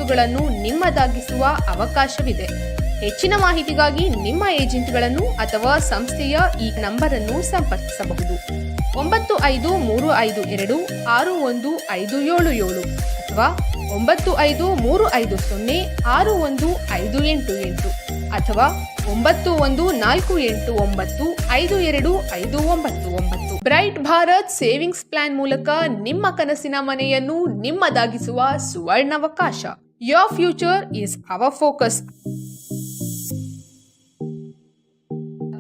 ವಸ್ತುಗಳನ್ನು ನಿಮ್ಮದಾಗಿಸುವ ಅವಕಾಶವಿದೆ. ಹೆಚ್ಚಿನ ಮಾಹಿತಿಗಾಗಿ ನಿಮ್ಮ ಏಜೆಂಟ್ಗಳನ್ನು ಅಥವಾ ಸಂಸ್ಥೆಯ ಈ ನಂಬರ್ ಅನ್ನು ಸಂಪರ್ಕಿಸಬಹುದು. 9535261577 ಅಥವಾ 9535061588 ಅಥವಾ 9148952599. ಬ್ರೈಟ್ ಭಾರತ್ ಸೇವಿಂಗ್ಸ್ ಪ್ಲಾನ್ ಮೂಲಕ ನಿಮ್ಮ ಕನಸಿನ ಮನೆಯನ್ನು ನಿಮ್ಮದಾಗಿಸುವ ಸುವರ್ಣಾವಕಾಶ. Your future is our focus.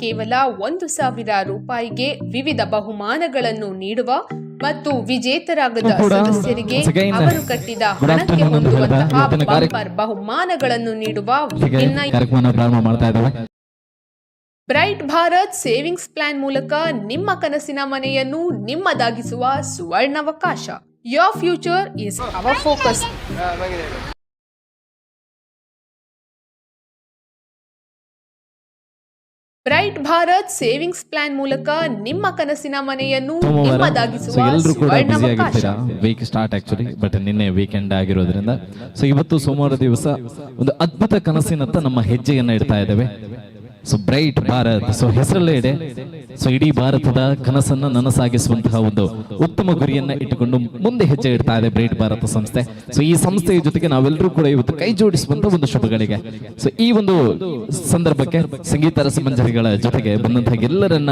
ಕೇವಲ 1,000 ರೂಪಾಯಿಗೆ ವಿವಿಧ ಬಹುಮಾನಗಳನ್ನು ನೀಡುವ ಮತ್ತು ವಿಜೇತರಾಗದ ಸದಸ್ಯರಿಗೆ ಅವರು ಕಟ್ಟಿದ ಹಣಕ್ಕೆ ಹೊಂದುವಂತಹ ಬಂಪರ್ ಬಹುಮಾನಗಳನ್ನು ನೀಡುವ ಬ್ರೈಟ್ ಭಾರತ್ ಸೇವಿಂಗ್ಸ್ ಪ್ಲಾನ್ ಮೂಲಕ ನಿಮ್ಮ ಕನಸಿನ ಮನೆಯನ್ನು ನಿಮ್ಮದಾಗಿಸುವ ಸುವರ್ಣಾವಕಾಶ. Your future is our focus. Bright Bharat savings plan ಮೂಲಕ ನಿಮ್ಮ ಕನಸಿನ ಮನೆಯನ್ನು ನಿಮ್ಮದಾಗಿಸುವ ಸುವರ್ಣಾವಕಾಶ. ವೀಕ್ ಸ್ಟಾರ್ಟ್ ಆಕ್ಚುಲಿ, ಬಟ್ ನಿನ್ನೆ ವೀಕೆಂಡ್ ಆಗಿರೋದ್ರಿಂದ ಸೊ ಇವತ್ತು ಸೋಮವಾರ ದಿವಸ ಒಂದು ಅದ್ಭುತ ಕನಸಿನತ್ತ ನಮ್ಮ ಹೆಜ್ಜೆಯನ್ನ ಇಡ್ತಾ ಇದ್ದೇವೆ. ಸೊ ಬ್ರೈಟ್ ಭಾರತ್, ಸೊ ಹೆಸರಲ್ಲೇ ಇದೆ. ಸೊ ಇಡೀ ಭಾರತದ ಕನಸನ್ನ ನನಸಾಗಿಸುವಂತಹ ಒಂದು ಉತ್ತಮ ಗುರಿಯನ್ನ ಇಟ್ಟುಕೊಂಡು ಮುಂದೆ ಹೆಜ್ಜೆ ಇಡ್ತಾ ಇದೆ ಬ್ರೈಟ್ ಭಾರತ ಸಂಸ್ಥೆ. ಸೊ ಈ ಸಂಸ್ಥೆಯ ಜೊತೆಗೆ ನಾವೆಲ್ಲರೂ ಕೂಡ ಇವತ್ತು ಕೈ ಜೋಡಿಸುವಂತ ಒಂದು ಶುಭಗಳಿಗೆ ಸೊ ಈ ಒಂದು ಸಂದರ್ಭಕ್ಕೆ ಸಂಗೀತ ರಸಮಂಜರಿಗಳ ಜೊತೆಗೆ ಬಂದಂತಹ ಎಲ್ಲರನ್ನ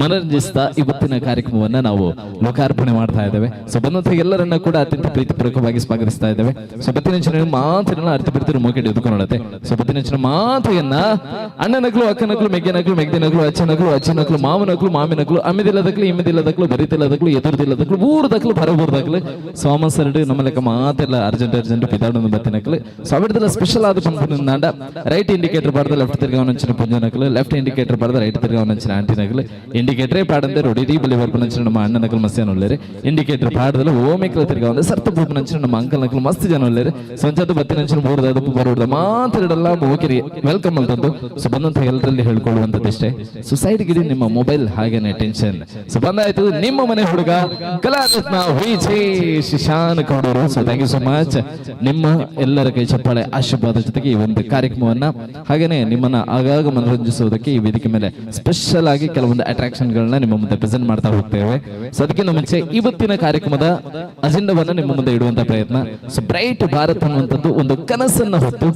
ಮನರಂಜಿಸ್ತಾ ಇವತ್ತಿನ ಕಾರ್ಯಕ್ರಮವನ್ನ ನಾವು ಲೋಕಾರ್ಪಣೆ ಮಾಡ್ತಾ ಇದ್ದೇವೆ. ಸೊ ಬಂದಂತಹ ಎಲ್ಲರನ್ನ ಕೂಡ ಅತ್ಯಂತ ಪ್ರೀತಿಪೂರ್ವಕವಾಗಿ ಸ್ವಾಗತಿಸ್ತಾ ಇದ್ದೇವೆ. ಸೊ ಬತ್ತಿನ ಮಾತನ್ನ ಅರ್ಥ ಬಿಡ್ತಿರೋ ಮೋಕೆ ಎದುರುಕೊಳ್ಳುತ್ತೆ. ಸೊ ಬತ್ತಿನ ಮಾತೆಯನ್ನ ಅಣ್ಣನಗಳು, ಅಕ್ಕನಗಳು, ಮೆಗ್ಗಿನಗಳು, ಮೆಗ್ದಿನಗಳು, ಅಚ್ಚನಗಳು, ಅಚ್ಚಿನಗಳು, ಮಾವನಗಳು, ಮಾಮಿನಗಳು, ಅಮ್ಮಿದಿಲ್ಲದಕ್ಲು, ಇಮ್ಮಿದಿಲ್ಲದಕ್ಲು, ಬರಿತಿಲ್ಲದಕ್ಲು, ಎದುರುದಿಲ್ಲದಕ್ಲು, ಊರದಕ್ಲು, ಬರಬೂರ್ದಕ್ಲು, ಸೋಮಸರಡು ನಮ್ಮ ಲೆಕ್ಕ ಮಾತೆಲ್ಲ ಅರ್ಜೆಂಟ್ ಪಿದಾಡನ್ನು ಬತ್ತಿನಕ್ಲು. ಸೊ ಅವಿಡದಲ್ಲ ಸ್ಪೆಷಲ್ ಆದ ಪಂಪನಾಂಡ ರೈಟ್ ಇಂಡಿಕೇಟರ್ ಪಾಡದ ಲೆಫ್ಟ್ ತಿರ್ಗಾವನಂಚಿನ ಪುಂಜನಕಲು, ಲೆಫ್ಟ್ ಇಂಡಿಕೇಟರ್ ಪಾಡದ ರೈಟ್ ತಿರ್ಗಾವನಂಚಿನ ಆಂಟಿನಕಲು, ಇಂಡಿಕೇಟರೇ ಪಾಡಂದೆ ರೊಡಿಡಿ ಬಲಿ ಬರ್ಪನಂಚಿನ ನಮ್ಮ ಅಣ್ಣನಕಲು ಮಸ್ತಿಯನ್ನುಳ್ಳೇರಿ, ಇಂಡಿಕೇಟರ್ ಪಾಡದಲ್ಲ ಓಮಿಕಲ ತಿರ್ಗಾವಂದೆ ಸರ್ತ ಬೂಪನಂಚಿನ ನಮ್ಮ ಅಂಕಲ್ನಕಲು ಮಸ್ತಿ ಜನ ಉಳ್ಳೇರಿ. ಸಂಚದ ಬತ್ತಿನಂಚಿನ ಮೂರದ ಬರೋದ ಮಾತಿರಡಲ್ಲ ಹೋಗಿರಿ ವೆಲ್ಕಮ್ ಅಂತಂದು. ಸೊ ಬಂದಂತ ಎಲ್ಲರಲ್ಲಿ ಹೇಳ್ಕೊಳ್ಳುವಂತದ್ದಷ್ಟೇ. ಸುಸೈಡ್ ಗಿಡಿ ನಿಮ್ಮ ಮೊಬೈಲ್ ಹಾಗೇನೆ ಟೆನ್ಷನ್. ಸೊ ಬಂದಾಯ್ತು ನಿಮ್ಮ ಮನೆ ಹುಡುಗ ಕಲಾರತ್ನ Viji Shishan Kaudur. So thank you so much. ನಿಮ್ಮ ಎಲ್ಲರ ಕೈ ಚಪ್ಪಾಳೆ ಆಶೀರ್ವಾದ ಜೊತೆಗೆ ಈ ಒಂದು ಕಾರ್ಯಕ್ರಮವನ್ನ ಹಾಗೇನೆ ನಿಮ್ಮನ್ನ ಆಗಾಗ ಮನರಂಜಿಸುವುದಕ್ಕೆ ಈ ವೇದಿಕೆ ಮೇಲೆ ಸ್ಪೆಷಲ್ ಆಗಿ ಕೆಲವೊಂದು ಅಟ್ರಾಕ್ಷನ್ ಗಳನ್ನ ನಿಮ್ಮ ಮುಂದೆ ಪ್ರೆಸೆಂಟ್ ಮಾಡ್ತಾ ಹೋಗ್ತೇವೆ. ಸೊ ಅದಕ್ಕಿಂತ ಮುಂಚೆ ಇವತ್ತಿನ ಕಾರ್ಯಕ್ರಮದ ಅಜೆಂಡವನ್ನ ನಿಮ್ಮ ಮುಂದೆ ಇಡುವಂತ ಪ್ರಯತ್ನ. ಸೊ ಬ್ರೈಟ್ ಭಾರತ್ ಅನ್ನುವಂಥದ್ದು ಒಂದು ಕನಸನ್ನ ಹೊತ್ತು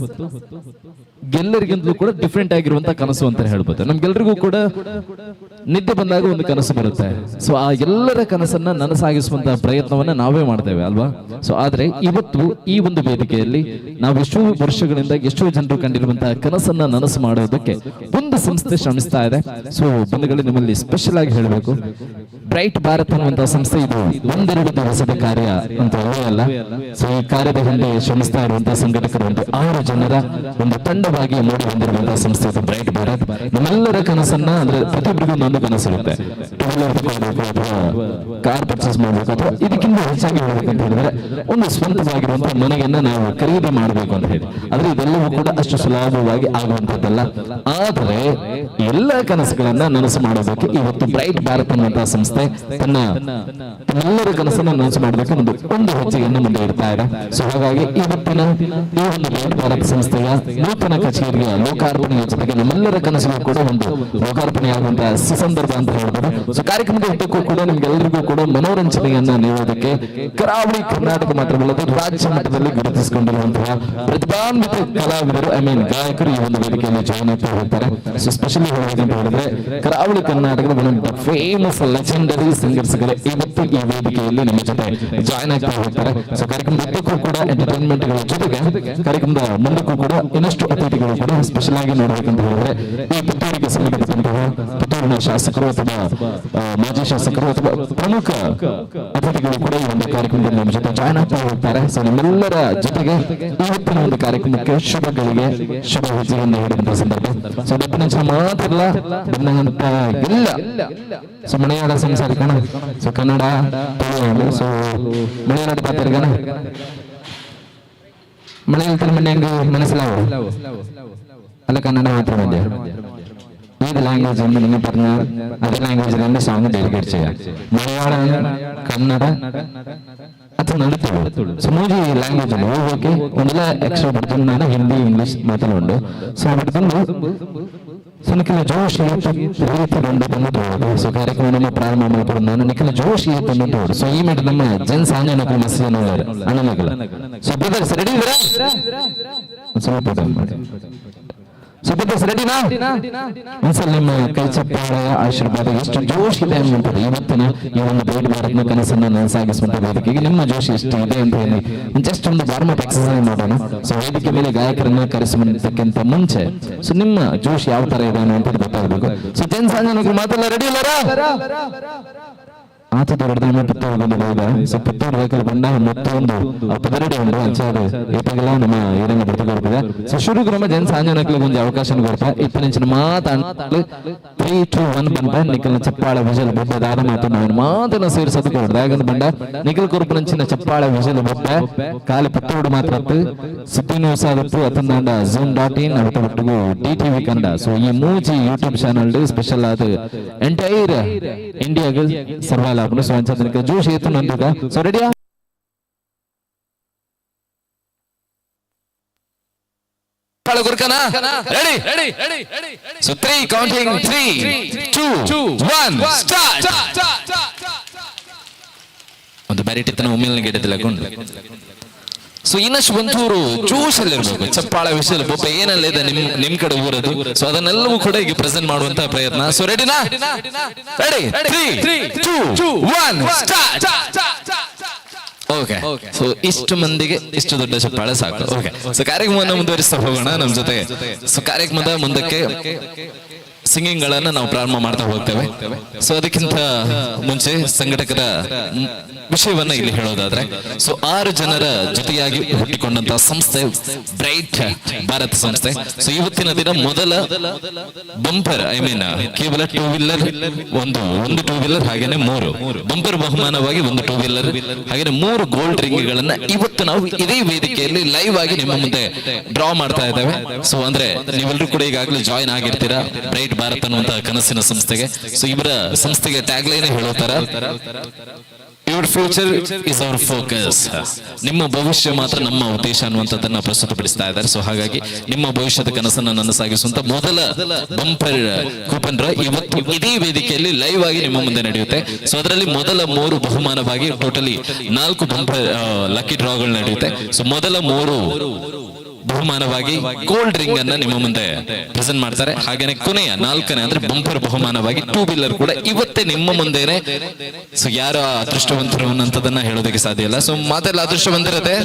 ಎಲ್ಲರಿಗಿಂತಲೂ ಕೂಡ ಡಿಫ್ರೆಂಟ್ ಆಗಿರುವಂತಹ ಕನಸು ಅಂತ ಹೇಳ್ಬೋದು. ನಮ್ಗೆಲ್ರಿಗೂ ಕೂಡ ನಿದ್ದೆ ಬಂದಾಗ ಒಂದು ಕನಸು ಬರುತ್ತೆ. ಸೊ ಆ ಎಲ್ಲರ ಕನಸನ್ನ ನನಸಾಗಿಸುವಂತಹ ಪ್ರಯತ್ನವನ್ನ ನಾವೇ ಮಾಡ್ತೇವೆ ಅಲ್ವಾ. ಸೊ ಆದ್ರೆ ಇವತ್ತು ಈ ಒಂದು ವೇದಿಕೆಯಲ್ಲಿ ನಾವು ಎಷ್ಟೋ ವರ್ಷಗಳಿಂದ ಎಷ್ಟೋ ಜನರು ಕಂಡಿರುವಂತಹ ಕನಸನ್ನ ನನಸು ಮಾಡೋದಕ್ಕೆ ಒಂದು ಸಂಸ್ಥೆ ಶ್ರಮಿಸ್ತಾ ಇದೆ. ಸೊ ಬಂಧುಗಳು, ನಿಮ್ಮಲ್ಲಿ ಸ್ಪೆಷಲ್ ಆಗಿ ಹೇಳಬೇಕು, ಬ್ರೈಟ್ ಭಾರತ್ ಅನ್ನುವಂತಹ ಸಂಸ್ಥೆ ಇದು ಒಂದೆರಡು ದಿವಸದ ಕಾರ್ಯ ಅಂತ ಅಲ್ಲ. ಸೊ ಈ ಕಾರ್ಯದ ಹಿಂದೆ ಶ್ರಮಿಸ್ತಾ ಇರುವಂತಹ ಸಂಘಟಕರು ಒಂದು 6 ಜನರ ಒಂದು ತಂಡವಾಗಿ ಮೂಡಿ ಬಂದಿರುವಂತಹ ಸಂಸ್ಥೆ ಬ್ರೈಟ್ ಭಾರತ್. ನಮ್ಮೆಲ್ಲರ ಕನಸನ್ನ ಅಂದ್ರೆ ಪ್ರತಿಯೊಬ್ಬರಿಗೂ ಒಂದು ಕನಸಿರುತ್ತೆ. ಕಾರ್ ಪರ್ಚೇಸ್ ಮಾಡಬೇಕು ಅಥವಾ ಇದಕ್ಕಿಂತ ಹೆಚ್ಚಾಗಿ ಹೇಳ್ಬೇಕಂತ ಹೇಳಿದ್ರೆ ಒಂದು ಸ್ವಂತವಾಗಿರುವಂತಹ ಮನೆಯನ್ನ ನಾವು ಖರೀದಿ ಮಾಡಬೇಕು ಅಂತ ಹೇಳಿ. ಆದ್ರೆ ಇದೆಲ್ಲವೂ ಕೂಡ ಅಷ್ಟು ಸುಲಭವಾಗಿ ಆಗುವಂತದ್ದಲ್ಲ. ಆದರೆ ಎಲ್ಲ ಕನಸುಗಳನ್ನ ನನಸು ಮಾಡೋದಕ್ಕೆ ಇವತ್ತು ಬ್ರೈಟ್ ಭಾರತ್ ಅನ್ನುವಂತಹ ಸಂಸ್ಥೆ ತನ್ನ ಎಲ್ಲರ ಕನಸನ್ನ ನನಸು ಮಾಡೋದಕ್ಕೆ ಒಂದು ಹೆಜ್ಜೆಯನ್ನು ಮುಂದೆ ಇಡ್ತಾ ಇದೆ. ಸೊ ಹಾಗಾಗಿ ಇವತ್ತಿನ ಈ ಒಂದು ಬ್ರೈಟ್ ಭಾರತ್ ಸಂಸ್ಥೆಯ ನೂತನ ಕಚೇರಿಯ ಲೋಕಾರ್ಪಣೆಯ ಜೊತೆಗೆ ನಮ್ಮೆಲ್ಲರ ಕನಸುಗಳು ಕೂಡ ಒಂದು ಲೋಕಾರ್ಪಣೆಯಾಗುವಂತಹ ಸುಸಂದರ್ಭ ಅಂತ ಹೇಳ್ಬೋದು. ಸೊ ಕಾರ್ಯಕ್ರಮದ ಉದ್ದಕ್ಕೂ ಕೂಡ ನಿಮ್ಗೆಲ್ಲರಿಗೂ ಕೂಡ ಮನೋರಂಜನೆಯನ್ನ ನೀಡೋದಕ್ಕೆ ಕರಾವಳಿ ಕರ್ನಾಟಕ ಮಾತ್ರವಲ್ಲದೆ ರಾಜ್ಯ ಮಟ್ಟದಲ್ಲಿ ಗುರುತಿಸಿಕೊಂಡಿರುವಂತಹ ಪ್ರತಿಭಾನ್ವಿತ ಕಲಾವಿದರು ಗಾಯಕರು ಈ ಒಂದು ವೇದಿಕೆಯಲ್ಲಿ ಜಾಯ್ನ್ ಆಗ್ತಾ ಹೋಗ್ತಾರೆ. ಸೊ ಸ್ಪೆಷಲಿ ಹೇಳಬೇಕಂತ ಹೇಳಿದ್ರೆ ಕರಾವಳಿ ಕರ್ನಾಟಕದ ಫೇಮಸ್ ಲೆಜೆಂಡರಿ ಸಿಂಗರ್ಸ್ಗಳು ಇವತ್ತು ಈ ವೇದಿಕೆಯಲ್ಲಿ ನಮ್ಮ ಜೊತೆ ಜಾಯ್ನ್ ಆಗ್ತಾ ಹೋಗ್ತಾರೆ. ಸೊ ಕಾರ್ಯಕ್ರಮದ ಉದ್ದಕ್ಕೂ ಕೂಡ ಎಂಟರ್ಟೈನ್ಮೆಂಟ್ ಗಳ ಜೊತೆಗೆ ಕಾರ್ಯಕ್ರಮದ ಮುಂದಕ್ಕೂ ಕೂಡ ಇನ್ನಷ್ಟು ಅತಿಥಿಗಳು ಕೂಡ ಸ್ಪೆಷಲ್ ಆಗಿ ನೋಡಬೇಕಂತ ಹೇಳಿದ್ರೆ ಈ ಪುತ್ತೂರಿಗೆ ಸಂಬಂಧಿಸಿದಂತಹ ಪುತ್ತೂರಿನ ಶಾಸಕರು ಅಥವಾ ಮಾಜಿ ಶಾಸಕರು ಅಥವಾ ಪ್ರಮುಖ ಅತಿಥಿಗಳು ಕೂಡ ಈ ಒಂದು ಕಾರ್ಯಕ್ರಮದಲ್ಲಿ ನಮ್ಮ ಜೊತೆ ಜಾಯ್ನ್ ಆಗ್ತಾ ಹೋಗ್ತಾರೆ. ಸೊ ನಮ್ಮೆಲ್ಲರ ಜೊತೆಗೆ ಇವತ್ತಿನ ಒಂದು ಕಾರ್ಯಕ್ರಮಕ್ಕೆ ಶುಭಗಳಿಗೆ ಶುಭ ಹೆಜ್ಜೆಯನ್ನು ಹಿಡಿದಂತಹ ಸಂದರ್ಭ. ಸೊ ಡಪ್ಪಿನ ಮಾತಿಲ್ಲ ಬಂದಂತ ಇಲ್ಲ. ಸೊ ಮಲಯಾಳ ಸಂಸಾರಿಕಣ, ಸೊ ಕನ್ನಡ, ಸೊ ಮಲಯಾಳ ಪಾತ್ರಗಣ മലയാളത്തിൽ മന്നെങ്കിൽ മനസ്സിലാവും അല്ല കന്നഡ മാത്രം മതി. ഏത് ലാംഗ്വേജ് എന്ന് നിങ്ങൾ പറഞ്ഞാൽ അതേ ലാംഗ്വേജിൽ തന്നെ സോങ് ഡെഡിക്കേറ്റ് ചെയ്യാം. മലയാളം, കന്നഡ ಮಾತು ನಡುತ್ತೇವೆ. ಸೊ ಮೂಜಿ ಲ್ಯಾಂಗ್ವೇಜ್ ಅಲ್ಲಿ ಹೋಗೋಕೆ ಒಂದೆಲ್ಲ ಎಕ್ಸ್ಟ್ರಾ ಬರ್ತುಂಡ ಹಿಂದಿ ಇಂಗ್ಲಿಷ್ ಮಾತಾಡೋಂಡು ಸೊ ಬಿಡ್ಕೊಂಡು ಸೊ ನಿಖಿಲ ಜೋಶ್ ರೀತಿಗೊಂಡು ಬಂದು ಸೊ ಕಾರ್ಯಕ್ರಮ ನಮ್ಮ ಪ್ರಾರಂಭ ಮಾಡ್ಕೊಂಡು ನಾನು ನಿಖಿಲ ಜೋಶ್ ಬಂದು ಸೊ ಈ ಮಿನಿಟ್ ನಮ್ಮ ಜನ್ ಸಾಂಜನಕ ಮಸ್ತಿ ಅಣ್ಣನಗಲ ಸೊ ಬ್ರದರ್ಸ್ ರೆಡಿ ಇದ್ದೀರಾ? ಸ್ವಲ್ಪ ಮಾಡಿ ಸೊ ಬ್ರದರ್ಸ್ ರೆಡಿನಾ? ಒಂದ್ಸಲ ನಿಮ್ಮ ಕೈ ಚಪ್ಪಾಳೆಯ ಆಶೀರ್ವಾದ ಎಷ್ಟು ಜೋಶ್ ಇದೆ ಅನ್ನುವಂಥದ್ದು ಇವತ್ತಿನ ಈ ಒಂದು ಬ್ರೈಟ್ ಭಾರತ್ನ ಕನಸನ್ನ ನಾನು ಸಾಗಿಸುವಂತ ವೇದಿಕೆಗೆ ನಿಮ್ಮ ಜೋಶ್ ಎಷ್ಟು ಇದೆ ಅಂತ ಹೇಳಿ ಜಸ್ಟ್ ಒಂದು ವಾರ್ಮ್ ಎಕ್ಸರ್ಸೈಸ್ ಮಾಡೋಣ. ಸೊ ವೇದಿಕೆ ಮೇಲೆ ಗಾಯಕರನ್ನ ಕರೆಸುವುದಕ್ಕಿಂತ ಮುಂಚೆ ಸೊ ನಿಮ್ಮ ಜೋಶ್ ಯಾವ ತರ ಇದೆ ಅನ್ನುವಂಥದ್ದು ಗೊತ್ತಾಗಬೇಕು. ಸೊ ಜನ್ ಸಾಂಜನಕರು ಮಾತೆಲ್ಲ ರೆಡಿ ಇಲ್ಲಾರ? ಆತ ದೊಡ್ಡದಾಗಿ ಪುತ್ತೂರು ಸೊ ಪುತ್ತೂರು ವೆಹಿಕಲ್ ಬಂದ ಮತ್ತೊಂದು ಪದರಡಿ ಉಂಟು ಅಂಚಾದು ಇಪ್ಪಗೆಲ್ಲ ನಮ್ಮ ಏರಂಗ ಬರ್ತಿಕೊಡ್ತದೆ. ಸೊ ಶುರು ಕ್ರಮ ಜನ ಸಾಂಜನಕ್ಲು ಒಂದು ಅವಕಾಶ ಕೊಡ್ತಾ ಇಪ್ಪನಿಂಚಿನ ಮಾತಾಡಲು 3, 2, 1 ಬಂದ ನಿಖಿಲ್ನ ಚಪ್ಪಾಳೆ ವಿಜಲ್ ಬೊಬ್ಬದಾದ ಮಾತು ನಾನು ಮಾತನ್ನ ಸೇರಿಸೋದು ಕೊಡ್ದು ಯಾಕಂದ್ರೆ ಬಂದ ನಿಖಿಲ್ ಕುರುಪನಂಚಿನ ಚಪ್ಪಾಳೆ ವಿಜಲ್ ಬೊಬ್ಬ ಕಾಲಿ ಪುತ್ತೂರು ಮಾತ್ರ ಸಿಟಿ ನ್ಯೂಸ್ ಆದತ್ತು ಅತಂದಾಂಡ zoom.in ಅವತ್ತು ಒಟ್ಟಿಗೂ DTV ಕನ್ನಡ. ಸೊ ಈ ಮೂಜಿ ಯೂಟ್ಯೂಬ್ ಚಾನಲ್ ಸ್ಪೆಷಲ್ ಆದ ಎಂಟೈರ್ ಇಂಡಿಯಾಗೆ ಸರ್ವೈವ್ आपने स्वयं का जोश ये तो नंदू का so ready ready so 3 counting 3 2 1 start ಒಂದು ಬ್ಯಾರಿಟ್ ಇತ್ತನ ಒಮ್ಮೆಲ್ನ ಗೆಡ್ಡದಿಲ್ಲ ಕೊಂಡು ಸೊ ಇನ್ನಷ್ಟು ಒಂಚೂರು ಜೋಶಲ್ಲಿರ್ಬೇಕು. ಚಪ್ಪಾಳೆ ವಿಷಯ ಬೊಬ್ಬ ಏನೆಲ್ಲ ಇದೆ ನಿಮ್ ಕಡೆ ಊರದು ಸೊ ಅದನ್ನೆಲ್ಲವೂ ಕೂಡ ಈಗ ಪ್ರೆಸೆಂಟ್ ಮಾಡುವಂತ ಪ್ರಯತ್ನ. ಸೊ ರೆಡಿನಾ? Ready 3 2 1 start. ಓಕೆ ಸೊ ಇಷ್ಟು ಮಂದಿಗೆ ಇಷ್ಟು ದೊಡ್ಡ ಚಪ್ಪಾಳೆ ಸಾಕು. ಓಕೆ ಸೊ ಕಾರ್ಯಕ್ರಮವನ್ನು ಮುಂದುವರಿಸ್ತಾ ಹೋಗೋಣ ನಮ್ಮ ಜೊತೆಗೆ. ಸೊ ಕಾರ್ಯಕ್ರಮದ ಮುಂದಕ್ಕೆ ಸಿಂಗಿಂಗ್ ಗಳನ್ನ ನಾವು ಪ್ರಾರಂಭ ಮಾಡ್ತಾ ಹೋಗ್ತೇವೆ. ಸೊ ಅದಕ್ಕಿಂತ ಮುಂಚೆ ಸಂಘಟಕರ ವಿಷಯವನ್ನ ಇಲ್ಲಿ ಹೇಳೋದಾದ್ರೆ ಸೊ 6 ಜನರ ಜೊತೆಯಾಗಿ ಹುಟ್ಟಿಕೊಂಡಂತಹ ಸಂಸ್ಥೆ ಬ್ರೈಟ್ ಭಾರತ್ ಸಂಸ್ಥೆ. ಸೊ ಇವತ್ತಿನ ದಿನ ಮೊದಲ ಬಂಪರ್ ಕೇವಲ 2 ವೀಲರ್ ಒಂದು 2 ವೀಲರ್ ಹಾಗೇನೆ 3 ಬಂಪರ್ ಬಹುಮಾನವಾಗಿ 1 2 ವೀಲರ್ ಹಾಗೇನೆ 3 ಗೋಲ್ಡ್ ರಿಂಗ್ ಗಳನ್ನ ಇವತ್ತು ನಾವು ಇದೇ ವೇದಿಕೆಯಲ್ಲಿ ಲೈವ್ ಆಗಿ ನಿಮ್ಮ ಮುಂದೆ ಡ್ರಾ ಮಾಡ್ತಾ ಇದ್ದೇವೆ. ಸೊ ಅಂದ್ರೆ ನೀವೆಲ್ಲರೂ ಕೂಡ ಈಗಾಗಲೇ ಜಾಯಿನ್ ಆಗಿರ್ತೀರಾ ಬ್ರೈಟ್ ಭಾರತ್ ಅನ್ನುವಂತಹ ಕನಸಿನ ಸಂಸ್ಥೆಗೆ. ಸೊ ಇವರ ಸಂಸ್ಥೆಗೆ ಟ್ಯಾಗ್ ಲೈನ್ ಹೇಳುತ್ತಾರೆ your future is our focus. ನಿಮ್ಮ ಭವಿಷ್ಯ ಮಾತ್ರ ನಮ್ಮ ಉದ್ದೇಶ ಅನ್ನುವಂಥದ್ದನ್ನ ಪ್ರಸ್ತುತಪಡಿಸ್ತಾ ಇದ್ದಾರೆ. ಸೊ ಹಾಗಾಗಿ ನಿಮ್ಮ ಭವಿಷ್ಯದ ಕನಸನ್ನ ನನ್ನ ಸಾಗಿಸುವಂತ ಮೊದಲ ಬಂಪರ್ ಕೂಪನ್ ಡ್ರಾ ಇವತ್ತು ಇದೇ ವೇದಿಕೆಯಲ್ಲಿ ಲೈವ್ ಆಗಿ ನಿಮ್ಮ ಮುಂದೆ ನಡೆಯುತ್ತೆ. ಸೊ ಅದರಲ್ಲಿ ಮೊದಲ 3 ಬಹುಮಾನವಾಗಿ ಟೋಟಲಿ 4 ಬಂಪರ್ ಲಕ್ಕಿ ಡ್ರಾಗಳು ನಡೆಯುತ್ತೆ. ಸೊ ಮೊದಲ 3 ಬಹುಮಾನವಾಗಿ ಗೋಲ್ಡ್ ರಿಂಗ್ ಅನ್ನ ನಿಮ್ಮ ಮುಂದೆ ಪ್ರೆಸೆಂಟ್ ಮಾಡ್ತಾರೆ. ಹಾಗೇನೆ ಕೊನೆಯ 4ನೇ ಅಂದ್ರೆ ಬಂಪರ್ ಬಹುಮಾನವಾಗಿ 2 ವೀಲರ್ ಕೂಡ ಇವತ್ತೇ ನಿಮ್ಮ ಮುಂದೆನೆ. ಸೊ ಯಾರು ಅದೃಷ್ಟವಂತರು ಅನ್ನೋದನ್ನ ಹೇಳೋದಕ್ಕೆ ಸಾಧ್ಯ ಇಲ್ಲ. ಸೊ ಮಾತೆಲ್ಲ ಅದೃಷ್ಟವಂತರತೆ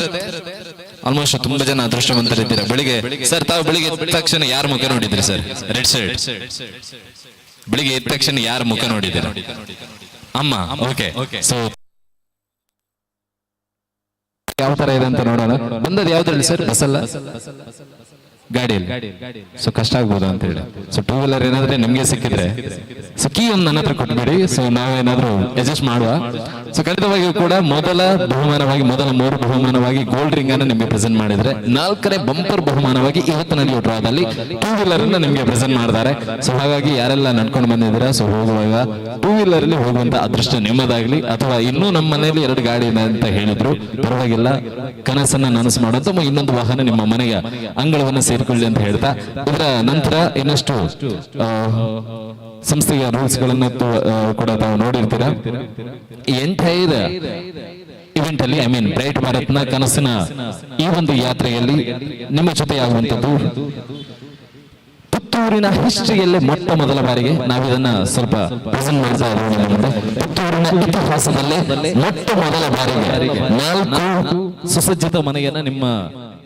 ಆಲ್ಮೋಸ್ಟ್ ತುಂಬಾ ಜನ ಅದೃಷ್ಟವಂತರಿದ್ದೀರಾ. ಬೆಳಿಗ್ಗೆ ಸರ್ ತಾವು ಬೆಳಿಗ್ಗೆ ಎದ್ದ ತಕ್ಷಣ ಯಾರ ಮುಖ ನೋಡಿದ್ರಿ ಸರ್? Red shirt. ಬೆಳಿಗ್ಗೆ ಎದ್ದ ತಕ್ಷಣ ಯಾರ ಮುಖ ನೋಡಿದ್ದೀರಾ? ಅಮ್ಮ. ಓಕೆ ಸೊ ಯಾವ ತರ ಇದೆ ಅಂತ ನೋಡೋಣ. ಬಂದದ್ದು ಯಾವ್ದ್ರಲ್ಲಿ ಸರ್? ಬಸ್ಸಲ್ಲ ಗಾಡಿಯಲ್ಲಿ? ಸೊ ಕಷ್ಟ ಆಗ್ಬೋದು ಅಂತ ಹೇಳಿ. ಸೊ 2 ವೀಲರ್ ಏನಾದ್ರೆ ನಿಮ್ಗೆ ಸಿಕ್ಕಿದ್ರೆ ಸೊ ಕೀ ಒಂದು ನನ್ನ ಹತ್ರ ಕೊಟ್ಬಿಡಿ. ಸೊ ನಾವೇನಾದ್ರೂ ಅಡ್ಜಸ್ಟ್ ಮಾಡುವ. ಸೊ ಖಂಡಿತವಾಗಿಯೂ ಕೂಡ ಮೊದಲ ಬಹುಮಾನವಾಗಿ ಮೊದಲ 3 ಬಹುಮಾನವಾಗಿ ಗೋಲ್ಡ್ ರಿಂಗ್ ಅನ್ನು ನಿಮ್ಗೆ ಪ್ರೆಸೆಂಟ್ ಮಾಡಿದ್ರೆ 4ನೇ ಬಂಪರ್ ಬಹುಮಾನವಾಗಿ ಇವತ್ತು ನಡೆಯುವ ಡ್ರಾದಲ್ಲಿ 2 ವೀಲರ್ ಅನ್ನ ನಿಮ್ಗೆ ಪ್ರೆಸೆಂಟ್ ಮಾಡ್ತಾರೆ. ಸೊ ಹಾಗಾಗಿ ಯಾರೆಲ್ಲ ನಡ್ಕೊಂಡು ಬಂದಿದ್ದೀರಾ ಸೊ ಹೋಗುವಾಗ 2 ವೀಲರ್ ಅಲ್ಲಿ ಹೋಗುವಂತ ಅದೃಷ್ಟ ನಿಮ್ಮದಾಗ್ಲಿ. ಅಥವಾ ಇನ್ನೂ ನಮ್ಮ ಮನೆಯಲ್ಲಿ 2 ಗಾಡಿ ಇದೆ ಅಂತ ಹೇಳಿದ್ರು ಪರವಾಗಿಲ್ಲ, ಕನಸನ್ನ ನನಸು ಮಾಡುವಂತ ಇನ್ನೊಂದು ವಾಹನ ನಿಮ್ಮ ಮನೆಯ ಅಂಗಳವನ್ನ ಸೇರಿಕೊಳ್ಳಿ ಅಂತ ಹೇಳ್ತಾ ಇದರ ನಂತರ ಇನ್ನಷ್ಟು ಸಂಸ್ಥೆಯ ರೂಲ್ಸ್ ಗಳನ್ನ ಕೂಡ ತಾವು ನೋಡಿರ್ತೀರಾ. ಎಂಟೈರ್ ಇವೆಂಟ್ ಅಲ್ಲಿ ಬ್ರೈಟ್ ಭಾರತ್ನ ಕನಸಿನ ಈ ಒಂದು ಯಾತ್ರೆಯಲ್ಲಿ ನಿಮ್ಮ ಜೊತೆಯಾಗುವಂಥದ್ದು ಪುತ್ತೂರಿನ ಹಿಸ್ಟ್ರಿಯಲ್ಲೇ ಮೊಟ್ಟ ಮೊದಲ ಬಾರಿಗೆ ನಾವಿದನ್ನ ಸ್ವಲ್ಪ ಪ್ರೆಸೆಂಟ್ ಮಾಡ್ತಾ ಇದ್ದೀವಿ. ಪುತ್ತೂರಿನ ಇತಿಹಾಸದಲ್ಲೇ ಮೊಟ್ಟ ಮೊದಲ ಬಾರಿಗೆ 4 ಸುಸಜ್ಜಿತ ಮನೆಯನ್ನ ನಿಮ್ಮ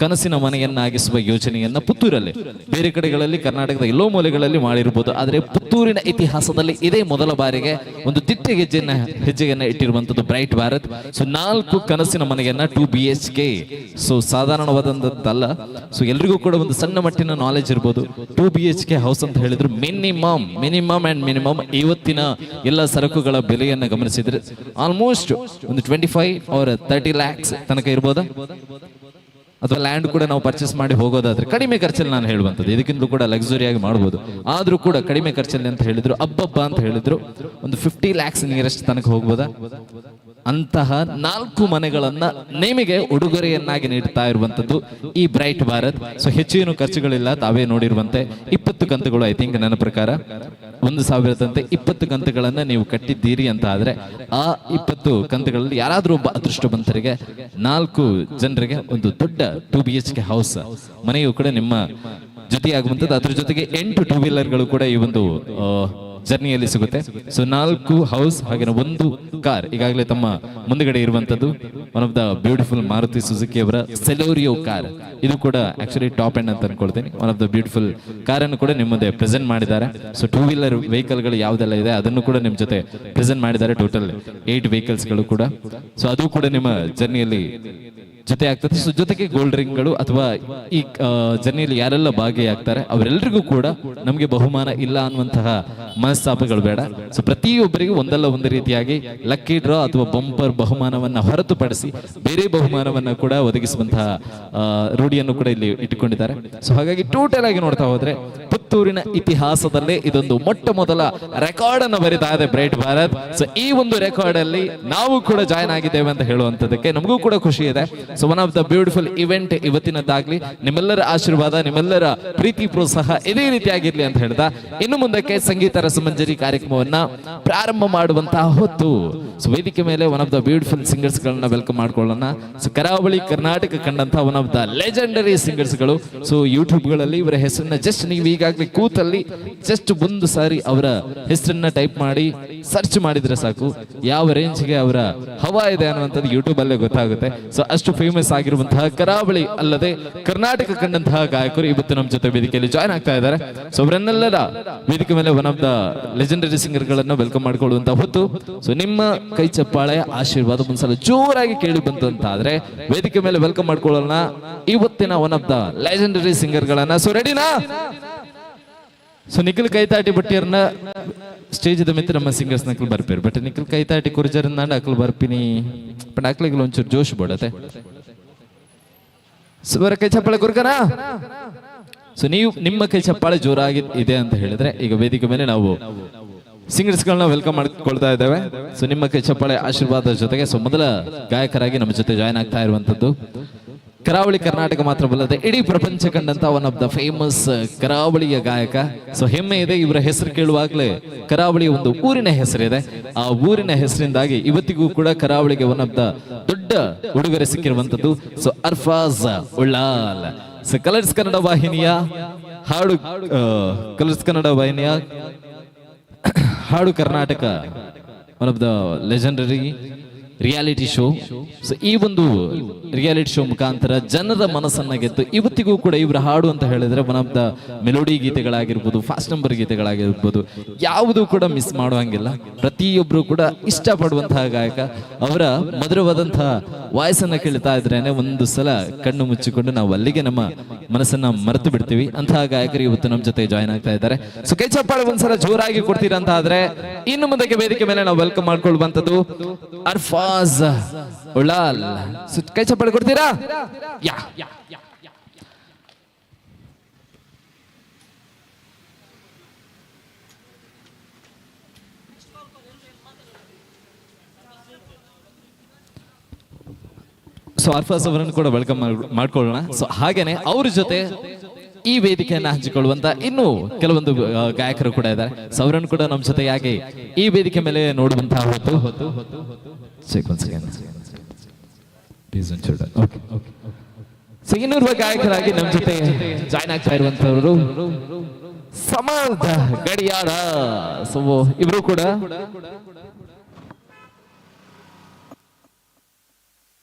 ಕನಸಿನ ಮನೆಯನ್ನಾಗಿಸುವ ಯೋಜನೆಯನ್ನ ಪುತ್ತೂರಲ್ಲಿ, ಬೇರೆ ಕಡೆಗಳಲ್ಲಿ ಕರ್ನಾಟಕದ ಎಲ್ಲೋ ಮೂಲೆಗಳಲ್ಲಿ ಮಾಡಿರಬಹುದು, ಆದರೆ ಪುತ್ತೂರಿನ ಇತಿಹಾಸದಲ್ಲಿ ಇದೇ ಮೊದಲ ಬಾರಿಗೆ ಒಂದು ದಿಟ್ಟ ಹೆಜ್ಜೆಯನ್ನ ಇಟ್ಟಿರುವಂತದ್ದು ಬ್ರೈಟ್ ಭಾರತ್. ಸೊ 4 ಕನಸಿನ ಮನೆಯನ್ನ 2 BHK. ಸೊ ಸಾಧಾರಣವಾದಂತಲ್ಲ. ಸೊ ಎಲ್ರಿಗೂ ಕೂಡ ಒಂದು ಸಣ್ಣ ಮಟ್ಟಿನ ನಾಲೆಜ್ ಇರ್ಬೋದು. 2 BHK ಹೌಸ್ ಅಂತ ಹೇಳಿದ್ರು ಮಿನಿಮಮ್ ಇವತ್ತಿನ ಎಲ್ಲ ಸರಕುಗಳ ಬೆಲೆಯನ್ನ ಗಮನಿಸಿದ್ರೆ ಆಲ್ಮೋಸ್ಟ್ ಒಂದು 25 or 30 lakhs ತನಕ ಇರ್ಬೋದಾ? ಅಥವಾ ಲ್ಯಾಂಡ್ ಕೂಡ ನಾವು ಪರ್ಚೇಸ್ ಮಾಡಿ ಹೋಗೋದಾದ್ರೆ ಕಡಿಮೆ ಖರ್ಚಲ್ಲಿ ನಾನು ಹೇಳುವಂಥದ್ದು, ಇದಕ್ಕಿಂತಲೂ ಕೂಡ ಲಕ್ಸುರಿಯಾಗಿ ಮಾಡಬಹುದು. ಆದ್ರೂ ಕೂಡ ಕಡಿಮೆ ಖರ್ಚಲ್ಲಿ ಅಂತ ಹೇಳಿದ್ರು, ಅಬ್ಬಬ್ಬ ಅಂತ ಹೇಳಿದ್ರು ಒಂದು 50 lakhs ನಿಯರೆಸ್ಟ್ ತನಕ ಹೋಗ್ಬೋದಾ? ಅಂತಹ 4 ಮನೆಗಳನ್ನ ನಿಮಗೆ ಉಡುಗೊರೆಯನ್ನಾಗಿ ನೀಡ್ತಾ ಇರುವಂತದ್ದು ಈ ಬ್ರೈಟ್ ಭಾರತ್. ಸೊ ಹೆಚ್ಚೇನು ಖರ್ಚುಗಳಿಲ್ಲ, ತಾವೇ ನೋಡಿರುವಂತೆ 20 ಕಂತುಗಳು, ಐ ಥಿಂಕ್ ನನ್ನ ಪ್ರಕಾರ 1,000ದಂತೆ 20 ಕಂತುಗಳನ್ನ ನೀವು ಕಟ್ಟಿದ್ದೀರಿ ಅಂತ ಆದ್ರೆ ಆ 20 ಕಂತುಗಳಲ್ಲಿ ಯಾರಾದ್ರೂ ಒಬ್ಬ ಅದೃಷ್ಟವಂತರಿಗೆ 4 ಜನರಿಗೆ ಒಂದು ದೊಡ್ಡ 2 BHK ಹೌಸ್ ಮನೆಯು ಕೂಡ ನಿಮ್ಮ ಜೊತೆಯಾಗುವಂಥದ್ದು. ಅದ್ರ ಜೊತೆಗೆ 8 ಟೂ ವೀಲರ್ಗಳು ಕೂಡ ಈ ಒಂದು ಜರ್ನಿಯಲ್ಲಿ ಸಿಗುತ್ತೆ. ಸೊ 4 ಹೌಸ್ ಹಾಗೆ 1 ಕಾರ್ ಈಗಾಗಲೇ ತಮ್ಮ ಮುಂದುಗಡೆ ಇರುವಂತದ್ದು one of the beautiful Maruti Suzuki ಅವರ ಸೆಲೋರಿಯೋ ಕಾರ್. ಇದು ಕೂಡ ಆಕ್ಚುಲಿ ಟಾಪ್ ಎಂಡ್ ಅಂತ ಅನ್ಕೊಳ್ತೀನಿ. One of the beautiful car ಅನ್ನು ಕೂಡ ನಿಮ್ಮ ಮುಂದೆ ಪ್ರೆಸೆಂಟ್ ಮಾಡಿದ್ದಾರೆ. ಸೊ ಟೂ ವೀಲರ್ ವೆಹಿಕಲ್ ಗಳು ಯಾವ್ದೆಲ್ಲ ಇದೆ ಅದನ್ನು ಕೂಡ ನಿಮ್ಮ ಜೊತೆ ಪ್ರೆಸೆಂಟ್ ಮಾಡಿದ್ದಾರೆ. ಟೋಟಲ್ 8 ವೆಹಿಕಲ್ಸ್ ಗಳು ಕೂಡ. ಸೊ ಅದು ಕೂಡ ನಿಮ್ಮ ಜರ್ನಿಯಲ್ಲಿ ಜೊತೆ ಆಗ್ತದೆ. ಸೊ ಜೊತೆಗೆ ಗೋಲ್ಡ್ ರಿಂಗ್ಗಳು ಅಥವಾ ಈ ಜರ್ನಿಯಲ್ಲಿ ಯಾರೆಲ್ಲ ಭಾಗಿಯಾಗ್ತಾರೆ ಅವರೆಲ್ಲರಿಗೂ ಕೂಡ ನಮಗೆ ಬಹುಮಾನ ಇಲ್ಲ ಅನ್ನುವಂತಹ ಮನಸ್ತಾಪಗಳು ಬೇಡ. ಸೊ ಪ್ರತಿಯೊಬ್ಬರಿಗೂ ಒಂದಲ್ಲ ಒಂದು ರೀತಿಯಾಗಿ ಲಕ್ಕಿ ಡ್ರಾ ಅಥವಾ ಬಂಪರ್ ಬಹುಮಾನವನ್ನ ಹೊರತುಪಡಿಸಿ ಬೇರೆ ಬಹುಮಾನವನ್ನ ಕೂಡ ಒದಗಿಸುವಂತಹ ರೂಢಿಯನ್ನು ಕೂಡ ಇಲ್ಲಿ ಇಟ್ಟುಕೊಂಡಿದ್ದಾರೆ. ಸೊ ಹಾಗಾಗಿ ಟೋಟಲ್ ಆಗಿ ನೋಡ್ತಾ ಹೋದ್ರೆ ಪುತ್ತೂರಿನ ಇತಿಹಾಸದಲ್ಲೇ ಇದೊಂದು ಮೊಟ್ಟ ಮೊದಲ ರೆಕಾರ್ಡ್ ಅನ್ನು ಬರಿತಾ ಇದೆ ಬ್ರೈಟ್ ಭಾರತ್. ಸೊ ಈ ಒಂದು ರೆಕಾರ್ಡ್ ಅಲ್ಲಿ ನಾವು ಕೂಡ ಜಾಯ್ನ್ ಆಗಿದ್ದೇವೆ ಅಂತ ಹೇಳುವಂತದಕ್ಕೆ ನಮಗೂ ಕೂಡ ಖುಷಿ ಇದೆ. So one of the beautiful event ಇವತ್ತಿನದ್ದಾಗ್ಲಿ. ನಿಮ್ಮೆಲ್ಲರ ಆಶೀರ್ವಾದ, ನಿಮ್ಮೆಲ್ಲರ ಪ್ರೀತಿ ಪ್ರೋತ್ಸಾಹ ಇದೇ ರೀತಿಯಾಗಿರ್ಲಿ ಅಂತ ಹೇಳ್ತಾ ಇನ್ನು ಮುಂದಕ್ಕೆ ಸಂಗೀತ ರಸಮಂಜರಿ ಕಾರ್ಯಕ್ರಮವನ್ನ ಪ್ರಾರಂಭ ಮಾಡುವಂತಹ ಹೊತ್ತು. ಸೊ ವೇದಿಕೆ ಮೇಲೆ one of the beautiful singers ಗಳನ್ನ ವೆಲ್ಕಮ್ ಮಾಡ್ಕೊಳ್ಳೋಣ. ಸೊ ಕರಾವಳಿ ಕರ್ನಾಟಕ ಕಂಡಂತಹ one of the legendary singers ಗಳು. ಸೊ ಯೂಟ್ಯೂಬ್ ಗಳಲ್ಲಿ ಇವರ ಹೆಸರನ್ನ ಜಸ್ಟ್ ನೀವು ಈಗಾಗಲೇ ಕೂತಲ್ಲಿ ಜಸ್ಟ್ ಒಂದು ಸಾರಿ ಅವರ ಹೆಸರನ್ನ ಟೈಪ್ ಮಾಡಿ ಸರ್ಚ್ ಮಾಡಿದ್ರೆ ಸಾಕು ಯಾವ ರೇಂಜ್ಗೆ ಅವರ ಹವಾ ಇದೆ ಅನ್ನುವಂಥದ್ದು ಯೂಟ್ಯೂಬ್ ಅಲ್ಲೇ ಗೊತ್ತಾಗುತ್ತೆ. ಸೊ ಅಷ್ಟು ಫೇಮಸ್ ಆಗಿರುವಂತಹ ಕರಾವಳಿ ಅಲ್ಲದೆ ಕರ್ನಾಟಕ ಕಂಡಂತಹ ಗಾಯಕರು ಇವತ್ತು ನಮ್ಮ ಜೊತೆ ವೇದಿಕೆಯಲ್ಲಿ ಜಾಯ್ನ್ ಆಗ್ತಾ ಇದ್ದಾರೆ. ಸೊ ಅವರನ್ನೆಲ್ಲರ ವೇದಿಕೆ ಮೇಲೆ one of the legendary singer ಗಳನ್ನ ವೆಲ್ಕಮ್ ಮಾಡಿಕೊಳ್ಳುವಂತ ಹೊತ್ತು. ಸೊ ನಿಮ್ಮ ಕೈ ಚಪ್ಪಾಳೆಯ ಆಶೀರ್ವಾದ ಒಂದ್ಸಲ ಜೋರಾಗಿ ಕೇಳಿ ಬಂತು ಅಂತ ಆದ್ರೆ ವೇದಿಕೆ ಮೇಲೆ ವೆಲ್ಕಮ್ ಮಾಡ್ಕೊಳ್ಳೋಣ ಇವತ್ತಿನ one of the legendary singer ಗಳನ್ನ. ಸೊ ರೆಡಿನಾ? ಸೊ ನಿಖಿಲ್ ಕೈತಾಟಿ ಬಟ್ಟಿಯರ್ನ ಸ್ಟೇಜ್ ಮಿತ್ರ ನಮ್ಮ singers ನಕಲ್ ಬರ್ಪೇರು. But Nikhil ಕೈತಾಟಿ ಕುರ್ಜರಿಂದ Akal ಬರ್ಪಿನಿ but ಅಕ್ಲಿಗೆ ಒಂಚೂರು ಜೋಶ್ ಬಿಡತ್ತೆ. ಸೊ ಬರ ಕೈ ಚಪ್ಪಾಳೆ ಕುರ್ಕನ. ಸೊ ನೀವು ನಿಮ್ಮ ಕೈ ಚಪ್ಪಾಳೆ ಜೋರಾಗಿ ಇದೆ ಅಂತ ಹೇಳಿದ್ರೆ ಈಗ ವೇದಿಕೆ ಮೇಲೆ ನಾವು ಸಿಂಗರ್ಸ್ ಗಳನ್ನ ವೆಲ್ಕಮ್ ಮಾಡ್ಕೊಳ್ತಾ ಇದ್ದೇವೆ. ಸೊ ನಿಮ್ಮ ಕೈ ಚಪ್ಪಾಳೆ ಆಶೀರ್ವಾದ ಜೊತೆಗೆ ಸೊ ಮೊದಲ ಗಾಯಕರಾಗಿ ನಮ್ಮ ಜೊತೆ ಜಾಯ್ನ್ ಆಗ್ತಾ ಇರುವಂತದ್ದು ಕರಾವಳಿ ಕರ್ನಾಟಕ ಮಾತ್ರವಲ್ಲದೆ ಇಡೀ ಪ್ರಪಂಚ ಕಂಡಂತ ಒನ್ ಆಫ್ ದ ಫೇಮಸ್ ಕರಾವಳಿಯ ಗಾಯಕ. ಸೊ ಹೆಮ್ಮೆ ಇದೆ ಇವರ ಹೆಸರು ಕೇಳುವಾಗಲೇ ಕರಾವಳಿಯ ಒಂದು ಊರಿನ ಹೆಸರಿದೆ. ಆ ಊರಿನ ಹೆಸರಿಂದಾಗಿ ಇವತ್ತಿಗೂ ಕೂಡ ಕರಾವಳಿಗೆ ಒನ್ ಆಫ್ ದ ದೊಡ್ಡ ಉಡುಗೊರೆ ಸಿಕ್ಕಿರುವಂತದ್ದು. So Arfaz Ullal. So Colors Kannada ವಾಹಿನಿಯ ಹಾಡು Karnataka one of the legendary reality show. So ಈ ಒಂದು ರಿಯಾಲಿಟಿ ಶೋ ಮುಖಾಂತರ ಜನರ ಮನಸ್ಸನ್ನ ಗೆದ್ದು ಇವತ್ತಿಗೂ ಕೂಡ ಇವರ ಹಾಡು ಅಂತ ಹೇಳಿದ್ರೆ ಒನ್ ಆಫ್ ದ ಮೆಲೋಡಿ ಗೀತೆಗಳಾಗಿರ್ಬೋದು, ಫಾಸ್ಟ್ ನಂಬರ್ ಗೀತೆಗಳಾಗಿರ್ಬೋದು, ಯಾವುದು ಕೂಡ ಮಿಸ್ ಮಾಡುವಂಗಿಲ್ಲ. ಪ್ರತಿಯೊಬ್ರು ಕೂಡ ಇಷ್ಟಪಡುವಂತಹ ಗಾಯಕ. ಅವರ ಮಧುರವಾದಂತಹ ವಾಯ್ಸನ್ನ ಕೇಳ್ತಾ ಇದ್ರೇನೆ ಒಂದು ಸಲ ಕಣ್ಣು ಮುಚ್ಚಿಕೊಂಡು ನಾವು ಅಲ್ಲಿಗೆ ನಮ್ಮ ಮನಸ್ಸನ್ನ ಮರೆತು ಬಿಡ್ತೀವಿ. ಅಂತಹ ಗಾಯಕರು ಇವತ್ತು ನಮ್ಮ ಜೊತೆ ಜಾಯ್ನ್ ಆಗ್ತಾ ಇದ್ದಾರೆ. ಸೊ ಕೈ ಚಪ್ಪಾಳೆ ಒಂದ್ಸಲ ಜೋರಾಗಿ ಕೊಡ್ತೀರಾ ಅಂತ ಆದ್ರೆ ಇನ್ನು ಮುಂದಕ್ಕೆ ವೇದಿಕೆ ಮೇಲೆ ನಾವು ವೆಲ್ಕಮ್ ಮಾಡ್ಕೊಳ್ಳುವಂತದ್ದು ಅರ್ಫಾಜ್ ಉಳ್ಳಾಲ್. ಕೈ ಚಪ್ಪಾಳೆ ಕೊಡ್ತೀರಾ? ಯಾ ಸೊ ಅರ್ಫಾಜ್ ಅವರನ್ನು ಕೂಡ ವೆಲ್ಕಮ್ ಮಾಡ್ಕೊಳ್ಳೋಣ. ಸೊ ಹಾಗೇನೆ ಅವ್ರ ಜೊತೆ ಈ ವೇದಿಕೆಯನ್ನ ಹಂಚಿಕೊಳ್ಳುವಂತ ಇನ್ನು ಕೆಲವೊಂದು ಗಾಯಕರು ಕೂಡ ಇದ್ದಾರೆ. ಸೊ ಅವರನ್ನು ಕೂಡ ನಮ್ಮ ಜೊತೆಯಾಗಿ ಈ ವೇದಿಕೆ ಮೇಲೆ ನೋಡುವಂತಹ ಹೊತ್ತು ಸೊ ಇನ್ನೂರ್ವ ಗಾಯಕರಾಗಿ ನಮ್ಮ ಜೊತೆ ಜಾಯ್ನ್ ಆಗ್ತಾ ಇರುವಂತವರು ಸಮರ್ಥ ಗಡಿಯಾರ. ಸೊ ಇಬ್ರು ಕೂಡ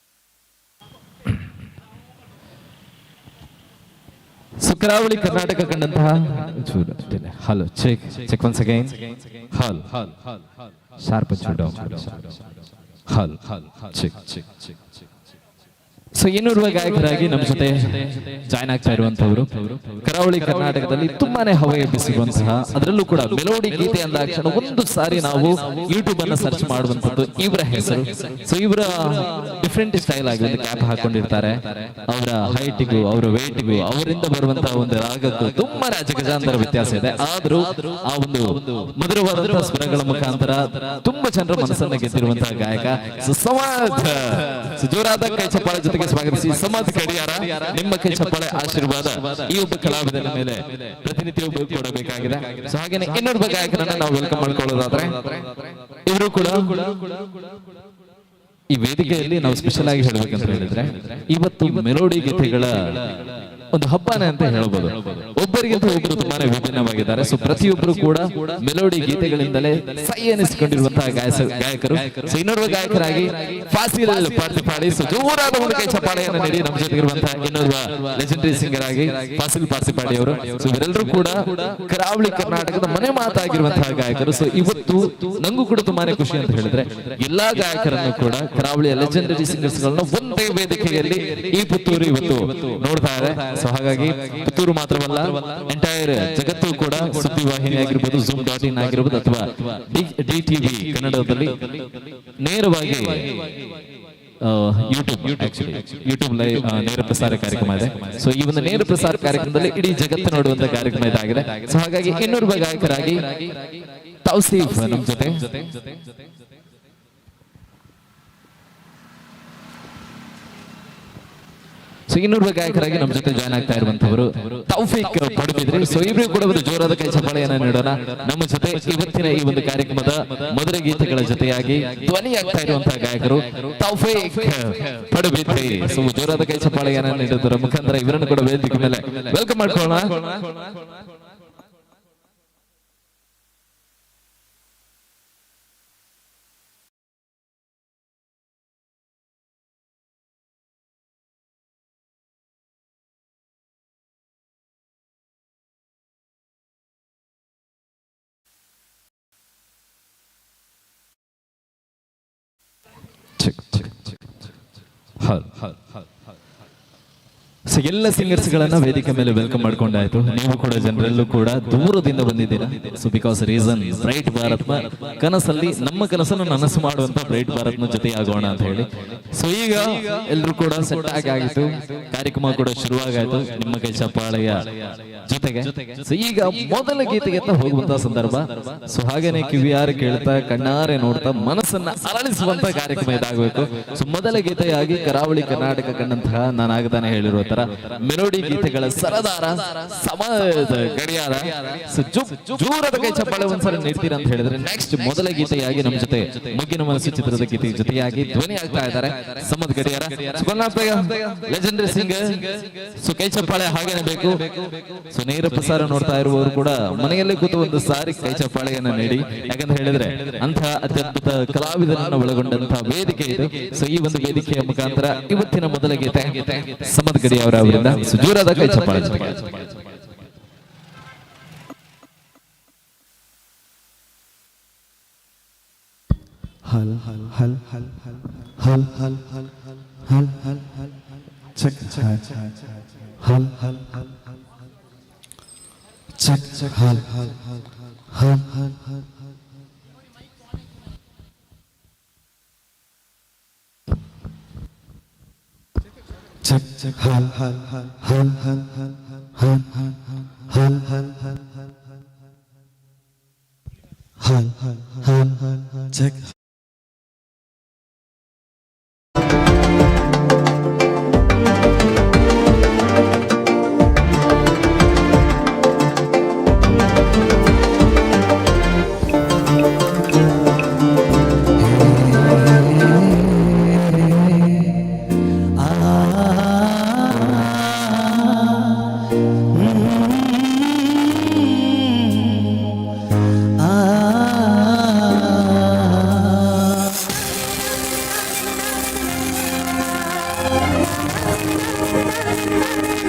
ಕರಾವಳಿ ಕರ್ನಾಟಕ ಕಂಡಂತಹ ಹಲೋ ಚೆಕ್ ಒನ್ಸ್ ಅಗೈನ್ ಹಲ್ ಶಾರ್ಪ್ ಹಲ್ ಚೆಕ್ ಸೊ ಇನ್ನೋರ್ವ ಗಾಯಕರಾಗಿ ನಮ್ಮ ಜೊತೆ ಜಾಯ್ನ್ ಆಗ್ತಾ ಇರುವಂತವರು ಕರಾವಳಿ ಕರ್ನಾಟಕದಲ್ಲಿ ತುಂಬಾನೇ ಹವೆ ಎಬ್ಬಿಸಿರುವಂತಹ, ಅದರಲ್ಲೂ ಕೂಡ ಮೆಲೋಡಿ ಗೀತೆ ಅಂದಾಕ್ಷಣ ಒಂದು ಸಾರಿ ನಾವು ಯೂಟ್ಯೂಬ್ ಅನ್ನ ಸರ್ಚ್ ಮಾಡುವಂತದ್ದು ಇವರ ಹೆಸರು. ಸೊ ಇವರ ಡಿಫ್ರೆಂಟ್ ಸ್ಟೈಲ್ ಆಗಿ ಒಂದು ಕ್ಯಾಪ್ ಹಾಕೊಂಡಿರ್ತಾರೆ. ಅವರ ಹೈಟ್ಗೂ ಅವರ ವೇಟ್ಗೂ ಅವರಿಂದ ಬರುವಂತಹ ಒಂದು ರಾಗಕ್ಕೂ ತುಂಬಾ ಗಜಾಂತರ ವ್ಯತ್ಯಾಸ ಇದೆ. ಆದ್ರೂ ಆ ಒಂದು ಮಧುರವಾದಂತಹ ಸ್ವರಗಳ ಮುಖಾಂತರ ತುಂಬಾ ಜನರ ಮನಸ್ಸನ್ನ ಗೆದ್ದಿರುವಂತಹ ಗಾಯಕ ಸಮದ್. ಜೋರಾದ ಕೈ ಚಪ್ಪಾಳೆ ಜೊತೆಗೆ ಸ್ವಾಗತಿಸಿ ಸಮದ್ ಗಡಿಯಾರ. ನಿಮ್ಮ ಕೈ ಚಪ್ಪಾಳೆ ಆಶೀರ್ವಾದ ಈ ಒಬ್ಬ ಕಲಾವಿದನ ಮೇಲೆ ಪ್ರತಿನಿತ್ಯವೂ ಕೊಡಬೇಕಾಗಿದೆ. ಸೊ ಹಾಗೇನೆ ಇನ್ನೊಬ್ಬ ಗಾಯಕರನ್ನ ನಾವು ವೆಲ್ಕಮ್ ಮಾಡ್ಕೊಳ್ಳೋದಾದ್ರೆ ಇವರು ಕೂಡ ಈ ವೇದಿಕೆಯಲ್ಲಿ ನಾವು ಸ್ಪೆಷಲ್ ಆಗಿ ಹೇಳಬೇಕಂತ ಹೇಳಿದ್ರೆ ಇವತ್ತು ಮೆಲೋಡಿ ಗೀತೆಗಳ ಒಂದು ಹಬ್ಬನೇ ಅಂತ ಹೇಳ್ಬೋದು. ಒಬ್ಬರಿಗಿಂತ ಒಬ್ಬರು ತುಂಬಾನೇ ವಿಭಿನ್ನವಾಗಿದ್ದಾರೆ. ಸೊ ಪ್ರತಿಯೊಬ್ಬರು ಕೂಡ ಮೆಲೋಡಿ ಗೀತೆಗಳಿಂದಲೇ ಸೈ ಎನಿಸಿಕೊಂಡಿರುವಂತಹ ಗಾಯಕರು. ಸೊ ಇನ್ನೋರ್ವ ಗಾಯಕರಾಗಿ ಫಾಸಿಲ್ ಪಾಡಿ. ಸೊ ಜೋರಾದ ಒಂದು ಕೈ ಚಪ್ಪಾಳೆಯನ್ನು ನೀಡಿ ನಮ್ಮ ಜೊತೆಗಿರುವಂತಹ ಇನ್ನೋರ್ವ ಲೆಜೆಂಡರಿ ಸಿಂಗರ್ ಆಗಿ ಫಾಸಿಲ್ ಪಾಡಿ ಅವರು. ಸೊ ಇವರೆಲ್ಲರೂ ಕೂಡ ಕರಾವಳಿ ಕರ್ನಾಟಕದ ಮನೆ ಮಾತಾಗಿರುವಂತಹ ಗಾಯಕರು. ಸೊ ಇವತ್ತು ನಂಗೂ ಕೂಡ ತುಂಬಾನೇ ಖುಷಿ ಅಂತ ಹೇಳಿದ್ರೆ ಎಲ್ಲಾ ಗಾಯಕರನ್ನು ಕೂಡ ಕರಾವಳಿಯ ಲೆಜೆಂಡರಿ ಸಿಂಗರ್ಸ್ ಗಳನ್ನ ಒಂದೇ ವೇದಿಕೆಯಲ್ಲಿ ಈ ಪುತ್ತೂರು ಇವತ್ತು ನೋಡ್ತಾ ಇದೆ. ಸೊ ಹಾಗಾಗಿ ಪುತ್ತೂರು ಮಾತ್ರವಲ್ಲ, ಎಂಟೈರ್ ಜಗತ್ತು ಕೂಡ ಸುದ್ದಿವಾಹಿನಿ ಆಗಿರ್ಬೋದು, zoom.in ಆಗಿರ್ಬೋದು ಅಥವಾ DTV ಕನ್ನಡದಲ್ಲಿ ನೇರವಾಗಿ ಯೂಟ್ಯೂಬ್ ಲೈವ್ ನೇರ ಪ್ರಸಾರ ಕಾರ್ಯಕ್ರಮ ಇದೆ. ಸೊ ಈ ಒಂದು ನೇರ ಪ್ರಸಾರ ಕಾರ್ಯಕ್ರಮದಲ್ಲಿ ಇಡೀ ಜಗತ್ತು ನೋಡುವಂತ ಕಾರ್ಯಕ್ರಮ ಇದಾಗಿದೆ. ಸೊ ಹಾಗಾಗಿ ಇನ್ನೋರ್ವ ಗಾಯಕರಾಗಿ ತೌಸೀಫ್ ನಮ್ಮ ಜೊತೆ. ಸೊ ಇನ್ನೋರ್ವ ಗಾಯಕರಾಗಿ ನಮ್ಮ ಜೊತೆ ಜಾಯ್ನ್ ಆಗ್ತಾ ಇರುವಂತವರು ತೌಫೀಕ್ ಪಡುಬಿದ್ರಿ. ಸೊ ಇಬ್ರು ಕೂಡ ಒಂದು ಜೋರಾದ ಕೈ ಚಪ್ಪಾಳೆಯನ್ನ ನೀಡೋಣ. ನಮ್ಮ ಜೊತೆ ಇವತ್ತಿನ ಈ ಒಂದು ಕಾರ್ಯಕ್ರಮದ ಮಧುರ ಗೀತೆಗಳ ಜೊತೆಯಾಗಿ ಧ್ವನಿಯಾಗ್ತಾ ಇರುವಂತಹ ಗಾಯಕರು ತೌಫೀಕ್ ಪಡುಬಿದ್ರಿ. ಸೊ ಜೋರಾದ ಕೈ ಚಪ್ಪಾಳೆಯನ್ನ ನೀಡುವುದರ ಮುಖಾಂತರ ಇವರನ್ನು ಕೂಡ ವೇದಿಕೆ ಮೇಲೆ ವೆಲ್ಕಮ್ ಮಾಡ್ಕೊಳ್ಳೋಣ. ಸೊ ಎಲ್ಲ ಸಿಂಗರ್ಸ್ ಗಳನ್ನ ವೇದಿಕೆ ಮೇಲೆ ವೆಲ್ಕಮ್ ಮಾಡ್ಕೊಂಡಾಯ್ತು. ನೀವು ಕೂಡ ಜನರಲ್ಲೂ ಕೂಡ ದೂರದಿಂದ ಬಂದಿದ್ದೀರಾ. So because reason bright Bharat ಕನಸಲ್ಲಿ ನಮ್ಮ ಕನಸನ್ನು ನನಸು ಮಾಡುವಂತ ಬ್ರೈಟ್ ಭಾರತ್ ಜೊತೆ ಆಗೋಣ ಅಂತ ಹೇಳಿ. ಸೊ ಈಗ ಎಲ್ಲರೂ ಕೂಡ ಸೆಟ್ ಆಗಿತ್ತು, ಕಾರ್ಯಕ್ರಮ ಕೂಡ ಶುರುವಾಗಾಯ್ತು ನಿಮ್ಮ ಕೈ ಚಪ್ಪಾಳೆಯ ಜೊತೆಗೆ. ಸೊ ಈಗ ಮೊದಲ ಗೀತೆಗೆ ಹೋಗುವಂತಹ ಸಂದರ್ಭ. ಸೊ ಹಾಗೇನೆ ಕಿವಿಯಾರು ಕೇಳ್ತಾ ಕಣ್ಣಾರೆ ನೋಡ್ತಾ ಮನಸ್ಸನ್ನ ಅರಳಿಸುವಂತ ಕಾರ್ಯಕ್ರಮ ಇದಾಗಬೇಕು. ಸೊ ಮೊದಲ ಗೀತೆಯಾಗಿ ಕರಾವಳಿ ಕರ್ನಾಟಕ ಕಂಡಂತಹ ನಾನಾಗತಾನೆ ಹೇಳಿರುವ ತರ ಮೆಲೋಡಿ ಗೀತೆಗಳ ಸರದಾರ ಸಮದ ಗಡಿಯಾರ. ಸೊ ಜೋರಾದ ಕೈ ಚಪ್ಪಾಳೆ ಒಂದ್ಸಲ ನೀಡ್ತೀರಾ ಅಂತ ಹೇಳಿದ್ರೆ ನೆಕ್ಸ್ಟ್ ಮೊದಲ ಗೀತೆಯಾಗಿ ನಮ್ಮ ಜೊತೆ ಮುಗ್ಗಿನ ಮನಸ್ಸು ಚಿತ್ರದ ಗೀತೆ ಜೊತೆಯಾಗಿ ಧ್ವನಿ ಆಗ್ತಾ ಇದ್ದಾರೆ ಸಮದ್ ಗಡಿಯಾರ, ಲೆಜೆಂಡರಿ ಸಿಂಗರ್. ಸೊ ಕೈ ಚಪ್ಪಾಳೆ ಹಾಗೇನೆ ಬೇಕು. ಸೊ ನೇರ ಪ್ರಸಾರ ನೋಡ್ತಾ ಇರುವವರು ಕೂಡ ಮನೆಯಲ್ಲೇ ಕೂತು ಒಂದು ಸಾರಿ ಕೈ ಚಪ್ಪಾಳೆಯನ್ನ ನೀಡಿ. ಯಾಕಂತ ಹೇಳಿದ್ರೆ ಅಂತಹ ಅತ್ಯದ್ಭುತ ಕಲಾವಿದರನ್ನ ಒಳಗೊಂಡಂತಹ ವೇದಿಕೆ ಇದು. ಸೊ ಈ ಒಂದು ವೇದಿಕೆಯ ಮುಖಾಂತರ ಇವತ್ತಿನ ಮೊದಲ ಗೀತೆ ಸಮದ್ ಗಡಿಯಾರ ಅವರಿಂದ ಜೋರಾದ ಕೈ ಚಪ್ಪಾಳೆ. ಹಲ್ ಹಲ್ ಹಲ್ ಹಲ್ ಹಲ್ ಹಲ್ ಹಲ್ ಹಲ್ ಹಲ್ ಹಲ್ ಹಲ್ ಚೆಕ್ ಚೆಕ್ ಹಲ್ ಹಲ್ ಹಲ್ ಚೆಕ್ ಚೆಕ್ ಹಲ್ ಹಲ್ ಹಲ್ ಹಲ್ ಹಲ್ ಹಲ್ ಚೆಕ್ ಚೆಕ್ ಹಲ್ ಹಲ್ ಹಲ್ ಹಲ್ ಹಲ್ ಹಲ್ ಹಲ್ ಹಲ್ ಹಲ್ ಹಲ್ ಹಲ್ ಹಲ್ ಹಲ್ ಹಲ್ ಚೆಕ್.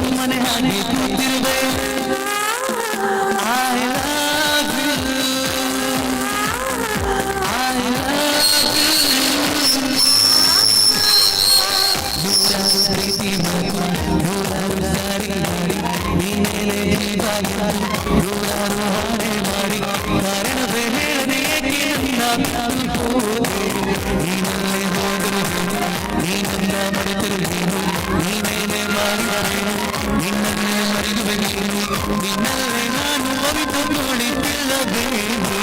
ಸುಮ್ಮನೆ ಹಾಗೆ ಕೂತಿರುವೆ I love you I love you ನೂರಾರು ಪ್ರೀತಿ ಮಾತು ನೂರಾರು ಸಾರಿ ನೀನೇನೆ ಜೀವಾಗಿ ನೂರಾರು ಹಾಡೆ ಮಾಡಿ ಕಾರಣವೇ ಹೇಳದೆ ಏಕೆ ನನ್ನ ಹೋದೆ ನೀನಲ್ಲೇ ಹೋದರು ನೀ ನನ್ನ ಮರೆತರು ನೀನೇನೆ ಮಾಡಿದರೇನು ನಿನ್ನನ್ನೇ ಮರೆಯುವೆ ನೀನು ನಿನ್ನಲ್ಲೇ ನಾನು ಅರಿತು ಕುಳಿತಿಲ್ಲಬೇಕು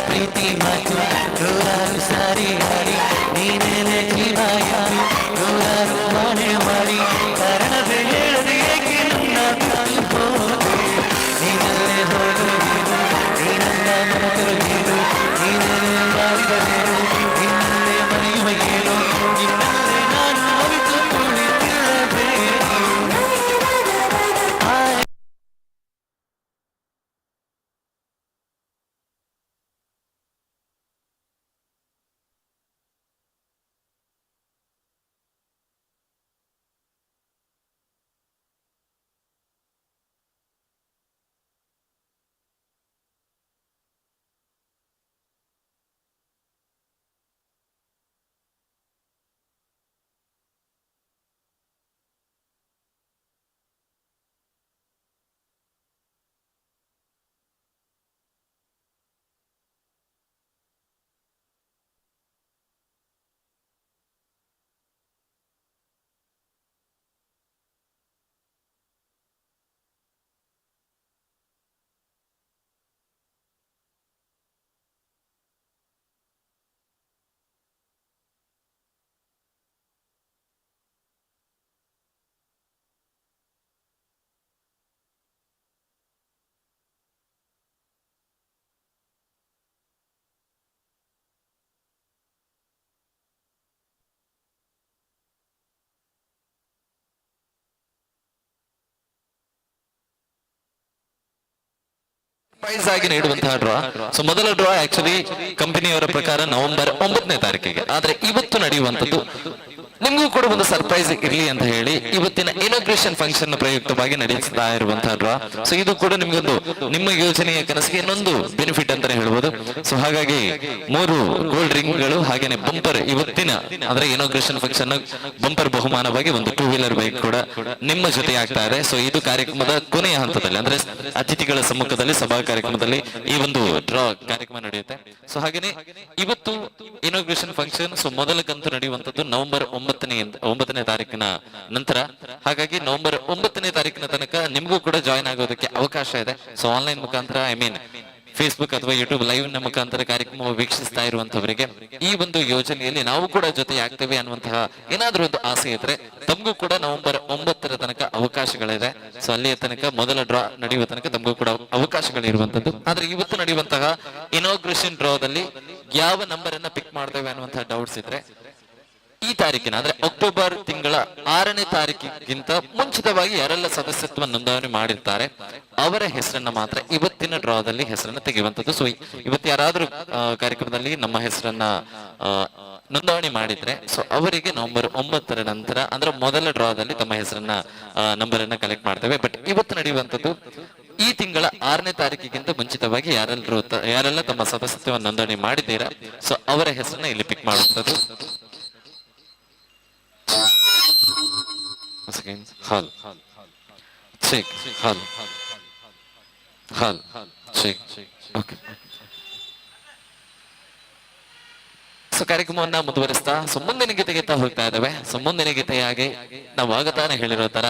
ಪ್ರೀತಿ ಮಾತು ನೂರಾರು ಸಾರಿ ಹಾಡಿ ನೀನೇನೆ ಜೀವಾಗಿ ನೂರಾರು ಮಾನೆ ಮಾಡಿ ಕಾರಣವೇ ಹೇಳದೆ ಏಕೆ ನನ್ನ ತಾಯಿ ಹೋದೆ ನೀನಲ್ಲೇ ಹೋದರು ನೀನಲ್ಲ ಮನಕರು ನೀನೇನೆ ಮಾಡಿದರೇನು ನಿನ್ನಲ್ಲೇ ಮನೆಯುವ ಏನು ನಿನ್ನಲ್ಲೇ ನಾನು ಅರಿತು ಕುಳಿತಿರಬೇಕು ಪ್ರೈಸ್ ಆಗಿ ನೀಡುವಂತಹ ಡ್ರಾ. ಸೊ ಮೊದಲ ಡ್ರಾ ಆಕ್ಚುಲಿ ಕಂಪನಿಯವರ ಪ್ರಕಾರ ನವೆಂಬರ್ 9ನೇ ತಾರೀಕಿಗೆ, ಆದ್ರೆ ಇವತ್ತು ನಡೆಯುವಂತದ್ದು ನಿಮಗೂ ಕೂಡ ಒಂದು ಸರ್ಪ್ರೈಸ್ ಇರ್ಲಿ ಅಂತ ಹೇಳಿ ಇವತ್ತಿನ ಇನಾಗ್ರೇಷನ್ ಫಂಕ್ಷನ್ ಪ್ರಯುಕ್ತವಾಗಿ ನಡೆಸ್ತಾ ಇರುವಂತಹ ಡ್ರಾ. ಸೊ ಇದು ಕೂಡ ನಿಮ್ಗೊಂದು ನಿಮ್ಮ ಯೋಜನೆಯ ಕನಸಿಗೆ ಇನ್ನೊಂದು ಬೆನಿಫಿಟ್ ಅಂತಾನೆ ಹೇಳ್ಬೋದು. ಸೊ ಹಾಗಾಗಿ 3 ಗೋಲ್ಡ್ ರಿಂಗ್ಗಳು ಹಾಗೇನೆ ಬಂಪರ್ ಇವತ್ತಿನ ಅಂದ್ರೆ ಇನಾಗ್ರೇಷನ್ ಫಂಕ್ಷನ್ ಬಂಪರ್ ಬಹುಮಾನವಾಗಿ ಒಂದು 2 ವೀಲರ್ ಬೈಕ್ ಕೂಡ ನಿಮ್ಮ ಜೊತೆ ಆಗ್ತಾ ಇದೆ. ಸೊ ಇದು ಕಾರ್ಯಕ್ರಮದ ಕೊನೆಯ ಹಂತದಲ್ಲಿ ಅಂದ್ರೆ ಅತಿಥಿಗಳ ಸಮ್ಮುಖದಲ್ಲಿ ಸಭಾ ಕಾರ್ಯಕ್ರಮದಲ್ಲಿ ಈ ಒಂದು ಡ್ರಾ ಕಾರ್ಯಕ್ರಮ ನಡೆಯುತ್ತೆ. ಸೊ ಹಾಗೇನೆ ಇವತ್ತು ಇನಾಗ್ರೇಷನ್ ಫಂಕ್ಷನ್ ಸೊ ಮೊದಲ ಕಂತು ನಡೆಯುವಂತದ್ದು ನವೆಂಬರ್ 9ನೇ ತಾರೀಕಿನ ನಂತರ. ಹಾಗಾಗಿ ನವೆಂಬರ್ 9ನೇ ತಾರೀಕಿನ ತನಕ ನಿಮಗೂ ಕೂಡ ಜಾಯಿನ್ ಆಗೋದಕ್ಕೆ ಅವಕಾಶ ಇದೆ. ಸೊ ಆನ್ಲೈನ್ ಮುಖಾಂತರ ಫೇಸ್ಬುಕ್ ಅಥವಾ ಯೂಟ್ಯೂಬ್ ಲೈವ್ ನ ಮುಖಾಂತರ ಕಾರ್ಯಕ್ರಮ ವೀಕ್ಷಿಸ್ತಾ ಇರುವಂತವರಿಗೆ ಈ ಒಂದು ಯೋಜನೆಯಲ್ಲಿ ನಾವು ಕೂಡ ಜೊತೆ ಆಗ್ತೇವೆ ಅನ್ನುವಂತಹ ಏನಾದ್ರೂ ಒಂದು ಆಸೆ ಇದ್ರೆ ತಮಗೂ ಕೂಡ ನವೆಂಬರ್ 9ರ ತನಕ ಅವಕಾಶಗಳಿದೆ. ಸೊ ಅಲ್ಲಿಯ ತನಕ ಮೊದಲ ಡ್ರಾ ನಡೆಯುವ ತನಕ ತಮಗೂ ಕೂಡ ಅವಕಾಶಗಳಿರುವಂತದ್ದು. ಆದ್ರೆ ಇವತ್ತು ನಡೆಯುವಂತಹ ಇನಾಗ್ರೇಷನ್ ಡ್ರಾದಲ್ಲಿ ಯಾವ ನಂಬರ್ ಅನ್ನ ಪಿಕ್ ಮಾಡ್ತೇವೆ ಅನ್ನುವಂತಹ ಡೌಟ್ಸ್ ಇದ್ರೆ ಈ ತಾರೀಕಿನ ಅಂದ್ರೆ ಅಕ್ಟೋಬರ್ ತಿಂಗಳ 6ನೇ ತಾರೀಕಿಗಿಂತ ಮುಂಚಿತವಾಗಿ ಯಾರೆಲ್ಲ ಸದಸ್ಯತ್ವ ನೋಂದಣಿ ಮಾಡಿರ್ತಾರೆ ಅವರ ಹೆಸರನ್ನ ಮಾತ್ರ ಇವತ್ತಿನ ಡ್ರಾದಲ್ಲಿ ಹೆಸರನ್ನ ತೆಗೆಯುವಂತದ್ದು. ಸೊ ಇವತ್ತು ಯಾರಾದ್ರೂ ಕಾರ್ಯಕ್ರಮದಲ್ಲಿ ನಮ್ಮ ಹೆಸರನ್ನ ನೋಂದಣಿ ಮಾಡಿದ್ರೆ ಸೊ ಅವರಿಗೆ ನವೆಂಬರ್ 9ರ ನಂತರ ಅಂದ್ರೆ ಮೊದಲ ಡ್ರಾದಲ್ಲಿ ತಮ್ಮ ಹೆಸರನ್ನ ನಂಬರ್ ಅನ್ನ ಕಲೆಕ್ಟ್ ಮಾಡ್ತೇವೆ. ಬಟ್ ಇವತ್ತು ನಡೆಯುವಂತದ್ದು ಈ ತಿಂಗಳ 6ನೇ ತಾರೀಕಿಗಿಂತ ಮುಂಚಿತವಾಗಿ ಯಾರೆಲ್ಲ ತಮ್ಮ ಸದಸ್ಯತ್ವವನ್ನು ನೋಂದಣಿ ಮಾಡಿದ್ದೀರಾ ಸೊ ಅವರ ಹೆಸರನ್ನ ಇಲ್ಲಿ ಪಿಕ್ ಮಾಡುವಂಥದ್ದು. ಹಾಲ್ ಚೆಕ್ ಹಾಲ್ ಹಾಲ್ ಚೆಕ್ ಓಕೆ. ಸೊ ಕಾರ್ಯಕ್ರಮವನ್ನ ಮುಂದುವರಿಸ್ತಾ ಸೊ ಮುಂದಿನ ಗೀತೆಗೆ ಹೋಗ್ತಾ ಇದ್ದಾವೆ. ಸೊ ಮುಂದಿನ ಗೀತೆಯಾಗಿ ನಾವು ಆಗತಾನೆ ಹೇಳಿರೋ ತರ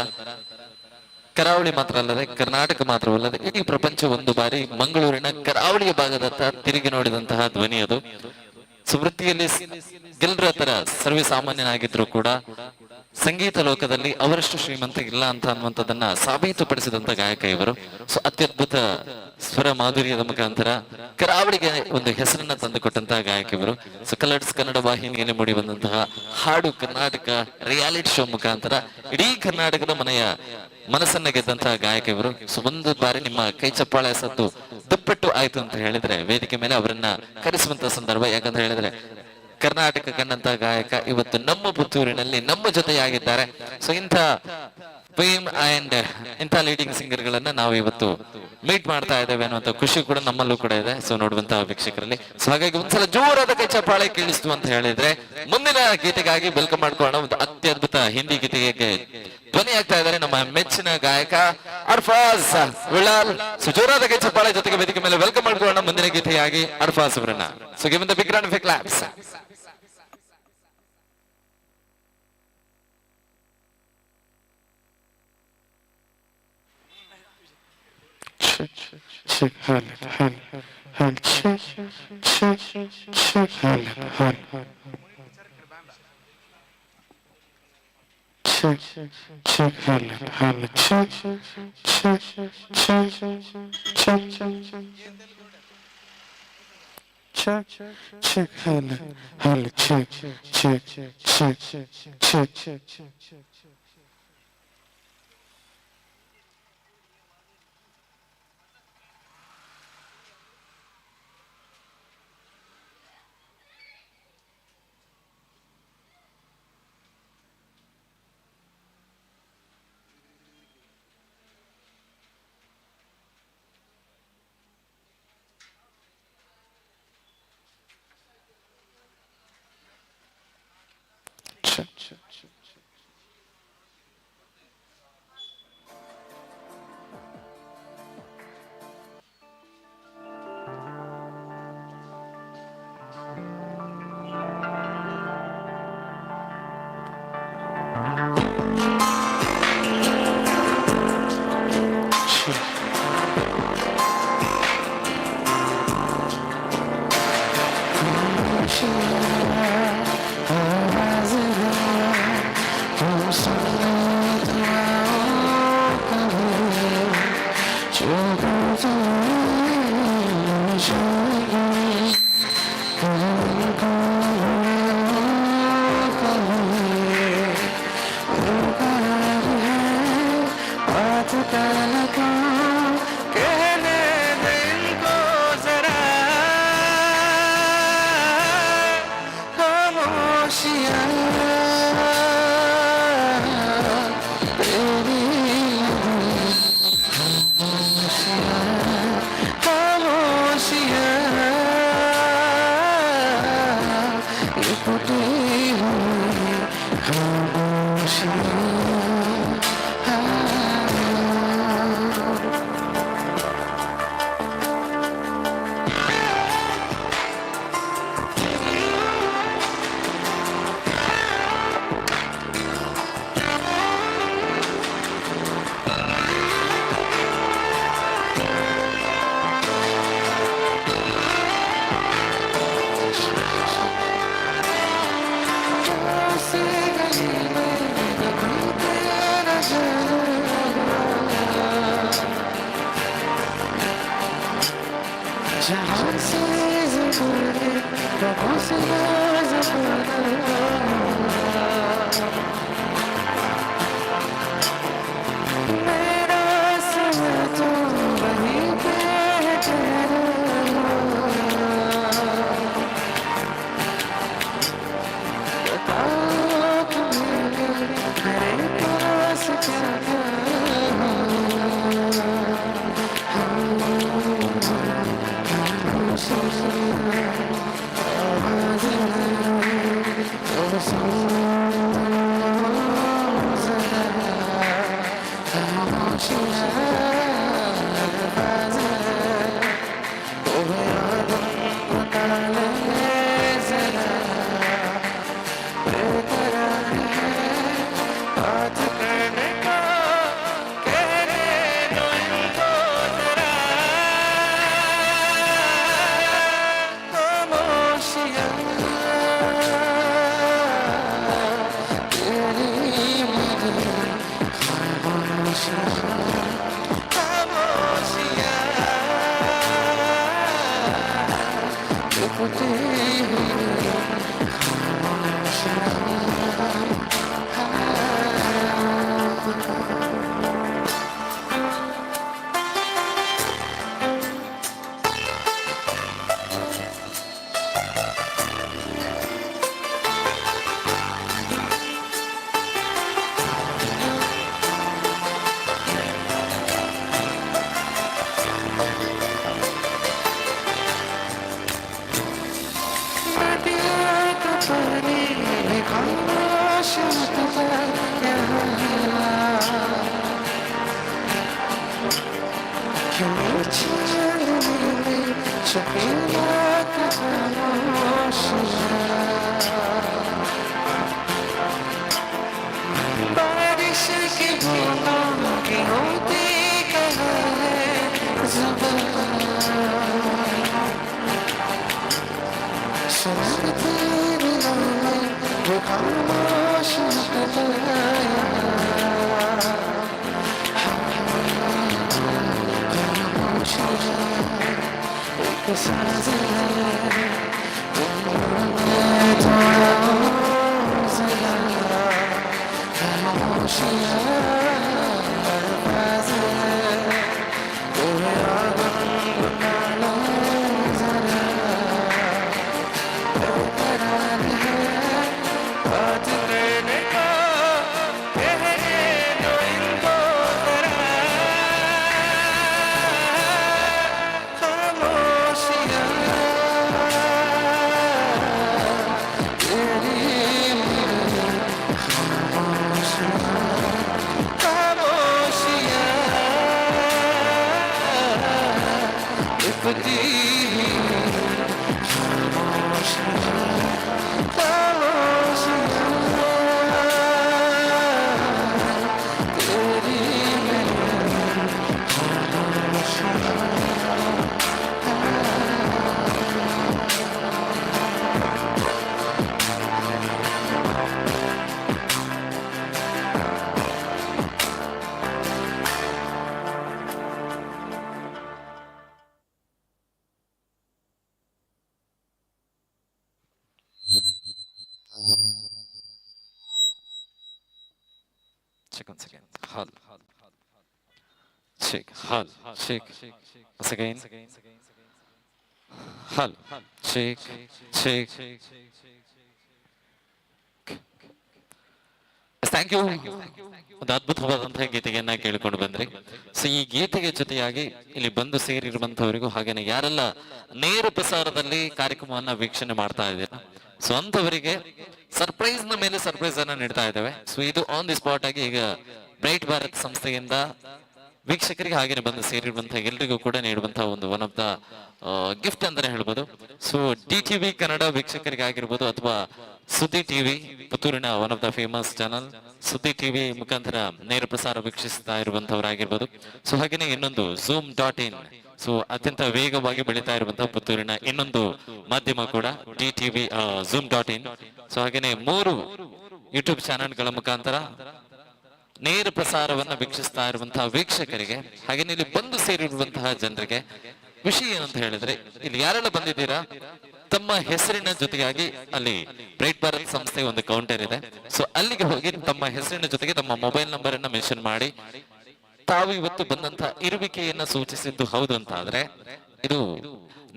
ಕರಾವಳಿ ಮಾತ್ರ ಅಲ್ಲದೆ ಕರ್ನಾಟಕ ಮಾತ್ರವಲ್ಲದೆ ಇಡೀ ಪ್ರಪಂಚ ಒಂದು ಬಾರಿ ಮಂಗಳೂರಿನ ಕರಾವಳಿಯ ಭಾಗದತ್ತ ತಿರುಗಿ ನೋಡಿದಂತಹ ಧ್ವನಿ ಅದು. ಸುವೃತ್ತಿಯಲ್ಲಿ ಗೆಲ್ಲರ ತರ ಸರ್ವೇ ಸಾಮಾನ್ಯನಾಗಿದ್ರು ಕೂಡ ಸಂಗೀತ ಲೋಕದಲ್ಲಿ ಅವರಷ್ಟು ಶ್ರೀಮಂತ ಇಲ್ಲ ಅಂತ ಅನ್ನುವಂಥದ್ದನ್ನ ಸಾಬೀತುಪಡಿಸಿದಂತ ಗಾಯಕ ಇವರು. ಸೊ ಅತ್ಯದ್ಭುತ ಸ್ವರ ಮಾಧುರ್ಯದ ಮುಖಾಂತರ ಕರಾವಳಿಗೆ ಒಂದು ಹೆಸರನ್ನ ತಂದುಕೊಟ್ಟಂತಹ ಗಾಯಕ ಇವರು. ಸೊ ಕಲರ್ಸ್ ಕನ್ನಡ ವಾಹಿನಿಯಲ್ಲಿ ಮೂಡಿ ಬಂದಂತಹ ಹಾಡು ಕರ್ನಾಟಕ ರಿಯಾಲಿಟಿ ಶೋ ಮುಖಾಂತರ ಇಡೀ ಕರ್ನಾಟಕದ ಮನಸ್ಸನ್ನ ಗೆದ್ದಂತಹ ಗಾಯಕ ಇವರು. ಸೊ ಒಂದು ಬಾರಿ ನಿಮ್ಮ ಕೈ ಚಪ್ಪಾಳೆ ಸದ್ದು ದುಪ್ಪಟ್ಟು ಆಯ್ತು ಅಂತ ಹೇಳಿದ್ರೆ ವೇದಿಕೆ ಮೇಲೆ ಅವರನ್ನ ಕರೆಸುವಂತ ಸಂದರ್ಭ. ಯಾಕಂತ ಹೇಳಿದ್ರೆ ಕರ್ನಾಟಕ ಕಂಡಂತ ಗಾಯಕ ಇವತ್ತು ನಮ್ಮ ಪುತ್ತೂರಿನಲ್ಲಿ ನಮ್ಮ ಜೊತೆಯಾಗಿದ್ದಾರೆ. ಸೊ ಇಂಥ ಫೇಮ್ ಅಂಡ್ ಇಂಥ ಲೀಡಿಂಗ್ ಸಿಂಗರ್ ಗಳನ್ನ ನಾವು ಇವತ್ತು ಮೀಟ್ ಮಾಡ್ತಾ ಇದ್ದೇವೆ ಅನ್ನುವಂತ ಖುಷಿ ಕೂಡ ನಮ್ಮಲ್ಲೂ ಕೂಡ ಇದೆ. ಸೊ ನೋಡುವಂತಹ ವೀಕ್ಷಕರಲ್ಲಿ. ಸೊ ಹಾಗಾಗಿ ಒಂದ್ಸಲ ಜೋರಾದ ಕೈ ಚಪ್ಪಾಳೆ ಕೇಳಿಸ್ತು ಅಂತ ಹೇಳಿದ್ರೆ ಮುಂದಿನ ಗೀತೆಗಾಗಿ ವೆಲ್ಕಮ್ ಮಾಡ್ಕೊಳ್ಳೋಣ. ಒಂದು ಅತ್ಯದ್ಭುತ ಹಿಂದಿ ಗೀತೆಗೆ ಧ್ವನಿ ಆಗ್ತಾ ಇದ್ದಾರೆ ನಮ್ಮ ಮೆಚ್ಚಿನ ಗಾಯಕ ಅರ್ಫಾಜ್ ವಿಳಾಲ್. ಸೊ ಜೋರಾದ ಕೈ ಚಪ್ಪಾಳೆ ಜೊತೆಗೆ ವೇದಿಕೆ ಮೇಲೆ ವೆಲ್ಕಮ್ ಮಾಡ್ಕೊಳ್ಳೋಣ ಮುಂದಿನ ಗೀತೆಯಾಗಿ ಅರ್ಫಾಜ್ ಅವರನ್ನ. So give the big round of claps. बारिश की बूंदों की होती कहाँ है ज़ुबान, सुनते बिना जो खामोश एक साज़ है Check once again. Hal. Check. Hal. Check. Once again. Hal. Check. Check. Thank you. ಒಂದು ಅದ್ಭುತವಾದಂತಹ ಗೀತೆಯನ್ನ ಕೇಳಿಕೊಂಡು ಬಂದ್ರಿ. ಸೊ ಈ ಗೀತೆಗೆ ಜೊತೆಯಾಗಿ ಇಲ್ಲಿ ಬಂದು ಸೇರಿರುವಂತವರಿಗೂ ಹಾಗೇನೆ ಯಾರೆಲ್ಲ ನೇರ ಪ್ರಸಾರದಲ್ಲಿ ಕಾರ್ಯಕ್ರಮವನ್ನ ವೀಕ್ಷಣೆ ಮಾಡ್ತಾ ಇದ್ದೀರಾ, ಸೊ ಅಂತವರಿಗೆ ಸರ್ಪ್ರೈಸ್ ನ ಮೇಲೆ ಸರ್ಪ್ರೈಸ್ ಅನ್ನ ನೀಡ್ತಾ ಇದ್ದೇವೆ. ಸೊ ಇದು ಆನ್ ದಿ ಸ್ಪಾಟ್ ಆಗಿ ಈಗ ಬ್ರೈಟ್ ಭಾರತ್ ಸಂಸ್ಥೆಯಿಂದ ವೀಕ್ಷಕರಿಗೆ ಹಾಗೇನೆ ಬಂದು ಸೇರಿರುವಂತಹ ಎಲ್ರಿಗೂ ಕೂಡ ನೀಡುವಂತಹ ಒಂದು ಒನ್ ಆಫ್ ದ ಗಿಫ್ಟ್ ಅಂತಾನೆ ಹೇಳ್ಬೋದು. ಸೊ DTV ಕನ್ನಡ ವೀಕ್ಷಕರಿಗೆ ಆಗಿರ್ಬೋದು ಅಥವಾ ಸುದ್ದಿ ಟಿವಿ ಪುತ್ತೂರಿನ one of the famous channel ಸುದ್ದಿ ಟಿವಿ ಮುಖಾಂತರ ನೇರ ಪ್ರಸಾರ ವೀಕ್ಷಿಸ್ತಾ ಇರುವಂತವರಾಗಿರ್ಬೋದು. ಸೊ ಹಾಗೇನೆ ಇನ್ನೊಂದು zoom.in, ಸೊ ಅತ್ಯಂತ ವೇಗವಾಗಿ ಬೆಳೀತಾ ಇರುವಂತಹ ಪುತ್ತೂರಿನ ಇನ್ನೊಂದು ಮಾಧ್ಯಮ ಕೂಡ DTV zoom.in. ಸೊ ಹಾಗೇನೆ 3 ಯೂಟ್ಯೂಬ್ ಚಾನೆಲ್ಗಳ ಮುಖಾಂತರ ನೇರ ಪ್ರಸಾರವನ್ನ ವೀಕ್ಷಿಸ್ತಾ ಇರುವಂತಹ ವೀಕ್ಷಕರಿಗೆ ಹಾಗೇನೆ ಇಲ್ಲಿ ಬಂದು ಸೇರಿರುವಂತಹ ಜನರಿಗೆ ವಿಷಯ ಏನಂತ ಹೇಳಿದ್ರೆ, ಇಲ್ಲಿ ಯಾರೆಲ್ಲ ಬಂದಿದ್ದೀರಾ ತಮ್ಮ ಹೆಸರಿನ ಜೊತೆಗಾಗಿ ಅಲ್ಲಿ ಬ್ರೈಟ್ ಭಾರತ್ ಸಂಸ್ಥೆ ಒಂದು ಕೌಂಟರ್ ಇದೆ. ಸೊ ಅಲ್ಲಿಗೆ ಹೋಗಿ ತಮ್ಮ ಹೆಸರಿನ ಜೊತೆಗೆ ತಮ್ಮ ಮೊಬೈಲ್ ನಂಬರ್ ಅನ್ನ ಮೆನ್ಷನ್ ಮಾಡಿ ತಾವು ಇವತ್ತು ಬಂದಂತಹ ಇರುವಿಕೆಯನ್ನ ಸೂಚಿಸಿದ್ದು ಹೌದು ಅಂತ ಆದ್ರೆ ಇದು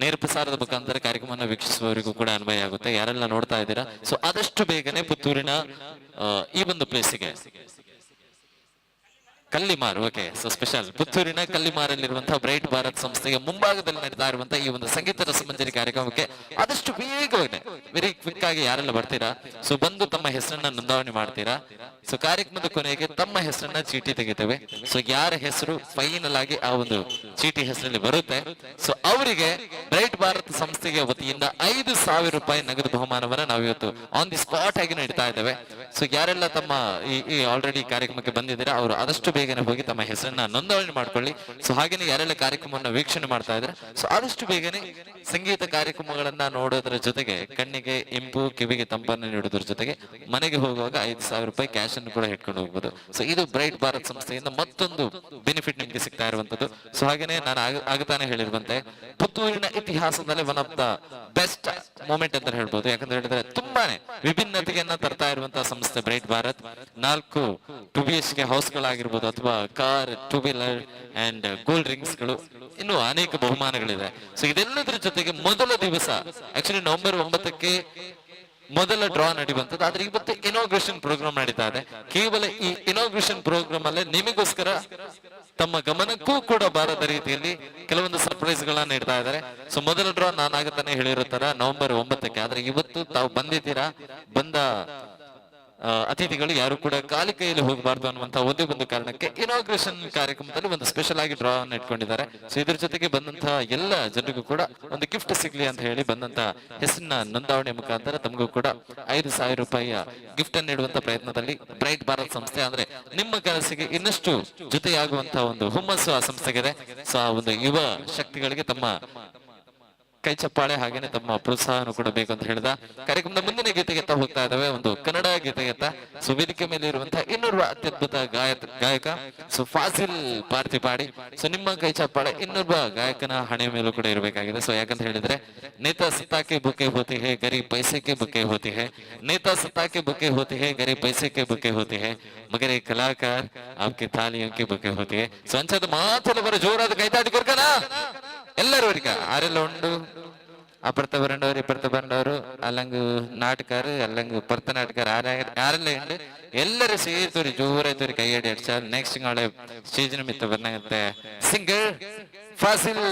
ನೇರ ಪ್ರಸಾರದ ಮುಖಾಂತರ ಕಾರ್ಯಕ್ರಮವನ್ನು ವೀಕ್ಷಿಸುವವರಿಗೂ ಕೂಡ ಅನ್ವಯ ಆಗುತ್ತೆ. ಯಾರೆಲ್ಲ ನೋಡ್ತಾ ಇದ್ದೀರಾ, ಸೊ ಆದಷ್ಟು ಬೇಗನೆ ಪುತ್ತೂರಿನ ಈ ಒಂದು ಪ್ಲೇಸಿಗೆ ಕಲ್ಲಿಮಾರು, ಓಕೆ, ಸೊ ಸ್ಪೆಷಲ್ ಪುತ್ತೂರಿನ ಕಲ್ಲಿಮಾರಲ್ಲಿರುವಂತಹ ಬ್ರೈಟ್ ಭಾರತ್ ಸಂಸ್ಥೆಯ ಮುಂಭಾಗದಲ್ಲಿ ನಡೀತಾ ಇರುವಂತಹ ಈ ಒಂದು ಸಂಗೀತ ರಸಮಂಜರಿ ಕಾರ್ಯಕ್ರಮಕ್ಕೆ ಆದಷ್ಟು ಬೇಗವಾಗಿ ವೆರಿ ಕ್ವಿಕ್ ಆಗಿ ಯಾರೆಲ್ಲ ಬರ್ತೀರಾ, ಸೊ ಬಂದು ತಮ್ಮ ಹೆಸರನ್ನ ನೋಂದಣಿ ಮಾಡ್ತೀರಾ. ಸೊ ಕಾರ್ಯಕ್ರಮದ ಕೊನೆಗೆ ತಮ್ಮ ಹೆಸರನ್ನ ಚೀಟಿ ತೆಗಿತೇವೆ. ಸೊ ಯಾರ ಹೆಸರು ಫೈನಲ್ ಆಗಿ ಆ ಒಂದು ಚೀಟಿ ಹೆಸರಲ್ಲಿ ಬರುತ್ತೆ, ಸೊ ಅವರಿಗೆ ಬ್ರೈಟ್ ಭಾರತ್ ಸಂಸ್ಥೆಯ ವತಿಯಿಂದ 5,000 ರೂಪಾಯಿ ನಗದು ಬಹುಮಾನವನ್ನ ನಾವು ಇವತ್ತು ಆನ್ ದಿ ಸ್ಪಾಟ್ ಆಗಿ ನೀಡ್ತಾ ಇದ್ದೇವೆ. ಸೊ ಯಾರೆಲ್ಲ ತಮ್ಮ ಈ ಆಲ್ರೆಡಿ ಕಾರ್ಯಕ್ರಮಕ್ಕೆ ಬಂದಿದ್ದೀರಾ ಅವರು ಆದಷ್ಟು ಬೇಗನೆ ಹೋಗಿ ತಮ್ಮ ಹೆಸರನ್ನ ನೋಂದಣಿ ಮಾಡ್ಕೊಳ್ಳಿ. ಸೊ ಹಾಗೇನೆ ಯಾರೆಲ್ಲ ಕಾರ್ಯಕ್ರಮವನ್ನು ವೀಕ್ಷಣೆ ಮಾಡ್ತಾ ಇದ್ರೆ, ಸೊ ಆದಷ್ಟು ಬೇಗನೆ ಸಂಗೀತ ಕಾರ್ಯಕ್ರಮಗಳನ್ನ ನೋಡೋದ್ರ ಜೊತೆಗೆ ಕಣ್ಣಿಗೆ ಇಂಪು ಕಿವಿಗೆ ತಂಪನ್ನು ನೀಡೋದ್ರ ಜೊತೆಗೆ ಮನೆಗೆ ಹೋಗುವಾಗ 5,000 ರೂಪಾಯಿ ಕ್ಯಾಶ್ ಅನ್ನು ಕೂಡ ಇಟ್ಕೊಂಡು ಹೋಗ್ಬೋದು. ಸೊ ಇದು ಬ್ರೈಟ್ ಭಾರತ್ ಸಂಸ್ಥೆಯಿಂದ ಮತ್ತೊಂದು ಬೆನಿಫಿಟ್ ನಿಮ್ಗೆ ಸಿಗ್ತಾ ಇರುವಂತದ್ದು. ಸೊ ಹಾಗೇನೆ ನಾನು ಆಗತಾನೆ ಹೇಳಿರುವಂತೆ ಪುತ್ತೂರಿನ ಇತಿಹಾಸದಲ್ಲಿ one of the best moment ಅಂತ ಹೇಳ್ಬೋದು. ಯಾಕಂತ ಹೇಳಿದ್ರೆ ತುಂಬಾನೇ ವಿಭಿನ್ನತೆಯನ್ನ ತರ್ತಾ ಇರುವಂತಹ ಸಂಸ್ಥೆ ಬ್ರೈಟ್ ಭಾರತ್. 4 2 BHK ಹೌಸ್ ಗಳಾಗಿರ್ಬೋದು ಅಥವಾ car, 2 wheeler and gold rings ಗಳು, ಇನ್ನು ಅನೇಕ ಬಹುಮಾನಗಳಿದೆ. ಸೊ ಇದೆಲ್ಲದರ ಜೊತೆಗೆ ಮೊದಲ ದಿವಸ ಆಕ್ಚುಲಿ ನವೆಂಬರ್ 9ಕ್ಕೆ ಮೊದಲ ಡ್ರಾ ನಡೆಯುವಂತದ್ದು. ಆದ್ರೆ ಇವತ್ತು ಇನಾಗ್ರೇಷನ್ ಪ್ರೋಗ್ರಾಮ್ ನಡೀತಾ ಇದೆ. ಕೇವಲ ಈ ಇನಾಗ್ರೇಷನ್ ಪ್ರೋಗ್ರಾಮ್ ಅಲ್ಲೇ ನಿಮಗೋಸ್ಕರ ತಮ್ಮ ಗಮನಕ್ಕೂ ಕೂಡ ಬಾರದ ರೀತಿಯಲ್ಲಿ ಕೆಲವೊಂದು ಸರ್ಪ್ರೈಸ್ ಗಳನ್ನ ನೀಡ್ತಾ ಇದ್ದಾರೆ. ಸೊ ಮೊದಲ ಡ್ರಾ ನಾನಾಗತಾನೆ ಹೇಳಿರೋ ತರ ನವೆಂಬರ್ 9ಕ್ಕೆ. ಆದ್ರೆ ಇವತ್ತು ತಾವು ಬಂದಿದ್ದೀರಾ, ಬಂದ ಅತಿಥಿಗಳು ಯಾರು ಕೂಡ ಖಾಲಿ ಕೈಯಲ್ಲಿ ಹೋಗಬಾರ್ದು ಅನ್ನುವಂತ ಒಂದೇ ಒಂದು ಕಾರಣಕ್ಕೆ ಇನಾಗ್ರೇಷನ್ ಕಾರ್ಯಕ್ರಮದಲ್ಲಿ ಒಂದು ಸ್ಪೆಷಲ್ ಆಗಿ ಡ್ರಾ ಅನ್ನು ಇಟ್ಕೊಂಡಿದ್ದಾರೆ. ಸೊ ಇದ್ರ ಜೊತೆಗೆ ಬಂದಂತಹ ಎಲ್ಲ ಜನರಿಗೂ ಕೂಡ ಒಂದು ಗಿಫ್ಟ್ ಸಿಗ್ಲಿ ಅಂತ ಹೇಳಿ ಬಂದಂತ ಹೆಸರಿನ ನೋಂದಾವಣಿ ಮುಖಾಂತರ ತಮಗೂ ಕೂಡ 5,000 ರೂಪಾಯಿಯ ಗಿಫ್ಟ್ ಅನ್ನು ನೀಡುವಂತ ಪ್ರಯತ್ನದಲ್ಲಿ ಬ್ರೈಟ್ ಭಾರತ್ ಸಂಸ್ಥೆ ಅಂದ್ರೆ ನಿಮ್ಮ ಕನಸಿಗೆ ಇನ್ನಷ್ಟು ಜೊತೆಯಾಗುವಂತಹ ಒಂದು ಹುಮ್ಮಸ್ಸು ಆ ಸಂಸ್ಥೆಗಿದೆ. ಸೊ ಆ ಒಂದು ಯುವ ಶಕ್ತಿಗಳಿಗೆ ತಮ್ಮ ಕೈ ಚಪ್ಪಾಳೆ ಹಾಗೇನೆ ತಮ್ಮ ಪ್ರೋತ್ಸಾಹವನ್ನು ಕೂಡ ಬೇಕು ಅಂತ ಹೇಳಿದ ಕಾರ್ಯಕ್ರಮದ ಮುಂದಿನ ಗೀತೆಗೆತ್ತ ಹೋಗ್ತಾ ಇದ್ದಾವೆ. ಒಂದು ಕನ್ನಡ ಗೀತೆಗೆತ್ತ ಸೊ ವೇದಿಕೆ ಮೇಲೆ ಇರುವಂತಹ ಇನ್ನೋರ್ವ ಅತ್ಯದ್ಭುತ ಗಾಯಕ ಸೊ ಫಾಸಿಲ್ ಪಾಡಿ. ಸೊ ನಿಮ್ಮ ಕೈ ಚಪ್ಪಾಳೆ ಇನ್ನೊಬ್ಬ ಗಾಯಕನ ಹಣೆ ಮೇಲೂ ಕೂಡ ಇರಬೇಕಾಗಿದೆ. ಸೊ ಯಾಕಂತ ಹೇಳಿದ್ರೆ ನೇತಾ ಸತ್ತಾಕೆ ಬುಕೆ ಹೋತಿ ಹೇ ಗರಿ ಪೈಸೆಗೆ ಬುಕೆ ಹೋತಿ ಹೇ, ನೇತಾ ಸತ್ತಾಕೆ ಬುಕೆ ಹೋತಿ ಹೇ ಗರಿ ಪೈಸೆಗೆ ಬುಕೆ ಹೋತಿ ಹೇ, ಮಗರ ಕಲಾಕಾರ ಆಪ್ಕೆ ತಾಲಿಯಂಕೆ ಬುಕೆ ಹೋತಿ ಹೇ. ಸೊ ಅಂಚದ ಮಾತಲ್ಲ ಜೋರಾದ ಕೈತಾಡಿ ಕೊರ್ಕನ ಎಲ್ಲರೂ ಅವರಿಗೆ ಆರೆಲ್ಲ ಉಂಡು ಅಪರ್ತ ಬರಂಡವರು ಇಪ್ಪರ್ತ ಬಂಡವರು ಅಲ್ಲಂಗು ನಾಟಕಾರು ಅಲ್ಲಂಗು ಪರ್ತ ನಾಟಕಾರ ಯಾರೆಲ್ಲ ಉಂಡು ಎಲ್ಲರೂ ಸೇರ್ತವ್ರಿ ಜೋರಾಯ್ತವ್ರಿ ಕೈಯಡಿ ಅಡ್ಸಾಲ್. ನೆಕ್ಸ್ಟ್ ನಾಳೆ ಸ್ಟೇಜಿನ ಮಿತ್ತ ಬಂದಂತೆ ಸಿಂಗರ್ ಫಾಸಿಲ್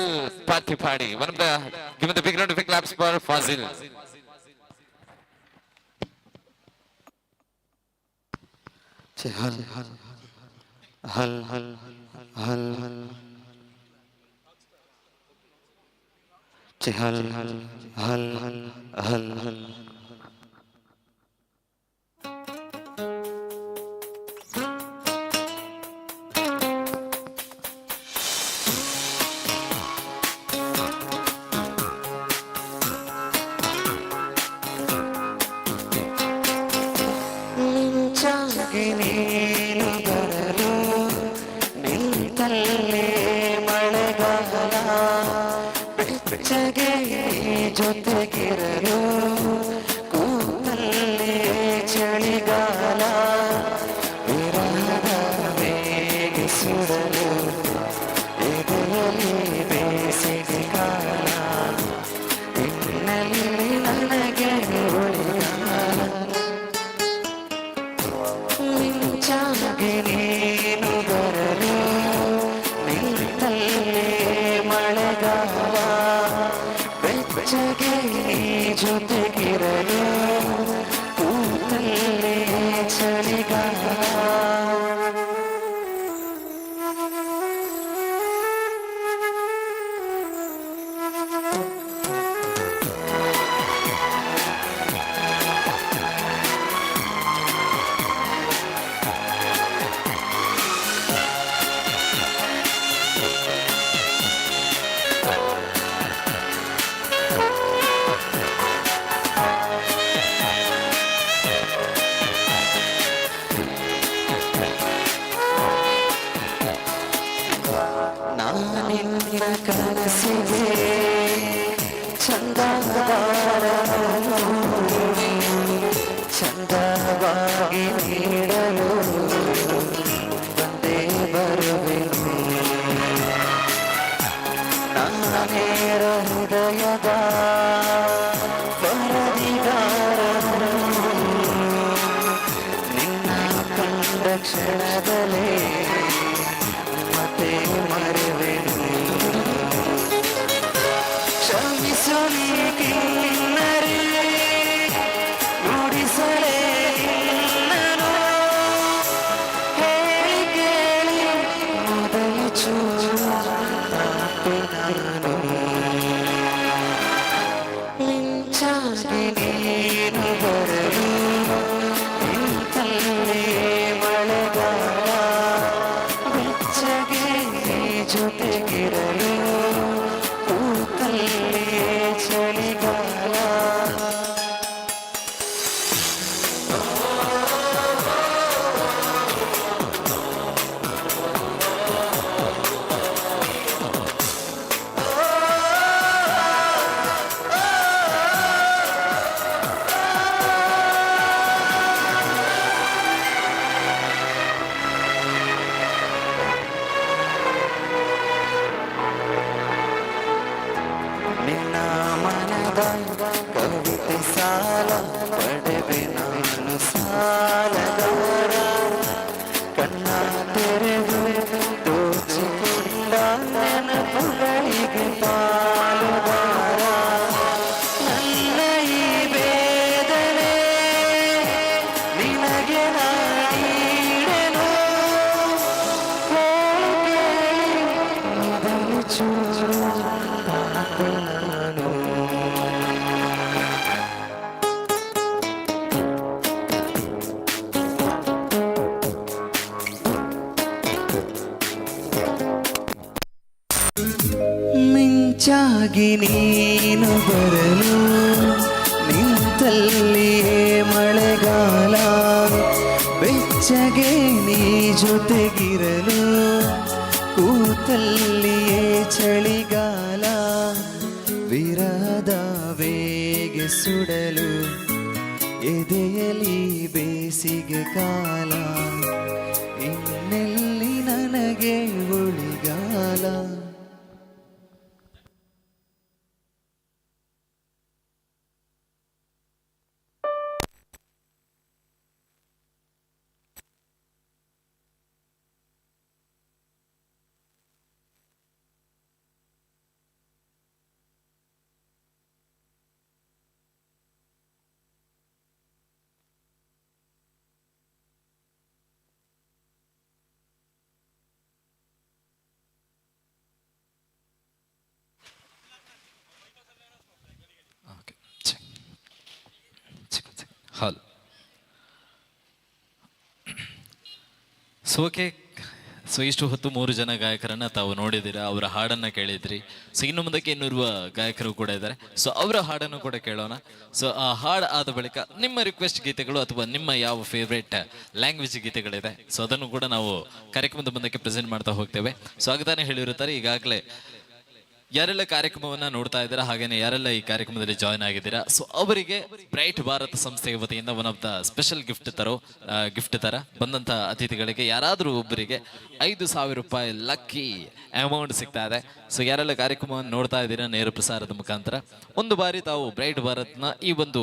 ಪಾಡಿ. One of the give the big round of claps for Fazil. ಹಲ್ ಹಲ್ ಹಲ್ ಹಲ್ ಹಲ್ ಹಲ್ ಹಲ್ ಹಲ್ ಹಲ್ ಹಲ್ ಹಲ್ ಹಲ್. ನೀನು ಬರಲು ನಿಂತಲ್ಲೇ ಮಳೆಗಾಲ, ಬೆಚ್ಚಗೆ ಜೊತೆಗಿರಲು ಕೂತಲ್ಲೇ ಚಳಿಗಾಲ, ವಿರಹದ ಬೇಗೆ ಸುಡಲು ಎದೆಯಲ್ಲಿ ಬೇಸಿಗೆ ಕಾಲ, ಇನ್ನಲ್ಲಿ ನನಗೆ ಉಳಿಗಾಲ. ಮಿಂಚಾಗಿ ನೀನು ಬರಲು ನಿಂತಲ್ಲೇ ಮಳೆಗಾಲ, ಬೆಚ್ಚಗೆ ಜೊತೆಗಿರಲು ಕೂತಲ್ಲೇ ಚಳಿಗಾಲ. ನಾನಿನ್ನ ಕನಸಿಗೆ ಚಂದಗಾರನು ಚಂದವಾಗಿ ನೀಡಲು ಬಂದೇ ಬರುವೆನು. ನಾನೇರ ಹೃದಯದ ವರದಿಗಾರನು, ನಿನ್ನ ಕಂಡ ಕ್ಷಣದಲ್ಲೇ ಮತ್ತೆ ಮರೆವೆನು. ಕ್ಷಮಿಸಲಿ ಕಿನ್ನರಿ ನುಡಿಸಲೇ ನಾನು, ಹೇಳಿ ಕೇಳಿ ಮೊದಲ ಚೂರು ನಾನು. ಮಿಂಚಾಗಿ ನೀನು ಬರಲು ನಿಂತಲ್ಲೇ ಮಳೆಗಾಲ, ಮಿಂಚಾಗಿ ನೀನು ಬರಲು ನಿಂತಲ್ಲಿಯೇ ಮಳೆಗಾಲ, ಬೆಚ್ಚಗೆ ನೀ ಜೊತೆಗಿರಲು ಕೂತಲ್ಲಿಯೇ ಚಳಿಗಾಲ, ವಿರದ ವೇಗೆ ಸುಡಲು ಎದೆಯಲಿ ಬೇಸಿಗೆ ಕಾಲ, ಇನ್ನೆಲ್ಲಿ ನನಗೆ ಉಳಿಗಾಲ. ಹಾಲ್ ಓಕೆ. ಸೊ ಇಷ್ಟು ಹೊತ್ತು 3 ಜನ ಗಾಯಕರನ್ನ ತಾವು ನೋಡಿದ್ದೀರಾ, ಅವರ ಹಾಡನ್ನ ಕೇಳಿದ್ರಿ. ಸೊ ಇನ್ನು ಮುಂದಕ್ಕೆ ಇನ್ನೂರುವ ಗಾಯಕರು ಕೂಡ ಇದ್ದಾರೆ. ಸೊ ಅವರ ಹಾಡನ್ನು ಕೂಡ ಕೇಳೋಣ. ಸೊ ಆ ಹಾಡು ಆದ ಬಳಿಕ ನಿಮ್ಮ ರಿಕ್ವೆಸ್ಟ್ ಗೀತೆಗಳು ಅಥವಾ ನಿಮ್ಮ ಯಾವ ಫೇವ್ರೇಟ್ ಲ್ಯಾಂಗ್ವೇಜ್ ಗೀತೆಗಳಿದೆ, ಸೊ ಅದನ್ನು ಕೂಡ ನಾವು ಕಾರ್ಯಕ್ರಮದ ಮುಂದಕ್ಕೆ ಪ್ರೆಸೆಂಟ್ ಮಾಡ್ತಾ ಹೋಗ್ತೇವೆ. ಸೊ ಆಗತಾನೆ ಹೇಳಿರುತ್ತಾರೆ, ಈಗಾಗಲೇ ಯಾರೆಲ್ಲ ಕಾರ್ಯಕ್ರಮವನ್ನ ನೋಡ್ತಾ ಇದ್ದೀರಾ, ಹಾಗೇನೆ ಯಾರೆಲ್ಲ ಈ ಕಾರ್ಯಕ್ರಮದಲ್ಲಿ ಜಾಯ್ನ್ ಆಗಿದ್ದೀರಾ, ಸೊ ಅವರಿಗೆ ಬ್ರೈಟ್ ಭಾರತ್ ಸಂಸ್ಥೆಯ ವತಿಯಿಂದ one of the special gift ತರ ಬಂದಂತ ಅತಿಥಿಗಳಿಗೆ ಯಾರಾದ್ರೂ ಒಬ್ಬರಿಗೆ 5,000 ರೂಪಾಯಿ ಲಕ್ಕಿ ಅಮೌಂಟ್ ಸಿಗ್ತಾ ಇದೆ. ಸೊ ಯಾರೆಲ್ಲ ಕಾರ್ಯಕ್ರಮವನ್ನು ನೋಡ್ತಾ ಇದ್ದೀರಾ ನೇರ ಪ್ರಸಾರದ ಮುಖಾಂತರ, ಒಂದು ಬಾರಿ ತಾವು ಬ್ರೈಟ್ ಭಾರತ್ನ ಈ ಒಂದು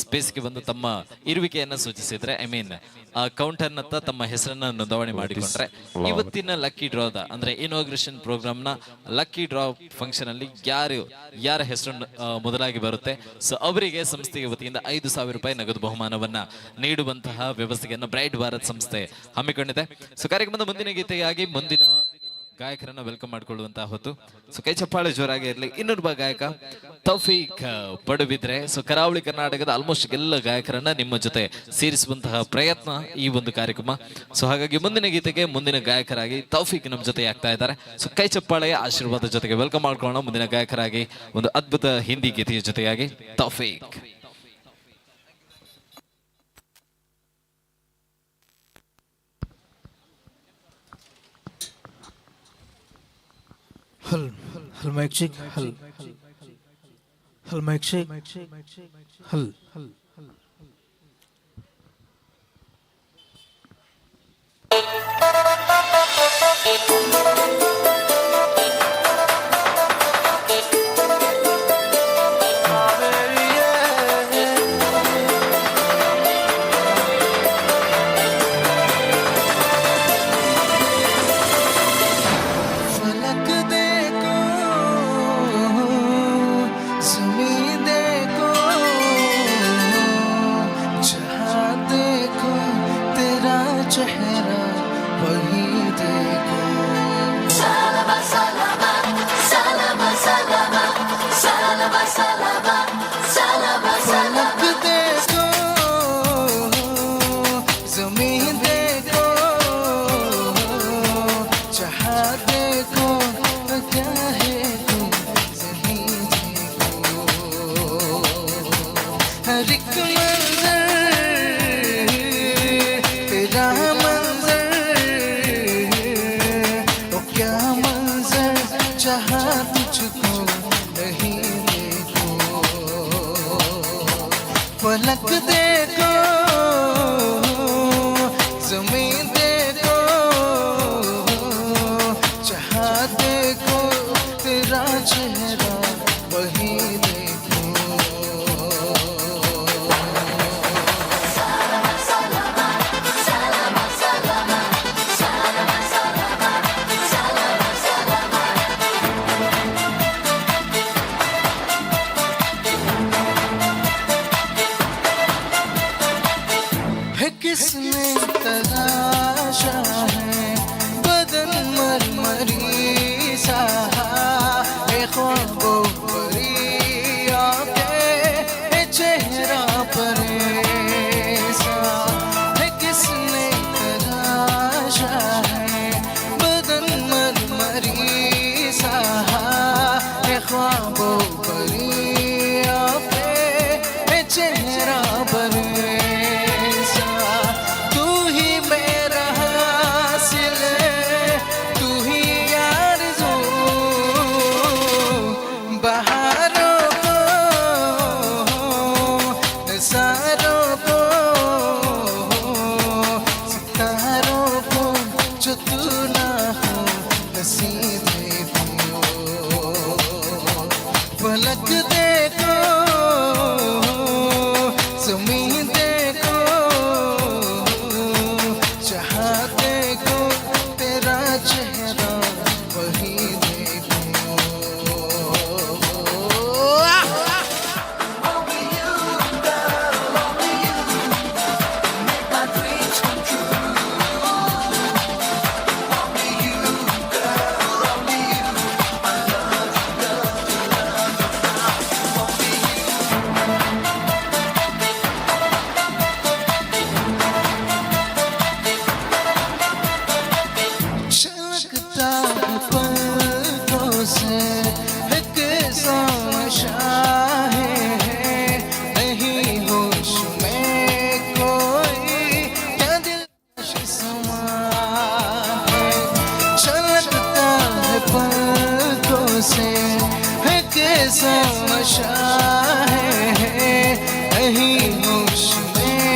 ಸ್ಪೇಸ್ಗೆ ಬಂದು ತಮ್ಮ ಇರುವಿಕೆಯನ್ನ ಸೂಚಿಸಿದ್ರೆ, ಐ ಮೀನ್ ಆ ಕೌಂಟರ್ನತ್ತ ತಮ್ಮ ಹೆಸರನ್ನ ನೋಂದಣಿ ಮಾಡಿಕೊಂಡ್ರೆ, ಇವತ್ತಿನ ಲಕ್ಕಿ ಡ್ರಾದ ಅಂದ್ರೆ ಇನಾಗ್ರೇಷನ್ ಪ್ರೋಗ್ರಾಮ್ನ ಲಕ್ಕಿ ಡ್ರಾ ಫಂಕ್ಷನ್ ಅಲ್ಲಿ ಯಾರ ಹೆಸರು ಮೊದಲಾಗಿ ಬರುತ್ತೆ, ಸೊ ಅವರಿಗೆ ಸಂಸ್ಥೆಯ ವತಿಯಿಂದ 5,000 ರೂಪಾಯಿ ನಗದು ಬಹುಮಾನವನ್ನ ನೀಡುವಂತಹ ವ್ಯವಸ್ಥೆಯನ್ನು ಬ್ರೈಟ್ ಭಾರತ್ ಸಂಸ್ಥೆ ಹಮ್ಮಿಕೊಂಡಿದೆ. ಸೊ ಕಾರ್ಯಕ್ರಮದ ಮುಂದಿನ ಗೀತೆಯಾಗಿ ಮುಂದಿನ ಗಾಯಕರನ್ನ ವೆಲ್ಕಮ್ ಮಾಡಿಕೊಳ್ಳುವಂತಹ ಹೊತ್ತು. ಸೊ ಕೈ ಚಪ್ಪಾಳೆ ಜೋರಾಗಿ ಇರಲಿ. ಇನ್ನೊಬ್ಬ ಗಾಯಕ ತೌಫೀಕ್ ಪಡುಬಿದ್ರೆ. ಸೊ ಕರಾವಳಿ ಕರ್ನಾಟಕದ ಆಲ್ಮೋಸ್ಟ್ ಎಲ್ಲ ಗಾಯಕರನ್ನ ನಿಮ್ಮ ಜೊತೆ ಸೇರಿಸುವಂತಹ ಪ್ರಯತ್ನ ಈ ಒಂದು ಕಾರ್ಯಕ್ರಮ. ಸೊ ಹಾಗಾಗಿ ಮುಂದಿನ ಗೀತೆಗೆ ಮುಂದಿನ ಗಾಯಕರಾಗಿ ತೌಫೀಕ್ ನಮ್ಮ ಜೊತೆ ಆಗ್ತಾ ಇದ್ದಾರೆ. ಸೊ ಕೈ ಚಪ್ಪಾಳೆಯ ಆಶೀರ್ವಾದ ಜೊತೆಗೆ ವೆಲ್ಕಮ್ ಮಾಡ್ಕೊಳ್ಳೋಣ ಮುಂದಿನ ಗಾಯಕರಾಗಿ ಒಂದು ಅದ್ಭುತ ಹಿಂದಿ ಗೀತೆಯ ಜೊತೆಯಾಗಿ ತೌಫೀಕ್. हल माइक चेक हल माइक चेक हल चेहरा वही देखो, salama salama salama salama salama salama salama फलक देखो ज़मीन देखो, जहाँ देखो क्या है तुम सही देखो, हर एक मंजर तेरा मंजर, ओ क्या मंजर जहाँ तुझको नहीं देखो, फलक जो तू ना हो नसीबे हो पलक देखो ज़मीन देखो जहाँ देखो तेरा चेहरा वही देखो Only you, girl, only you make my dreams come true. Only you, girl, only you. I love you, love you, love you. Only you. छलकता है पलकों से एक साशा है नहीं होश में कोई क्या दिल समा है छलकता है पलकों से एक साशा है नहीं होश में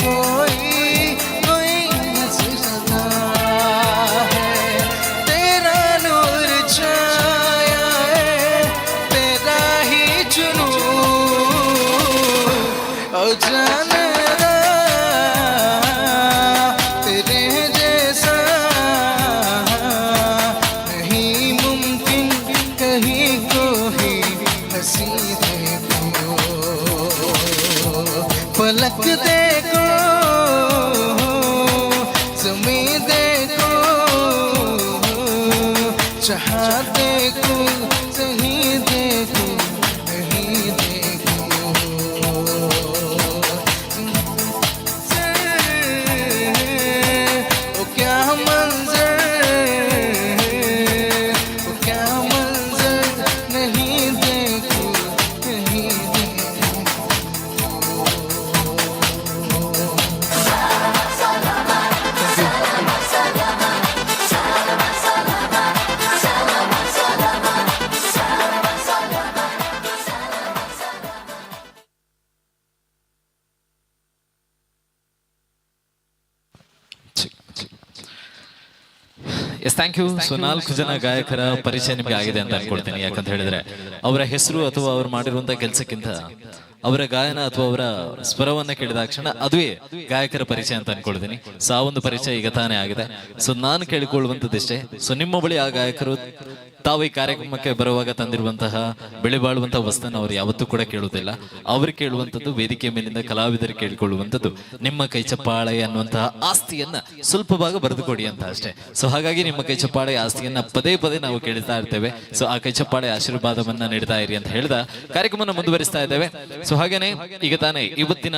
कोई नजरता है तेरा नूर छाया है तेरा ही जुनून ओ जानना तेरे जैसा नहीं मुमकिन कहीं कोई हंसी देखो पलक देखो ज़मीन देखो जहाँ देखो सही देखो नहीं देखो ओ क्या मंजर ओ क्या मंजर नहीं देखो नहीं देखो ಎಸ್ ಥ್ಯಾಂಕ್ ಯು. ಸೊ 4 ಜನ ಗಾಯಕರ ಪರಿಚಯ ನಿಮ್ಗೆ ಆಗಿದೆ ಅಂತ ಅನ್ಕೊಳ್ತೀನಿ. ಯಾಕಂತ ಹೇಳಿದ್ರೆ ಅವರ ಹೆಸರು ಅಥವಾ ಅವ್ರು ಮಾಡಿರುವಂತ ಕೆಲಸಕ್ಕಿಂತ ಅವರ ಗಾಯನ ಅಥವಾ ಅವರ ಸ್ವರವನ್ನ ಕೇಳಿದಾಕ್ಷಣ ಅದುವೇ ಗಾಯಕರ ಪರಿಚಯ ಅಂತ ಅನ್ಕೊಳ್ತೀನಿ. ಸೊ ಆ ಒಂದು ಪರಿಚಯ ಈಗ ತಾನೇ ಆಗಿದೆ. ಸೊ ನಾನು ಕೇಳಿಕೊಳ್ಳುವಂತದ್ದಿಷ್ಟೇ. ಸೊ ನಿಮ್ಮ ಬಳಿ ಆ ಗಾಯಕರು ತಾವು ಈ ಕಾರ್ಯಕ್ರಮಕ್ಕೆ ಬರುವಾಗ ತಂದಿರುವಂತಹ ಬೆಳೆ ಬಾಳುವಂತಹ ವಸ್ತುನ ಅವ್ರು ಯಾವತ್ತೂ ಕೂಡ ಕೇಳುವುದಿಲ್ಲ. ಅವ್ರು ಕೇಳುವಂಥದ್ದು ವೇದಿಕೆ ಮೇಲಿಂದ ಕಲಾವಿದರು ಕೇಳಿಕೊಳ್ಳುವಂಥದ್ದು ನಿಮ್ಮ ಕೈ ಚಪ್ಪಾಳೆ ಅನ್ನುವಂತಹ ಆಸ್ತಿಯನ್ನ ಸ್ವಲ್ಪ ಭಾಗ ಬರೆದುಕೊಡಿ ಅಂತ ಅಷ್ಟೇ. ಸೊ ಹಾಗಾಗಿ ನಿಮ್ಮ ಕೈ ಚಪ್ಪಾಳೆ ಆಸ್ತಿಯನ್ನ ಪದೇ ಪದೇ ನಾವು ಕೇಳ್ತಾ ಇರ್ತೇವೆ. ಸೊ ಆ ಕೈ ಚಪ್ಪಾಳೆ ಆಶೀರ್ವಾದವನ್ನ ನೀಡ್ತಾ ಇರಿ ಅಂತ ಹೇಳಿದ ಕಾರ್ಯಕ್ರಮವನ್ನು ಮುಂದುವರಿಸ್ತಾ ಇದ್ದೇವೆ. ಸೊ ಹಾಗೇನೆ ಈಗ ತಾನೇ ಇವತ್ತಿನ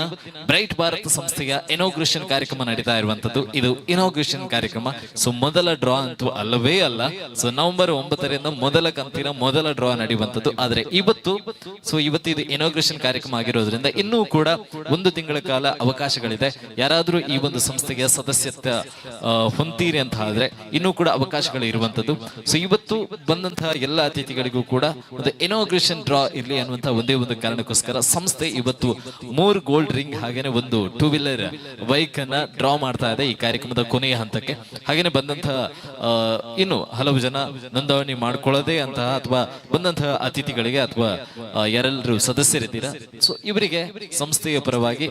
ಬ್ರೈಟ್ ಭಾರತ್ ಸಂಸ್ಥೆಯ ಇನಾಗ್ರೇಷನ್ ಕಾರ್ಯಕ್ರಮ ನಡೀತಾ ಇರುವಂತದ್ದು. ಇದು ಇನಾಗ್ರೇಷನ್ ಕಾರ್ಯಕ್ರಮ. ಸೊ ಮೊದಲ ಡ್ರಾ ಅಂತೂ ಅಲ್ಲವೇ ಅಲ್ಲ. ಸೊ ನವೆಂಬರ್ 9 ಮೊದಲ ಕಂತಿನ ಮೊದಲ ಡ್ರಾ ನಡೆಯುವಂತದ್ದು. ಆದ್ರೆ ಇವತ್ತು ಇದು ಇನಾಗ್ರೇಷನ್ ಕಾರ್ಯಕ್ರಮ ಆಗಿರೋದ್ರಿಂದ ಇನ್ನೂ ಕೂಡ 1 ತಿಂಗಳ ಕಾಲ ಅವಕಾಶಗಳಿದೆ. ಯಾರಾದ್ರೂ ಈ ಒಂದು ಸಂಸ್ಥೆಗೆ ಸದಸ್ಯತ್ವ ಹೊಂತೀರಿ ಅಂತ ಆದ್ರೆ ಇನ್ನೂ ಕೂಡ ಅವಕಾಶಗಳು ಇರುವಂತದ್ದು. ಸೊ ಇವತ್ತು ಬಂದಂತಹ ಎಲ್ಲ ಅತಿಥಿಗಳಿಗೂ ಕೂಡ ಒಂದು ಇನಾಗ್ರೇಷನ್ ಡ್ರಾ ಇರ್ಲಿ ಅನ್ನುವಂತಹ ಒಂದೇ ಒಂದು ಕಾರಣಕ್ಕೋಸ್ಕರ ಸಂಸ್ಥೆ ಇವತ್ತು 3 ಗೋಲ್ಡ್ ರಿಂಗ್ ಹಾಗೇನೆ ಒಂದು 2 ವೀಲರ್ ಬೈಕ್ ಅನ್ನ ಡ್ರಾ ಮಾಡ್ತಾ ಇದೆ ಈ ಕಾರ್ಯಕ್ರಮದ ಕೊನೆಯ ಹಂತಕ್ಕೆ. ಹಾಗೇನೆ ಬಂದಂತಹ ಇನ್ನು ಹಲವು ಜನ ನೋಂದಣಿ ಮಾಡ್ಕೊಳ್ಳದೆ ಅಂತಹ ಅಥವಾ ಬಂದಂತಹ ಅತಿಥಿಗಳಿಗೆ ಅಥವಾ ಯಾರೆಲ್ಲರೂ ಸದಸ್ಯರಿದ್ದೀರಾ, ಸೊ ಇವರಿಗೆ ಸಂಸ್ಥೆಯ ಪರವಾಗಿ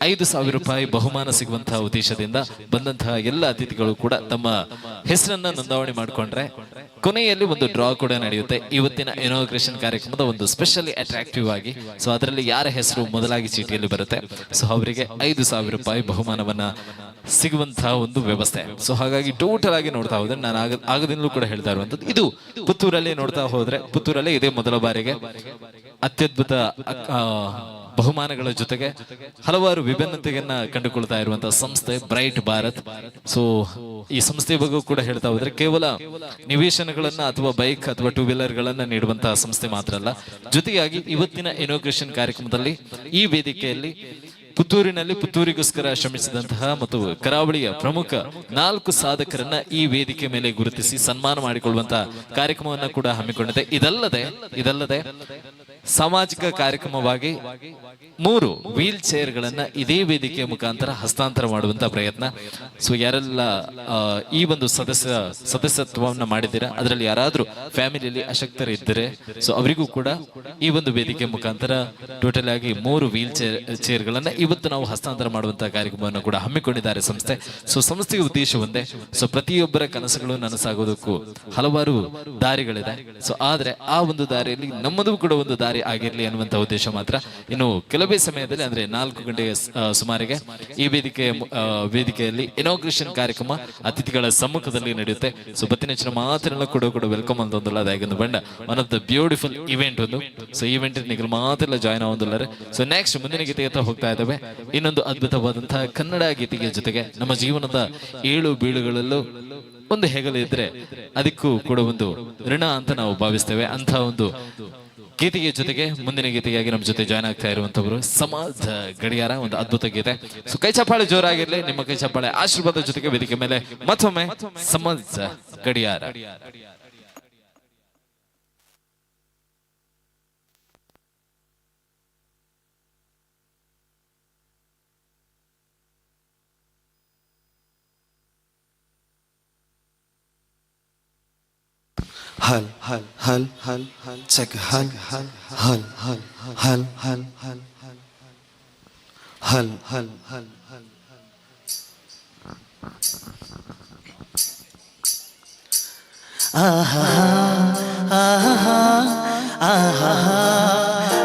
5,000 ರೂಪಾಯಿ ಬಹುಮಾನ ಸಿಗುವಂತಹ ಉದ್ದೇಶದಿಂದ ಬಂದಂತಹ ಎಲ್ಲ ಅತಿಥಿಗಳು ಕೂಡ ತಮ್ಮ ಹೆಸರನ್ನ ನೋಂದಣಿ ಮಾಡಿಕೊಂಡ್ರೆ ಕೊನೆಯಲ್ಲಿ ಒಂದು ಡ್ರಾ ಕೂಡ ನಡೆಯುತ್ತೆ ಇವತ್ತಿನ ಇನಾಗ್ರೇಷನ್ ಕಾರ್ಯಕ್ರಮದ ಒಂದು ಸ್ಪೆಷಲಿ ಅಟ್ರಾಕ್ಟಿವ್ ಆಗಿ. ಸೊ ಅದರಲ್ಲಿ ಯಾರ ಹೆಸರು ಮೊದಲಾಗಿ ಚೀಟಿಯಲ್ಲಿ ಬರುತ್ತೆ ಸೊ ಅವರಿಗೆ 5,000 ರೂಪಾಯಿ ಬಹುಮಾನವನ್ನ ಸಿಗುವಂತಹ ಒಂದು ವ್ಯವಸ್ಥೆ. ಸೊ ಹಾಗಾಗಿ ಟೋಟಲ್ ಆಗಿ ನೋಡ್ತಾ ಹೋದ್ರೆ ನಾನು ಆಗದಿಂದಲೂ ಕೂಡ ಹೇಳ್ತಾ ಇರುವಂತದ್ದು ಇದು ಪುತ್ತೂರಲ್ಲಿ ನೋಡ್ತಾ ಹೋದ್ರೆ ಪುತ್ತೂರಲ್ಲಿ ಇದೇ ಮೊದಲ ಬಾರಿಗೆ ಅತ್ಯದ್ಭುತ ಬಹುಮಾನಗಳ ಜೊತೆಗೆ ಹಲವಾರು ವಿಭಿನ್ನತೆಯನ್ನ ಕಂಡುಕೊಳ್ತಾ ಇರುವಂತಹ ಸಂಸ್ಥೆ ಬ್ರೈಟ್ ಭಾರತ್. ಸೊ ಈ ಸಂಸ್ಥೆ ಬಗ್ಗೆ ಕೂಡ ಹೇಳ್ತಾ ಹೋದ್ರೆ ಕೇವಲ ನಿವೇಶನಗಳನ್ನ ಅಥವಾ ಬೈಕ್ ಅಥವಾ 2 ವೀಲರ್ ಗಳನ್ನ ನೀಡುವಂತಹ ಸಂಸ್ಥೆ ಮಾತ್ರ ಅಲ್ಲ, ಜೊತೆಯಾಗಿ ಇವತ್ತಿನ ಇನಾಗ್ರೇಷನ್ ಕಾರ್ಯಕ್ರಮದಲ್ಲಿ ಈ ವೇದಿಕೆಯಲ್ಲಿ ಪುತ್ತೂರಿನಲ್ಲಿ ಪುತ್ತೂರಿಗೋಸ್ಕರ ಶ್ರಮಿಸಿದಂತಹ ಮತ್ತು ಕರಾವಳಿಯ ಪ್ರಮುಖ 4 ಸಾಧಕರನ್ನ ಈ ವೇದಿಕೆ ಮೇಲೆ ಗುರುತಿಸಿ ಸನ್ಮಾನ ಮಾಡಿಕೊಳ್ಳುವಂತಹ ಕಾರ್ಯಕ್ರಮವನ್ನ ಕೂಡ ಹಮ್ಮಿಕೊಂಡಿದೆ. ಇದಲ್ಲದೆ ಸಾಮಾಜಿಕ ಕಾರ್ಯಕ್ರಮವಾಗಿ 3 ವೀಲ್ ಚೇರ್ಗಳನ್ನ ಇದೇ ವೇದಿಕೆಯ ಮುಖಾಂತರ ಹಸ್ತಾಂತರ ಮಾಡುವಂತ ಪ್ರಯತ್ನ. ಸೊ ಯಾರೆಲ್ಲ ಈ ಒಂದು ಸದಸ್ಯತ್ವವನ್ನು ಮಾಡಿದ್ದೀರಾ, ಅದರಲ್ಲಿ ಯಾರಾದ್ರೂ ಫ್ಯಾಮಿಲಿಯಲ್ಲಿ ಅಶಕ್ತರು ಇದ್ದರೆ ಸೊ ಅವರಿಗೂ ಕೂಡ ಈ ಒಂದು ವೇದಿಕೆ ಮುಖಾಂತರ ಟೋಟಲ್ ಆಗಿ 3 ವೀಲ್ ಚೇರ್ಗಳನ್ನ ಇವತ್ತು ನಾವು ಹಸ್ತಾಂತರ ಮಾಡುವಂತಹ ಕಾರ್ಯಕ್ರಮವನ್ನು ಕೂಡ ಹಮ್ಮಿಕೊಂಡಿದ್ದಾರೆ ಸಂಸ್ಥೆ. ಸೊ ಸಂಸ್ಥೆಯ ಉದ್ದೇಶ ಒಂದೇ, ಸೊ ಪ್ರತಿಯೊಬ್ಬರ ಕನಸುಗಳು ನನಸಾಗೋದಕ್ಕೂ ಹಲವಾರು ದಾರಿಗಳಿದೆ. ಸೊ ಆದ್ರೆ ಆ ಒಂದು ದಾರಿಯಲ್ಲಿ ನಮ್ಮದು ಕೂಡ ಒಂದು ದಾರಿ ಆಗಿರ್ಲಿ ಅನ್ನುವಂತ ಉದ್ದೇಶ ಮಾತ್ರ. ಇನ್ನು ಕೆಲವೇ ಸಮಯದಲ್ಲಿ ಅಂದ್ರೆ 4 ಗಂಟೆಯ ಸುಮಾರಿಗೆ ಈ ವೇದಿಕೆಯಲ್ಲಿ ಇನಾಗ್ರೇಷನ್ ಕಾರ್ಯಕ್ರಮ ಅತಿಥಿಗಳ ಸಮ್ಮುಖದಲ್ಲಿ ನಡೆಯುತ್ತೆ. ಸೊ ಬತ್ತಿನ ಮಾತ್ರ ಕೂಡ ವೆಲ್ಕಮ್ ಅಂತ ಒಂದಲ್ಲ ಅದಾಗಿ ಬಂಡ one of the beautiful event ಒಂದು. ಸೊ ಇವೆಂಟ್ ನೀವು ಮಾತ್ರ ಜಾಯ್ನ್ ಆಗೋದಿಲ್ಲರೆ. ಸೊ ನೆಕ್ಸ್ಟ್ ಮುಂದಿನ ಗೀತೆಗೆ ಹೋಗ್ತಾ ಇದ್ದಾವೆ. ಇನ್ನೊಂದು ಅದ್ಭುತವಾದಂತಹ ಕನ್ನಡ ಗೀತೆಯ ಜೊತೆಗೆ ನಮ್ಮ ಜೀವನದ 7 ಬೀಳುಗಳಲ್ಲೂ ಒಂದು ಹೆಗಲು ಇದ್ರೆ ಅದಕ್ಕೂ ಕೂಡ ಒಂದು ಋಣ ಅಂತ ನಾವು ಭಾವಿಸ್ತೇವೆ. ಅಂತ ಒಂದು ಗೀತೆಯ ಜೊತೆಗೆ ಮುಂದಿನ ಗೀತೆಗಾಗಿ ನಮ್ಮ ಜೊತೆ ಜಾಯ್ನ್ ಆಗ್ತಾ ಇರುವಂತವರು ಸಮಾಜ ಗಡಿಯಾರ, ಒಂದು ಅದ್ಭುತ ಗೀತೆ. ಸೊ ಕೈ ಚಪ್ಪಾಳೆ ಜೋರಾಗಿರ್ಲಿ, ನಿಮ್ಮ ಕೈ ಚಪ್ಪಾಳೆ ಆಶೀರ್ವಾದ ಜೊತೆಗೆ ವೇದಿಕೆ ಮೇಲೆ ಮತ್ತೊಮ್ಮೆ ಸಮಾಜ ಗಡಿಯಾರ. hal hal hal hal hal check hal hal hal hal hal hal hal hal hal hal hal aha aha aha aha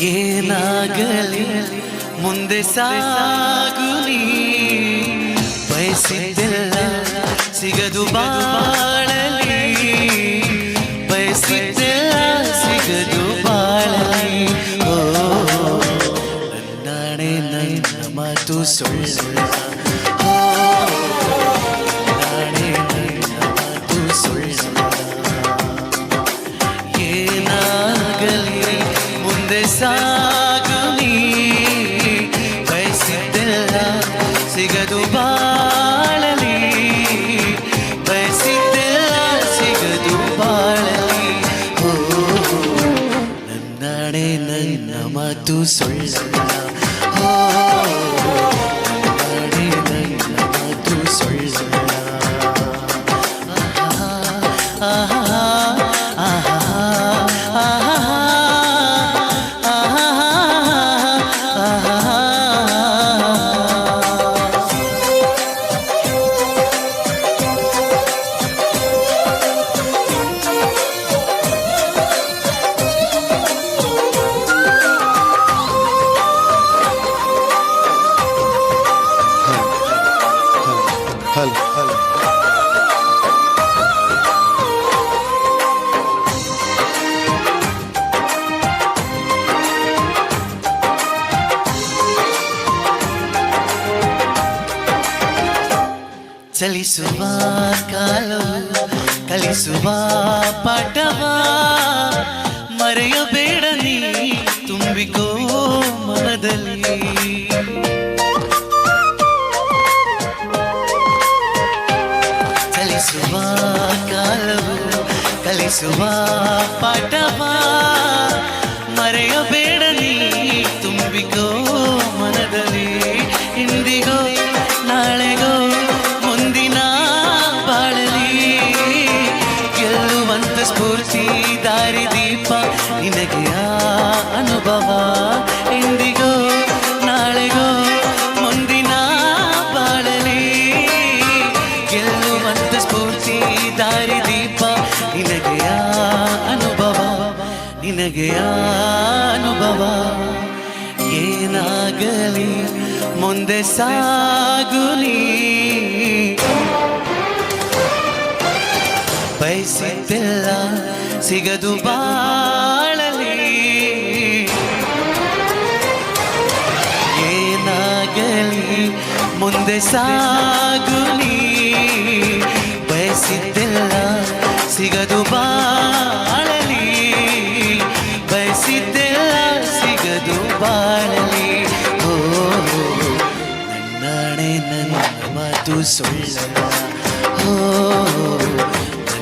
ಏನಾಗಲಿ ಮುಂದೆ ಸಾಗುನಿ, ಬಯಸಿದ್ದೆಲ್ಲ ಸಿಗದು ಬಾಳಲಿ, ಬಯಸಿದ್ದೆಲ್ಲ ಸಿಗದು ಬಾಳಲಿ. ಓ ನನ್ನಾಣೆ ನನ್ನ ಮಾತು ಸುಳ್ಳ, ಓ ನಾಣೆ ನನ್ನ ಮಾತು ಸುಳ್ಳ. ಏನಾಗಲಿ ಮುಂದೆ ಸಾಗುನಿ, ಬಯಸಿದ್ದೆಲ್ಲ ಸಿಗದು ಬಾಳಲಿ, ಬಯಸಿದ್ದೆಲ್ಲ ಸಿಗದು ಬಾಳಲಿ. ಓ ನನ್ನಾಣೆ ನನ್ನ ಮಾತು ಸುಳ್ಳ, ಓ ನನ್ನಾಣೆ ನನ್ನ ಮಾತು ಸುಳ್ಳ. ಆಹಾ ಆಹಾ ಆಹಾ hal hal ಚಲಿಸುವ ಕಾಲವು ಕಲಿಸುವ ಪಾಠವ ಮರೆಯಬೇಡ ನೀ ತುಂಬಿಕೋ ಮನದಲ್ಲಿ. ಚಲಿಸುವ ಕಾಲವು ಕಲಿಸುವ ಪಾಠವ ಮರೆಯಬೇಡ ನೀ ತುಂಬಿಕೋ ಮನದಲ್ಲಿ. ಇಂದಿಗೋ ನಾಳೆಗೋ ಮುಂದಿನ ಬಾಳಲಿ ಗೆಲ್ಲುವಂತ ಸ್ಫೂರ್ತಿ ದಾರಿದೀಪ ನಿನಗೆ ಆ ಅನುಭವ. ಇಂದಿಗೋ ನಾಳೆಗೋ ಮುಂದಿನ ಬಾಳಲಿ ಗೆಲ್ಲುವಂತ ಸ್ಫೂರ್ತಿ ದಾರಿದೀಪ ನಿನಗೆ ಆ ಅನುಭವ, ನಿನಗೆ ಆ ಅನುಭವ. ಏನಾಗಲಿ ಮುಂದೆ ಸಾಗುನಿ, ಬಯಸಿದ್ದೆಲ್ಲ ಬಯಸಿದ್ದೆಲ್ಲ ಸಿಗದು ಬಾಳಲಿ, ಏನಾಗಲಿ ಮುಂದೆ ಸಾಗುನಿ, ಬಯಸಿದ್ದೆಲ್ಲ ಸಿಗದು ಬಾಳಲಿ, ಬಯಸಿದ್ದೆಲ್ಲ ಸಿಗದು ಬಾಳಲಿ. ಓ ನನ್ನಾಣೆ ನನ್ನ ಮಾತು ಸುಳ್ಳಲ್ಲ, ಓ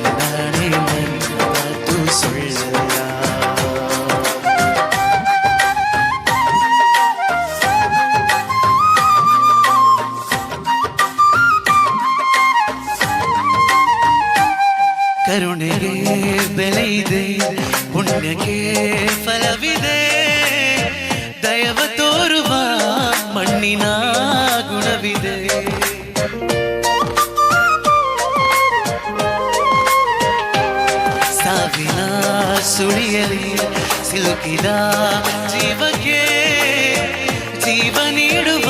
ನನ್ನಾಣೆ ನನ್ನ ಮಾತು ಸುಳ್ಳಲ್ಲ. ಕರುಣೆಗೆ ಬೆಲೆ ಇದೆ, ಪುಣ್ಯಕ್ಕೆ ಫಲವಿದೆ, ದಯವ ತೋರುವ ಮಣ್ಣಿನ ಗುಣವಿದೆ. ಸಾವಿನ ಸುಳಿಯಲಿ ಸಿಲುಕಿದ ಜೀವಕ್ಕೆ ಜೀವ ನೀಡುವ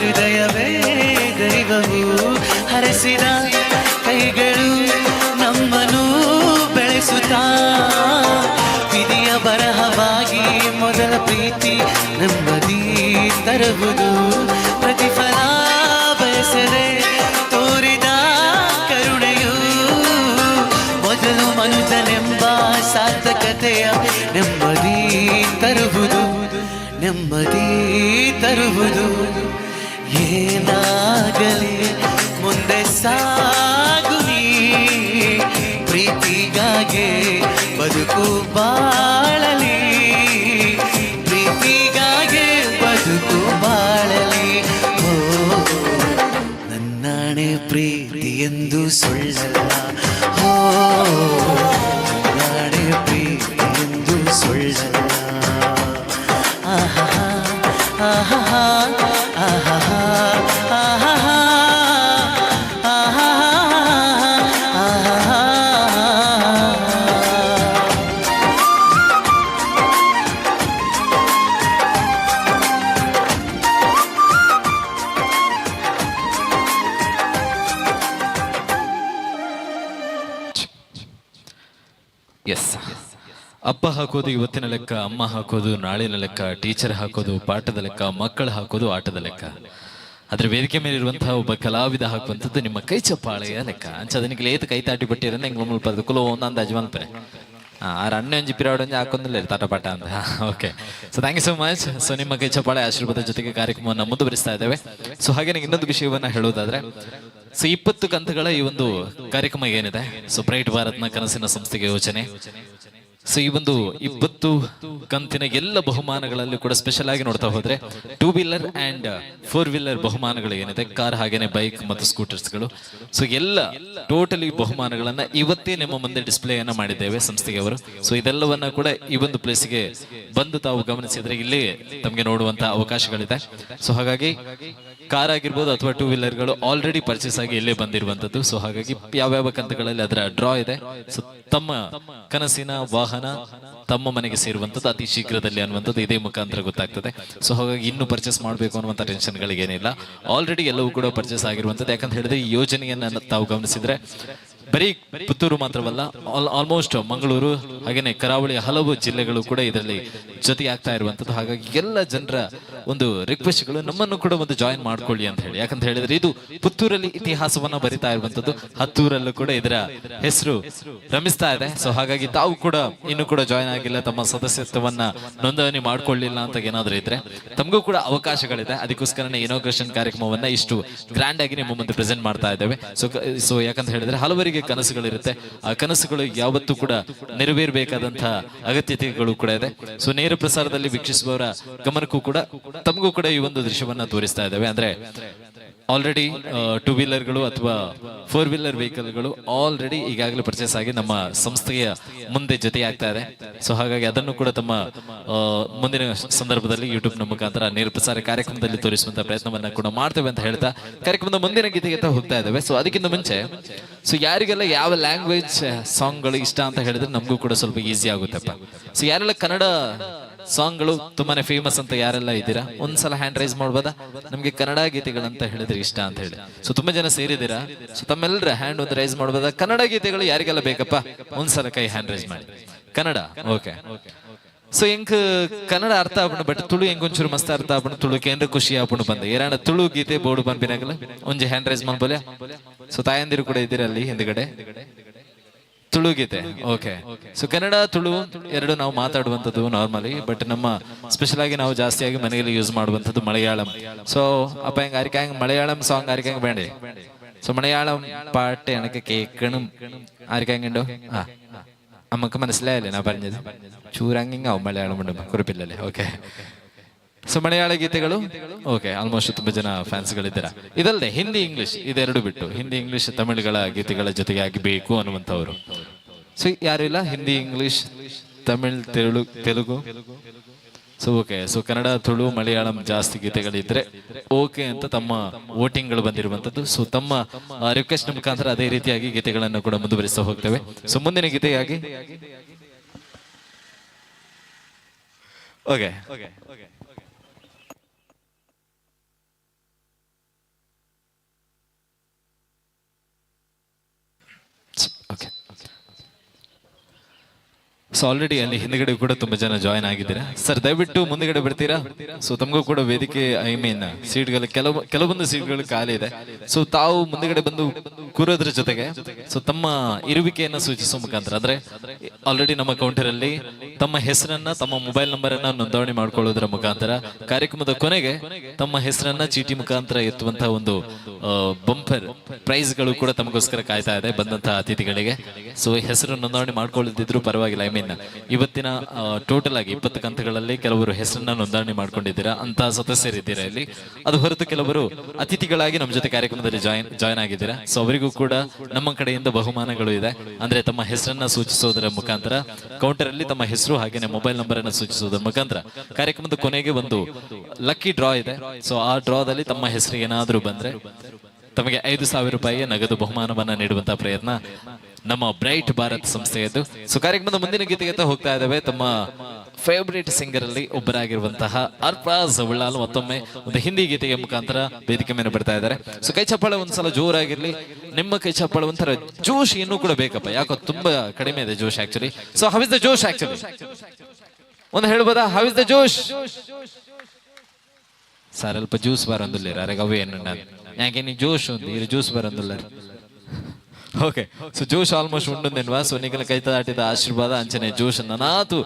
ಹೃದಯವೇ ದೈವವು, ಹರಸಿದ ಕೈಗಳು ನಮ್ಮನ್ನು ಬೆಳೆಸುತ್ತಾ, ವಿಧಿಯ ಬರಹವಾಗಿ ಮೊದಲ ಪ್ರೀತಿ ನೆಮ್ಮದಿ ತರುವುದು, ಪ್ರತಿಫಲ ಬಯಸದೆ ತೋರಿದ ಕರುಣೆಯು ಮೊದಲು ಮನುಜನೆಂಬ ಸಾರ್ಥಕತೆಯ ನೆಮ್ಮದಿ ತರುವುದು, ನೆಮ್ಮದಿ ತರುವುದು. ಏನಾಗಲಿ ಮುಂದೆ ಸಾಗುನಿ, ಪ್ರೀತಿಗಾಗಿ ಬದುಕು ಬಾಳಲಿ, ಪ್ರೀತಿಗಾಗಿ ಬದುಕು ಬಾಳಲಿ. ಓ ನನ್ನಾಣೆ ಪ್ರೀತಿ ಎಂದು ಸುಳ್ಳಲ್ಲ, ಓ ನನ್ನಾಣೆ ಪ್ರೀತಿ ಎಂದು ಸುಳ್ಳಲ್ಲ. ಆಹಾ ಆಹಾ ಆಹಾ ಆಹಾ ಎಸ್, ಅಪ್ಪ ಹಾಕೋದು ಇವತ್ತಿನ ಲೆಕ್ಕ, ಅಮ್ಮ ಹಾಕೋದು ನಾಳಿನ ಲೆಕ್ಕ, ಟೀಚರ್ ಹಾಕೋದು ಪಾಠದ ಲೆಕ್ಕ, ಮಕ್ಕಳು ಹಾಕೋದು ಆಟದ ಲೆಕ್ಕ. ಅದ್ರ ವೇದಿಕೆ ಮೇಲೆ ಇರುವಂತಹ ಒಬ್ಬ ಕಲಾವಿದ ಹಾಕುವಂಥದ್ದು ನಿಮ್ಮ ಕೈ ಚಪ್ಪಾಳೆಯ ಲೆಕ್ಕ. ಅಂಚದನಿಗೆ ಲೇತ ಕೈ ತಾಟಿ ಬಿಟ್ಟಿರೋದು ಹೆಂಗೆ ಮಮ್ಮಲ್ ಪಡೆದು ಕುಲೋ ಒಂದು ಅಜ್ಮಲ್ಪರೆ ಆರು ಅಣ್ಣೆ ಒಂಜಿ ಪಿರಾಡ್ ಒಂಜಿ ಹಾಕೊಂದಿಲ್ಲ ತಾಟಪಾಟ ಅಂತ. Okay, so thank you so much. So ನಿಮ್ಮ ಕೈ ಚಪ್ಪಾಳೆ ಆಶೀರ್ವಾದ ಜೊತೆಗೆ ಕಾರ್ಯಕ್ರಮವನ್ನು ಮುಂದುವರಿಸ್ತಾ ಇದ್ದೇವೆ. ಸೊ ಹಾಗೆ ಇನ್ನೊಂದು ವಿಷಯವನ್ನ ಹೇಳೋದಾದ್ರೆ, ಸೊ 20 ಕಂತುಗಳ ಈ ಒಂದು ಕಾರ್ಯಕ್ರಮ ಏನಿದೆ, ಸೊ ಬ್ರೈಟ್ ಭಾರತ್ನ ಕನಸಿನ ಸಂಸ್ಥೆಗೆ ಯೋಚನೆ. ಸೊ ಈ ಒಂದು 20 ಕಂತಿನ ಎಲ್ಲ ಬಹುಮಾನಗಳಲ್ಲಿ ಕೂಡ ಸ್ಪೆಷಲ್ ಆಗಿ ನೋಡ್ತಾ ಹೋದ್ರೆ 2 ವೀಲರ್ ಅಂಡ್ 4 ವೀಲರ್ ಬಹುಮಾನಗಳು ಏನಿದೆ, ಕಾರ್ ಹಾಗೇನೆ ಬೈಕ್ ಮತ್ತು ಸ್ಕೂಟರ್ಸ್ಗಳು. ಸೊ ಎಲ್ಲ ಟೋಟಲಿ ಬಹುಮಾನಗಳನ್ನ ಇವತ್ತೇ ನಿಮ್ಮ ಮುಂದೆ ಡಿಸ್ಪ್ಲೇಯನ್ನ ಮಾಡಿದ್ದೇವೆ ಸಂಸ್ಥೆಗೆ ಅವರು. ಸೊ ಇದೆಲ್ಲವನ್ನ ಕೂಡ ಈ ಒಂದು ಪ್ಲೇಸ್ಗೆ ಬಂದು ತಾವು ಗಮನಿಸಿದ್ರೆ ಇಲ್ಲಿ ತಮಗೆ ನೋಡುವಂತಹ ಅವಕಾಶಗಳಿದೆ. ಸೊ ಹಾಗಾಗಿ ಕಾರ್ ಆಗಿರ್ಬೋದು ಅಥವಾ 2 ವೀಲರ್ಗಳು ಆಲ್ರೆಡಿ ಪರ್ಚೇಸ್ ಆಗಿ ಇಲ್ಲೇ ಬಂದಿರುವಂತದ್ದು. ಸೊ ಹಾಗಾಗಿ ಯಾವ್ಯಾವ ಕಂತುಗಳಲ್ಲಿ ಅದರ ಡ್ರಾ ಇದೆ. ಸೊ ತಮ್ಮ ಕನಸಿನ ವಾಹನ ತಮ್ಮ ಮನೆಗೆ ಸೇರುವಂತದ್ದು ಅತಿ ಶೀಘ್ರದಲ್ಲಿ ಅನ್ನುವಂಥದ್ದು ಇದೇ ಮುಖಾಂತರ ಗೊತ್ತಾಗ್ತದೆ. ಸೊ ಹಾಗಾಗಿ ಇನ್ನು ಪರ್ಚೇಸ್ ಮಾಡಬೇಕು ಅನ್ನುವಂಥ ಟೆನ್ಷನ್ಗಳಿಗೇನಿಲ್ಲ, ಆಲ್ರೆಡಿ ಎಲ್ಲವೂ ಕೂಡ ಪರ್ಚೇಸ್ ಆಗಿರುವಂತದ್ದು. ಯಾಕಂತ ಹೇಳಿದ್ರೆ ಈ ಯೋಜನೆಯನ್ನ ತಾವು ಗಮನಿಸಿದ್ರೆ ಬರೀ ಪುತ್ತೂರು ಮಾತ್ರವಲ್ಲ, ಆಲ್ಮೋಸ್ಟ್ ಮಂಗಳೂರು ಹಾಗೇನೆ ಕರಾವಳಿಯ ಹಲವು ಜಿಲ್ಲೆಗಳು ಕೂಡ ಇದರಲ್ಲಿ ಜೊತೆಯಾಗ್ತಾ ಇರುವಂತದ್ದು. ಹಾಗಾಗಿ ಎಲ್ಲ ಜನರ ಒಂದು ರಿಕ್ವೆಸ್ಟ್ಗಳು ನಮ್ಮನ್ನು ಕೂಡ ಒಂದು ಜಾಯಿನ್ ಮಾಡ್ಕೊಳ್ಳಿ ಅಂತ ಹೇಳಿ. ಯಾಕಂತ ಹೇಳಿದ್ರೆ ಇದು ಪುತ್ತೂರಲ್ಲಿ ಇತಿಹಾಸವನ್ನ ಬರಿತಾ ಇರುವಂತದ್ದು, ಹತ್ತೂರಲ್ಲೂ ಕೂಡ ಇದರ ಹೆಸರು ರಮಿಸ್ತಾ ಇದೆ. ಸೊ ಹಾಗಾಗಿ ತಾವು ಕೂಡ ಇನ್ನು ಕೂಡ ಜಾಯಿನ್ ಆಗಿಲ್ಲ, ತಮ್ಮ ಸದಸ್ಯತ್ವವನ್ನ ನೋಂದಣಿ ಮಾಡ್ಕೊಳ್ಳಿಲ್ಲ ಅಂತ ಏನಾದ್ರೂ ಇದ್ರೆ ತಮಗೂ ಕೂಡ ಅವಕಾಶಗಳಿದೆ. ಅದಕ್ಕೋಸ್ಕರನೇ ಇನಾಗ್ರೇಷನ್ ಕಾರ್ಯಕ್ರಮವನ್ನ ಇಷ್ಟು ಗ್ರ್ಯಾಂಡ್ ಆಗಿ ನಿಮ್ಮ ಮುಂದೆ ಪ್ರೆಸೆಂಟ್ ಮಾಡ್ತಾ ಇದ್ದೇವೆ. ಸೊ ಯಾಕಂತ ಹೇಳಿದ್ರೆ ಹಲವರಿಗೆ ಕನಸುಗಳಿರುತ್ತೆ, ಆ ಕನಸುಗಳು ಯಾವತ್ತೂ ಕೂಡ ನೆರವೇರಬೇಕಾದಂತಹ ಅಗತ್ಯತೆಗಳು ಕೂಡ ಇದೆ. ಸೊ ನೇರ ಪ್ರಸಾರದಲ್ಲಿ ವೀಕ್ಷಿಸುವವರ ಗಮನಕ್ಕೂ ಕೂಡ ತಮಗೂ ಕೂಡ ಈ ಒಂದು ದೃಶ್ಯವನ್ನ ತೋರಿಸ್ತಾ ಇದ್ದೇವೆ. ಅಂದ್ರೆ ಆಲ್ರೆಡಿ 2 ವೀಲರ್ಗಳು ಅಥವಾ 4 ವೀಲರ್ ವೆಹಿಕಲ್ಗಳು ಆಲ್ರೆಡಿ ಈಗಾಗಲೇ ಪರ್ಚೇಸ್ ಆಗಿ ನಮ್ಮ ಸಂಸ್ಥೆಯ ಮುಂದೆ ಜೊತೆಯಾಗ್ತಾ ಇದೆ. ಸೊ ಹಾಗಾಗಿ ಅದನ್ನು ಕೂಡ ತಮ್ಮ ಮುಂದಿನ ಸಂದರ್ಭದಲ್ಲಿ ಯೂಟ್ಯೂಬ್ನ ಮುಖಾಂತರ ನೇರ ಪ್ರಸಾರ ಕಾರ್ಯಕ್ರಮದಲ್ಲಿ ತೋರಿಸುವಂತ ಪ್ರಯತ್ನವನ್ನ ಕೂಡ ಮಾಡ್ತೇವೆ ಅಂತ ಹೇಳ್ತಾ ಕಾರ್ಯಕ್ರಮದ ಮುಂದಿನ ಗೀತೆಗೆ ಹೋಗ್ತಾ ಇದ್ದೇವೆ. ಸೊ ಅದಕ್ಕಿಂತ ಮುಂಚೆ ಸೊ ಯಾರಿಗೆಲ್ಲ ಯಾವ ಲ್ಯಾಂಗ್ವೇಜ್ ಸಾಂಗ್ಗಳು ಇಷ್ಟ ಅಂತ ಹೇಳಿದ್ರೆ ನಮಗೂ ಕೂಡ ಸ್ವಲ್ಪ ಈಸಿ ಆಗುತ್ತಪ್ಪ. ಸೊ ಯಾರೆಲ್ಲ ಕನ್ನಡ ಸಾಂಗ್ಗಳು ತುಂಬಾನೇ ಫೇಮಸ್ ಅಂತ ಯಾರೆಲ್ಲ ಇದ್ದೀರಾ ಒಂದ್ಸಲ ಹ್ಯಾಂಡ್ ರೈಸ್ ಮಾಡ್ಬೋದಾ? ನಮ್ಗೆ ಕನ್ನಡ ಗೀತೆಗಳಂತ ಹೇಳಿದ್ರೆ ಇಷ್ಟ ಅಂತ ಹೇಳಿ. ಸೊ ತುಂಬಾ ಜನ ಸೇರಿದ್ದೀರಾ. ಸೊ ತಮ್ಮೆಲ್ಲರ ಹ್ಯಾಂಡ್ ಒಂದು ರೈಸ್ ಮಾಡ್ಬೋದಾ? ಕನ್ನಡ ಗೀತೆಗಳು ಯಾರಿಗೆಲ್ಲ ಬೇಕಪ್ಪ ಒಂದ್ಸಲ ಕೈ ಹ್ಯಾಂಡ್ ರೈಸ್ ಮಾಡಿ. ಕನ್ನಡ ಓಕೆ. ಸೊ ಹೆಂಗ್ ಕನ್ನಡ ಅರ್ಥ ಆಗ್ಬಿಡು, ಬಟ್ ತುಳು ಹೆಂಗ್ ಒಂಚೂರು ಮಸ್ತ್ ಅರ್ಥ ಆಗ್ಬಿಡು, ತುಳು ಕೇಂದ್ರ ಖುಷಿ ಆಗ್ಬಿಡು ಬಂದ ಏನಾಡ ತುಳು ಗೀತೆ ಬೋರ್ಡು ಬಂದ್ಬಿನಾಗಲ್ಲ ಒಂಜಿ ಹ್ಯಾಂಡ್ ರೈಸ್ ಮಾಡ್ಬೋಲೆ. ಸೊ ತಾಯಂದಿರು ಕೂಡ ಇದ್ದೀರಾ ಅಲ್ಲಿ ಹಿಂದ್ಗಡೆ. ತುಳು ಗೀತೆ ಓಕೆ. ಸೊ ಕನ್ನಡ ತುಳು ಎರಡು ನಾವು ಮಾತಾಡುವಂಥದ್ದು ನಾರ್ಮಲಿ, ಬಟ್ ನಮ್ಮ ಸ್ಪೆಷಲ್ ಆಗಿ ನಾವು ಜಾಸ್ತಿಯಾಗಿ ಮನೆಯಲ್ಲಿ ಯೂಸ್ ಮಾಡುವಂಥದ್ದು ಮಲಯಾಳಂ. ಸೊ ಅಪ್ಪ ಹೆಂಗ್ ಆರಿಕೆ ಹೆಂಗ್ ಮಲಯಾಳಂ ಸಾಂಗ್ ಆರಿಕೆ ಹೆಂಗ್ ಬೇಡ. ಸೊ മലയാളം പാട്ട് എനിക്ക് കേൾക്കണം ആർക്കെങ്കിലും നമുക്ക് മനസ്സിലായല്ലേ ഞാൻ പറഞ്ഞത്? ചൂരങ്ങിങ്ങാവും മലയാളം കൊണ്ട് കുറിപ്പില്ലല്ലേ? ಓಕೆ. ಸೊ ಮಲಯಾಳ ಗೀತೆಗಳು ಓಕೆ ಆಲ್ಮೋಸ್ಟ್ ತುಂಬಾ ಜನ ಫ್ಯಾನ್ಸ್ಗಳಿದ್ದೀರಾ. ಇದಲ್ಲದೆ ಹಿಂದಿ ಇಂಗ್ಲಿಷ್ ಇದೆರಡು ಬಿಟ್ಟು ಹಿಂದಿ ಇಂಗ್ಲಿಷ್ ತಮಿಳುಗಳ ಗೀತೆಗಳ ಜೊತೆಗೆ ಆಗಬೇಕು ಅನ್ನುವಂಥವ್ರು ಸೊ ಯಾರು ಇಲ್ಲ? Hindi English Tamil Telugu so okay. So Kannada Tulu Malayalam ಜಾಸ್ತಿ ಗೀತೆಗಳಿದ್ರೆ ಓಕೆ ಅಂತ ತಮ್ಮ ವೋಟಿಂಗ್ಗಳು ಬಂದಿರುವಂತದ್ದು. ಸೊ ತಮ್ಮ ರಿಕ್ವೆಸ್ಟ್ ಮುಖಾಂತರ ಅದೇ ರೀತಿಯಾಗಿ ಗೀತೆಗಳನ್ನು ಕೂಡ ಮುಂದುವರಿಸ್ತಾ ಹೋಗ್ತೇವೆ. ಸೊ ಮುಂದಿನ ಗೀತೆಯಾಗಿ ಓಕೆ ಓಕೆ. ಸೊ ಆಲ್ರೆಡಿ ಅಲ್ಲಿ ಹಿಂದ್ಗಡೆ ಕೂಡ ತುಂಬಾ ಜನ ಜಾಯ್ನ್ ಆಗಿದ್ದೀರಾ. ಸರ್ ದಯವಿಟ್ಟು ಮುಂದ್ಗಡೆ ಬರ್ತೀರಾ? ಸೊ ತಮಗೂ ಕೂಡ ವೇದಿಕೆ ಐ ಮೀನ್ ಸೀಟ್ಗಳು ಕೆಲವೊಂದು ಸೀಟ್ಗಳು ಖಾಲಿ ಇದೆ. ಸೊ ತಾವು ಮುಂದ್ಗಡೆ ಬಂದು ಕೂರೋದ್ರ ಜೊತೆಗೆ ಸೊ ತಮ್ಮ ಇರುವಿಕೆಯನ್ನ ಸೂಚಿಸುವ ಮುಖಾಂತರ ಅಂದ್ರೆ ಆಲ್ರೆಡಿ ನಮ್ಮ ಕೌಂಟರ್ ಅಲ್ಲಿ ತಮ್ಮ ಹೆಸರನ್ನ ತಮ್ಮ ಮೊಬೈಲ್ ನಂಬರ್ ಅನ್ನ ನೋಂದಣಿ ಮಾಡ್ಕೊಳ್ಳೋದ್ರ ಮುಖಾಂತರ ಕಾರ್ಯಕ್ರಮದ ಕೊನೆಗೆ ತಮ್ಮ ಹೆಸರನ್ನ ಚೀಟಿ ಮುಖಾಂತರ ಎತ್ತುವಂತಹ ಒಂದು ಬಂಪರ್ ಪ್ರೈಸ್ ಗಳು ಕೂಡ ತಮಗೋಸ್ಕರ ಕಾಯ್ತಾ ಇದೆ ಬಂದಂತಹ ಅತಿಥಿಗಳಿಗೆ. ಸೊ ಹೆಸರು ನೋಂದಣಿ ಮಾಡ್ಕೊಳ್ಳದಿದ್ರು ಪರವಾಗಿಲ್ಲ. ಐ ಮೀನ್ ಇವತ್ತಿನ ಟೋಟಲ್ ಆಗಿ 20 ಕಂತುಗಳಲ್ಲಿ ಕೆಲವರು ಹೆಸರನ್ನ ನೋಂದಣಿ ಮಾಡ್ಕೊಂಡಿದ್ದೀರಾ ಅಂತ ಸದಸ್ಯರಿದ್ದೀರಾ ಇಲ್ಲಿ. ಅದು ಹೊರತು ಕೆಲವರು ಅತಿಥಿಗಳಾಗಿ ನಮ್ಮ ಜೊತೆ ಕಾರ್ಯಕ್ರಮದಲ್ಲಿ ಜಾಯ್ನ್ ಆಗಿದ್ದೀರಾ. ಸೊ ಅವರಿಗೂ ಕೂಡ ನಮ್ಮ ಕಡೆಯಿಂದ ಬಹುಮಾನಗಳು ಇದೆ. ಅಂದ್ರೆ ತಮ್ಮ ಹೆಸರನ್ನ ಸೂಚಿಸೋದರ ಮುಖಾಂತರ ಕೌಂಟರ್ ಅಲ್ಲಿ ತಮ್ಮ ಹೆಸರು ಹಾಗೇನೆ ಮೊಬೈಲ್ ನಂಬರ್ ಅನ್ನ ಸೂಚಿಸೋದರ ಮುಖಾಂತರ ಕಾರ್ಯಕ್ರಮದ ಕೊನೆಗೆ ಒಂದು ಲಕ್ಕಿ ಡ್ರಾ ಇದೆ. ಸೊ ಆ ಡ್ರಾದಲ್ಲಿ ತಮ್ಮ ಹೆಸರು ಏನಾದ್ರೂ ಬಂದ್ರೆ ತಮಗೆ 5,000 ರೂಪಾಯಿಯ ನಗದು ಬಹುಮಾನವನ್ನ ನೀಡುವಂತಹ ಪ್ರಯತ್ನ ನಮ್ಮ ಬ್ರೈಟ್ ಭಾರತ್ ಸಂಸ್ಥೆಯದ್ದು. ಸೊ ಕಾರ್ಯಕ್ರಮದ ಮುಂದಿನ ಗೀತೆಗೆ ಹೋಗ್ತಾ ಇದ್ದಾವೆ. ತಮ್ಮ ಫೇವರೇಟ್ ಸಿಂಗರ್ ಅಲ್ಲಿ ಒಬ್ಬರಾಗಿರುವಂತಹ ಅರ್ಫಾಜ್ ಉಳ್ಳಾಲ್ ಮತ್ತೊಮ್ಮೆ ಒಂದು ಹಿಂದಿ ಗೀತೆಯ ಮುಖಾಂತರ ವೇದಿಕೆ ಮೇಲೆ ಬರ್ತಾ ಇದ್ದಾರೆ. ಸೊ ಕೈ ಚಪ್ಪಾಳೆ ಒಂದ್ಸಲ ಜೋರಾಗಿರ್ಲಿ. ನಿಮ್ಮ ಕೈ ಚಪ್ಪಾಳೆ ಒಂಥರ ಜೋಶ್ ಇನ್ನೂ ಕೂಡ ಬೇಕಪ್ಪ, ಯಾಕೋ ತುಂಬಾ ಕಡಿಮೆ ಇದೆ ಜೋಶ್ actually. So how is the josh actually ಒಂದು ಹೇಳ್ಬೋದಾ? How is the josh? Sir ಅಲ್ಪ ಜ್ಯೂಸ್ ಬರಂದಿಲ್ಲ ಅರೆಗವೇ ಯಾಕೆ ನೀ ಜೋಶ್ ಒಂದು ಇದು ಜ್ಯೂಸ್ ಬರಂದಿಲ್ಲ. ಓಕೆ. ಸೊ ಜೋಶ್ ಆಲ್ಮೋಸ್ಟ್ ಉಂಡುಂದೆನ್ವಾ. ಸೊ ನಿಗಲ ಕೈ ದಾಟಿದ ಆಶೀರ್ವಾದ ಅಂಚನೆ ಜೋಶ್ ನಾತು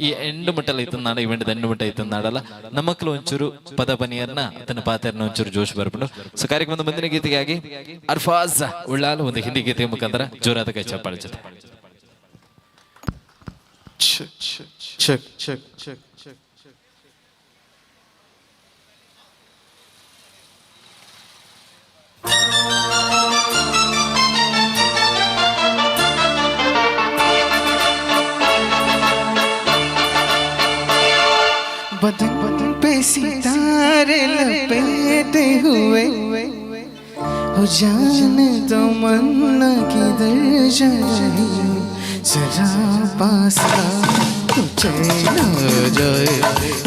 ಈ ಎಂಡು ಮುಟ್ಟಲ್ಲ ಇತ್ತು ನಾಡ ಇವೆಂಟ್ ಎಂಡು ಮುಟ್ಟ ಇತ್ತು ನಾಡಲ್ಲ ನಮ್ಮಕ್ಕಳು ಒಂಚೂರು ಪದ ಪನಿಯರ್ನ ಅದನ್ನ ಪಾತೆರ್ನ ಒಂಚೂರು ಜೋಶ್ ಬರ್ಬಿಟ್ಟು. ಸೊ ಕಾರ್ಯಕ್ರಮದ ಮುಂದಿನ ಗೀತೆಗಾಗಿ ಅರ್ಫಾಜ್ ಉಳ್ಳಾಲ್ ಒಂದು ಹಿಂದಿ ಗೀತೆಯ ಮುಖಾಂತರ ಜೋರಾದ ಕೈ ಚಪ್ಪಾಳೆ ಜೊತೆ check check check check बदन पे सितारे लपेटे हुए हो जाने तो मन्ना किधर जा रही जरा पास आ तो चैन जाए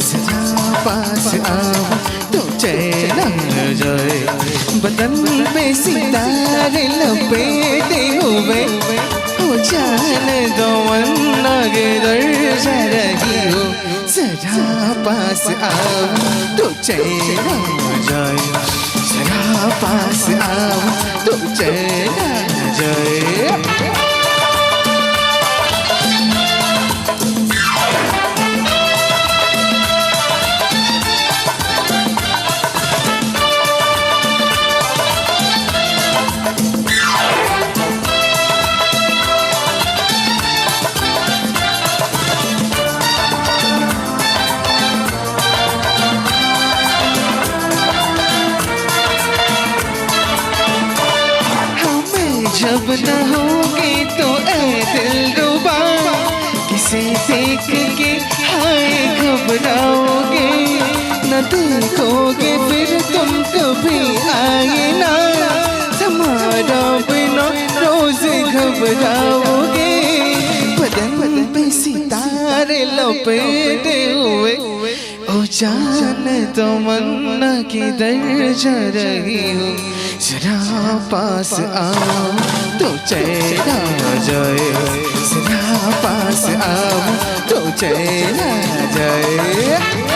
जरा पास आ तो चैन जाए बदन पे सितारे लपेटे हुए हो जाने तो मन्ना किधर जा रही हो जरा पास आओ तो चैन जाए जरा पास आओ तो चैन जाए जब न होगे तो ऐ दिलरुबा किसे देख के हाय घबराओगे न देखोगे फिर तुम कभी आए ना तुम्हारा बिना रोज घबराओगे बदन पे सितारे लो लपेटे हुए ओ जान तमन्ना किधर जा रही हो जरा पास आओ तो चैन आ जाए जरा पास आओ तो चैन आ जाए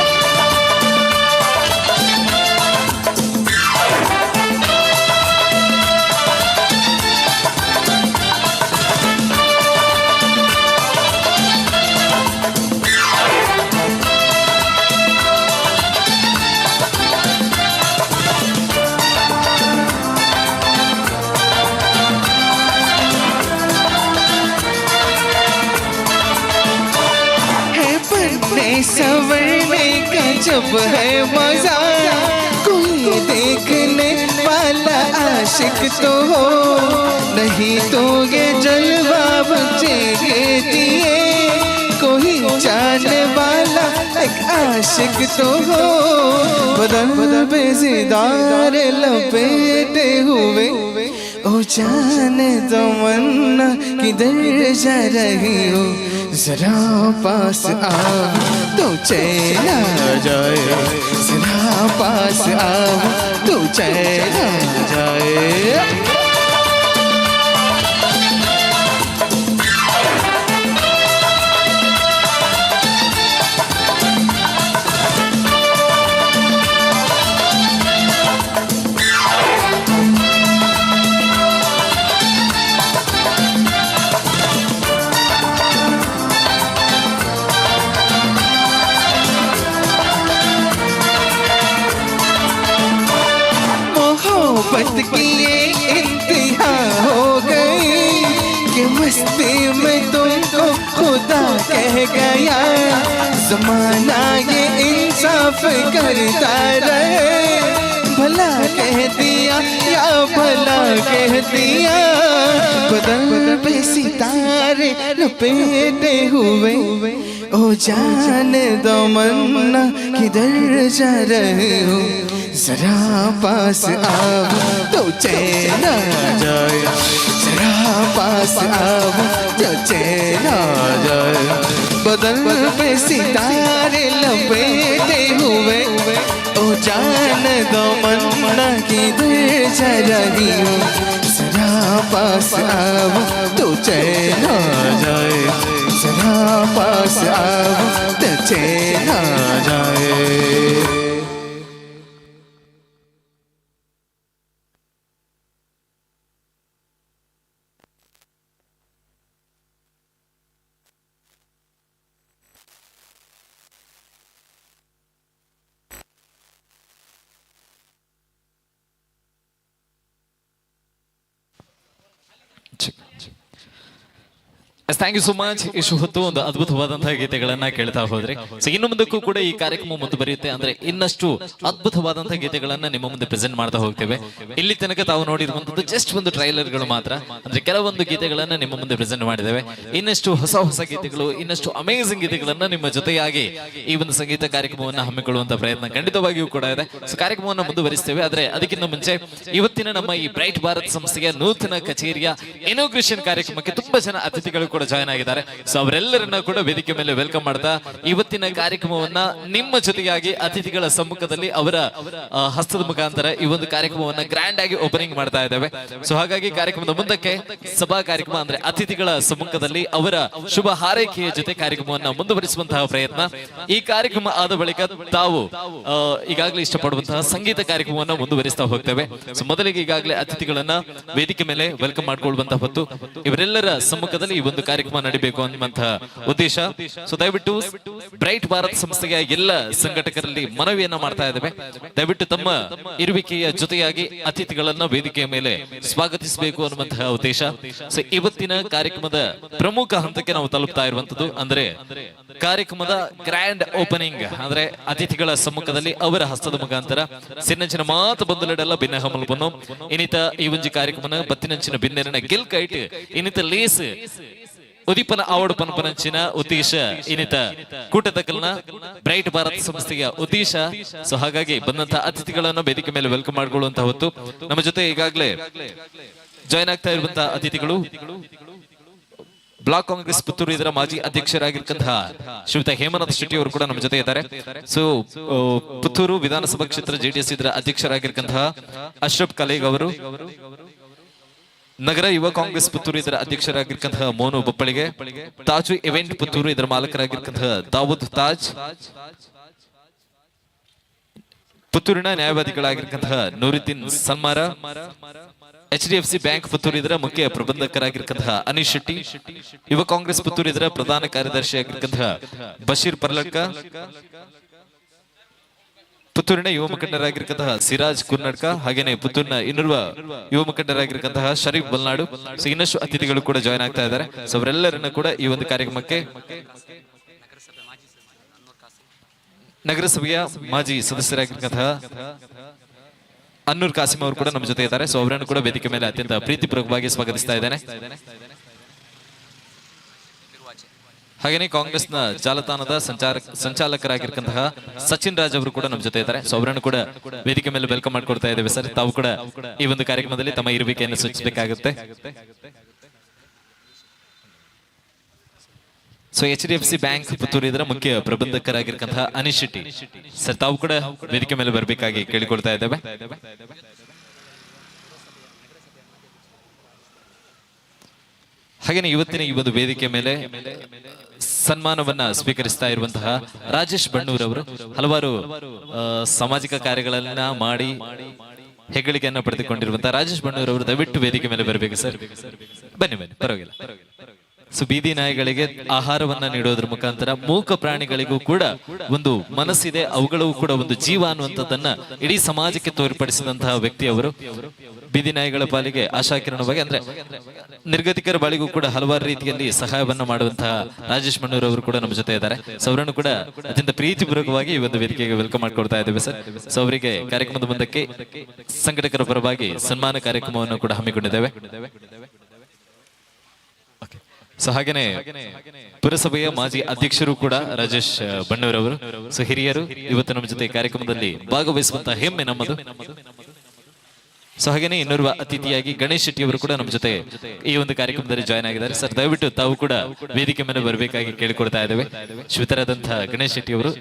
सवरने का जब है मजा कोई देखने वाला आशिक तो हो नहीं तो ये जलवा बचे दिए कोई जाने वाला एक आशिक तो हो बदन पे सितारे लपेटे हुए ओ जाने तमन्ना किधर जा रही हो जरा पास आओ तो चैन आ जाए जरा पास आओ तो चैन आ जाए मोहब्बत की ये इंतहा हो गई कि मस्ती में तुमको खुदा कह गया जमाना ये इंसाफ करता रहे भला कह दिया या भला कह दिया बदन पे सितारे लपेटे हुए ओ जान तमन्ना किधर जा रहे हो जरा पास आओ तो चैन आ जाए जरा पास आओ तो चैन आ जाए बदन पे सितारे लपेटे हुए ओ जान तमन्ना किधर जा रही हो जरा पास आओ तो चैन आ जाए जरा पास आओ तो चैन आ जाए ಥ್ಯಾಂಕ್ ಯು ಸೋ ಮಚ್. ಇಷ್ಟು ಹೊತ್ತು ಒಂದು ಅದ್ಭುತವಾದಂತಹ ಗೀತೆಗಳನ್ನ ಕೇಳ್ತಾ ಹೋದ್ರೆ ಸೊ ಇನ್ನು ಮುಂದಕ್ಕೂ ಕೂಡ ಈ ಕಾರ್ಯಕ್ರಮ ಮುಂದುವರಿಯುತ್ತೆ. ಅಂದ್ರೆ ಇನ್ನಷ್ಟು ಅದ್ಭುತವಾದಂತಹ ಗೀತೆಗಳನ್ನ ನಿಮ್ಮ ಮುಂದೆ ಪ್ರೆಸೆಂಟ್ ಮಾಡ್ತಾ ಹೋಗ್ತೇವೆ. ಇಲ್ಲಿ ತನಕ ತಾವು ನೋಡಿರುವಂತದ್ದು ಜಸ್ಟ್ ಒಂದು ಟ್ರೈಲರ್ಗಳು ಮಾತ್ರ. ಅಂದ್ರೆ ಕೆಲವೊಂದು ಗೀತೆಗಳನ್ನ ನಿಮ್ಮ ಮುಂದೆ ಪ್ರೆಸೆಂಟ್ ಮಾಡಿದ್ದೇವೆ. ಇನ್ನಷ್ಟು ಹೊಸ ಹೊಸ ಗೀತೆಗಳು, ಇನ್ನಷ್ಟು ಅಮೇಜಿಂಗ್ ಗೀತೆಗಳನ್ನ ನಿಮ್ಮ ಜೊತೆಯಾಗಿ ಈ ಒಂದು ಸಂಗೀತ ಕಾರ್ಯಕ್ರಮವನ್ನು ಹಮ್ಮಿಕೊಳ್ಳುವಂತ ಪ್ರಯತ್ನ ಖಂಡಿತವಾಗಿಯೂ ಕೂಡ ಇದೆ. ಸೊ ಕಾರ್ಯಕ್ರಮವನ್ನು ಮುಂದುವರಿಸ್ತೇವೆ. ಆದ್ರೆ ಅದಕ್ಕಿಂತ ಮುಂಚೆ ಇವತ್ತಿನ ನಮ್ಮ ಈ ಬ್ರೈಟ್ ಭಾರತ್ ಸಂಸ್ಥೆಯ ನೂತನ ಕಚೇರಿಯ ಇನಾಗ್ರೇಷನ್ ಕಾರ್ಯಕ್ರಮಕ್ಕೆ ತುಂಬಾ ಜನ ಅತಿಥಿಗಳು ಕೂಡ ಜಾಯ್ನ್ ಆಗಿದ್ದಾರೆ. ಸೊ ಅವರೆಲ್ಲರನ್ನ ಕೂಡ ವೇದಿಕೆ ಮೇಲೆ ವೆಲ್ಕಮ್ ಮಾಡ್ತಾ ಇವತ್ತಿನ ಕಾರ್ಯಕ್ರಮವನ್ನ ನಿಮ್ಮ ಜೊತೆಗಾಗಿ ಅತಿಥಿಗಳ ಸಮ್ಮುಖದಲ್ಲಿ ಅವರ ಹಸ್ತದ ಮುಖಾಂತರ ಈ ಒಂದು ಕಾರ್ಯಕ್ರಮವನ್ನ ಗ್ರ್ಯಾಂಡ್ ಆಗಿ ಓಪನಿಂಗ್ ಮಾಡ್ತಾ ಇದ್ದೇವೆ. ಸೊ ಹಾಗಾಗಿ ಕಾರ್ಯಕ್ರಮದ ಮುಂದಕ್ಕೆ ಸಭಾ ಕಾರ್ಯಕ್ರಮ ಅಂದ್ರೆ ಅತಿಥಿಗಳ ಸಮ್ಮುಖದಲ್ಲಿ ಅವರ ಶುಭ ಹಾರೈಕೆಯ ಜೊತೆ ಕಾರ್ಯಕ್ರಮವನ್ನ ಮುಂದುವರಿಸುವಂತಹ ಪ್ರಯತ್ನ. ಈ ಕಾರ್ಯಕ್ರಮ ಆದ ಬಳಿಕ ತಾವು ಈಗಾಗಲೇ ಇಷ್ಟಪಡುವಂತಹ ಸಂಗೀತ ಕಾರ್ಯಕ್ರಮವನ್ನ ಮುಂದುವರಿಸ್ತಾ ಹೋಗ್ತೇವೆ. ಸೊ ಮೊದಲಿಗೆ ಈಗಾಗಲೇ ಅತಿಥಿಗಳನ್ನ ವೇದಿಕೆ ಮೇಲೆ ವೆಲ್ಕಮ್ ಮಾಡ್ಕೊಳ್ಳುವಂತಹ ಹೊತ್ತು ಇವರೆಲ್ಲರ ಸಮ್ಮುಖದಲ್ಲಿ ಈ ಒಂದು ಕಾರ್ಯಕ್ರಮ ನಡೀಬೇಕು ಅನ್ನುವಂತಹ ಉದ್ದೇಶ. ಸೊ ದಯವಿಟ್ಟು ಬ್ರೈಟ್ ಭಾರತ್ ಸಂಸ್ಥೆಯ ಎಲ್ಲ ಸಂಘಟಕರಲ್ಲಿ ಮನವಿಯನ್ನ ಮಾಡ್ತಾ ಇದ್ದೇವೆ. ದಯವಿಟ್ಟು ತಮ್ಮ ಇರುವಿಕೆಯ ಜೊತೆಯಾಗಿ ಅತಿಥಿಗಳನ್ನ ವೇದಿಕೆಯ ಮೇಲೆ ಸ್ವಾಗತಿಸಬೇಕು ಅನ್ನುವಂತಹ ಉದ್ದೇಶ. ಸೊ ಇವತ್ತಿನ ಕಾರ್ಯಕ್ರಮದ ಪ್ರಮುಖ ಹಂತಕ್ಕೆ ನಾವು ತಲುಪ್ತಾ ಇರುವಂತದ್ದು ಅಂದ್ರೆ ಕಾರ್ಯಕ್ರಮದ ಗ್ರ್ಯಾಂಡ್ ಓಪನಿಂಗ್. ಅಂದ್ರೆ ಅತಿಥಿಗಳ ಸಮ್ಮುಖದಲ್ಲಿ ಅವರ ಹಸ್ತದ ಮುಖಾಂತರ ಸಿನ್ನಂಚಿನ ಮಾತು ಬಂದುಲೆಡೆಲ್ಲ ಭಿನ್ನ ಹಮಲ್ಪನ್ನು ಇನ್ನಿತ ಈ ಒಂಜಿ ಕಾರ್ಯಕ್ರಮನ ಬತ್ತಿನಂಚಿನ ಭಿನ್ನೆರನ ಗೆಲ್ ಕೈಟ್ ಇನ್ನಿತ ಲೇಸ್ ಉದೀಪನ ಆವಡ್ ಪನಪನಂಚಿನ ಉದ್ದೇಶ ಇನ್ನಿತ ಕೂಟದಕಲ್ನ ಬ್ರೈಟ್ ಭಾರತ್ ಸಂಸ್ಥೆಯ ಉದ್ದೇಶ. ಸೊ ಹಾಗಾಗಿ ಬಂದಂತಹ ಅತಿಥಿಗಳನ್ನ ವೇದಿಕೆ ಮೇಲೆ ವೆಲ್ಕಮ್ ಮಾಡಿಕೊಳ್ಳುವಂತಹ ಹೊತ್ತು ನಮ್ಮ ಜೊತೆ ಈಗಾಗಲೇ ಜಾಯ್ನ್ ಆಗ್ತಾ ಇರುವಂತಹ ಅತಿಥಿಗಳು ಬ್ಲಾಕ್ ಕಾಂಗ್ರೆಸ್ ಪುತ್ತೂರು ಇದರ ಮಾಜಿ ಅಧ್ಯಕ್ಷರಾಗಿರ್ತಕ್ಕಂತಹ ಶ್ರೀಯುತ ಹೇಮನಾಥ್ ಶೆಟ್ಟಿ ಅವರು ಕೂಡ ನಮ್ಮ ಜೊತೆ ಇದ್ದಾರೆ. ಸೊ ಪುತ್ತೂರು ವಿಧಾನಸಭಾ ಕ್ಷೇತ್ರ ಜೆಡಿಎಸ್ ಇದರ ಅಧ್ಯಕ್ಷರಾಗಿರ್ತಕ್ಕಂತಹ ಅಶ್ರಫ್ ಕಲೇಗ್ ಅವರು, ನಗರ ಯುವ ಕಾಂಗ್ರೆಸ್ ಪುತ್ತೂರು ಇದರ ಅಧ್ಯಕ್ಷರಾಗಿರ್ತಕ್ಕಂತಹ ಮೋನು ಬಪ್ಪಳಿಗೆ, ತಾಜು ಇವೆಂಟ್ ಪುತ್ತೂರು ಇದರ ಮಾಲಕರಾಗಿರ್ತಕ್ಕಂತಹ ದಾವೂದ್ ತಾಜ್, ಪುತ್ತೂರಿನ ನ್ಯಾಯವಾದಿಗಳಾಗಿರ್ತಕ್ಕಂತಹ ನೂರುದ್ದೀನ್ ಸಲ್ಮಾರ, HDFC ಬ್ಯಾಂಕ್ ಪುತ್ತೂರು ಇದರ ಮುಖ್ಯ ಪ್ರಬಂಧಕರಾಗಿರ್ತಕ್ಕಂತಹ ಅನೀಶ್ ಶೆಟ್ಟಿ, ಯುವ ಕಾಂಗ್ರೆಸ್ ಪುತ್ತೂರು ಇದರ ಪ್ರಧಾನ ಕಾರ್ಯದರ್ಶಿಯಾಗಿರ್ತಕ್ಕಂತಹ ಬಶೀರ್ ಪರ್ಲಡ್ಕ, ಪುತ್ತೂರಿನ ಯುವ ಮುಖಂಡರಾಗಿರ್ತಕ್ಕಂತಹ ಸಿರಾಜ್ ಕುರ್ನಡ್ಕ, ಹಾಗೇನೆ ಪುತ್ತೂರಿನ ಇನ್ನೋರ್ವ ಯುವ ಮುಖಂಡರಾಗಿರ್ತಕ್ಕಂತಹ ಶರೀಫ್ ಬಲ್ನಾಡು. ಸೊ ಇನ್ನಷ್ಟು ಅತಿಥಿಗಳು ಕೂಡ ಜಾಯ್ನ್ ಆಗ್ತಾ ಇದ್ದಾರೆ. ಸೊ ಅವರೆಲ್ಲರನ್ನ ಕೂಡ ಈ ಒಂದು ಕಾರ್ಯಕ್ರಮಕ್ಕೆ ನಗರಸಭೆಯ ಮಾಜಿ ಸದಸ್ಯರಾಗಿರ್ತಕ್ಕಂತಹ ಅನ್ನೂರ್ ಕಾಸಿಂ ಅವರು ಕೂಡ ನಮ್ಮ ಜೊತೆ ಇದ್ದಾರೆ. ಸೊ ಅವರನ್ನು ಕೂಡ ವೇದಿಕೆ ಮೇಲೆ ಅತ್ಯಂತ ಪ್ರೀತಿಪೂರ್ವಕವಾಗಿ ಸ್ವಾಗತಿಸ್ತಾ ಇದ್ದೇನೆ. ಹಾಗೇನೆ ಕಾಂಗ್ರೆಸ್ನ ಜಾಲತಾಣದ ಸಂಚಾಲಕರಾಗಿರ್ತಕ್ಕಂತಹ ಸಚಿನ್ ರಾಜ್ ಅವರು ಕೂಡ ನಮ್ಮ ಜೊತೆ ಇದ್ದಾರೆ. ಸೊ ಅವರನ್ನು ಕೂಡ ವೇದಿಕೆ ಮೇಲೆ ವೆಲ್ಕಮ್ ಮಾಡ್ಕೊಡ್ತಾ ಇದ್ದೇವೆ ಸರ್. ತಾವು ಕೂಡ ಈ ಒಂದು ಕಾರ್ಯಕ್ರಮದಲ್ಲಿ ತಮ್ಮ ಇರುವಿಕೆಯನ್ನು ಸೂಚಿಸಬೇಕಾಗುತ್ತೆ. ಸೊ HDFC ಬ್ಯಾಂಕ್ ಪುತ್ತೂರು ಇದರ ಮುಖ್ಯ ಪ್ರಬಂಧಕರಾಗಿರ್ತಕ್ಕಂತಹ ಅನೀಶ್ ಶೆಟ್ಟಿ ಸರ್, ತಾವು ಕೂಡ ವೇದಿಕೆ ಮೇಲೆ ಬರಬೇಕಾಗಿ ಕೇಳಿಕೊಳ್ತಾ ಇದ್ದೇವೆ. ಹಾಗೇನೆ ಇವತ್ತಿನ ಈ ಒಂದು ವೇದಿಕೆ ಮೇಲೆ ಸನ್ಮಾನವನ್ನ ಸ್ವೀಕರಿಸ್ತಾ ಇರುವಂತಹ ರಾಜೇಶ್ ಬಣ್ಣೂರ್ ಅವರು ಹಲವಾರು ಸಾಮಾಜಿಕ ಕಾರ್ಯಗಳನ್ನ ಮಾಡಿ ಹೆಗ್ಗಳಿಕೆಯನ್ನ ಪಡೆದುಕೊಂಡಿರುವಂತಹ ರಾಜೇಶ್ ಬಣ್ಣೂರ್ ಅವರು ದಯವಿಟ್ಟು ವೇದಿಕೆ ಮೇಲೆ ಬರಬೇಕು ಸರ್. ಬನ್ನಿ ಬನ್ನಿ, ಪರವಾಗಿಲ್ಲ. ಸೊ ಬೀದಿ ನಾಯಿಗಳಿಗೆ ಆಹಾರವನ್ನ ನೀಡೋದ್ರ ಮುಖಾಂತರ ಮೂಕ ಪ್ರಾಣಿಗಳಿಗೂ ಕೂಡ ಒಂದು ಮನಸ್ಸಿದೆ, ಅವುಗಳಿಗೂ ಕೂಡ ಒಂದು ಜೀವ ಅನ್ನುವಂಥದ್ದನ್ನ ಇಡೀ ಸಮಾಜಕ್ಕೆ ತೋರ್ಪಡಿಸಿದಂತಹ ವ್ಯಕ್ತಿ ಅವರು. ಬೀದಿ ನಾಯಿಗಳ ಪಾಲಿಗೆ ಆಶಾಕಿರಣವಾಗಿ ಅಂದ್ರೆ ನಿರ್ಗತಿಕರ ಬಾಳಿಗೂ ಕೂಡ ಹಲವಾರು ರೀತಿಯಲ್ಲಿ ಸಹಾಯವನ್ನ ಮಾಡುವಂತಹ ರಾಜೇಶ್ ಮಣ್ಣೂರ್ ಅವರು ಕೂಡ ನಮ್ಮ ಜೊತೆ ಇದ್ದಾರೆ. ಸೊ ಅವರನ್ನು ಕೂಡ ಅತ್ಯಂತ ಪ್ರೀತಿಪೂರ್ವಕವಾಗಿ ಈ ಒಂದು ವೇದಿಕೆಗೆ ವೆಲ್ಕಮ್ ಮಾಡ್ಕೊಡ್ತಾ ಇದ್ದೇವೆ ಸರ್. ಸೊ ಅವರಿಗೆ ಕಾರ್ಯಕ್ರಮದ ಮುಂದಕ್ಕೆ ಸಂಘಟಕರ ಪರವಾಗಿ ಸನ್ಮಾನ ಕಾರ್ಯಕ್ರಮವನ್ನು ಕೂಡ ಹಮ್ಮಿಕೊಂಡಿದ್ದೇವೆ. ಸೊ ಹಾಗೇನೆ ಪುರಸಭೆಯ ಮಾಜಿ ಅಧ್ಯಕ್ಷರು ಕೂಡ ರಾಜೇಶ್ ಬಣ್ಣೂರ್ ಅವರು. ಸೊ ಹಿರಿಯರು ಇವತ್ತು ನಮ್ಮ ಜೊತೆ ಕಾರ್ಯಕ್ರಮದಲ್ಲಿ ಭಾಗವಹಿಸುವಂತಹ ಹೆಮ್ಮೆ ನಮ್ಮದು. ಸೊ ಹಾಗೇನೆ ಇನ್ನೋರ್ವ ಅತಿಥಿಯಾಗಿ ಗಣೇಶ್ ಶೆಟ್ಟಿ ಅವರು ಕೂಡ ನಮ್ಮ ಜೊತೆ ಈ ಒಂದು ಕಾರ್ಯಕ್ರಮದಲ್ಲಿ ಜಾಯ್ನ್ ಆಗಿದ್ದಾರೆ. ಸರ್ ದಯವಿಟ್ಟು ತಾವು ಕೂಡ ವೇದಿಕೆ ಮೇಲೆ ಬರಬೇಕಾಗಿ ಕೇಳಿಕೊಡ್ತಾ ಇದ್ದೇವೆ. ಶ್ವೇತರಾದಂತಹ ಗಣೇಶ್ ಶೆಟ್ಟಿ ಅವರು.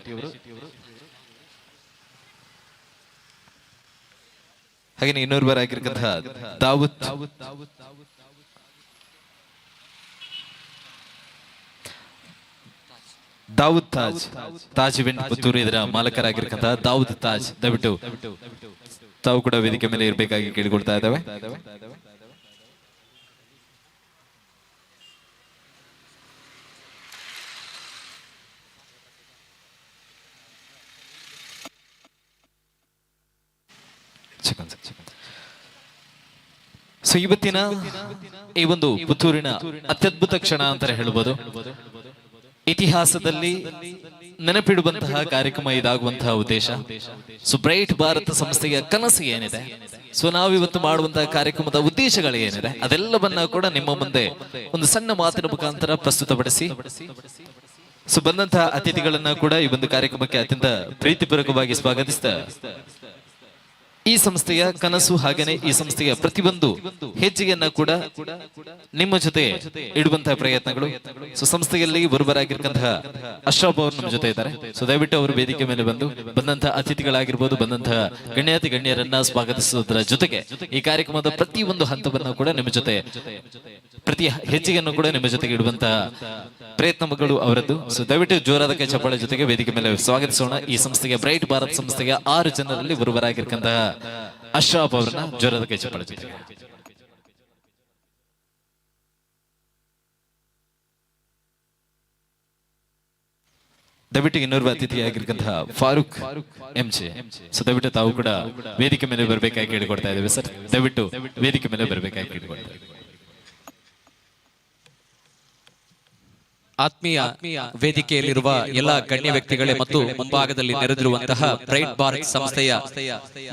ಹಾಗೇನೆ ಇನ್ನೋರ್ವರಾಗಿರ್ತಕ್ಕಂತಹ ದಾವೂದ್ ತಾಜ್, ತಾಜ್ ಇವೆಂಟ್ ಪುತ್ತೂರು ಇದರ ಮಾಲಕರಾಗಿರ್ತಕ್ಕಂತಹ ದಾವೂದ್ ತಾಜ್, ದಯವಿಟ್ಟು ತಾವು ಕೂಡ ವೇದಿಕೆ ಮೇಲೆ ಇರಬೇಕಾಗಿ ಕೇಳಿಕೊಳ್ತಾ ಇದ್ದೇವೆ. ಸೊ ಇವತ್ತಿನ ಈ ಒಂದು ಪುತ್ತೂರಿನ ಅತ್ಯದ್ಭುತ ಕ್ಷಣ ಅಂತ ಹೇಳ್ಬೋದು. ಇತಿಹಾಸದಲ್ಲಿ ನೆನಪಿಡುವಂತಹ ಕಾರ್ಯಕ್ರಮ ಇದಾಗುವಂತಹ ಉದ್ದೇಶ. ಸೊ ಬ್ರೈಟ್ ಭಾರತ ಸಂಸ್ಥೆಯ ಕನಸು ಏನಿದೆ, ಸೊ ನಾವಿವತ್ತು ಮಾಡುವಂತಹ ಕಾರ್ಯಕ್ರಮದ ಉದ್ದೇಶಗಳು ಏನಿದೆ, ಅದೆಲ್ಲವನ್ನ ಕೂಡ ನಿಮ್ಮ ಮುಂದೆ ಒಂದು ಸಣ್ಣ ಮಾತಿನ ಮುಖಾಂತರ ಪ್ರಸ್ತುತಪಡಿಸಿ, ಸೊ ಬಂದಂತಹ ಅತಿಥಿಗಳನ್ನ ಕೂಡ ಈ ಒಂದು ಕಾರ್ಯಕ್ರಮಕ್ಕೆ ಅತ್ಯಂತ ಪ್ರೀತಿಪೂರ್ವಕವಾಗಿ ಸ್ವಾಗತಿಸ್ತಾ ಈ ಸಂಸ್ಥೆಯ ಕನಸು ಹಾಗೇನೆ ಈ ಸಂಸ್ಥೆಯ ಪ್ರತಿಯೊಂದು ಹೆಜ್ಜೆಯನ್ನ ಕೂಡ ನಿಮ್ಮ ಜೊತೆ ಇಡುವಂತಹ ಪ್ರಯತ್ನಗಳು. ಸೊ ಸಂಸ್ಥೆಯಲ್ಲಿ ಒಬ್ಬರಾಗಿರ್ತಕ್ಕಂತಹ ಅಶ್ರಫ್ ಅವರು ನಮ್ಮ ಜೊತೆ ಇದ್ದಾರೆ. ಸೊ ದಯವಿಟ್ಟು ಅವರು ವೇದಿಕೆ ಮೇಲೆ ಬಂದಂತಹ ಅತಿಥಿಗಳಾಗಿರ್ಬೋದು, ಬಂದಂತಹ ಗಣ್ಯಾತಿ ಗಣ್ಯರನ್ನ ಸ್ವಾಗತಿಸುವುದರ ಜೊತೆಗೆ ಈ ಕಾರ್ಯಕ್ರಮದ ಪ್ರತಿಯೊಂದು ಹಂತವನ್ನು ಕೂಡ ನಿಮ್ಮ ಜೊತೆ, ಪ್ರತಿ ಹೆಜ್ಜೆಯನ್ನು ಕೂಡ ನಿಮ್ಮ ಜೊತೆಗೆ ಇಡುವಂತಹ ಪ್ರಯತ್ನಗಳು ಅವರದ್ದು. ಸೊ ದಯವಿಟ್ಟು ಜೋರಾದ ಕೈ ಚಪ್ಪಾಳೆ ಜೊತೆಗೆ ವೇದಿಕೆ ಮೇಲೆ ಸ್ವಾಗತಿಸೋಣ ಈ ಸಂಸ್ಥೆಗೆ, ಬ್ರೈಟ್ ಭಾರತ್ ಸಂಸ್ಥೆಯ 6 ಜನರಲ್ಲಿ ಒಬ್ಬರಾಗಿರ್ತಕ್ಕಂತಹ ಅಶ್ರಫ್ ಅವರನ್ನ ಜೋರಾದ ಕೈ ಚಪ್ಪಾಳೆ ಜೊತೆಗೆ. ದಯವಿಟ್ಟು ಇನ್ನೋರ್ವ ಅತಿಥಿಯಾಗಿರ್ತಕ್ಕಂತಹ ಫಾರೂಕ್ MJ, ಸೊ ದಯವಿಟ್ಟು ತಾವು ಕೂಡ ವೇದಿಕೆ ಮೇಲೆ ಬರಬೇಕಾಗಿ ಕೇಳಿಕೊಡ್ತಾ ಇದ್ದೇವೆ ಸರ್. ದಯವಿಟ್ಟು ವೇದಿಕೆ ಮೇಲೆ ಬರಬೇಕಾಗಿ ಕೇಳಿಕೊಡ್ತಾ ಇದ್ದೇವೆ. ಆತ್ಮೀಯ ವೇದಿಕೆಯಲ್ಲಿರುವ ಎಲ್ಲ ಗಣ್ಯ ವ್ಯಕ್ತಿಗಳೇ ಮತ್ತು ಮುಂಭಾಗದಲ್ಲಿ ನೆರೆದಿರುವಂತಹ ಬ್ರೈಟ್ ಭಾರತ್ ಸಂಸ್ಥೆಯ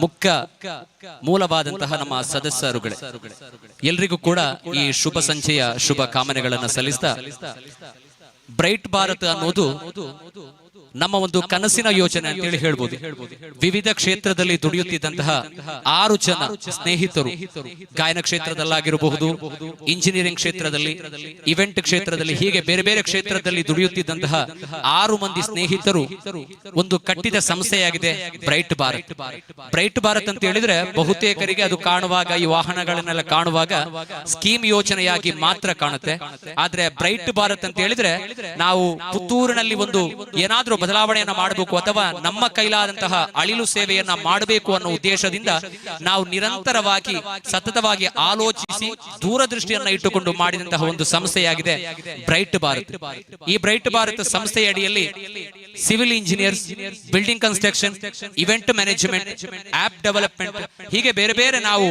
ಮುಖ್ಯ ಮೂಲವಾದಂತಹ ನಮ್ಮ ಸದಸ್ಯರುಗಳೇ, ಎಲ್ರಿಗೂ ಕೂಡ ಈ ಶುಭ ಸಂಜೆಯ ಶುಭ ಕಾಮನೆಗಳನ್ನು ಸಲ್ಲಿಸ್ತಾ, ಬ್ರೈಟ್ ಭಾರತ್ ಅನ್ನೋದು ನಮ್ಮ ಒಂದು ಕನಸಿನ ಯೋಜನೆ ಅಂತೇಳಿ ಹೇಳ್ಬೋದು. ವಿವಿಧ ಕ್ಷೇತ್ರದಲ್ಲಿ ದುಡಿಯುತ್ತಿದ್ದಂತಹ 6 ಜನ ಸ್ನೇಹಿತರು, ಗಾಯನ ಕ್ಷೇತ್ರದಲ್ಲಾಗಿರಬಹುದು, ಇಂಜಿನಿಯರಿಂಗ್ ಕ್ಷೇತ್ರದಲ್ಲಿ, ಇವೆಂಟ್ ಕ್ಷೇತ್ರದಲ್ಲಿ, ಹೀಗೆ ಬೇರೆ ಬೇರೆ ಕ್ಷೇತ್ರದಲ್ಲಿ ದುಡಿಯುತ್ತಿದ್ದಂತಹ 6 ಮಂದಿ ಸ್ನೇಹಿತರು ಒಂದು ಕಟ್ಟಿದ ಸಂಸ್ಥೆಯಾಗಿದೆ ಬ್ರೈಟ್ ಭಾರತ್. ಬ್ರೈಟ್ ಭಾರತ್ ಅಂತ ಹೇಳಿದ್ರೆ ಬಹುತೇಕರಿಗೆ ಅದು ಕಾಣುವಾಗ, ಈ ವಾಹನಗಳನ್ನೆಲ್ಲ ಕಾಣುವಾಗ ಸ್ಕೀಮ್ ಯೋಜನೆಯಾಗಿ ಮಾತ್ರ ಕಾಣುತ್ತೆ. ಆದ್ರೆ ಬ್ರೈಟ್ ಭಾರತ್ ಅಂತ ಹೇಳಿದ್ರೆ ನಾವು ಪುತ್ತೂರಿನಲ್ಲಿ ಒಂದು ಏನಾದ್ರೂ ಬದಲಾವಣೆಯನ್ನ ಮಾಡಬೇಕು ಅಥವಾ ನಮ್ಮ ಕೈಲಾದಂತಹ ಅಳಿಲು ಸೇವೆಯನ್ನ ಮಾಡಬೇಕು ಅನ್ನೋ ಉದ್ದೇಶದಿಂದ ನಾವು ನಿರಂತರವಾಗಿ ಸತತವಾಗಿ ಆಲೋಚಿಸಿ ದೂರದೃಷ್ಟಿಯನ್ನ ಇಟ್ಟುಕೊಂಡು ಮಾಡಿದಂತಹ ಒಂದು ಸಂಸ್ಥೆಯಾಗಿದೆ ಬ್ರೈಟ್ ಭಾರತ್. ಈ ಬ್ರೈಟ್ ಭಾರತ್ ಸಂಸ್ಥೆಯ ಅಡಿಯಲ್ಲಿ civil engineers, building construction, event management, app development, ಹೀಗೆ ಬೇರೆ ಬೇರೆ ನಾವು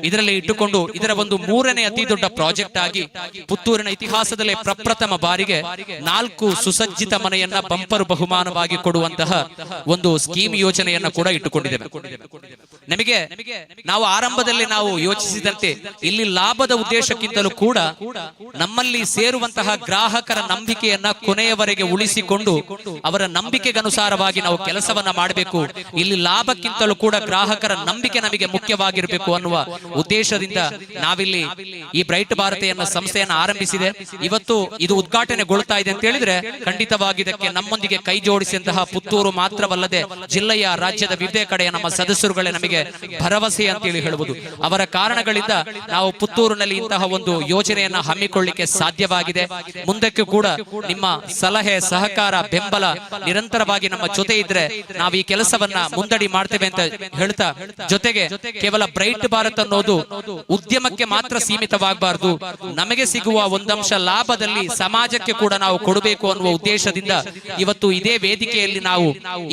ಇದರಲ್ಲಿ ಇಟ್ಟುಕೊಂಡು ಇದರ ಒಂದು 3ನೇ ಅತಿ ದೊಡ್ಡ ಪ್ರಾಜೆಕ್ಟ್ ಆಗಿ ಪುತ್ತೂರಿನ ಇತಿಹಾಸದಲ್ಲೇ ಪ್ರಪ್ರಥಮ ಬಾರಿಗೆ 4 ಸುಸಜ್ಜಿತ ಮನೆಯನ್ನ ಬಂಪರ್ ಬಹುಮಾನವಾಗಿ ಕೊಡುವಂತಹ ಒಂದು ಸ್ಕೀಮ್ ಯೋಜನೆಯನ್ನ ಕೂಡ ಇಟ್ಟುಕೊಂಡಿದ್ದೇವೆ. ನಮಗೆ ನಾವು ಆರಂಭದಲ್ಲಿ ನಾವು ಯೋಚಿಸಿದಂತೆ ಇಲ್ಲಿ ಲಾಭದ ಉದ್ದೇಶಕ್ಕಿಂತಲೂ ಕೂಡ ನಮ್ಮಲ್ಲಿ ಸೇರುವಂತಹ ಗ್ರಾಹಕರ ನಂಬಿಕೆಯನ್ನ ಕೊನೆಯವರೆಗೆ ಉಳಿಸಿಕೊಂಡು ಅವರ ನಂಬಿಕೆಗನುಸಾರವಾಗಿ ನಾವು ಕೆಲಸವನ್ನ ಮಾಡಬೇಕು. ಇಲ್ಲಿ ಲಾಭಕ್ಕಿಂತಲೂ ಕೂಡ ಗ್ರಾಹಕರ ನಂಬಿಕೆ ನಮಗೆ ಮುಖ್ಯವಾಗಿರಬೇಕು ಅನ್ನುವ ಉದ್ದೇಶದಿಂದ ನಾವಿಲ್ಲಿ ಈ ಬ್ರೈಟ್ ಭಾರತ ಎನ್ನುವ ಸಂಸ್ಥೆಯನ್ನು ಆರಂಭಿಸಿದೆ. ಇವತ್ತು ಇದು ಉದ್ಘಾಟನೆಗೊಳ್ತಾ ಇದೆ ಅಂತ ಹೇಳಿದ್ರೆ ಖಂಡಿತವಾಗಿ ಇದಕ್ಕೆ ನಮ್ಮೊಂದಿಗೆ ಕೈ ಜೋಡಿಸಿದಂತಹ ಪುತ್ತೂರು ಮಾತ್ರವಲ್ಲದೆ ಜಿಲ್ಲೆಯ, ರಾಜ್ಯದ ವಿವಿಧ ಕಡೆಯ ನಮ್ಮ ಸದಸ್ಯರುಗಳೇ ನಮಗೆ ಭರವಸೆ ಅಂತೇಳಿ ಹೇಳಬಹುದು. ಅವರ ಕಾರಣಗಳಿಂದ ನಾವು ಪುತ್ತೂರಿನಲ್ಲಿ ಇಂತಹ ಒಂದು ಯೋಜನೆಯನ್ನ ಹಮ್ಮಿಕೊಳ್ಳಿಕ್ಕೆ ಸಾಧ್ಯವಾಗಿದೆ. ಮುಂದಕ್ಕೆ ಕೂಡ ನಿಮ್ಮ ಸಲಹೆ, ಸಹಕಾರ, ಬೆಂಬಲ ನಿರಂತರವಾಗಿ ನಮ್ಮ ಜೊತೆ ಇದ್ರೆ ನಾವು ಈ ಕೆಲಸವನ್ನ ಮುಂದಡಿ ಮಾಡ್ತೇವೆ ಅಂತ ಹೇಳ್ತಾ, ಜೊತೆಗೆ ಕೇವಲ ಬ್ರೈಟ್ ಭಾರತ್ ಅನ್ನೋದು ಉದ್ಯಮಕ್ಕೆ ಮಾತ್ರ ಸೀಮಿತವಾಗಬಾರದು, ನಮಗೆ ಸಿಗುವ ಒಂದಂಶ ಲಾಭದಲ್ಲಿ ಸಮಾಜಕ್ಕೆ ಕೂಡ ನಾವು ಕೊಡಬೇಕು ಅನ್ನುವ ಉದ್ದೇಶದಿಂದ ಇವತ್ತು ಇದೇ ವೇದಿಕೆಯಲ್ಲಿ ನಾವು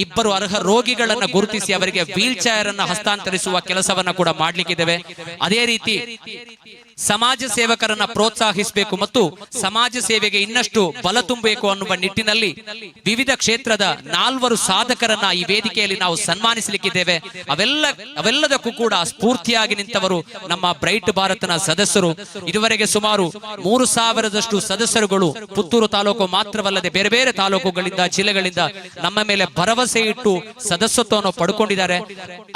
2 ಅರ್ಹ ರೋಗಿಗಳನ್ನ ಗುರುತಿಸಿ ಅವರಿಗೆ ವೀಲ್ ಚೇರ್ ಅನ್ನ ಹಸ್ತಾಂತರಿಸುವ ಕೆಲಸವನ್ನ ಕೂಡ ಮಾಡ್ಲಿಕ್ಕಿದ್ದೇವೆ. ಅದೇ ರೀತಿ ಸಮಾಜ ಸೇವಕರನ್ನ ಪ್ರೋತ್ಸಾಹಿಸಬೇಕು ಮತ್ತು ಸಮಾಜ ಸೇವೆಗೆ ಇನ್ನಷ್ಟು ಬಲ ತುಂಬಬೇಕು ಅನ್ನುವ ನಿಟ್ಟಿನಲ್ಲಿ ವಿವಿಧ ಕ್ಷೇತ್ರದ 4 ಸಾಧಕರನ್ನ ಈ ವೇದಿಕೆಯಲ್ಲಿ ನಾವು ಸನ್ಮಾನಿಸಲಿಕ್ಕಿದ್ದೇವೆ. ಅವೆಲ್ಲದಕ್ಕೂ ಕೂಡ ಸ್ಫೂರ್ತಿಯಾಗಿ ನಿಂತವರು ನಮ್ಮ ಬ್ರೈಟ್ ಭಾರತ್ನ ಸದಸ್ಯರು. ಇದುವರೆಗೆ ಸುಮಾರು 3,000ದಷ್ಟು ಸದಸ್ಯರುಗಳು ಪುತ್ತೂರು ತಾಲೂಕು ಮಾತ್ರವಲ್ಲದೆ ಬೇರೆ ಬೇರೆ ತಾಲೂಕುಗಳಿಂದ, ಜಿಲ್ಲೆಗಳಿಂದ ನಮ್ಮ ಮೇಲೆ ಭರವಸೆ ಇಟ್ಟು ಸದಸ್ಯತ್ವವನ್ನು ಪಡ್ಕೊಂಡಿದ್ದಾರೆ.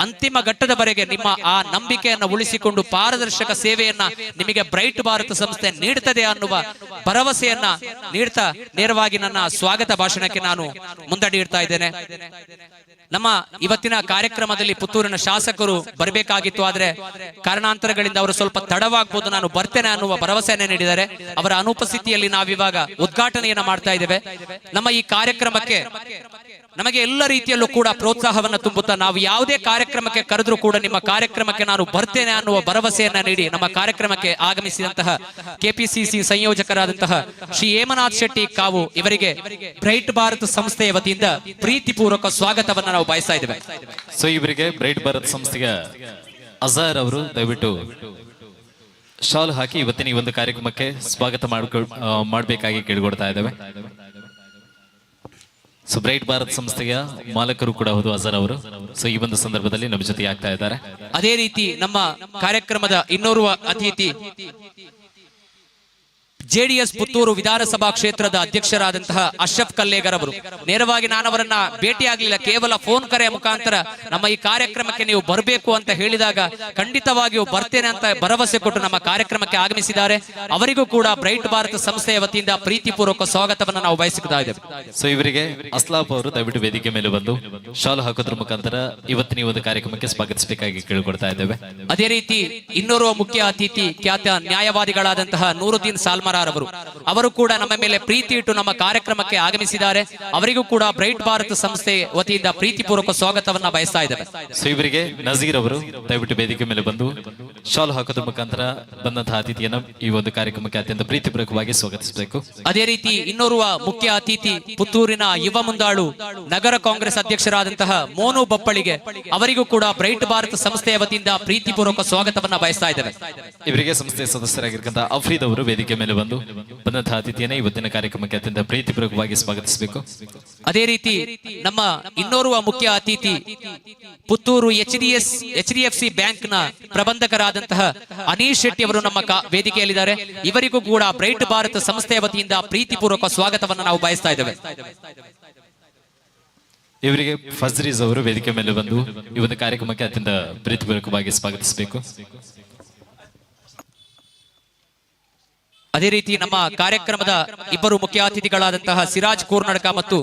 ಅಂತಿಮ ಘಟ್ಟದವರೆಗೆ ನಿಮ್ಮ ಆ ನಂಬಿಕೆಯನ್ನು ಉಳಿಸಿಕೊಂಡು ಪಾರದರ್ಶಕ ಸೇವೆಯನ್ನ ನಿಮಗೆ ಬ್ರೈಟ್ ಭಾರತ್ ಸಂಸ್ಥೆ ನೀಡುತ್ತದೆ ಅನ್ನುವ ಭರವಸೆಯನ್ನ ನೀಡ್ತಾ ನೇರವಾಗಿ ನನ್ನ ಸ್ವಾಗತ ಭಾಷಣಕ್ಕೆ ನಾನು ಮುಂದಡಿ ಇಡ್ತಾ ಇದ್ದೇನೆ. ನಮ್ಮ ಇವತ್ತಿನ ಕಾರ್ಯಕ್ರಮದಲ್ಲಿ ಪುತ್ತೂರಿನ ಶಾಸಕರು ಬರಬೇಕಾಗಿತ್ತು, ಆದ್ರೆ ಕಾರಣಾಂತರಗಳಿಂದ ಅವರು ಸ್ವಲ್ಪ ತಡವಾಗಬಹುದು, ನಾನು ಬರ್ತೇನೆ ಅನ್ನುವ ಭರವಸೆಯನ್ನ ನೀಡಿದ್ದಾರೆ. ಅವರ ಅನುಪಸ್ಥಿತಿಯಲ್ಲಿ ನಾವಿವಾಗ ಉದ್ಘಾಟನೆಯನ್ನ ಮಾಡ್ತಾ ಇದ್ದೇವೆ. ನಮ್ಮ ಈ ಕಾರ್ಯಕ್ರಮಕ್ಕೆ ನಮಗೆ ಎಲ್ಲ ರೀತಿಯಲ್ಲೂ ಕೂಡ ಪ್ರೋತ್ಸಾಹವನ್ನು ತುಂಬುತ್ತಾ ನಾವು ಯಾವುದೇ ಕಾರ್ಯಕ್ರಮಕ್ಕೆ ಕರೆದ್ರೂ ಕೂಡ ನಿಮ್ಮ ಕಾರ್ಯಕ್ರಮಕ್ಕೆ ನಾನು ಬರ್ತೇನೆ ಅನ್ನುವ ಭರವಸೆಯನ್ನ ನೀಡಿ ನಮ್ಮ ಕಾರ್ಯಕ್ರಮಕ್ಕೆ ಆಗಮಿಸಿದಂತಹ ಕೆಪಿಸಿಸಿ ಸಂಯೋಜಕರಾದಂತಹ ಶ್ರೀ ಹೇಮನಾಥ್ ಶೆಟ್ಟಿ ಕಾವು ಇವರಿಗೆ ಬ್ರೈಟ್ ಭಾರತ್ ಸಂಸ್ಥೆಯ ವತಿಯಿಂದ ಪ್ರೀತಿಪೂರ್ವಕ ಸ್ವಾಗತವನ್ನ ನಾವು ಬಯಸ್ತಾ ಇದ್ದೇವೆ. ಸೊ ಇವರಿಗೆ ಬ್ರೈಟ್ ಭಾರತ್ ಸಂಸ್ಥೆಯ ಅಜಾರ್ ಅವರು ದಯವಿಟ್ಟು ಶಾಲ್ ಹಾಕಿ ಇವತ್ತಿನ ಈ ಒಂದು ಕಾರ್ಯಕ್ರಮಕ್ಕೆ ಸ್ವಾಗತ ಮಾಡಬೇಕಾಗಿ ಕೇಳಿಕೊಡ್ತಾ ಇದ್ದೇವೆ. ಸೊ ಬ್ರೈಟ್ ಭಾರತ್ ಸಂಸ್ಥೆಯ ಮಾಲಕರು ಕೂಡ ಹೌದು ಅಜರ್ ಅವರು. ಸೊ ಈ ಒಂದು ಸಂದರ್ಭದಲ್ಲಿ ನಮ್ಮ ಜೊತೆ ಆಗ್ತಾ ಇದ್ದಾರೆ. ಅದೇ ರೀತಿ ನಮ್ಮ ಕಾರ್ಯಕ್ರಮದ ಇನ್ನೋರ್ವ ಅತಿಥಿ ಜೆಡಿಎಸ್ ಪುತ್ತೂರು ವಿಧಾನಸಭಾ ಕ್ಷೇತ್ರದ ಅಧ್ಯಕ್ಷರಾದಂತಹ ಅಶ್ರಫ್ ಕಲ್ಲೇಗರ್ ಅವರು. ನೇರವಾಗಿ ನಾನು ಅವರನ್ನ ಭೇಟಿಯಾಗಲಿಲ್ಲ, ಕೇವಲ ಫೋನ್ ಕರೆಯ ಮುಖಾಂತರ ನಮ್ಮ ಈ ಕಾರ್ಯಕ್ರಮಕ್ಕೆ ನೀವು ಬರಬೇಕು ಅಂತ ಹೇಳಿದಾಗ ಖಂಡಿತವಾಗಿಯೂ ಬರ್ತೇನೆ ಅಂತ ಭರವಸೆ ಕೊಟ್ಟು ನಮ್ಮ ಕಾರ್ಯಕ್ರಮಕ್ಕೆ ಆಗಮಿಸಿದ್ದಾರೆ. ಅವರಿಗೂ ಕೂಡ ಬ್ರೈಟ್ ಭಾರತ್ ಸಂಸ್ಥೆಯ ವತಿಯಿಂದ ಪ್ರೀತಿಪೂರ್ವಕ ಸ್ವಾಗತವನ್ನು ನಾವು ಬಯಸುತ್ತಾ ಇದ್ದೇವೆ. ಸೊ ಇವರಿಗೆ ಅಸ್ಲಾಫ್ ಅವರು ದಯವಿಟ್ಟು ವೇದಿಕೆ ಮೇಲೆ ಬಂದು ಶಾಲು ಹಾಕೋದ್ರ ಮುಖಾಂತರ ಇವತ್ತಿನ ಈ ಒಂದು ಕಾರ್ಯಕ್ರಮಕ್ಕೆ ಸ್ವಾಗತಿಸಬೇಕಾಗಿ ಕೇಳಿಕೊಡ್ತಾ ಇದ್ದೇವೆ. ಅದೇ ರೀತಿ ಇನ್ನೋರ್ವ ಮುಖ್ಯ ಅತಿಥಿ ಖ್ಯಾತ ನ್ಯಾಯವಾದಿಗಳಾದಂತಹ ನೂರುದ್ದೀನ್ ಸಾಲ್ಮಾರ್ ಅವರು ಕೂಡ ನಮ್ಮ ಮೇಲೆ ಪ್ರೀತಿ ಇಟ್ಟು ನಮ್ಮ ಕಾರ್ಯಕ್ರಮಕ್ಕೆ ಆಗಮಿಸಿದ್ದಾರೆ. ಅವರಿಗೂ ಕೂಡ ಬ್ರೈಟ್ ಭಾರತ್ ಸಂಸ್ಥೆ ವತಿಯಿಂದ ಪ್ರೀತಿಪೂರ್ವಕ ಸ್ವಾಗತವನ್ನ ಬಯಸ್ತಾ ಇದ್ದೇವೆ. ಸೊ ಇವರಿಗೆ ನಜೀರ್ ಅವರು ದಯವಿಟ್ಟು ವೇದಿಕೆ ಮೇಲೆ ಬಂದು ಶಾಲು ಹಾಕೋದ್ರ ಮುಖಾಂತರ ಬಂದಂತಹ ಅತಿಥಿಯನ್ನ ಈ ಒಂದು ಕಾರ್ಯಕ್ರಮಕ್ಕೆ ಅತ್ಯಂತ ಪ್ರೀತಿಪೂರ್ವಕವಾಗಿ ಸ್ವಾಗತಿಸಬೇಕು. ಅದೇ ರೀತಿ ಇನ್ನೋರ್ವ ಮುಖ್ಯ ಅತಿಥಿ ಪುತ್ತೂರಿನ ಯುವ ಮುಂದಾಳು ನಗರ ಕಾಂಗ್ರೆಸ್ ಅಧ್ಯಕ್ಷರಾದಂತಹ ಮೋನು ಬಪ್ಪಳಿಗೆ ಅವರಿಗೂ ಕೂಡ ಬ್ರೈಟ್ ಭಾರತ್ ಸಂಸ್ಥೆಯ ವತಿಯಿಂದ ಪ್ರೀತಿಪೂರ್ವಕ ಸ್ವಾಗತವನ್ನ ಬಯಸ್ತಾ ಇದ್ದೇವೆ. ಇವರಿಗೆ ಸಂಸ್ಥೆಯ ಸದಸ್ಯರಾಗಿರ್ತಕ್ಕಂತಹ ಅಫ್ರೀದ್ ಅವರು ವೇದಿಕೆ ಮೇಲೆ ಬಂದಂತಹ ಅತಿಥಿಯನ್ನ ಇವತ್ತಿನ ಕಾರ್ಯಕ್ರಮಕ್ಕೆ ಅತ್ಯಂತ ಪ್ರೀತಿಪೂರ್ವಕವಾಗಿ ಸ್ವಾಗತಿಸಬೇಕು. ಅದೇ ರೀತಿ ನಮ್ಮ ಇನ್ನೋರ್ವ ಮುಖ್ಯ ಅತಿಥಿ ಪುತ್ತೂರು HDFC ಬ್ಯಾಂಕ್ ನ ಪ್ರಬಂಧಕರಾದಂತಹ ಅನೀಶ್ ಶೆಟ್ಟಿ ಅವರು ನಮ್ಮ ವೇದಿಕೆಯಲ್ಲಿದ್ದಾರೆ. ಇವರಿಗೂ ಕೂಡ ಬ್ರೈಟ್ ಭಾರತ್ ಸಂಸ್ಥೆಯ ವತಿಯಿಂದ ಪ್ರೀತಿಪೂರ್ವಕ ಸ್ವಾಗತವನ್ನು ನಾವು ಬಯಸ್ತಾ ಇದ್ದೇವೆ. ಇವರಿಗೆ ಫಜ್ರೀಸ್ ಅವರು ವೇದಿಕೆ ಮೇಲೆ ಬಂದು ಈ ಒಂದು ಕಾರ್ಯಕ್ರಮಕ್ಕೆ ಅತ್ಯಂತ ಪ್ರೀತಿಪೂರ್ವಕವಾಗಿ ಸ್ವಾಗತಿಸಬೇಕು. ಅದೇ ರೀತಿ ನಮ್ಮ ಕಾರ್ಯಕ್ರಮದ ಇಬ್ಬರು ಮುಖ್ಯ ಅತಿಥಿಗಳಾದಂತಹ ಸಿರಾಜ್ ಕೂರ್ನಡ್ಕ ಮತ್ತು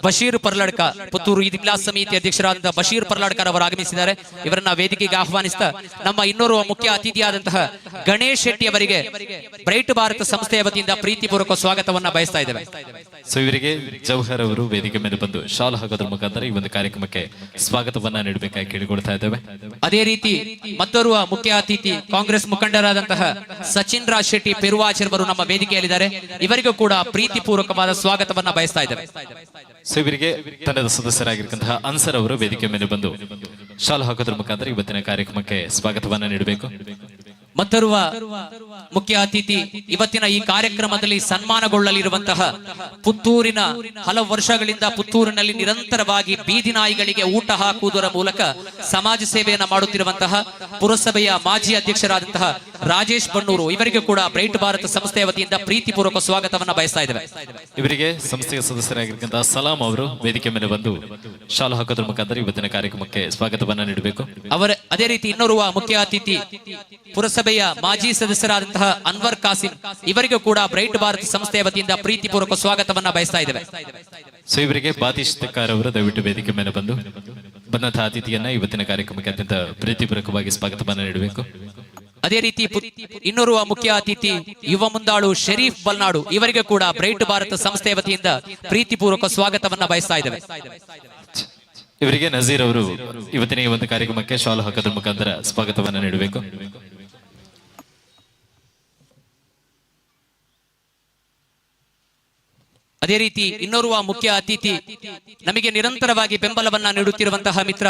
ಬಶೀರ್ ಪರ್ಲಡ್ಕ, ಪುತ್ತೂರು ಈದ್ ಮಿಲಾದ್ ಸಮಿತಿ ಅಧ್ಯಕ್ಷರಾದಂತಹ ಬಶೀರ್ ಪರ್ಲಡ್ಕರ್ ಅವರು ಆಗಮಿಸಿದ್ದಾರೆ. ಇವರನ್ನ ವೇದಿಕೆಗೆ ಆಹ್ವಾನಿಸ್ತಾ ನಮ್ಮ ಇನ್ನೋರ್ವ ಮುಖ್ಯ ಅತಿಥಿಯಾದಂತಹ ಗಣೇಶ್ ಶೆಟ್ಟಿ ಅವರಿಗೆ ಬ್ರೈಟ್ ಭಾರತ್ ಸಂಸ್ಥೆಯ ವತಿಯಿಂದ ಪ್ರೀತಿಪೂರ್ವಕ ಸ್ವಾಗತವನ್ನ ಬಯಸ್ತಾ ಇದ್ದೇವೆ. ಸೊ ಇವರಿಗೆ ಜವಹರ್ ಅವರು ವೇದಿಕೆ ಮೇಲೆ ಬಂದು ಶಾಲ್ ಹಾಕೋದ್ರ ಮುಖಾಂತರ ಈ ಒಂದು ಕಾರ್ಯಕ್ರಮಕ್ಕೆ ಸ್ವಾಗತವನ್ನ ನೀಡಬೇಕಾಗಿ ಕೇಳಿಕೊಳ್ತಾ ಇದ್ದೇವೆ. ಅದೇ ರೀತಿ ಮತ್ತೋರ್ವ ಮುಖ್ಯ ಅತಿಥಿ ಕಾಂಗ್ರೆಸ್ ಮುಖಂಡರಾದಂತಹ ಸಚಿನ್ ರಾಜ್ ಶೆಟ್ಟಿ ಪೆರುವಾಚರ್ ಅವರು ನಮ್ಮ ವೇದಿಕೆಯಲ್ಲಿದ್ದಾರೆ. ಇವರಿಗೂ ಕೂಡ ಪ್ರೀತಿಪೂರ್ವಕವಾದ ಸ್ವಾಗತವನ್ನ ಬಯಸ್ತಾ ಇದ್ದೇವೆ. ಸೊ ಇವರಿಗೆ ತಂಡದ ಸದಸ್ಯರಾಗಿರ್ತಕ್ಕಂತಹ ಅನ್ಸರ್ ಅವರು ವೇದಿಕೆ ಮೇಲೆ ಬಂದು ಶಾಲ್ ಹಾಕೋದ್ರ ಮುಖಾಂತರ ಇವತ್ತಿನ ಕಾರ್ಯಕ್ರಮಕ್ಕೆ ಸ್ವಾಗತವನ್ನ ನೀಡಬೇಕು. ಮತ್ತೋರ್ವ ಮುಖ್ಯ ಅತಿಥಿ ಇವತ್ತಿನ ಈ ಕಾರ್ಯಕ್ರಮದಲ್ಲಿ ಸನ್ಮಾನಗೊಳ್ಳಲಿರುವಂತಹ ಪುತ್ತೂರಿನ ಹಲವು ವರ್ಷಗಳಿಂದ ಪುತ್ತೂರಿನಲ್ಲಿ ನಿರಂತರವಾಗಿ ಬೀದಿ ನಾಯಿಗಳಿಗೆ ಊಟ ಹಾಕುವುದರ ಮೂಲಕ ಸಮಾಜ ಸೇವೆಯನ್ನ ಮಾಡುತ್ತಿರುವಂತಹ ಪುರಸಭೆಯ ಮಾಜಿ ಅಧ್ಯಕ್ಷರಾದಂತಹ ರಾಜೇಶ್ ಬಣ್ಣೂರು, ಇವರಿಗೆ ಕೂಡ ಬ್ರೈಟ್ ಭಾರತ್ ಸಂಸ್ಥೆಯ ವತಿಯಿಂದ ಪ್ರೀತಿಪೂರ್ವಕ ಸ್ವಾಗತವನ್ನ ಬಯಸ್ತಾ ಇದ್ದೇವೆ. ಇವರಿಗೆ ಸಂಸ್ಥೆಯ ಸದಸ್ಯರಾಗಿರ್ತಕ್ಕಂತಹ ಸಲಾಂ ಅವರು ವೇದಿಕೆ ಮೇಲೆ ಬಂದು ಶಾಲು ಹಾಕೋದ್ರ ಮುಖಾಂತರ ಇವತ್ತಿನ ಕಾರ್ಯಕ್ರಮಕ್ಕೆ ಸ್ವಾಗತವನ್ನ ನೀಡಬೇಕು. ಅದೇ ರೀತಿ ಇನ್ನೋರ್ವ ಮುಖ್ಯ ಅತಿಥಿ ಪುರಸಭೆಯ ಮಾಜಿ ಸದಸ್ಯರಾದಂತಹ ಅನ್ವರ್ ಕಾಸಿಂ, ಇವರಿಗೂ ಕೂಡ ಬ್ರೈಟ್ ಭಾರತ್ ಸಂಸ್ಥೆಯ ವತಿಯಿಂದ ಪ್ರೀತಿಪೂರ್ವಕ ಸ್ವಾಗತವನ್ನ ಬಯಸ್ತಾ ಇದ್ದೇವೆ. ಸೊ ಇವರಿಗೆ ಬಾತೀಶ್ ತೆಕ್ಕಾರ್ ಅವರು ದಯವಿಟ್ಟು ವೇದಿಕೆ ಮೇಲೆ ಬಂದಂತಹ ಅತಿಥಿಯನ್ನ ಇವತ್ತಿನ ಕಾರ್ಯಕ್ರಮಕ್ಕೆ ಅತ್ಯಂತ ಪ್ರೀತಿಪೂರ್ವಕವಾಗಿ ಸ್ವಾಗತವನ್ನ ನೀಡಬೇಕು. ಅದೇ ರೀತಿ ಇನ್ನೋರ್ವ ಮುಖ್ಯ ಅತಿಥಿ ಯುವ ಮುಂದಾಳು ಶರೀಫ್ ಬಲ್ನಾಡು, ಇವರಿಗೆ ಕೂಡ ಬ್ರೈಟ್ ಭಾರತ್ ಸಂಸ್ಥೆಯ ವತಿಯಿಂದ ಪ್ರೀತಿಪೂರ್ವಕ ಸ್ವಾಗತವನ್ನ ಬಯಸ್ತಾ ಇದ್ದೇವೆ. ಇವರಿಗೆ ನಜೀರ್ ಅವರು ಇವತ್ತಿನ ಈ ಒಂದು ಕಾರ್ಯಕ್ರಮಕ್ಕೆ ಶಾಲು ಹಾಕೋದ್ರ ಮುಖಾಂತರ ಸ್ವಾಗತವನ್ನ ನೀಡಬೇಕು. ಅದೇ ರೀತಿ ಇನ್ನೋರ್ವ ಮುಖ್ಯ ಅತಿಥಿ ನಮಗೆ ನಿರಂತರವಾಗಿ ಬೆಂಬಲವನ್ನ ನೀಡುತ್ತಿರುವಂತಹ ಮಿತ್ರ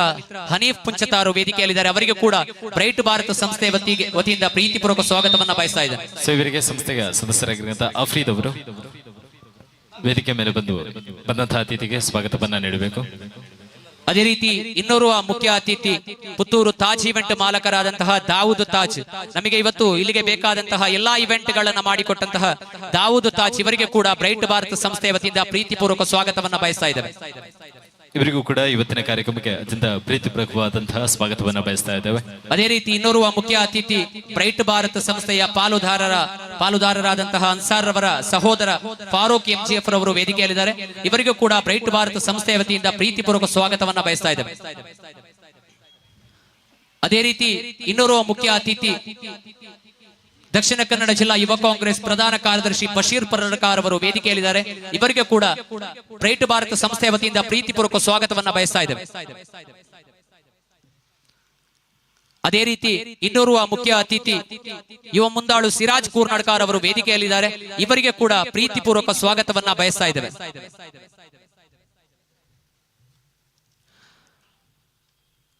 ಹನೀಫ್ ಪುಂಚತಾರು ವೇದಿಕೆಯಲ್ಲಿದ್ದಾರೆ. ಅವರಿಗೆ ಕೂಡ ಬ್ರೈಟ್ ಭಾರತ್ ಸಂಸ್ಥೆಯ ವತಿಯಿಂದ ಪ್ರೀತಿಪೂರ್ವಕ ಸ್ವಾಗತವನ್ನ ಬಯಸ್ತಾ ಇದ್ದಾರೆ. ಸೊ ಇವರಿಗೆ ಸಂಸ್ಥೆಯ ಸದಸ್ಯರಾಗಿರುವಂತಹ ಆಫ್ರೀದ್ ಅವರು ವೇದಿಕೆ ಮೇಲೆ ಬಂದಂತಹ ಅತಿಥಿಗೆ ಸ್ವಾಗತವನ್ನ ನೀಡಬೇಕು. ಅದೇ ರೀತಿ ಇನ್ನೋರ್ವ ಮುಖ್ಯ ಅತಿಥಿ ಪುತ್ತೂರು ತಾಜ್ ಇವೆಂಟ್ ಮಾಲಕರಾದಂತಹ ದಾವೂದ್ ತಾಜ್, ನಮಗೆ ಇವತ್ತು ಇಲ್ಲಿಗೆ ಬೇಕಾದಂತಹ ಎಲ್ಲಾ ಇವೆಂಟ್ ಗಳನ್ನ ಮಾಡಿಕೊಟ್ಟಂತಹ ದಾವೂದ್ ತಾಜ್, ಇವರಿಗೆ ಕೂಡ ಬ್ರೈಟ್ ಭಾರತ್ ಸಂಸ್ಥೆಯ ವತಿಯಿಂದ ಪ್ರೀತಿಪೂರ್ವಕ ಸ್ವಾಗತವನ್ನ ಬಯಸ್ತಾ ಇದ್ದೇವೆ. ಇವರಿಗೂ ಕೂಡ ಇವತ್ತಿನ ಕಾರ್ಯಕ್ರಮಕ್ಕೆ ಅತ್ಯಂತ ಪ್ರೀತಿಪೂರ್ವಕವಾದಂತಹ ಸ್ವಾಗತವನ್ನ ಬಯಸ್ತಾ ಇದ್ದೇವೆ. ಅದೇ ರೀತಿ ಇನ್ನೋರ್ವ ಮುಖ್ಯ ಅತಿಥಿ ಬ್ರೈಟ್ ಭಾರತ್ ಸಂಸ್ಥೆಯ ಪಾಲುದಾರರಾದಂತಹ ಅನ್ಸಾರ್ ರವರ ಸಹೋದರ ಫಾರೂಕ್ ಎಂಜಿಎಫ್ ರವರು ವೇದಿಕೆಯಲ್ಲಿದ್ದಾರೆ. ಇವರಿಗೂ ಕೂಡ ಬ್ರೈಟ್ ಭಾರತ್ ಸಂಸ್ಥೆಯ ವತಿಯಿಂದ ಪ್ರೀತಿಪೂರ್ವಕ ಸ್ವಾಗತವನ್ನ ಬಯಸ್ತಾ ಇದ್ದೇವೆ. ಅದೇ ರೀತಿ ಇನ್ನೋರ್ವ ಮುಖ್ಯ ಅತಿಥಿ ದಕ್ಷಿಣ ಕನ್ನಡ ಜಿಲ್ಲಾ ಯುವ ಕಾಂಗ್ರೆಸ್ ಪ್ರಧಾನ ಕಾರ್ಯದರ್ಶಿ ಬಶೀರ್ ಪರ್ಲಡ್ಕರ್ ಅವರು ವೇದಿಕೆಯಲ್ಲಿದ್ದಾರೆ. ಇವರಿಗೆ ಕೂಡ ಬ್ರೈಟ್ ಭಾರತ್ ಸಂಸ್ಥೆಯ ವತಿಯಿಂದ ಪ್ರೀತಿಪೂರ್ವಕ ಸ್ವಾಗತವನ್ನ ಬಯಸ್ತಾ ಇದ್ದೇವೆ. ಅದೇ ರೀತಿ ಇನ್ನೋರ್ವ ಮುಖ್ಯ ಅತಿಥಿ ಯುವ ಮುಂದಾಳು ಸಿರಾಜ್ ಕೂರ್ನಾಡ್ಕರ್ ಅವರು ವೇದಿಕೆಯಲ್ಲಿದ್ದಾರೆ. ಇವರಿಗೆ ಕೂಡ ಪ್ರೀತಿಪೂರ್ವಕ ಸ್ವಾಗತವನ್ನ ಬಯಸ್ತಾ ಇದ್ದೇವೆ.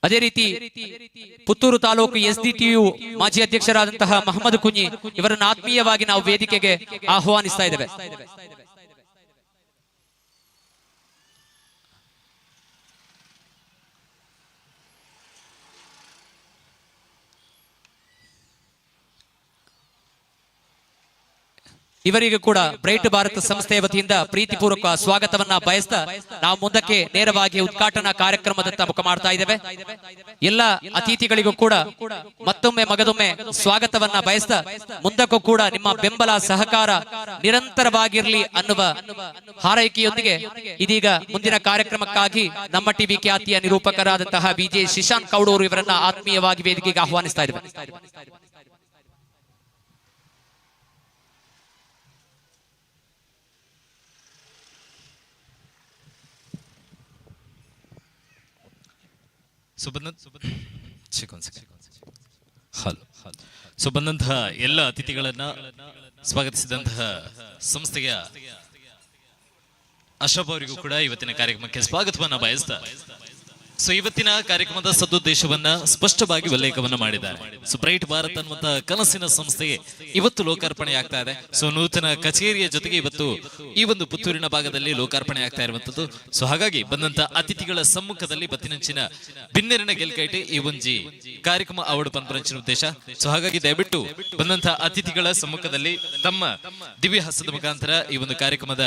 ಅದೇ ರೀತಿ ಪುತ್ತೂರು ತಾಲೂಕು SDTU ಮಾಜಿ ಅಧ್ಯಕ್ಷರಾದಂತಹ ಮಹಮ್ಮದ್ ಕುಂಜಿ, ಇವರನ್ನು ಆತ್ಮೀಯವಾಗಿ ನಾವು ವೇದಿಕೆಗೆ ಆಹ್ವಾನಿಸ್ತಾ ಇದ್ದೇವೆ. ಇವರಿಗೆ ಕೂಡ ಬ್ರೈಟ್ ಭಾರತ್ ಸಂಸ್ಥೆಯ ವತಿಯಿಂದ ಪ್ರೀತಿಪೂರ್ವಕ ಸ್ವಾಗತವನ್ನ ಬಯಸ್ತಾ ನಾವು ಮುಂದಕ್ಕೆ ನೇರವಾಗಿ ಉದ್ಘಾಟನಾ ಕಾರ್ಯಕ್ರಮದತ್ತ ಮುಖ ಮಾಡ್ತಾ ಇದ್ದೇವೆ. ಎಲ್ಲ ಅತಿಥಿಗಳಿಗೂ ಕೂಡ ಮತ್ತೊಮ್ಮೆ ಮಗದೊಮ್ಮೆ ಸ್ವಾಗತವನ್ನ ಬಯಸ್ತಾ ಮುಂದಕ್ಕೂ ಕೂಡ ನಿಮ್ಮ ಬೆಂಬಲ ಸಹಕಾರ ನಿರಂತರವಾಗಿರ್ಲಿ ಅನ್ನುವ ಹಾರೈಕೆಯೊಂದಿಗೆ ಇದೀಗ ಮುಂದಿನ ಕಾರ್ಯಕ್ರಮಕ್ಕಾಗಿ ನಮ್ಮ ಟಿವಿ ಖ್ಯಾತಿಯ ನಿರೂಪಕರಾದಂತಹ BJ ಶಿಶಾಂತ್ ಕೌಡೂರು ಇವರನ್ನ ಆತ್ಮೀಯವಾಗಿ ವೇದಿಕೆಗೆ ಆಹ್ವಾನಿಸ್ತಾ ಇದ್ದೇವೆ. ಬಂದಂತಹ ಎಲ್ಲ ಅತಿಥಿಗಳನ್ನ ಸ್ವಾಗತಿಸಿದಂತಹ ಸಂಸ್ಥೆಯ ಅಶೋಕ್ ಅವರಿಗೂ ಕೂಡ ಇವತ್ತಿನ ಕಾರ್ಯಕ್ರಮಕ್ಕೆ ಸ್ವಾಗತವನ್ನ ಬಯಸ್ತಾ ಸೊ ಇವತ್ತಿನ ಕಾರ್ಯಕ್ರಮದ ಸದುದ್ದೇಶವನ್ನ ಸ್ಪಷ್ಟವಾಗಿ ಉಲ್ಲೇಖವನ್ನ ಮಾಡಿದ್ದಾರೆ. ಸೊ ಬ್ರೈಟ್ ಭಾರತ್ ಅನ್ನುವಂತ ಕನಸಿನ ಸಂಸ್ಥೆಗೆ ಇವತ್ತು ಲೋಕಾರ್ಪಣೆ ಆಗ್ತಾ ಇದೆ. ಸೊ ನೂತನ ಕಚೇರಿಯ ಜೊತೆಗೆ ಇವತ್ತು ಈ ಒಂದು ಪುತ್ತೂರಿನ ಭಾಗದಲ್ಲಿ ಲೋಕಾರ್ಪಣೆ ಆಗ್ತಾ ಇರುವಂತದ್ದು. ಸೊ ಹಾಗಾಗಿ ಬಂದಂತ ಅತಿಥಿಗಳ ಸಮ್ಮುಖದಲ್ಲಿ ಬತ್ತಿನಂಚಿನ ಬಿನ್ನೆರಿನ ಗೆಲ್ಕೈಟೆ ಈ ಒಂಜಿ ಕಾರ್ಯಕ್ರಮ ಅವಡು ಪಂಪರಂಚಿನ ಉದ್ದೇಶ. ಸೊ ಹಾಗಾಗಿ ದಯವಿಟ್ಟು ಬಂದಂತ ಅತಿಥಿಗಳ ಸಮ್ಮುಖದಲ್ಲಿ ತಮ್ಮ ದಿವ್ಯ ಹಸ್ತದ ಮುಖಾಂತರ ಈ ಒಂದು ಕಾರ್ಯಕ್ರಮದ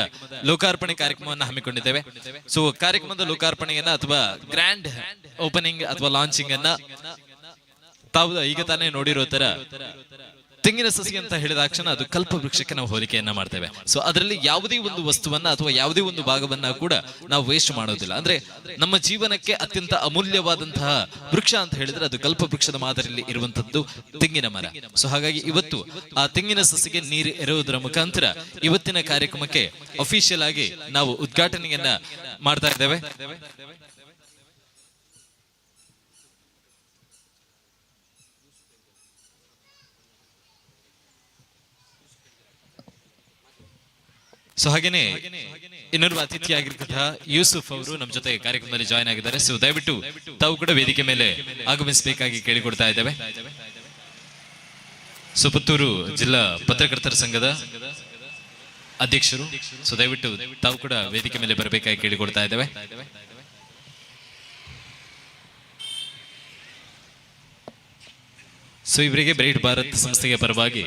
ಲೋಕಾರ್ಪಣೆ ಕಾರ್ಯಕ್ರಮವನ್ನು ಹಮ್ಮಿಕೊಂಡಿದ್ದೇವೆ. ಸೊ ಕಾರ್ಯಕ್ರಮದ ಲೋಕಾರ್ಪಣೆಯನ್ನ ಅಥವಾ ಗ್ರ್ಯಾಂಡ್ ಓಪನಿಂಗ್ ಅಥವಾ ಲಾಂಚಿಂಗ್ ಅನ್ನ ತಾವು ಈಗ ತಾನೇ ನೋಡಿರೋ ತರ ತೆಂಗಿನ ಸಸಿ ಅಂತ ಹೇಳಿದಾಕ್ಷಣ ಅದು ಕಲ್ಪ ವೃಕ್ಷಕ್ಕೆ ನಾವು ಹೋಲಿಕೆಯನ್ನ ಮಾಡ್ತೇವೆ. ಸೊ ಅದರಲ್ಲಿ ಯಾವುದೇ ಒಂದು ವಸ್ತುವನ್ನ ಅಥವಾ ಯಾವುದೇ ಒಂದು ಭಾಗವನ್ನ ಕೂಡ ನಾವು ವೇಸ್ಟ್ ಮಾಡೋದಿಲ್ಲ. ಅಂದ್ರೆ ನಮ್ಮ ಜೀವನಕ್ಕೆ ಅತ್ಯಂತ ಅಮೂಲ್ಯವಾದಂತಹ ವೃಕ್ಷ ಅಂತ ಹೇಳಿದ್ರೆ ಅದು ಕಲ್ಪ ವೃಕ್ಷದ ಮಾದರಿಯಲ್ಲಿ ಇರುವಂತದ್ದು ತೆಂಗಿನ ಮರ. ಸೊ ಹಾಗಾಗಿ ಇವತ್ತು ಆ ತೆಂಗಿನ ಸಸಿಗೆ ನೀರು ಎರೆಯುವುದರ ಮುಖಾಂತರ ಇವತ್ತಿನ ಕಾರ್ಯಕ್ರಮಕ್ಕೆ ಅಫಿಷಿಯಲ್ ಆಗಿ ನಾವು ಉದ್ಘಾಟನೆಯನ್ನ ಮಾಡ್ತಾ ಇದ್ದೇವೆ. ಸೊ ಹಾಗೇನೆ ಇನ್ನೊಬ್ಬ ಅತಿಥಿಯಾಗಿರ್ತಕ್ಕಂತಹ ಯೂಸುಫ್ ಅವರು ನಮ್ಮ ಜೊತೆ ಕಾರ್ಯಕ್ರಮದಲ್ಲಿ ಜಾಯ್ನ್ ಆಗಿದ್ದಾರೆ. ಸೊ ದಯವಿಟ್ಟು ತಾವು ಕೂಡ ವೇದಿಕೆ ಮೇಲೆ ಆಗಮಿಸಬೇಕಾಗಿ ಕೇಳಿಕೊಡ್ತಾ ಇದ್ದೇವೆ. ಸೊ ಪುತ್ತೂರು ಜಿಲ್ಲಾ ಪತ್ರಕರ್ತರ ಸಂಘದ ಅಧ್ಯಕ್ಷರು, ಸೊ ದಯವಿಟ್ಟು ತಾವು ಕೂಡ ವೇದಿಕೆ ಮೇಲೆ ಬರಬೇಕಾಗಿ ಕೇಳಿಕೊಡ್ತಾ ಇದ್ದೇವೆ. ಸೊ ಇವರಿಗೆ ಬ್ರೈಟ್ ಭಾರತ್ ಸಂಸ್ಥೆಯ ಪರವಾಗಿ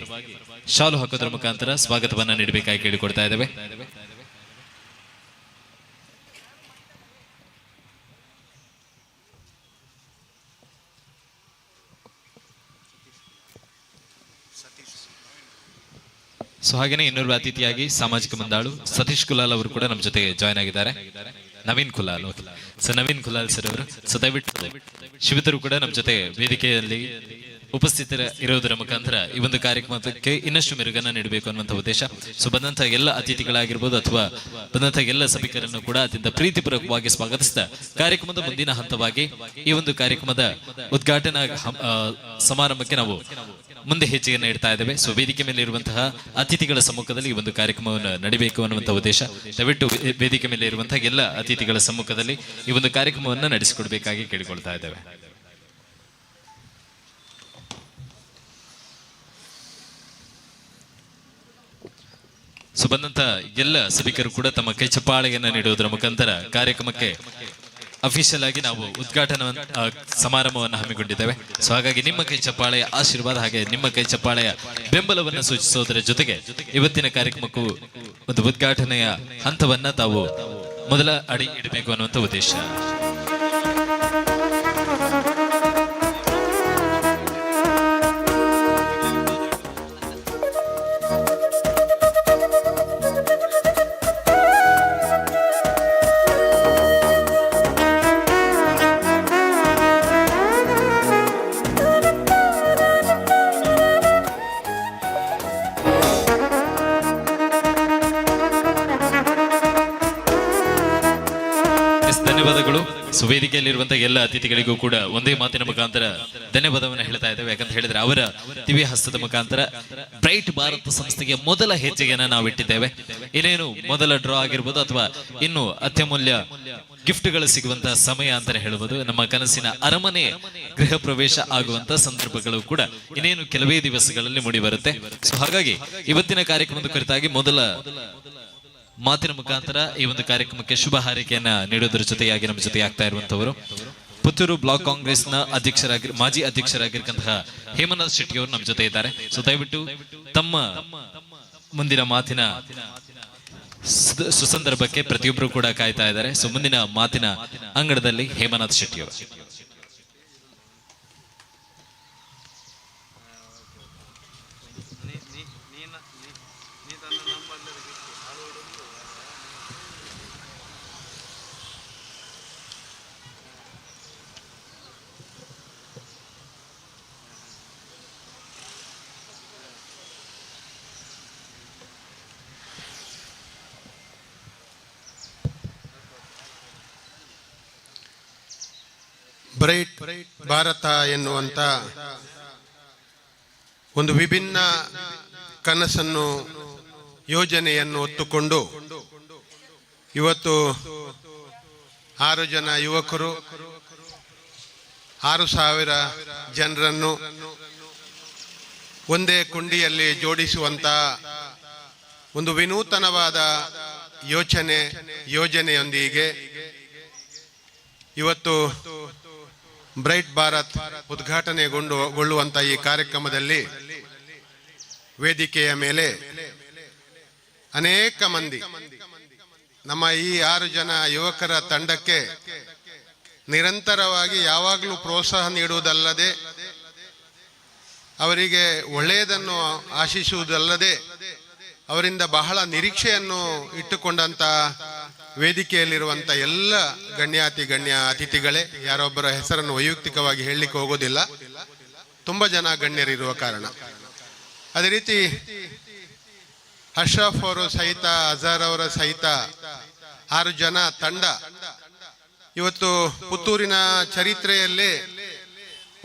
ಶಾಲು ಹಾಕೋದ್ರ ಮುಖಾಂತರ ಸ್ವಾಗತವನ್ನ ನೀಡಬೇಕಾಗಿ ಕೇಳಿಕೊಡ್ತಾ ಇದ್ದೇವೆ. ಸೊ ಹಾಗೇನೆ ಇನ್ನೊಬ್ಬ ಅತಿಥಿಯಾಗಿ ಸಾಮಾಜಿಕ ಮುಂದಾಳು ಸತೀಶ್ ಕುಲಾಲ್ ಅವರು ಕೂಡ ನಮ್ಮ ಜೊತೆ ಜಾಯ್ನ್ ಆಗಿದ್ದಾರೆ. ನವೀನ್ ಕುಲಾಲ್, ಸೊ ನವೀನ್ ಕುಲಾಲ್ ಸರ್ ಅವರು. ಸೊ ದಯವಿಟ್ಟು ಶಿವಿತರು ಕೂಡ ನಮ್ಮ ಜೊತೆ ವೇದಿಕೆಯಲ್ಲಿ ಉಪಸ್ಥಿತರ ಇರೋದರ ಮುಖಾಂತರ ಈ ಒಂದು ಕಾರ್ಯಕ್ರಮಕ್ಕೆ ಇನ್ನಷ್ಟು ಮೆರುಗನ್ನ ನೀಡಬೇಕು ಅನ್ನುವಂಥ ಉದ್ದೇಶ. ಸೊ ಬಂದಂತಹ ಎಲ್ಲ ಅತಿಥಿಗಳಾಗಿರ್ಬೋದು ಅಥವಾ ಬಂದಂತಹ ಎಲ್ಲ ಸಭಿಕರನ್ನು ಕೂಡ ಅತ್ಯಂತ ಪ್ರೀತಿಪೂರ್ವಕವಾಗಿ ಸ್ವಾಗತಿಸಿದ ಕಾರ್ಯಕ್ರಮದ ಮುಂದಿನ ಹಂತವಾಗಿ ಈ ಒಂದು ಕಾರ್ಯಕ್ರಮದ ಉದ್ಘಾಟನಾ ಸಮಾರಂಭಕ್ಕೆ ನಾವು ಮುಂದೆ ಹೆಜ್ಜೆಯನ್ನು ಇಡ್ತಾ ಇದ್ದೇವೆ. ಸೊ ವೇದಿಕೆ ಮೇಲೆ ಇರುವಂತಹ ಅತಿಥಿಗಳ ಸಮ್ಮುಖದಲ್ಲಿ ಈ ಒಂದು ಕಾರ್ಯಕ್ರಮವನ್ನು ನಡೀಬೇಕು ಅನ್ನುವಂಥ ಉದ್ದೇಶ. ದಯವಿಟ್ಟು ವೇದಿಕೆ ಮೇಲೆ ಇರುವಂತಹ ಎಲ್ಲ ಅತಿಥಿಗಳ ಸಮ್ಮುಖದಲ್ಲಿ ಈ ಒಂದು ಕಾರ್ಯಕ್ರಮವನ್ನು ನಡೆಸಿಕೊಡ್ಬೇಕಾಗಿ ಕೇಳಿಕೊಳ್ತಾ ಇದ್ದೇವೆ. ಸೊ ಬಂದಂತ ಎಲ್ಲ ಸಭಿಕರು ಕೂಡ ತಮ್ಮ ಕೈ ಚಪ್ಪಾಳೆಯನ್ನ ನೀಡುವುದರ ಮುಖಾಂತರ ಕಾರ್ಯಕ್ರಮಕ್ಕೆ ಅಫಿಷಿಯಲ್ ಆಗಿ ನಾವು ಉದ್ಘಾಟನಾ ಸಮಾರಂಭವನ್ನು ಹಮ್ಮಿಕೊಂಡಿದ್ದೇವೆ. ಸೊ ಹಾಗಾಗಿ ನಿಮ್ಮ ಕೈ ಚಪ್ಪಾಳೆಯ ಆಶೀರ್ವಾದ ಹಾಗೆ ನಿಮ್ಮ ಕೈ ಚಪ್ಪಾಳೆಯ ಬೆಂಬಲವನ್ನು ಸೂಚಿಸುವುದರ ಜೊತೆಗೆ ಇವತ್ತಿನ ಕಾರ್ಯಕ್ರಮಕ್ಕೂ ಒಂದು ಉದ್ಘಾಟನೆಯ ಹಂತವನ್ನ ತಾವು ಮೊದಲ ಅಡಿ ಇಡಬೇಕು ಅನ್ನುವಂಥ ಉದ್ದೇಶ. ಧನ್ಯವಾದಗಳು. ಸೊ ವೇದಿಕೆಯಲ್ಲಿರುವಂತಹ ಎಲ್ಲ ಅತಿಥಿಗಳಿಗೂ ಕೂಡ ಒಂದೇ ಮಾತಿನ ಮುಖಾಂತರ ಧನ್ಯವಾದವನ್ನು ಹೇಳ್ತಾ ಇದ್ದೇವೆ. ಯಾಕಂತ ಹೇಳಿದ್ರೆ ಅವರ ದಿವ್ಯ ಹಸ್ತದ ಮುಖಾಂತರ ಬ್ರೈಟ್ ಭಾರತ್ ಸಂಸ್ಥೆಗೆ ಮೊದಲ ಹೆಜ್ಜೆಯನ್ನ ನಾವು ಇಟ್ಟಿದ್ದೇವೆ. ಇನ್ನೇನು ಮೊದಲ ಡ್ರಾ ಆಗಿರ್ಬೋದು ಅಥವಾ ಇನ್ನು ಅತ್ಯಮೂಲ್ಯ ಗಿಫ್ಟ್ಗಳು ಸಿಗುವಂತಹ ಸಮಯ ಅಂತಾನೆ ಹೇಳ್ಬೋದು. ನಮ್ಮ ಕನಸಿನ ಅರಮನೆ ಗೃಹ ಪ್ರವೇಶ ಆಗುವಂತ ಸಂದರ್ಭಗಳು ಕೂಡ ಇನ್ನೇನು ಕೆಲವೇ ದಿವಸಗಳಲ್ಲಿ ಮೂಡಿ ಬರುತ್ತೆ. ಸೊ ಹಾಗಾಗಿ ಇವತ್ತಿನ ಕಾರ್ಯಕ್ರಮದ ಕುರಿತಾಗಿ ಮೊದಲ ಮಾತಿನ ಮುಖಾಂತರ ಈ ಒಂದು ಕಾರ್ಯಕ್ರಮಕ್ಕೆ ಶುಭ ಹಾರೈಕೆಯನ್ನ ನೀಡೋದ್ರ ಜೊತೆಯಾಗಿ ನಮ್ಮ ಜೊತೆ ಆಗ್ತಾ ಇರುವಂತವರು ಪುತ್ತೂರು ಬ್ಲಾಕ್ ಕಾಂಗ್ರೆಸ್ ನ ಮಾಜಿ ಅಧ್ಯಕ್ಷರಾಗಿರ್ತಕ್ಕಂತಹ ಹೇಮನಾಥ್ ಶೆಟ್ಟಿ ಅವರು ನಮ್ಮ ಜೊತೆ ಇದ್ದಾರೆ. ಸೊ ದಯವಿಟ್ಟು ತಮ್ಮ ಮುಂದಿನ ಮಾತಿನ ಸುಸಂದರ್ಭಕ್ಕೆ ಪ್ರತಿಯೊಬ್ಬರು ಕೂಡ ಕಾಯ್ತಾ ಇದ್ದಾರೆ. ಸೊ ಮುಂದಿನ ಮಾತಿನ ಅಂಗಡದಲ್ಲಿ ಹೇಮನಾಥ್ ಶೆಟ್ಟಿ ಅವರು. ಬ್ರೈಟ್ ಭಾರತ ಎನ್ನುವಂಥ ಒಂದು ವಿಭಿನ್ನ ಕನಸನ್ನು ಯೋಜನೆಯನ್ನು ಹೊತ್ತುಕೊಂಡು ಇವತ್ತು 6 ಜನ ಯುವಕರು 6,000 ಜನರನ್ನು ಒಂದೇ ಕುಂಡಿಯಲ್ಲಿ ಜೋಡಿಸುವಂತ ಒಂದು ವಿನೂತನವಾದ ಯೋಜನೆಯೊಂದಿಗೆ ಇವತ್ತು ಬ್ರೈಟ್ ಭಾರತ್ ಉದ್ಘಾಟನೆಗೊಳ್ಳುವಂತ ಈ ಕಾರ್ಯಕ್ರಮದಲ್ಲಿ ವೇದಿಕೆಯ ಮೇಲೆ ಅನೇಕ ಮಂದಿ ನಮ್ಮ ಈ 6 ಜನ ಯುವಕರ ತಂಡಕ್ಕೆ ನಿರಂತರವಾಗಿ ಯಾವಾಗಲೂ ಪ್ರೋತ್ಸಾಹ ನೀಡುವುದಲ್ಲದೆ ಅವರಿಗೆ ಒಳ್ಳೆಯದನ್ನು ಆಶಿಸುವುದಲ್ಲದೆ ಅವರಿಂದ ಬಹಳ ನಿರೀಕ್ಷೆಯನ್ನು ಇಟ್ಟುಕೊಂಡಂತ ವೇದಿಕೆಯಲ್ಲಿರುವಂತ ಎಲ್ಲ ಗಣ್ಯ ಅತಿಥಿಗಳೇ, ಯಾರೊಬ್ಬರ ಹೆಸರನ್ನು ವೈಯಕ್ತಿಕವಾಗಿ ಹೇಳಲಿಕ್ಕೆ ಹೋಗೋದಿಲ್ಲ, ತುಂಬಾ ಜನ ಗಣ್ಯರಿರುವ ಕಾರಣ. ಅದೇ ರೀತಿ ಅಶ್ರಫ್ ಅವರು ಸಹಿತ, ಅಜಾರ್ ಅವರ ಸಹಿತ 6 ಜನ ತಂಡ ಇವತ್ತು ಪುತ್ತೂರಿನ ಚರಿತ್ರೆಯಲ್ಲೇ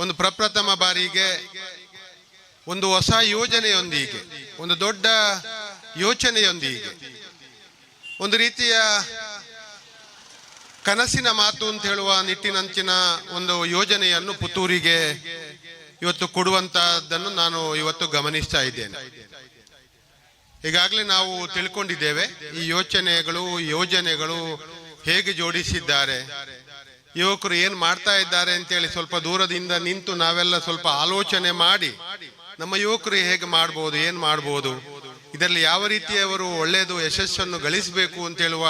ಒಂದು ಪ್ರಪ್ರಥಮ ಬಾರಿಗೆ ಒಂದು ಹೊಸ ಯೋಜನೆಯೊಂದಿಗೆ, ಒಂದು ದೊಡ್ಡ ಯೋಚನೆಯೊಂದಿಗೆ, ಒಂದು ರೀತಿಯ ಕನಸಿನ ಮಾತು ಅಂತ ಹೇಳುವ ನಿಟ್ಟಿನಂಚಿನ ಒಂದು ಯೋಜನೆಯನ್ನು ಪುತ್ತೂರಿಗೆ ಇವತ್ತು ಕೊಡುವಂತಹದ್ದನ್ನು ನಾನು ಇವತ್ತು ಗಮನಿಸ್ತಾ ಇದ್ದೇನೆ. ಈಗಾಗಲೇ ನಾವು ತಿಳ್ಕೊಂಡಿದ್ದೇವೆ ಈ ಯೋಜನೆಗಳು ಹೇಗೆ ಜೋಡಿಸಿದ್ದಾರೆ, ಯುವಕರು ಏನ್ ಮಾಡ್ತಾ ಇದ್ದಾರೆ ಅಂತೇಳಿ ಸ್ವಲ್ಪ ದೂರದಿಂದ ನಿಂತು ನಾವೆಲ್ಲ ಸ್ವಲ್ಪ ಆಲೋಚನೆ ಮಾಡಿ ನಮ್ಮ ಯುವಕರು ಹೇಗೆ ಮಾಡ್ಬೋದು, ಏನ್ ಮಾಡ್ಬೋದು, ಇದರಲ್ಲಿ ಯಾವ ರೀತಿಯವರು ಒಳ್ಳೆಯದು ಯಶಸ್ಸನ್ನು ಗಳಿಸಬೇಕು ಅಂತ ಹೇಳುವ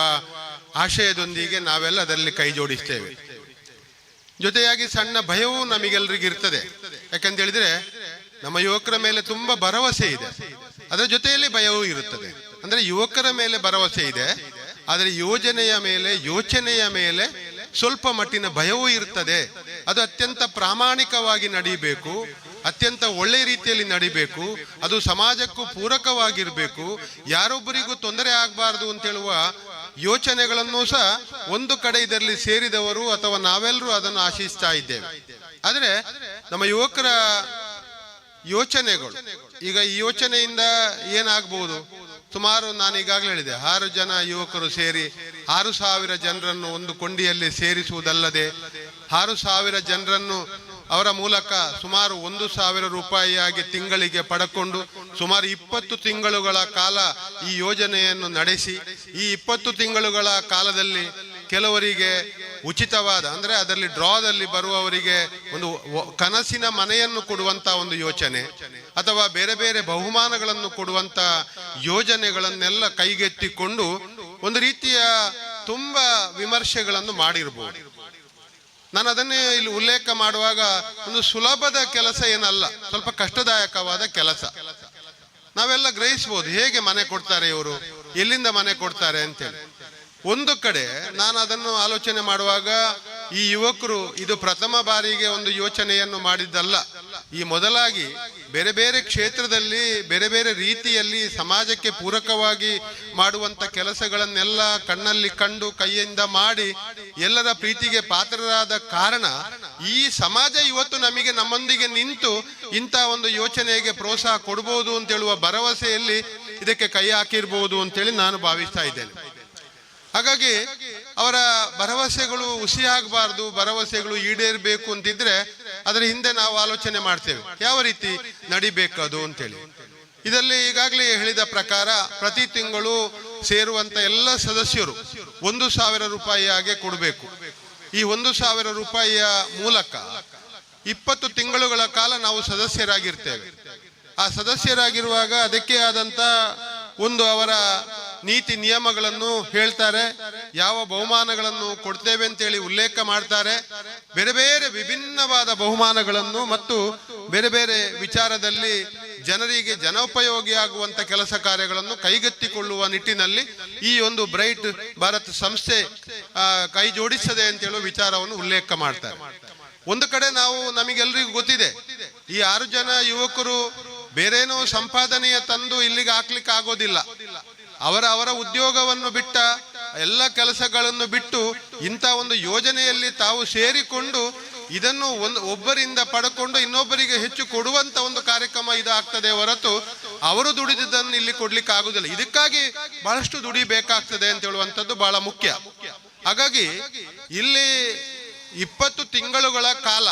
ಆಶಯದೊಂದಿಗೆ ನಾವೆಲ್ಲ ಅದರಲ್ಲಿ ಕೈ ಜೋಡಿಸ್ತೇವೆ. ಜೊತೆಯಾಗಿ ಸಣ್ಣ ಭಯವೂ ನಮಗೆಲ್ಲರಿಗೂ ಇರ್ತದೆ. ಯಾಕಂತ ಹೇಳಿದ್ರೆ ನಮ್ಮ ಯುವಕರ ಮೇಲೆ ತುಂಬಾ ಭರವಸೆ ಇದೆ, ಅದರ ಜೊತೆಯಲ್ಲಿ ಭಯವೂ ಇರುತ್ತದೆ. ಅಂದ್ರೆ ಯುವಕರ ಮೇಲೆ ಭರವಸೆ ಇದೆ, ಆದರೆ ಯೋಚನೆಯ ಮೇಲೆ ಸ್ವಲ್ಪ ಮಟ್ಟಿನ ಭಯವೂ ಇರ್ತದೆ. ಅದು ಅತ್ಯಂತ ಪ್ರಾಮಾಣಿಕವಾಗಿ ನಡೀಬೇಕು, ಅತ್ಯಂತ ಒಳ್ಳೆ ರೀತಿಯಲ್ಲಿ ನಡಿಬೇಕು, ಅದು ಸಮಾಜಕ್ಕೂ ಪೂರಕವಾಗಿರ್ಬೇಕು, ಯಾರೊಬ್ಬರಿಗೂ ತೊಂದರೆ ಆಗಬಾರ್ದು ಅಂತ ಹೇಳುವ ಯೋಚನೆಗಳನ್ನು ಸಹ ಒಂದು ಕಡೆ ಇದರಲ್ಲಿ ಸೇರಿದವರು ಅಥವಾ ನಾವೆಲ್ಲರೂ ಅದನ್ನು ಆಶಿಸ್ತಾ ಇದ್ದೇವೆ. ಆದರೆ ನಮ್ಮ ಯುವಕರ ಯೋಚನೆಗಳು ಈಗ ಈ ಯೋಚನೆಯಿಂದ ಏನಾಗಬಹುದು, ಸುಮಾರು ನಾನು ಈಗಾಗಲೇ ಹೇಳಿದೆ 6 ಜನ ಯುವಕರು ಸೇರಿ 6,000 ಜನರನ್ನು ಒಂದು ಕೊಂಡಿಯಲ್ಲಿ ಸೇರಿಸುವುದಲ್ಲದೆ 6,000 ಜನರನ್ನು ಅವರ ಮೂಲಕ ಸುಮಾರು 1,000 ರೂಪಾಯಿಯಾಗಿ ತಿಂಗಳಿಗೆ ಪಡ್ಕೊಂಡು ಸುಮಾರು 20 ತಿಂಗಳುಗಳ ಕಾಲ ಈ ಯೋಜನೆಯನ್ನು ನಡೆಸಿ, ಈ 20 ತಿಂಗಳುಗಳ ಕಾಲದಲ್ಲಿ ಕೆಲವರಿಗೆ ಉಚಿತವಾದ ಅಂದ್ರೆ ಅದರಲ್ಲಿ ಡ್ರಾದಲ್ಲಿ ಬರುವವರಿಗೆ ಒಂದು ಕನಸಿನ ಮನೆಯನ್ನು ಕೊಡುವಂತ ಒಂದು ಯೋಚನೆ ಅಥವಾ ಬೇರೆ ಬೇರೆ ಬಹುಮಾನಗಳನ್ನು ಕೊಡುವಂತ ಯೋಜನೆಗಳನ್ನೆಲ್ಲ ಕೈಗೆತ್ತಿಕೊಂಡು ಒಂದು ರೀತಿಯ ತುಂಬಾ ವಿಮರ್ಶೆಗಳನ್ನು ಮಾಡಿರಬಹುದು. ನಾನು ಅದನ್ನೇ ಇಲ್ಲಿ ಉಲ್ಲೇಖ ಮಾಡುವಾಗ ಒಂದು ಸುಲಭದ ಕೆಲಸ ಏನಲ್ಲ, ಸ್ವಲ್ಪ ಕಷ್ಟದಾಯಕವಾದ ಕೆಲಸ. ನಾವೆಲ್ಲ ಗ್ರಹಿಸಬಹುದು ಹೇಗೆ ಮನೆ ಕೊಡ್ತಾರೆ ಇವರು, ಎಲ್ಲಿಂದ ಮನೆ ಕೊಡ್ತಾರೆ ಅಂತೇಳಿ. ಒಂದು ಕಡೆ ನಾನು ಅದನ್ನು ಆಲೋಚನೆ ಮಾಡುವಾಗ ಈ ಯುವಕರು ಇದು ಪ್ರಥಮ ಬಾರಿಗೆ ಒಂದು ಯೋಚನೆಯನ್ನು ಮಾಡಿದ್ದಲ್ಲ, ಈ ಮೊದಲಾಗಿ ಬೇರೆ ಬೇರೆ ಕ್ಷೇತ್ರದಲ್ಲಿ ಬೇರೆ ಬೇರೆ ರೀತಿಯಲ್ಲಿ ಸಮಾಜಕ್ಕೆ ಪೂರಕವಾಗಿ ಮಾಡುವಂತ ಕೆಲಸಗಳನ್ನೆಲ್ಲ ಕಣ್ಣಲ್ಲಿ ಕಂಡು ಕೈಯಿಂದ ಮಾಡಿ ಎಲ್ಲರ ಪ್ರೀತಿಗೆ ಪಾತ್ರರಾದ ಕಾರಣ ಈ ಸಮಾಜ ಇವತ್ತು ನಮಗೆ ನಮ್ಮೊಂದಿಗೆ ನಿಂತು ಇಂಥ ಒಂದು ಯೋಚನೆಗೆ ಪ್ರೋತ್ಸಾಹ ಕೊಡಬಹುದು ಅಂತ ಹೇಳುವ ಭರವಸೆಯಲ್ಲಿ ಇದಕ್ಕೆ ಕೈ ಹಾಕಿರ್ಬೋದು ಅಂತೇಳಿ ನಾನು ಭಾವಿಸ್ತಾ ಇದ್ದೇನೆ. ಹಾಗಾಗಿ ಅವರ ಭರವಸೆಗಳು ಹುಸಿಯಾಗಬಾರ್ದು, ಭರವಸೆಗಳು ಈಡೇರಬೇಕು ಅಂತಿದ್ರೆ ಅದರ ಹಿಂದೆ ನಾವು ಆಲೋಚನೆ ಮಾಡ್ತೇವೆ ಯಾವ ರೀತಿ ನಡಿಬೇಕು ಅದು ಅಂತೇಳಿ. ಇದರಲ್ಲಿ ಈಗಾಗಲೇ ಹೇಳಿದ ಪ್ರಕಾರ ಪ್ರತಿ ತಿಂಗಳು ಸೇರುವಂತ ಎಲ್ಲ ಸದಸ್ಯರು 1,000 ರೂಪಾಯಿಯಾಗೆ ಕೊಡಬೇಕು. ಈ 1,000 ರೂಪಾಯಿಯ ಮೂಲಕ 20 ತಿಂಗಳುಗಳ ಕಾಲ ನಾವು ಸದಸ್ಯರಾಗಿರ್ತೇವೆ. ಆ ಸದಸ್ಯರಾಗಿರುವಾಗ ಅದಕ್ಕೆ ಆದಂತ ಒಂದು ಅವರ ನೀತಿ ನಿಯಮಗಳನ್ನು ಹೇಳ್ತಾರೆ, ಯಾವ ಬಹುಮಾನಗಳನ್ನು ಕೊಡ್ತೇವೆ ಅಂತೇಳಿ ಉಲ್ಲೇಖ ಮಾಡ್ತಾರೆ. ಬೇರೆ ಬೇರೆ ವಿಭಿನ್ನವಾದ ಬಹುಮಾನಗಳನ್ನು ಮತ್ತು ಬೇರೆ ಬೇರೆ ವಿಚಾರದಲ್ಲಿ ಜನರಿಗೆ ಜನೋಪಯೋಗಿ ಆಗುವಂತ ಕೆಲಸ ಕಾರ್ಯಗಳನ್ನು ಕೈಗೆತ್ತಿಕೊಳ್ಳುವ ನಿಟ್ಟಿನಲ್ಲಿ ಈ ಒಂದು ಬ್ರೈಟ್ ಭಾರತ್ ಸಂಸ್ಥೆ ಕೈ ಜೋಡಿಸದೆ ಅಂತ ಹೇಳುವ ವಿಚಾರವನ್ನು ಉಲ್ಲೇಖ ಮಾಡ್ತಾರೆ. ಒಂದು ಕಡೆ ನಮಗೆಲ್ಲರಿಗೂ ಗೊತ್ತಿದೆ, ಈ 6 ಜನ ಯುವಕರು ಬೇರೇನೋ ಸಂಪಾದನೆಯ ತಂದು ಇಲ್ಲಿಗೆ ಹಾಕ್ಲಿಕ್ಕೆ ಆಗೋದಿಲ್ಲ. ಅವರ ಉದ್ಯೋಗವನ್ನು ಬಿಟ್ಟ ಎಲ್ಲ ಕೆಲಸಗಳನ್ನು ಬಿಟ್ಟು ಇಂಥ ಒಂದು ಯೋಜನೆಯಲ್ಲಿ ತಾವು ಸೇರಿಕೊಂಡು ಇದನ್ನು ಒಬ್ಬರಿಂದ ಪಡ್ಕೊಂಡು ಇನ್ನೊಬ್ಬರಿಗೆ ಹೆಚ್ಚು ಕೊಡುವಂತ ಒಂದು ಕಾರ್ಯಕ್ರಮ ಇದಾಗ್ತದೆ ಹೊರತು ಅವರು ದುಡಿದಿದ್ದನ್ನು ಇಲ್ಲಿ ಕೊಡ್ಲಿಕ್ಕೆ ಆಗುದಿಲ್ಲ. ಇದಕ್ಕಾಗಿ ಬಹಳಷ್ಟು ದುಡಿಬೇಕಾಗ್ತದೆ ಅಂತ ಹೇಳುವಂಥದ್ದು ಬಹಳ ಮುಖ್ಯ. ಹಾಗಾಗಿ ಇಲ್ಲಿ 20 ತಿಂಗಳುಗಳ ಕಾಲ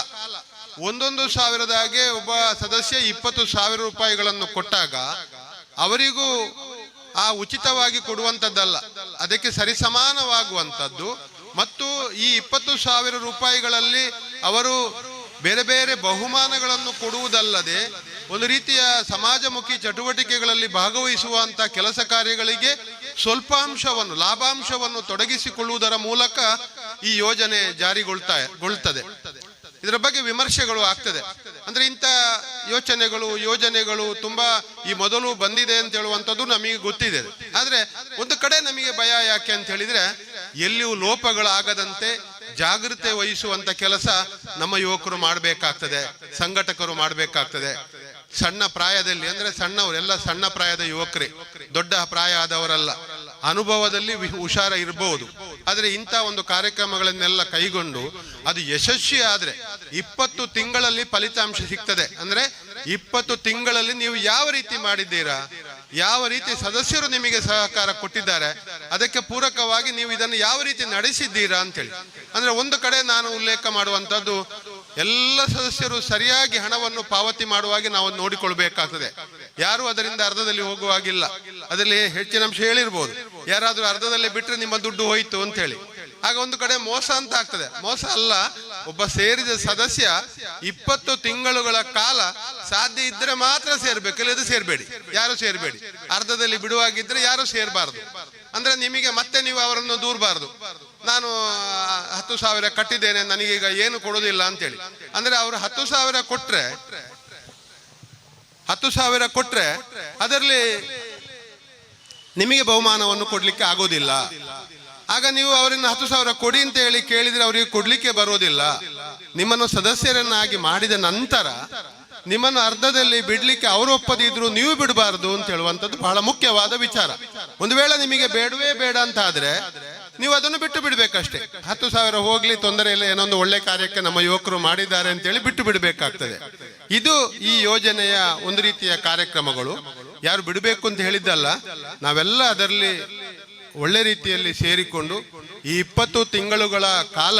1,000 ಒಬ್ಬ ಸದಸ್ಯ 20,000 ರೂಪಾಯಿಗಳನ್ನು ಕೊಟ್ಟಾಗ ಅವರಿಗೂ ಆ ಉಚಿತವಾಗಿ ಕೊಡುವಂಥದ್ದಲ್ಲ, ಅದಕ್ಕೆ ಸರಿಸಮಾನವಾಗುವಂಥದ್ದು. ಮತ್ತು ಈ 20,000 ರೂಪಾಯಿಗಳಲ್ಲಿ ಅವರು ಬೇರೆ ಬೇರೆ ಬಹುಮಾನಗಳನ್ನು ಕೊಡುವುದಲ್ಲದೆ ಒಂದು ರೀತಿಯ ಸಮಾಜಮುಖಿ ಚಟುವಟಿಕೆಗಳಲ್ಲಿ ಭಾಗವಹಿಸುವಂಥ ಕೆಲಸ ಕಾರ್ಯಗಳಿಗೆ ಸ್ವಲ್ಪ ಅಂಶವನ್ನು ಲಾಭಾಂಶವನ್ನು ತೊಡಗಿಸಿಕೊಳ್ಳುವುದರ ಮೂಲಕ ಈ ಯೋಜನೆ ಜಾರಿಗೊಳ್ತದೆ. ಇದರ ಬಗ್ಗೆ ವಿಮರ್ಶೆಗಳು ಆಗ್ತದೆ. ಅಂದ್ರೆ ಇಂಥ ಯೋಜನೆಗಳು ತುಂಬಾ ಈ ಮೊದಲು ಬಂದಿದೆ ಅಂತ ಹೇಳುವಂಥದ್ದು ನಮಗೆ ಗೊತ್ತಿದೆ. ಆದ್ರೆ ಒಂದು ಕಡೆ ನಮಗೆ ಭಯ ಯಾಕೆ ಅಂತ ಹೇಳಿದ್ರೆ, ಎಲ್ಲಿಯೂ ಲೋಪಗಳಾಗದಂತೆ ಜಾಗೃತಿ ವಹಿಸುವಂತ ಕೆಲಸ ನಮ್ಮ ಯುವಕರು ಮಾಡಬೇಕಾಗ್ತದೆ, ಸಂಘಟಕರು ಮಾಡಬೇಕಾಗ್ತದೆ. ಸಣ್ಣ ಪ್ರಾಯದಲ್ಲಿ, ಅಂದ್ರೆ ಸಣ್ಣವರೆಲ್ಲ ಸಣ್ಣ ಪ್ರಾಯದ ಯುವಕರೇ, ದೊಡ್ಡ ಪ್ರಾಯ ಆದವರಲ್ಲ. ಅನುಭವದಲ್ಲಿ ಹುಷಾರ ಇರಬಹುದು. ಆದ್ರೆ ಇಂಥ ಒಂದು ಕಾರ್ಯಕ್ರಮಗಳನ್ನೆಲ್ಲ ಕೈಗೊಂಡು ಅದು ಯಶಸ್ವಿ ಆದ್ರೆ 20 ತಿಂಗಳಲ್ಲಿ ಫಲಿತಾಂಶ ಸಿಗ್ತದೆ. ಅಂದ್ರೆ 20 ತಿಂಗಳಲ್ಲಿ ನೀವು ಯಾವ ರೀತಿ ಮಾಡಿದ್ದೀರಾ, ಯಾವ ರೀತಿ ಸದಸ್ಯರು ನಿಮಗೆ ಸಹಕಾರ ಕೊಟ್ಟಿದ್ದಾರೆ, ಅದಕ್ಕೆ ಪೂರಕವಾಗಿ ನೀವು ಇದನ್ನು ಯಾವ ರೀತಿ ನಡೆಸಿದ್ದೀರಾ ಅಂತೇಳಿ. ಅಂದ್ರೆ ಒಂದು ಕಡೆ ನಾನು ಉಲ್ಲೇಖ ಮಾಡುವಂತದ್ದು, ಎಲ್ಲ ಸದಸ್ಯರು ಸರಿಯಾಗಿ ಹಣವನ್ನು ಪಾವತಿ ಮಾಡುವಾಗ ನಾವು ನೋಡಿಕೊಳ್ಬೇಕಾಗ್ತದೆ. ಯಾರು ಅದರಿಂದ ಅರ್ಧದಲ್ಲಿ ಹೋಗುವಾಗಿಲ್ಲ. ಅದರಲ್ಲಿ ಹೆಚ್ಚಿನ ಅಂಶ ಹೇಳಿರ್ಬೋದು, ಯಾರಾದ್ರೂ ಅರ್ಧದಲ್ಲಿ ಬಿಟ್ರೆ ನಿಮ್ಮ ದುಡ್ಡು ಹೋಯ್ತು ಅಂತ ಹೇಳಿ. ಆಗ ಒಂದು ಕಡೆ ಮೋಸ ಅಂತ ಆಗ್ತದೆ. ಮೋಸ ಅಲ್ಲ, ಒಬ್ಬ ಸೇರಿದ ಸದಸ್ಯ 20 ತಿಂಗಳುಗಳ ಕಾಲ ಸಾಧ್ಯ ಇದ್ರೆ ಮಾತ್ರ ಸೇರ್ಬೇಕು, ಇಲ್ಲದೆ ಸೇರ್ಬೇಡಿ, ಯಾರು ಸೇರ್ಬೇಡಿ. ಅರ್ಧದಲ್ಲಿ ಬಿಡುವಾಗಿದ್ರೆ ಯಾರು ಸೇರ್ಬಾರ್ದು. ಅಂದ್ರೆ ನಿಮಗೆ ಮತ್ತೆ ನೀವು ಅವರನ್ನು ದೂರಬಾರ್ದು, ನಾನು 10,000 ಕಟ್ಟಿದ್ದೇನೆ, ನನಗೀಗ ಏನು ಕೊಡೋದಿಲ್ಲ ಅಂತೇಳಿ. ಅಂದ್ರೆ ಅವರು 10,000 ಕೊಟ್ರೆ ಅದರಲ್ಲಿ ನಿಮಗೆ ಬಹುಮಾನವನ್ನು ಕೊಡ್ಲಿಕ್ಕೆ ಆಗೋದಿಲ್ಲ. ಆಗ ನೀವು ಅವರನ್ನು 10,000 ಕೊಡಿ ಅಂತ ಹೇಳಿ ಕೇಳಿದ್ರೆ ಅವರಿಗೆ ಕೊಡ್ಲಿಕ್ಕೆ ಬರೋದಿಲ್ಲ. ನಿಮ್ಮನ್ನು ಸದಸ್ಯರನ್ನಾಗಿ ಮಾಡಿದ ನಂತರ ನಿಮ್ಮನ್ನು ಅರ್ಧದಲ್ಲಿ ಬಿಡ್ಲಿಕ್ಕೆ ಅವರು ಒಪ್ಪದಿದ್ರು ನೀವು ಬಿಡಬಾರದು ಅಂತ ಹೇಳುವಂಥದ್ದು ಬಹಳ ಮುಖ್ಯವಾದ ವಿಚಾರ. ಒಂದು ವೇಳೆ ನಿಮಗೆ ಬೇಡವೇ ಬೇಡ ಅಂತ ಆದ್ರೆ ನೀವು ಅದನ್ನು ಬಿಟ್ಟು ಬಿಡ್ಬೇಕಷ್ಟೇ. 10,000 ಹೋಗ್ಲಿ, ತೊಂದರೆ ಇಲ್ಲ, ಏನೊಂದು ಒಳ್ಳೆ ಕಾರ್ಯಕ್ಕೆ ನಮ್ಮ ಯುವಕರು ಮಾಡಿದ್ದಾರೆ ಅಂತೇಳಿ ಬಿಟ್ಟು ಬಿಡಬೇಕಾಗ್ತದೆ. ಇದು ಈ ಯೋಜನೆಯ ಒಂದು ರೀತಿಯ ಕಾರ್ಯಕ್ರಮಗಳು. ಯಾರು ಬಿಡಬೇಕು ಅಂತ ಹೇಳಿದ್ದಲ್ಲ, ನಾವೆಲ್ಲ ಅದರಲ್ಲಿ ಒಳ್ಳೆ ರೀತಿಯಲ್ಲಿ ಸೇರಿಕೊಂಡು ಈ 20 ತಿಂಗಳುಗಳ ಕಾಲ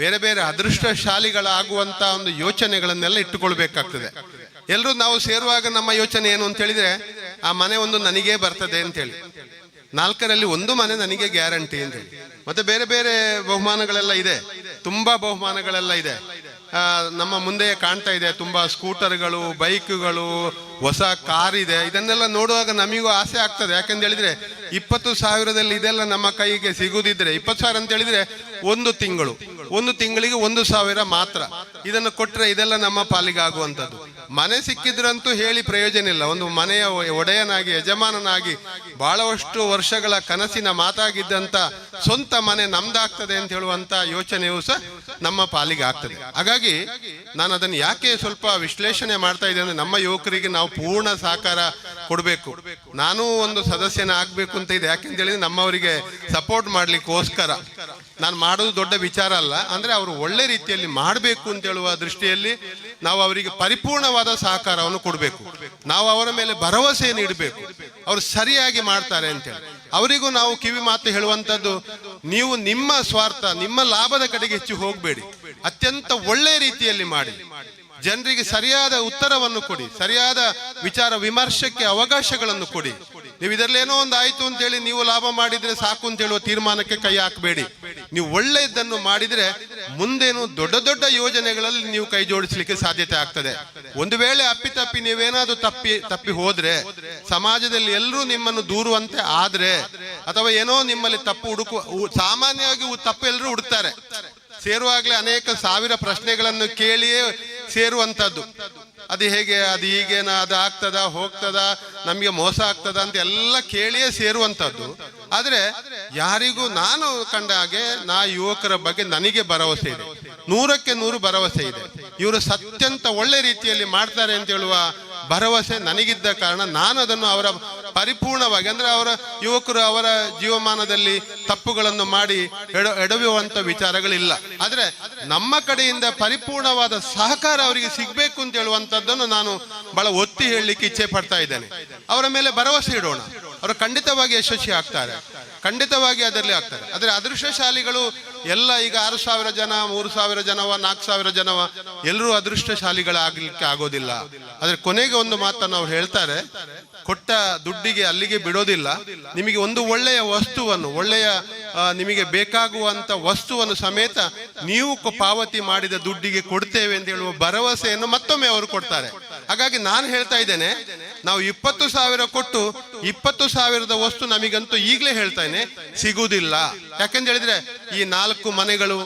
ಬೇರೆ ಬೇರೆ ಅದೃಷ್ಟಶಾಲಿಗಳಾಗುವಂತ ಒಂದು ಯೋಚನೆಗಳನ್ನೆಲ್ಲ ಇಟ್ಟುಕೊಳ್ಬೇಕಾಗ್ತದೆ. ಎಲ್ಲರೂ ನಾವು ಸೇರುವಾಗ ನಮ್ಮ ಯೋಚನೆ ಏನು ಅಂತ ಹೇಳಿದ್ರೆ, ಆ ಮನೆ ಒಂದು ನನಗೇ ಬರ್ತದೆ ಅಂತೇಳಿ, 4ರಲ್ಲಿ 1 ಮನೆ ನನಗೆ ಗ್ಯಾರಂಟಿ ಅಂತ ಹೇಳಿ. ಮತ್ತೆ ಬೇರೆ ಬೇರೆ ಬಹುಮಾನಗಳೆಲ್ಲ ಇದೆ, ತುಂಬಾ ಬಹುಮಾನಗಳೆಲ್ಲ ಇದೆ. ನಮ್ಮ ಮುಂದೆ ಕಾಣ್ತಾ ಇದೆ, ತುಂಬಾ ಸ್ಕೂಟರ್ಗಳು, ಬೈಕ್ಗಳು, ಹೊಸ ಕಾರ್ ಇದೆ. ಇದನ್ನೆಲ್ಲ ನೋಡುವಾಗ ನಮಗೂ ಆಸೆ ಆಗ್ತದೆ. ಯಾಕಂತ ಹೇಳಿದ್ರೆ 20,000ದಲ್ಲಿ ಇದೆಲ್ಲ ನಮ್ಮ ಕೈಗೆ ಸಿಗುದಿದ್ರೆ, 20,000 ಅಂತ ಹೇಳಿದ್ರೆ ಒಂದು ತಿಂಗಳಿಗೆ 1,000 ಮಾತ್ರ. ಇದನ್ನು ಕೊಟ್ರೆ ಇದೆಲ್ಲ ನಮ್ಮ ಪಾಲಿಗೆ ಆಗುವಂಥದ್ದು. ಮನೆ ಸಿಕ್ಕಿದ್ರಂತೂ ಹೇಳಿ ಪ್ರಯೋಜನ ಇಲ್ಲ. ಒಂದು ಮನೆಯ ಒಡೆಯನಾಗಿ, ಯಜಮಾನನಾಗಿ ಬಹಳಷ್ಟು ವರ್ಷಗಳ ಕನಸಿನ ಮಾತಾಗಿದ್ದಂತ ಸ್ವಂತ ಮನೆ ನಮ್ದಾಗ್ತದೆ ಅಂತ ಹೇಳುವಂತ ಯೋಚನೆಯೂ ಸಹ ನಮ್ಮ ಪಾಲಿಗೆ ಆಗ್ತದೆ. ಹಾಗಾಗಿ ನಾನು ಅದನ್ನು ಯಾಕೆ ಸ್ವಲ್ಪ ವಿಶ್ಲೇಷಣೆ ಮಾಡ್ತಾ ಇದ್ದೆ ಅಂದ್ರೆ, ನಮ್ಮ ಯುವಕರಿಗೆ ನಾವು ಪೂರ್ಣ ಸಹಕಾರ ಕೊಡಬೇಕು. ನಾನು ಒಂದು ಸದಸ್ಯನ ಆಗ್ಬೇಕು ಅಂತ ಇದೆ. ಯಾಕೆಂತ ಹೇಳಿದ್ರೆ ನಮ್ಮವರಿಗೆ ಸಪೋರ್ಟ್ ಮಾಡ್ಲಿಕ್ಕೋಸ್ಕರ ನಾನು ಮಾಡೋದು ದೊಡ್ಡ ವಿಚಾರ ಅಲ್ಲ. ಅಂದ್ರೆ ಅವರು ಒಳ್ಳೆ ರೀತಿಯಲ್ಲಿ ಮಾಡಬೇಕು ಅಂತ ಹೇಳುವ ದೃಷ್ಟಿಯಲ್ಲಿ ನಾವು ಅವರಿಗೆ ಪರಿಪೂರ್ಣವಾದ ಸಹಕಾರವನ್ನು ಕೊಡಬೇಕು. ನಾವು ಅವರ ಮೇಲೆ ಭರವಸೆ ನೀಡಬೇಕು, ಅವರು ಸರಿಯಾಗಿ ಮಾಡ್ತಾರೆ ಅಂತೇಳಿ. ಅವರಿಗೂ ನಾವು ಕಿವಿ ಮಾತು ಹೇಳುವಂಥದ್ದು, ನೀವು ನಿಮ್ಮ ಸ್ವಾರ್ಥ, ನಿಮ್ಮ ಲಾಭದ ಕಡೆಗೆ ಹೆಚ್ಚು ಹೋಗಬೇಡಿ, ಅತ್ಯಂತ ಒಳ್ಳೆ ರೀತಿಯಲ್ಲಿ ಮಾಡಿ, ಜನರಿಗೆ ಸರಿಯಾದ ಉತ್ತರವನ್ನು ಕೊಡಿ, ಸರಿಯಾದ ವಿಚಾರ ವಿಮರ್ಶಕ್ಕೆ ಅವಕಾಶಗಳನ್ನು ಕೊಡಿ. ನೀವು ಇದರಲ್ಲಿ ಏನೋ ಒಂದು ಆಯ್ತು ಅಂತೇಳಿ ನೀವು ಲಾಭ ಮಾಡಿದ್ರೆ ಸಾಕು ಅಂತ ಹೇಳುವ ತೀರ್ಮಾನಕ್ಕೆ ಕೈ ಹಾಕಬೇಡಿ. ನೀವು ಒಳ್ಳೆಯದನ್ನು ಮಾಡಿದ್ರೆ ಮುಂದೇನು ದೊಡ್ಡ ದೊಡ್ಡ ಯೋಜನೆಗಳಲ್ಲಿ ನೀವು ಕೈ ಜೋಡಿಸಲಿಕ್ಕೆ ಸಾಧ್ಯತೆ ಆಗ್ತದೆ. ಒಂದು ವೇಳೆ ಅಪ್ಪಿತಪ್ಪಿ ನೀವೇನಾದ್ರೂ ತಪ್ಪಿ ಹೋದ್ರೆ, ಸಮಾಜದಲ್ಲಿ ಎಲ್ಲರೂ ನಿಮ್ಮನ್ನು ದೂರುವಂತೆ ಆದ್ರೆ, ಅಥವಾ ಏನೋ ನಿಮ್ಮಲ್ಲಿ ತಪ್ಪು ಸಾಮಾನ್ಯವಾಗಿ ತಪ್ಪು ಎಲ್ಲರೂ ಹುಡುಕ್ತಾರೆ. ಸೇರುವಾಗಲೇ ಅನೇಕ ಸಾವಿರ ಪ್ರಶ್ನೆಗಳನ್ನು ಕೇಳಿಯೇ ಸೇರುವಂತದ್ದು. ಅದು ಹೇಗೆ, ಅದು ಹೀಗೇನಾ, ಅದು ಆಗ್ತದ, ಹೋಗ್ತದ, ನಮಗೆ ಮೋಸ ಆಗ್ತದ ಅಂತ ಎಲ್ಲ ಕೇಳಿಯೇ ಸೇರುವಂತದ್ದು. ಆದ್ರೆ ಯಾರಿಗೂ ನಾನು ಕಂಡ ಹಾಗೆ ಯುವಕರ ಬಗ್ಗೆ ನನಗೆ ಭರವಸೆ ಇದೆ, 100ಕ್ಕೆ 100 ಭರವಸೆ ಇದೆ. ಇವರು ಅತ್ಯಂತ ಒಳ್ಳೆ ರೀತಿಯಲ್ಲಿ ಮಾಡ್ತಾರೆ ಅಂತ ಹೇಳುವ ಭರವಸೆ ನನಗಿದ್ದ ಕಾರಣ ನಾನು ಅದನ್ನು ಅವರ ಪರಿಪೂರ್ಣವಾಗಿ, ಅಂದ್ರೆ ಅವರ ಯುವಕರು ಅವರ ಜೀವಮಾನದಲ್ಲಿ ತಪ್ಪುಗಳನ್ನು ಮಾಡಿ ಎಡವುವಂತ ವಿಚಾರಗಳಿಲ್ಲ. ಆದ್ರೆ ನಮ್ಮ ಕಡೆಯಿಂದ ಪರಿಪೂರ್ಣವಾದ ಸಹಕಾರ ಅವರಿಗೆ ಸಿಗ್ಬೇಕು ಅಂತ ಹೇಳುವಂತದ್ದನ್ನು ನಾನು ಬಹಳ ಒತ್ತಿ ಹೇಳಲಿಕ್ಕೆ ಇಚ್ಛೆ ಪಡ್ತಾ ಇದ್ದೇನೆ. ಅವರ ಮೇಲೆ ಭರವಸೆ ಇಡೋಣ. ಅವರು ಖಂಡಿತವಾಗಿ ಯಶಸ್ವಿ ಆಗ್ತಾರೆ, ಖಂಡಿತವಾಗಿ ಅದರಲ್ಲಿ ಆಗ್ತಾರೆ. ಆದರೆ ಅದೃಷ್ಟಶಾಲಿಗಳು ಎಲ್ಲ ಈಗ 6,000 ಜನ, 3,000 ಜನವ, 4,000 ಜನವ ಎಲ್ಲರೂ ಅದೃಷ್ಟಶಾಲಿಗಳಾಗಲಿಕ್ಕೆ ಆಗೋದಿಲ್ಲ. ಆದರೆ ಕೊನೆಗೆ ಒಂದು ಮಾತನ್ನು ಅವ್ರು ಹೇಳ್ತಾರೆ, ಕೊಟ್ಟ ದುಡ್ಡಿಗೆ ಅಲ್ಲಿಗೆ ಬಿಡೋದಿಲ್ಲ, ನಿಮಗೆ ಒಂದು ಒಳ್ಳೆಯ ವಸ್ತುವನ್ನು, ಒಳ್ಳೆಯ ನಿಮಗೆ ಬೇಕಾಗುವಂತ ವಸ್ತುವನ್ನು ಸಮೇತ ನೀವು ಪಾವತಿ ಮಾಡಿದ ದುಡ್ಡಿಗೆ ಕೊಡ್ತೇವೆ ಅಂತ ಹೇಳುವ ಭರವಸೆಯನ್ನು ಮತ್ತೊಮ್ಮೆ ಅವರು ಕೊಡ್ತಾರೆ. ಹಾಗಾಗಿ ನಾನು ಹೇಳ್ತಾ ಇದ್ದೇನೆ, ನಾವು 20,000 ಕೊಟ್ಟು 20,000ದ ವಸ್ತು ನಮಗಂತೂ ಈಗಲೇ ಹೇಳ್ತಾನೆ ಸಿಗುವುದಿಲ್ಲ. ಯಾಕೆಂತ ಹೇಳಿದ್ರೆ ಈ 4 ಮನೆಗಳು,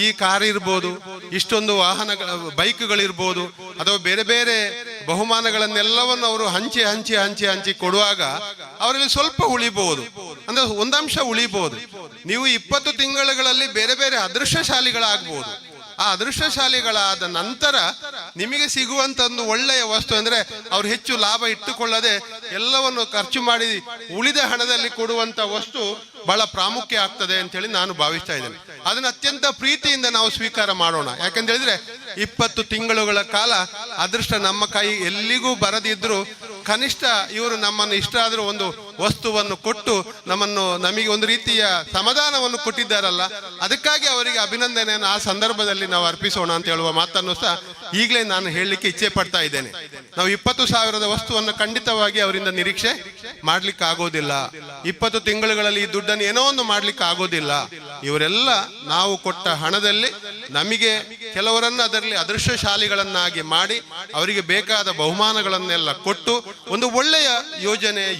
ಈ ಕಾರ್ ಇರ್ಬೋದು, ಇಷ್ಟೊಂದು ವಾಹನಗಳ ಬೈಕ್ಗಳಿರ್ಬೋದು, ಅಥವಾ ಬೇರೆ ಬೇರೆ ಬಹುಮಾನಗಳನ್ನೆಲ್ಲವನ್ನು ಅವರು ಹಂಚಿ ಹಂಚಿ ಹಂಚಿ ಹಂಚಿ ಕೊಡುವಾಗ ಅವರಲ್ಲಿ ಸ್ವಲ್ಪ ಉಳಿಬಹುದು, ಅಂದ್ರೆ ಒಂದಂಶ ಉಳಿಬಹುದು. ನೀವು 20 ತಿಂಗಳುಗಳಲ್ಲಿ ಬೇರೆ ಬೇರೆ ಅದೃಷ್ಟಶಾಲಿಗಳಾಗಬಹುದು. ಆ ಅದೃಷ್ಟಶಾಲಿಗಳಾದ ನಂತರ ನಿಮಗೆ ಸಿಗುವಂತ ಒಂದು ಒಳ್ಳೆಯ ವಸ್ತು ಅಂದ್ರೆ ಅವ್ರು ಹೆಚ್ಚು ಲಾಭ ಇಟ್ಟುಕೊಳ್ಳದೆ ಎಲ್ಲವನ್ನು ಖರ್ಚು ಮಾಡಿ ಉಳಿದ ಹಣದಲ್ಲಿ ಕೊಡುವಂತ ವಸ್ತು ಬಹಳ ಪ್ರಾಮುಖ್ಯ ಆಗ್ತದೆ ಅಂತ ಹೇಳಿ ನಾನು ಭಾವಿಸ್ತಾ ಇದ್ದೇನೆ. ಅದನ್ನ ಅತ್ಯಂತ ಪ್ರೀತಿಯಿಂದ ನಾವು ಸ್ವೀಕಾರ ಮಾಡೋಣ. ಯಾಕಂತ ಹೇಳಿದ್ರೆ 20 ತಿಂಗಳುಗಳ ಕಾಲ ಅದೃಷ್ಟ ನಮ್ಮ ಕೈ ಎಲ್ಲಿಗೂ ಬರದಿದ್ರು ಕನಿಷ್ಠ ಇವರು ನಮ್ಮನ್ನು ಇಷ್ಟ ಆದ್ರೂ ಒಂದು ವಸ್ತುವನ್ನು ಕೊಟ್ಟು ನಮಗೆ ಒಂದು ರೀತಿಯ ಸಮಾಧಾನವನ್ನು ಕೊಟ್ಟಿದ್ದಾರಲ್ಲ, ಅದಕ್ಕಾಗಿ ಅವರಿಗೆ ಅಭಿನಂದನೆಯನ್ನು ಆ ಸಂದರ್ಭದಲ್ಲಿ ನಾವು ಅರ್ಪಿಸೋಣ ಅಂತ ಹೇಳುವ ಮಾತನ್ನು ಸಹ ಈಗಲೇ ನಾನು ಹೇಳಲಿಕ್ಕೆ ಇಚ್ಛೆ ಪಡ್ತಾ ಇದ್ದೇನೆ. ನಾವು 20,000ದ ವಸ್ತುವನ್ನು ಖಂಡಿತವಾಗಿ ಅವರಿಂದ ನಿರೀಕ್ಷೆ ಮಾಡ್ಲಿಕ್ಕೆ ಆಗೋದಿಲ್ಲ. 20 ತಿಂಗಳುಗಳಲ್ಲಿ ಈ ದುಡ್ಡನ್ನು ಏನೋ ಒಂದು ಮಾಡ್ಲಿಕ್ಕೆ ಆಗೋದಿಲ್ಲ. ಇವರೆಲ್ಲ ನಾವು ಕೊಟ್ಟ ಹಣದಲ್ಲಿ ನಮಗೆ ಕೆಲವರನ್ನು ಅದರಲ್ಲಿ ಅದೃಷ್ಟಶಾಲಿಗಳನ್ನಾಗಿ ಮಾಡಿ ಅವರಿಗೆ ಬೇಕಾದ ಬಹುಮಾನಗಳನ್ನೆಲ್ಲ ಕೊಟ್ಟು ಒಂದು ಒಳ್ಳೆಯ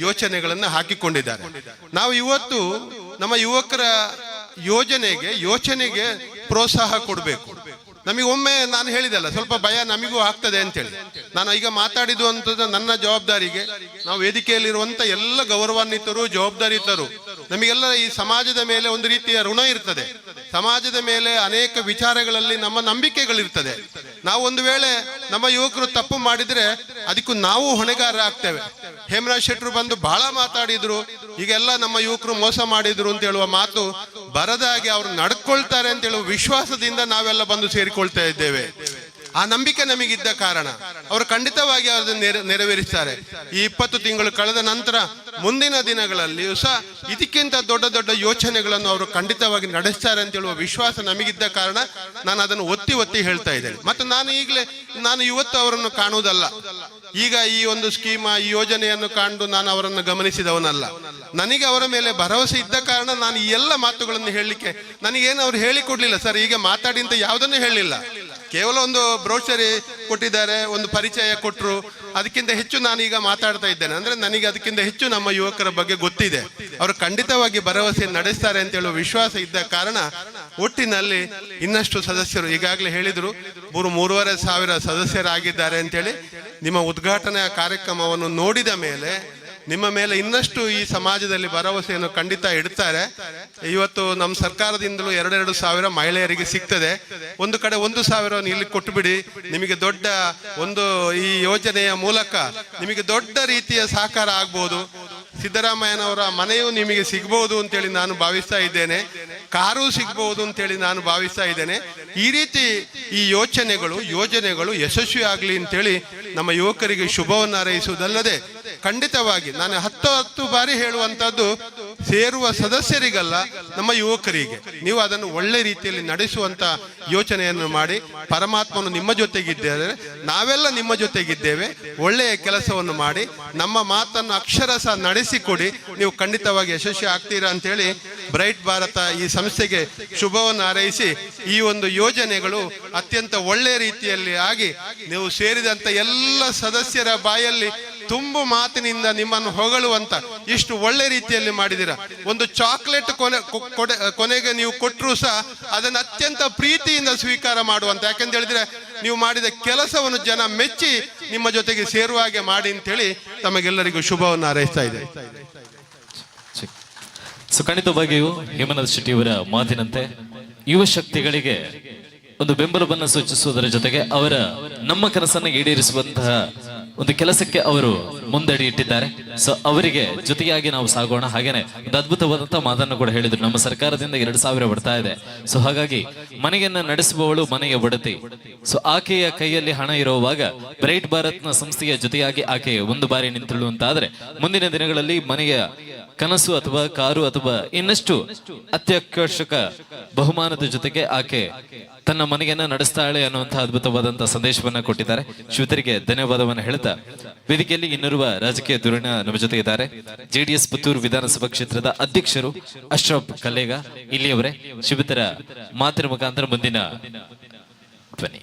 ಯೋಚನೆಗಳನ್ನು ಹಾಕಿಕೊಂಡಿದ್ದಾರೆ. ನಾವು ಇವತ್ತು ನಮ್ಮ ಯುವಕರ ಯೋಚನೆಗೆ ಪ್ರೋತ್ಸಾಹ ಕೊಡಬೇಕು. ನಮಗೆ ಒಮ್ಮೆ ನಾನು ಹೇಳಿದಲ್ಲ, ಸ್ವಲ್ಪ ಭಯ ನಮಗೂ ಆಗ್ತದೆ ಅಂತೇಳಿ. ನಾನು ಈಗ ಮಾತಾಡಿದ್ದು ಅಂತ ನನ್ನ ಜವಾಬ್ದಾರಿಗೆ ನಾವು ವೇದಿಕೆಯಲ್ಲಿರುವಂತ ಎಲ್ಲ ಗೌರವಾನ್ವಿತರು, ಜವಾಬ್ದಾರಿತರು, ನಮಗೆಲ್ಲ ಈ ಸಮಾಜದ ಮೇಲೆ ಒಂದು ರೀತಿಯ ಋಣ ಇರ್ತದೆ. ಸಮಾಜದ ಮೇಲೆ ಅನೇಕ ವಿಚಾರಗಳಲ್ಲಿ ನಮ್ಮ ನಂಬಿಕೆಗಳಿರ್ತದೆ. ನಾವು ಒಂದು ವೇಳೆ ನಮ್ಮ ಯುವಕರು ತಪ್ಪು ಮಾಡಿದ್ರೆ ಅದಕ್ಕೂ ನಾವು ಹೊಣೆಗಾರ ಆಗ್ತೇವೆ. ಹೇಮರಾಜ್ ಶೆಟ್ಟರು ಬಂದು ಬಹಳ ಮಾತಾಡಿದ್ರು, ಈಗೆಲ್ಲ ನಮ್ಮ ಯುವಕರು ಮೋಸ ಮಾಡಿದ್ರು ಅಂತ ಹೇಳುವ ಮಾತು ಬರದಾಗಿ ಅವರು ನಡ್ಕೊಳ್ತಾರೆ ಅಂತ ಹೇಳುವ ವಿಶ್ವಾಸದಿಂದ ನಾವೆಲ್ಲ ಬಂದು ಸೇರಿಕೊಳ್ತಾ ಇದ್ದೇವೆ. ಆ ನಂಬಿಕೆ ನಮಗಿದ್ದ ಕಾರಣ ಅವರು ಖಂಡಿತವಾಗಿ ಅದನ್ನು ನೆರವೇರಿಸ್ತಾರೆ. ಈ 20 ತಿಂಗಳು ಕಳೆದ ನಂತರ ಮುಂದಿನ ದಿನಗಳಲ್ಲಿಯೂ ಸಹ ಇದಕ್ಕಿಂತ ದೊಡ್ಡ ದೊಡ್ಡ ಯೋಚನೆಗಳನ್ನು ಅವರು ಖಂಡಿತವಾಗಿ ನಡೆಸ್ತಾರೆ ಅಂತ ಹೇಳುವ ವಿಶ್ವಾಸ ನಮಗಿದ್ದ ಕಾರಣ ನಾನು ಅದನ್ನು ಒತ್ತಿ ಹೇಳ್ತಾ ಇದ್ದೇನೆ. ಮತ್ತು ನಾನು ಇವತ್ತು ಅವರನ್ನು ಕಾಣುವುದಲ್ಲ, ಈಗ ಈ ಒಂದು ಸ್ಕೀಮ್, ಈ ಯೋಜನೆಯನ್ನು ಕಂಡು ನಾನು ಅವರನ್ನು ಗಮನಿಸಿದವನಲ್ಲ. ನನಗೆ ಅವರ ಮೇಲೆ ಭರವಸೆ ಇದ್ದ ಕಾರಣ ನಾನು ಈ ಎಲ್ಲ ಮಾತುಗಳನ್ನು ಹೇಳಲಿಕ್ಕೆ, ನನಗೇನು ಅವ್ರು ಹೇಳಿಕೊಡ್ಲಿಲ್ಲ ಸರ್, ಈಗ ಮಾತಾಡಿ ಅಂತ ಯಾವುದನ್ನು ಹೇಳಿಲ್ಲ. ಕೇವಲ ಒಂದು ಬ್ರೋಷರಿ ಕೊಟ್ಟಿದ್ದಾರೆ, ಒಂದು ಪರಿಚಯ ಕೊಟ್ಟರು, ಅದಕ್ಕಿಂತ ಹೆಚ್ಚು ನಾನೀಗ ಮಾತಾಡ್ತಾ ಇದ್ದೇನೆ. ಅಂದ್ರೆ ನನಗೆ ಅದಕ್ಕಿಂತ ಹೆಚ್ಚು ನಮ್ಮ ಯುವಕರ ಬಗ್ಗೆ ಗೊತ್ತಿದೆ. ಅವರು ಖಂಡಿತವಾಗಿ ಭರವಸೆ ನಡೆಸ್ತಾರೆ ಅಂತ ಹೇಳುವ ವಿಶ್ವಾಸ ಇದ್ದ ಕಾರಣ ಒಟ್ಟಿನಲ್ಲಿ ಇನ್ನಷ್ಟು ಸದಸ್ಯರು ಈಗಾಗಲೇ ಹೇಳಿದ್ರು 3,500 ಸದಸ್ಯರಾಗಿದ್ದಾರೆ ಅಂತೇಳಿ. ನಿಮ್ಮ ಉದ್ಘಾಟನೆಯ ಕಾರ್ಯಕ್ರಮವನ್ನು ನೋಡಿದ ಮೇಲೆ ನಿಮ್ಮ ಮೇಲೆ ಇನ್ನಷ್ಟು ಈ ಸಮಾಜದಲ್ಲಿ ಭರವಸೆಯನ್ನು ಖಂಡಿತ ಇಡ್ತಾರೆ. ಇವತ್ತು ನಮ್ಮ ಸರ್ಕಾರದಿಂದಲೂ 2,000 ಮಹಿಳೆಯರಿಗೆ ಸಿಗ್ತದೆ. ಒಂದು ಕಡೆ 1,000 ಇಲ್ಲಿ ಕೊಟ್ಟು ಬಿಡಿ, ನಿಮಗೆ ದೊಡ್ಡ ಒಂದು ಈ ಯೋಜನೆಯ ಮೂಲಕ ನಿಮಗೆ ದೊಡ್ಡ ರೀತಿಯ ಸಹಕಾರ ಆಗ್ಬೋದು. ಸಿದ್ದರಾಮಯ್ಯನವರ ಮನೆಯೂ ನಿಮಗೆ ಸಿಗ್ಬಹುದು ಅಂತೇಳಿ ನಾನು ಭಾವಿಸ್ತಾ ಇದ್ದೇನೆ, ಕಾರು ಸಿಗ್ಬಹುದು ಅಂತೇಳಿ ನಾನು ಭಾವಿಸ್ತಾ ಇದ್ದೇನೆ. ಈ ರೀತಿ ಈ ಯೋಜನೆಗಳು ಯಶಸ್ವಿ ಆಗಲಿ ಅಂತೇಳಿ ನಮ್ಮ ಯುವಕರಿಗೆ ಶುಭವನ್ನು ಹಾರೈಸುವುದಲ್ಲದೆ ಖಂಡಿತವಾಗಿ ನಾನು 10 ಬಾರಿ ಹೇಳುವಂತದ್ದು, ಸೇರುವ ಸದಸ್ಯರಿಗಲ್ಲ, ನಮ್ಮ ಯುವಕರಿಗೆ ನೀವು ಅದನ್ನು ಒಳ್ಳೆ ರೀತಿಯಲ್ಲಿ ನಡೆಸುವಂತ ಯೋಚನೆಯನ್ನು ಮಾಡಿ, ಪರಮಾತ್ಮನು ನಿಮ್ಮ ಜೊತೆಗಿದ್ದಾರೆ, ನಾವೆಲ್ಲ ನಿಮ್ಮ ಜೊತೆಗಿದ್ದೇವೆ, ಒಳ್ಳೆಯ ಕೆಲಸವನ್ನು ಮಾಡಿ ನಮ್ಮ ಮಾತನ್ನು ಅಕ್ಷರಶಃ ನಡೆಸಿಕೊಡಿ, ನೀವು ಖಂಡಿತವಾಗಿ ಯಶಸ್ವಿ ಆಗ್ತೀರಾ ಅಂತೇಳಿ ಬ್ರೈಟ್ ಭಾರತ ಈ ಸಂಸ್ಥೆಗೆ ಶುಭವನ್ನು ಹಾರೈಸಿ, ಈ ಒಂದು ಯೋಜನೆಗಳು ಅತ್ಯಂತ ಒಳ್ಳೆಯ ರೀತಿಯಲ್ಲಿ ಆಗಿ ನೀವು ಸೇರಿದಂತ ಎಲ್ಲ ಸದಸ್ಯರ ಬಾಯಲ್ಲಿ ತುಂಬು ಮಾತಿನಿಂದ ನಿಮ್ಮನ್ನು ಹೊಗಳುವಂತ ಇಷ್ಟು ಒಳ್ಳೆ ರೀತಿಯಲ್ಲಿ ಮಾಡಿದಿರ. ಒಂದು ಚಾಕ್ಲೇಟ್ ಕೊನೆಗೆ ನೀವು ಕೊಟ್ಟರು ಸಹ ಅದನ್ನು ಅತ್ಯಂತ ಪ್ರೀತಿಯಿಂದ ಸ್ವೀಕಾರ ಮಾಡುವಂತ, ಯಾಕೆಂತ ಹೇಳಿದ್ರೆ ನೀವು ಮಾಡಿದ ಕೆಲಸವನ್ನು ಜನ ಮೆಚ್ಚಿ ನಿಮ್ಮ ಜೊತೆಗೆ ಸೇರುವ ಹಾಗೆ ಮಾಡಿ ಅಂತೇಳಿ ತಮಗೆಲ್ಲರಿಗೂ ಶುಭವನ್ನು ಹಾರೈಸ್ತಾ ಇದೆ. ಸೊ ಖಂಡಿತವಾಗಿಯೂ ಹೇಮನಾಥ್ ಶೆಟ್ಟಿ ಅವರ ಮಾತಿನಂತೆ ಯುವ ಶಕ್ತಿಗಳಿಗೆ ಒಂದು ಬೆಂಬಲವನ್ನು ಸೂಚಿಸುವುದರ ಜೊತೆಗೆ ಅವರ ನಮ್ಮ ಕನಸನ್ನು ಈಡೇರಿಸುವಂತಹ ಒಂದು ಕೆಲಸಕ್ಕೆ ಅವರು ಮುಂದಡಿ ಇಟ್ಟಿದ್ದಾರೆ. ಸೊ ಅವರಿಗೆ ಜೊತೆಯಾಗಿ ನಾವು ಸಾಗೋಣ. ಹಾಗೇನೆ ಒಂದು ಅದ್ಭುತವಾದಂತ ಮಾತನ್ನು ಕೂಡ ಹೇಳಿದ್ರು, ನಮ್ಮ ಸರ್ಕಾರದಿಂದ 2,000 ಬರ್ತಾ ಇದೆ. ಸೊ ಹಾಗಾಗಿ ಮನೆಯನ್ನ ನಡೆಸುವವಳು ಮನೆಯ ಒಡತಿ. ಸೊ ಆಕೆಯ ಕೈಯಲ್ಲಿ ಹಣ ಇರುವಾಗ ಬ್ರೈಟ್ ಭಾರತ್ನ ಸಂಸ್ಥೆಯ ಜೊತೆಯಾಗಿ ಆಕೆ ಒಂದು ಬಾರಿ ನಿಂತಳು ಅಂತಾದ್ರೆ ಮುಂದಿನ ದಿನಗಳಲ್ಲಿ ಮನೆಯ ಕನಸು ಅಥವಾ ಕಾರು ಅಥವಾ ಇನ್ನಷ್ಟು ಅತ್ಯಾಕರ್ಷಕ ಬಹುಮಾನದ ಜೊತೆಗೆ ಆಕೆ ತನ್ನ ಮನೆಯನ್ನ ನಡೆಸ್ತಾಳೆ ಅನ್ನುವಂತಹ ಅದ್ಭುತವಾದಂತಹ ಸಂದೇಶವನ್ನ ಕೊಟ್ಟಿದ್ದಾರೆ. ಶ್ರೀಯುತರಿಗೆ ಧನ್ಯವಾದವನ್ನು ಹೇಳ್ತಾ ವೇದಿಕೆಯಲ್ಲಿ ಇನ್ನೋರ್ವ ರಾಜಕೀಯ ಧುರೀಣ ನಮ್ಮ ಜೊತೆ ಇದ್ದಾರೆ. ಜೆಡಿಎಸ್ ಪುತ್ತೂರು ವಿಧಾನಸಭಾ ಕ್ಷೇತ್ರದ ಅಧ್ಯಕ್ಷರು ಅಶ್ರಫ್ ಕಲ್ಲೇಗ ಇಲ್ಲಿಯವರೇ ಶ್ರೀಯುತರ ಮಾತಿನ ಮುಖಾಂತರ ಮುಂದಿನ ಧ್ವನಿ.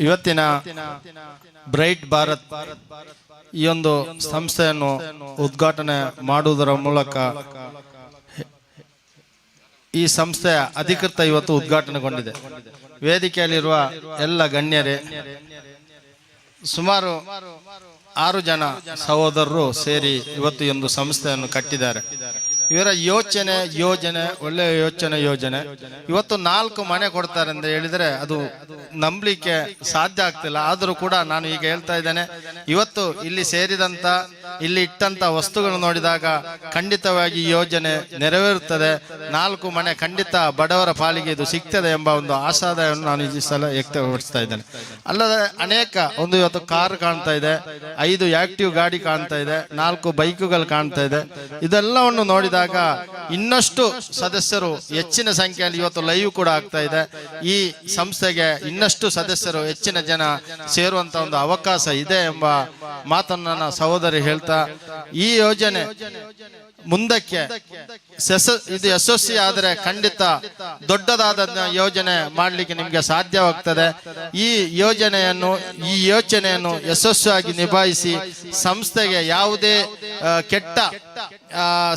ಇವತ್ತಿನ ಬ್ರೈಟ್ ಭಾರತ್ ಈ ಒಂದು ಸಂಸ್ಥೆಯನ್ನು ಉದ್ಘಾಟನೆ ಮಾಡುವುದರ ಮೂಲಕ ಈ ಸಂಸ್ಥೆಯ ಅಧಿಕೃತ ಇವತ್ತು ಉದ್ಘಾಟನೆಗೊಂಡಿದೆ. ವೇದಿಕೆಯಲ್ಲಿರುವ ಎಲ್ಲ ಗಣ್ಯರೇ, ಸುಮಾರು 6 ಜನ ಸಹೋದರರು ಸೇರಿ ಇವತ್ತು ಈ ಒಂದು ಸಂಸ್ಥೆಯನ್ನು ಕಟ್ಟಿದ್ದಾರೆ. ಇವರ ಯೋಜನೆ ಒಳ್ಳೆಯ ಯೋಜನೆ. ಇವತ್ತು 4 ಮನೆ ಕೊಡ್ತಾರೆ ಅಂತ ಹೇಳಿದರೆ ಅದು ನಂಬಲಿಕ್ಕೆ ಸಾಧ್ಯ ಆಗ್ತಿಲ್ಲ. ಆದರೂ ಕೂಡ ನಾನು ಈಗ ಹೇಳ್ತಾ ಇದ್ದೇನೆ, ಇವತ್ತು ಇಲ್ಲಿ ಸೇರಿದಂತ ಇಲ್ಲಿ ಇಟ್ಟಂತ ವಸ್ತುಗಳು ನೋಡಿದಾಗ ಖಂಡಿತವಾಗಿ ಈ ಯೋಜನೆ ನೆರವೇರುತ್ತದೆ. 4 ಮನೆ ಖಂಡಿತ ಬಡವರ ಪಾಲಿಗೆ ಇದು ಸಿಗ್ತದೆ ಎಂಬ ಒಂದು ಆಶಾದವನ್ನು ನಾನು ಈ ಸಲ ವ್ಯಕ್ತಪಡಿಸ್ತಾ ಇದ್ದೇನೆ. ಅಲ್ಲದೆ ಅನೇಕ ಒಂದು ಇವತ್ತು ಕಾರ್ ಕಾಣ್ತಾ ಇದೆ, 5 ಆಕ್ಟಿವ್ ಗಾಡಿ ಕಾಣ್ತಾ ಇದೆ, 4 ಬೈಕುಗಳು ಕಾಣ್ತಾ ಇದೆ. ಇದೆಲ್ಲವನ್ನು ನೋಡಿದಾಗ ಇನ್ನಷ್ಟು ಸದಸ್ಯರು ಹೆಚ್ಚಿನ ಸಂಖ್ಯೆಯಲ್ಲಿ ಇವತ್ತು ಲೈವ್ ಕೂಡ ಆಗ್ತಾ ಇದೆ. ಈ ಸಂಸ್ಥೆಗೆ ಇನ್ನಷ್ಟು ಸದಸ್ಯರು ಹೆಚ್ಚಿನ ಜನ ಸೇರುವಂತ ಒಂದು ಅವಕಾಶ ಇದೆ ಎಂಬ ಮಾತನ್ನು ನನ್ನ ಸಹೋದರಿ ಹೇಳ್ತಾ, ಈ ಯೋಜನೆ ಮುಂದಕ್ಕೆ ಇದು ಯಶಸ್ವಿ ಆದರೆ ಖಂಡಿತ ದೊಡ್ಡದಾದ ಯೋಜನೆ ಮಾಡಲಿಕ್ಕೆ ನಿಮಗೆ ಸಾಧ್ಯವಾಗ್ತದೆ. ಈ ಯೋಜನೆಯನ್ನು ಯಶಸ್ವಿಯಾಗಿ ನಿಭಾಯಿಸಿ ಸಂಸ್ಥೆಗೆ ಯಾವುದೇ ಕೆಟ್ಟ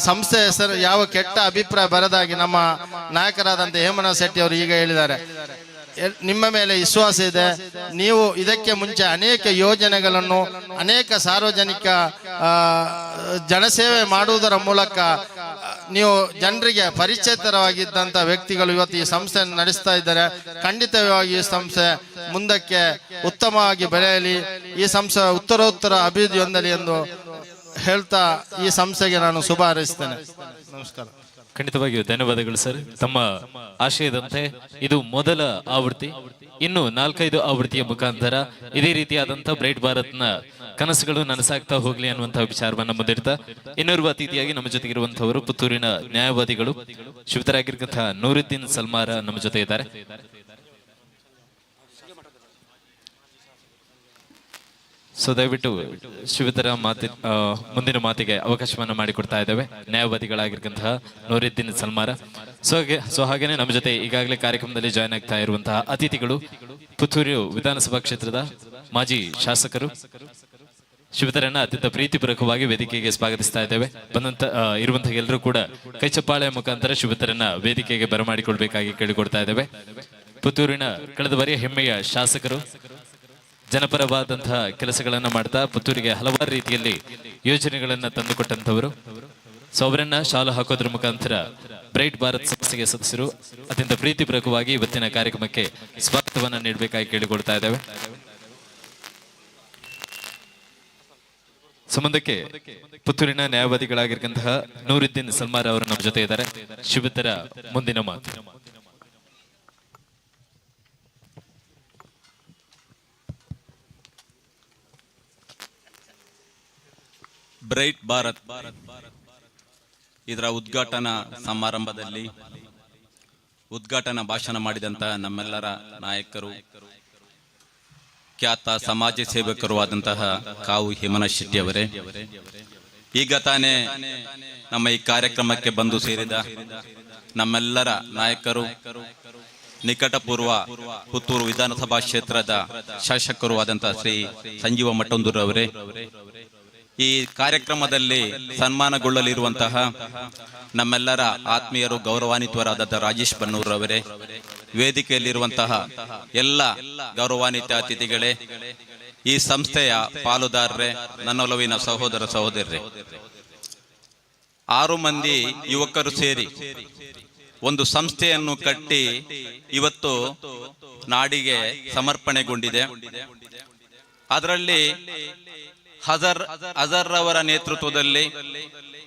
ಸಂಸ್ಥೆ ಹೆಸರು ಯಾವ ಕೆಟ್ಟ ಅಭಿಪ್ರಾಯ ಬರದಾಗಿ ನಮ್ಮ ನಾಯಕರಾದಂಥ ಹೇಮನಾಥ್ ಶೆಟ್ಟಿ ಅವರು ಈಗ ಹೇಳಿದ್ದಾರೆ. ನಿಮ್ಮ ಮೇಲೆ ವಿಶ್ವಾಸ ಇದೆ. ನೀವು ಇದಕ್ಕೆ ಮುಂಚೆ ಅನೇಕ ಯೋಜನೆಗಳನ್ನು ಅನೇಕ ಸಾರ್ವಜನಿಕ ಜನಸೇವೆ ಮಾಡುವುದರ ಮೂಲಕ ನೀವು ಜನರಿಗೆ ಪರಿಚಿತರಾಗಿದ್ದಂಥ ವ್ಯಕ್ತಿಗಳು ಇವತ್ತು ಈ ಸಂಸ್ಥೆಯನ್ನು ನಡೆಸ್ತಾ ಇದ್ದಾರೆ. ಖಂಡಿತವಾಗಿ ಈ ಸಂಸ್ಥೆ ಮುಂದಕ್ಕೆ ಉತ್ತಮವಾಗಿ ಬೆಳೆಯಲಿ, ಈ ಸಂಸ್ಥೆ ಉತ್ತರೋತ್ತರ ಅಭಿವೃದ್ಧಿ ಹೊಂದಲಿ ಎಂದು ಹೇಳ್ತಾ ಈ ಸಂಸ್ಥೆಗೆ ನಾನು ಶುಭ ಹಾರೈಸ್ತೇನೆ. ನಮಸ್ಕಾರ. ಖಂಡಿತವಾಗಿಯೂ ಧನ್ಯವಾದಗಳು ಸರ್. ತಮ್ಮ ಆಶಯದಂತೆ ಇದು ಮೊದಲ ಆವೃತ್ತಿ. ಇನ್ನು 4-5 ಆವೃತ್ತಿಯ ಮುಖಾಂತರ ಇದೇ ರೀತಿಯಾದಂಥ ಬ್ರೈಟ್ ಭಾರತ್ನ ಕನಸುಗಳು ನನಸಾಗ್ತಾ ಹೋಗ್ಲಿ ಅನ್ನುವಂತಹ ವಿಚಾರವನ್ನ ಮುಂದಿಡ್ತಾ ಇನ್ನೋರ್ವ ಅತಿಥಿಯಾಗಿ ನಮ್ಮ ಜೊತೆಗಿರುವಂತಹವರು ಪುತ್ತೂರಿನ ನ್ಯಾಯವಾದಿಗಳು ಶ್ರೀಯುತರಾಗಿರ್ತಕ್ಕಂತಹ ನೂರುದ್ದೀನ್ ಸಲ್ಮಾರ ನಮ್ಮ ಜೊತೆ ಇದ್ದಾರೆ. ಸೊ ದಯವಿಟ್ಟು ಶ್ರೀಯುತರ ಮುಂದಿನ ಮಾತಿಗೆ ಅವಕಾಶವನ್ನು ಮಾಡಿಕೊಡ್ತಾ ಇದ್ದೇವೆ ನ್ಯಾಯವಾದಿಗಳಾಗಿರ್ತಕ್ಕಂತಹ ನೂರುದ್ದೀನ್ ಸಲ್ಮಾರ. ಸೊ ಹಾಗೇನೆ ನಮ್ಮ ಜೊತೆ ಈಗಾಗಲೇ ಕಾರ್ಯಕ್ರಮದಲ್ಲಿ ಜಾಯ್ನ್ ಆಗ್ತಾ ಇರುವಂತಹ ಅತಿಥಿಗಳು ಪುತ್ತೂರು ವಿಧಾನಸಭಾ ಕ್ಷೇತ್ರದ ಮಾಜಿ ಶಾಸಕರು ಶ್ರೀಯುತರನ್ನ ಅತ್ಯಂತ ಪ್ರೀತಿಪೂರ್ವಕವಾಗಿ ವೇದಿಕೆಗೆ ಸ್ವಾಗತಿಸ್ತಾ ಇದ್ದೇವೆ. ಇರುವಂತಹ ಎಲ್ಲರೂ ಕೂಡ ಕೈಚಪ್ಪಾಳೆ ಮುಖಾಂತರ ಶ್ರೀಯುತರನ್ನ ವೇದಿಕೆಗೆ ಬರಮಾಡಿಕೊಳ್ಬೇಕಾಗಿ ಕೇಳಿಕೊಡ್ತಾ ಇದ್ದೇವೆ. ಪುತ್ತೂರಿನ ಕಳೆದ ಬಾರಿಯ ಹೆಮ್ಮೆಯ ಶಾಸಕರು, ಜನಪರವಾದಂತಹ ಕೆಲಸಗಳನ್ನ ಮಾಡ್ತಾ ಪುತ್ತೂರಿಗೆ ಹಲವಾರು ರೀತಿಯಲ್ಲಿ ಯೋಜನೆಗಳನ್ನ ತಂದುಕೊಟ್ಟಂತವರು. ಸೊ ಅವರನ್ನ ಶಾಲು ಹಾಕೋದ್ರ ಮುಖಾಂತರ ಬ್ರೈಟ್ ಭಾರತ್ ಸಂಸ್ಥೆಗೆ ಸದಸ್ಯರು ಅತ್ಯಂತ ಪ್ರೀತಿಪೂರ್ವಕವಾಗಿ ಇವತ್ತಿನ ಕಾರ್ಯಕ್ರಮಕ್ಕೆ ಸ್ವಾಗತವನ್ನ ನೀಡಬೇಕಾಗಿ ಕೇಳಿಕೊಳ್ತಾ ಇದ್ದೇವೆ. ಸಂಬಂಧಕ್ಕೆ ಪುತ್ತೂರಿನ ನ್ಯಾಯವಾದಿಗಳಾಗಿರ್ತಕ್ಕಂತಹ ನೂರುದ್ದೀನ್ ಸಲ್ಮಾರ್ ಅವರು ನಮ್ಮ ಜೊತೆ ಇದ್ದಾರೆ. ಶ್ರೀಯುತರ ಮುಂದಿನ ಮಾತು. ಬ್ರೈಟ್ ಭಾರತ್ ಇದರ ಉದ್ಘಾಟನಾ ಸಮಾರಂಭದಲ್ಲಿ ಉದ್ಘಾಟನಾ ಭಾಷಣ ಮಾಡಿದಂತಹ ನಮ್ಮೆಲ್ಲರ ನಾಯಕರು, ಖ್ಯಾತ ಸಮಾಜ ಸೇವಕರು ಆದಂತಹ ಕಾವು ಹೇಮನಾಥ್ ಶೆಟ್ಟಿ ಅವರೇ, ಈಗ ತಾನೇ ನಮ್ಮ ಈ ಕಾರ್ಯಕ್ರಮಕ್ಕೆ ಬಂದು ಸೇರಿದ ನಮ್ಮೆಲ್ಲರ ನಾಯಕರು, ನಿಕಟಪೂರ್ವ ಪುತ್ತೂರು ವಿಧಾನಸಭಾ ಕ್ಷೇತ್ರದ ಶಾಸಕರು ಆದಂತಹ ಶ್ರೀ ಸಂಜೀವ ಮಟ್ಟಂದೂರು ಅವರೇ, ಈ ಕಾರ್ಯಕ್ರಮದಲ್ಲಿ ಸನ್ಮಾನಗೊಳ್ಳಲಿರುವಂತಹ ನಮ್ಮೆಲ್ಲರ ಆತ್ಮೀಯರು ಗೌರವಾನ್ವಿತರಾದ ರಾಜೇಶ್ ಬನ್ನೂರ್ ಅವರೇ, ವೇದಿಕೆಯಲ್ಲಿರುವಂತಹ ಎಲ್ಲ ಗೌರವಾನ್ವಿತ ಅತಿಥಿಗಳೇ, ಈ ಸಂಸ್ಥೆಯ ಪಾಲುದಾರರೇ, ನನ್ನೊಲವಿನ ಸಹೋದರ ಸಹೋದರರೇ, 6 ಮಂದಿ ಯುವಕರು ಸೇರಿ ಒಂದು ಸಂಸ್ಥೆಯನ್ನು ಕಟ್ಟಿ ಇವತ್ತು ನಾಡಿಗೆ ಸಮರ್ಪಣೆಗೊಂಡಿದೆ. ಅದರಲ್ಲಿ ಅಜರ್ ಅವರ ನೇತೃತ್ವದಲ್ಲಿ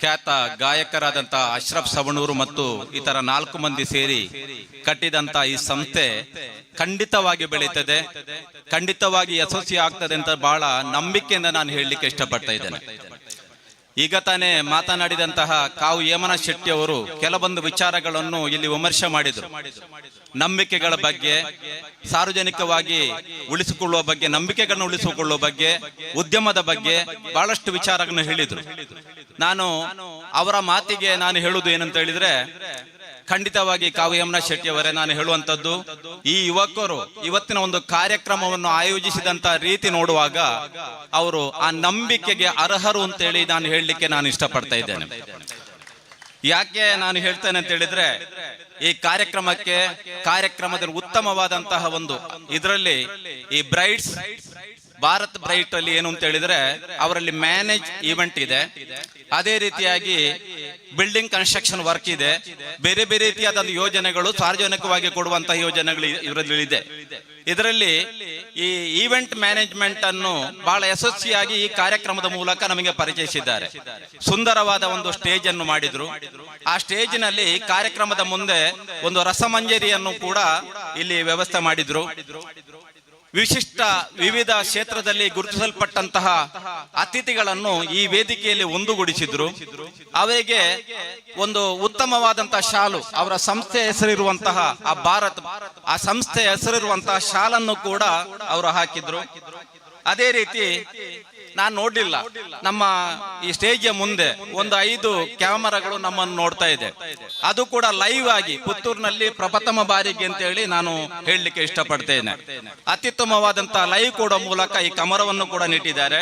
ಖ್ಯಾತ ಗಾಯಕರಾದಂತಹ ಅಶ್ರಫ್ ಸವಣೂರು ಮತ್ತು ಇತರ 4 ಮಂದಿ ಸೇರಿ ಕಟ್ಟಿದಂತ ಈ ಸಂಸ್ಥೆ ಖಂಡಿತವಾಗಿ ಬೆಳೀತದೆ, ಖಂಡಿತವಾಗಿ ಯಶಸ್ವಿ ಆಗ್ತದೆ ಅಂತ ಬಹಳ ನಂಬಿಕೆಯಿಂದ ನಾನು ಹೇಳಲಿಕ್ಕೆ ಇಷ್ಟಪಡ್ತಾ ಇದ್ದೇನೆ. ಈಗ ತಾನೇ ಮಾತನಾಡಿದಂತಹ ಕಾವು ಹೇಮನ ಶೆಟ್ಟಿ ಅವರು ಕೆಲವೊಂದು ವಿಚಾರಗಳನ್ನು ಇಲ್ಲಿ ವಿಮರ್ಶೆ ಮಾಡಿದರು. ನಂಬಿಕೆಗಳ ಬಗ್ಗೆ, ಸಾರ್ವಜನಿಕವಾಗಿ ಉಳಿಸಿಕೊಳ್ಳುವ ಬಗ್ಗೆ, ನಂಬಿಕೆಗಳನ್ನು ಉಳಿಸಿಕೊಳ್ಳುವ ಬಗ್ಗೆ, ಉದ್ಯಮದ ಬಗ್ಗೆ ಬಹಳಷ್ಟು ವಿಚಾರಗಳನ್ನು ಹೇಳಿದರು. ನಾನು ಅವರ ಮಾತಿಗೆ ನಾನು ಹೇಳುವುದು ಏನಂತ ಹೇಳಿದ್ರೆ, ಖಂಡಿತವಾಗಿ ಕಾವು ಹೇಮನ ಶೆಟ್ಟಿ ಅವರೇ, ನಾನು ಹೇಳುವಂತದ್ದು ಈ ಯುವಕರು ಇವತ್ತಿನ ಒಂದು ಕಾರ್ಯಕ್ರಮವನ್ನು ಆಯೋಜಿಸಿದಂತ ರೀತಿ ನೋಡುವಾಗ ಅವರು ಆ ನಂಬಿಕೆಗೆ ಅರ್ಹರು ಅಂತೇಳಿ ನಾನು ಹೇಳಲಿಕ್ಕೆ ನಾನು ಇಷ್ಟಪಡ್ತಾ ಇದ್ದೇನೆ. ಯಾಕೆ ನಾನು ಹೇಳ್ತೇನೆ ಅಂತ ಹೇಳಿದ್ರೆ, ಈ ಕಾರ್ಯಕ್ರಮದ ಉತ್ತಮವಾದಂತಹ ಒಂದು ಇದರಲ್ಲಿ ಈ ಬ್ರೈಟ್ಸ್ ಭಾರತ್ ಬ್ರೈಟ್ ಅಲ್ಲಿ ಏನು ಅಂತ ಹೇಳಿದ್ರೆ ಅವರಲ್ಲಿ ಮ್ಯಾನೇಜ್ ಈವೆಂಟ್ ಇದೆ, ಅದೇ ರೀತಿಯಾಗಿ ಬಿಲ್ಡಿಂಗ್ ಕನ್ಸ್ಟ್ರಕ್ಷನ್ ವರ್ಕ್ ಇದೆ, ಬೇರೆ ಬೇರೆ ರೀತಿಯಾದ ಯೋಜನೆಗಳು ಸಾರ್ವಜನಿಕವಾಗಿ ಕೊಡುವಂತಹ ಯೋಜನೆಗಳು ಇವರಲ್ಲಿ ಇದೆ. ಇದರಲ್ಲಿ ಈ ಈವೆಂಟ್ ಮ್ಯಾನೇಜ್ಮೆಂಟ್ ಅನ್ನು ಬಹಳ ಯಶಸ್ವಿಯಾಗಿ ಈ ಕಾರ್ಯಕ್ರಮದ ಮೂಲಕ ನಮಗೆ ಪರಿಚಯಿಸಿದ್ದಾರೆ. ಸುಂದರವಾದ ಒಂದು ಸ್ಟೇಜ್ ಅನ್ನು ಮಾಡಿದ್ರು. ಆ ಸ್ಟೇಜ್ ನಲ್ಲಿ ಕಾರ್ಯಕ್ರಮದ ಮುಂದೆ ಒಂದು ರಸಮಂಜರಿಯನ್ನು ಕೂಡ ಇಲ್ಲಿ ವ್ಯವಸ್ಥೆ ಮಾಡಿದ್ರು. ವಿಶಿಷ್ಟ ವಿವಿಧ ಕ್ಷೇತ್ರದಲ್ಲಿ ಗುರುತಿಸಲ್ಪಟ್ಟಂತಹ ಅತಿಥಿಗಳನ್ನು ಈ ವೇದಿಕೆಯಲ್ಲಿ ಒಂದುಗೂಡಿಸಿದ್ರು. ಅವರಿಗೆ ಒಂದು ಉತ್ತಮವಾದಂತಹ ಶಾಲು, ಅವರ ಸಂಸ್ಥೆ ಹೆಸರಿರುವಂತಹ ಆ ಸಂಸ್ಥೆ ಹೆಸರಿರುವಂತಹ ಶಾಲನ್ನು ಕೂಡ ಅವರು ಹಾಕಿದ್ರು. ಅದೇ ರೀತಿ ನಾನು ನೋಡ್ಲಿಲ್ಲ, ನಮ್ಮ ಈ ಸ್ಟೇಜ್ ಮುಂದೆ ಒಂದು 5 ಕ್ಯಾಮರಾಗಳು ನಮ್ಮನ್ನು ನೋಡ್ತಾ ಇದೆ. ಅದು ಕೂಡ ಲೈವ್ ಆಗಿ ಪುತ್ತೂರಿನಲ್ಲಿ ಪ್ರಪ್ರಥಮ ಬಾರಿಗೆ ಅಂತ ಹೇಳಿ ನಾನು ಹೇಳಲಿಕ್ಕೆ ಇಷ್ಟಪಡ್ತೇನೆ. ಅತ್ಯುತ್ತಮವಾದಂತಹ ಲೈವ್ ಕೊಡೋ ಮೂಲಕ ಈ ಕಮರವನ್ನು ಕೂಡ ನೀಟ್ಟಿದ್ದಾರೆ.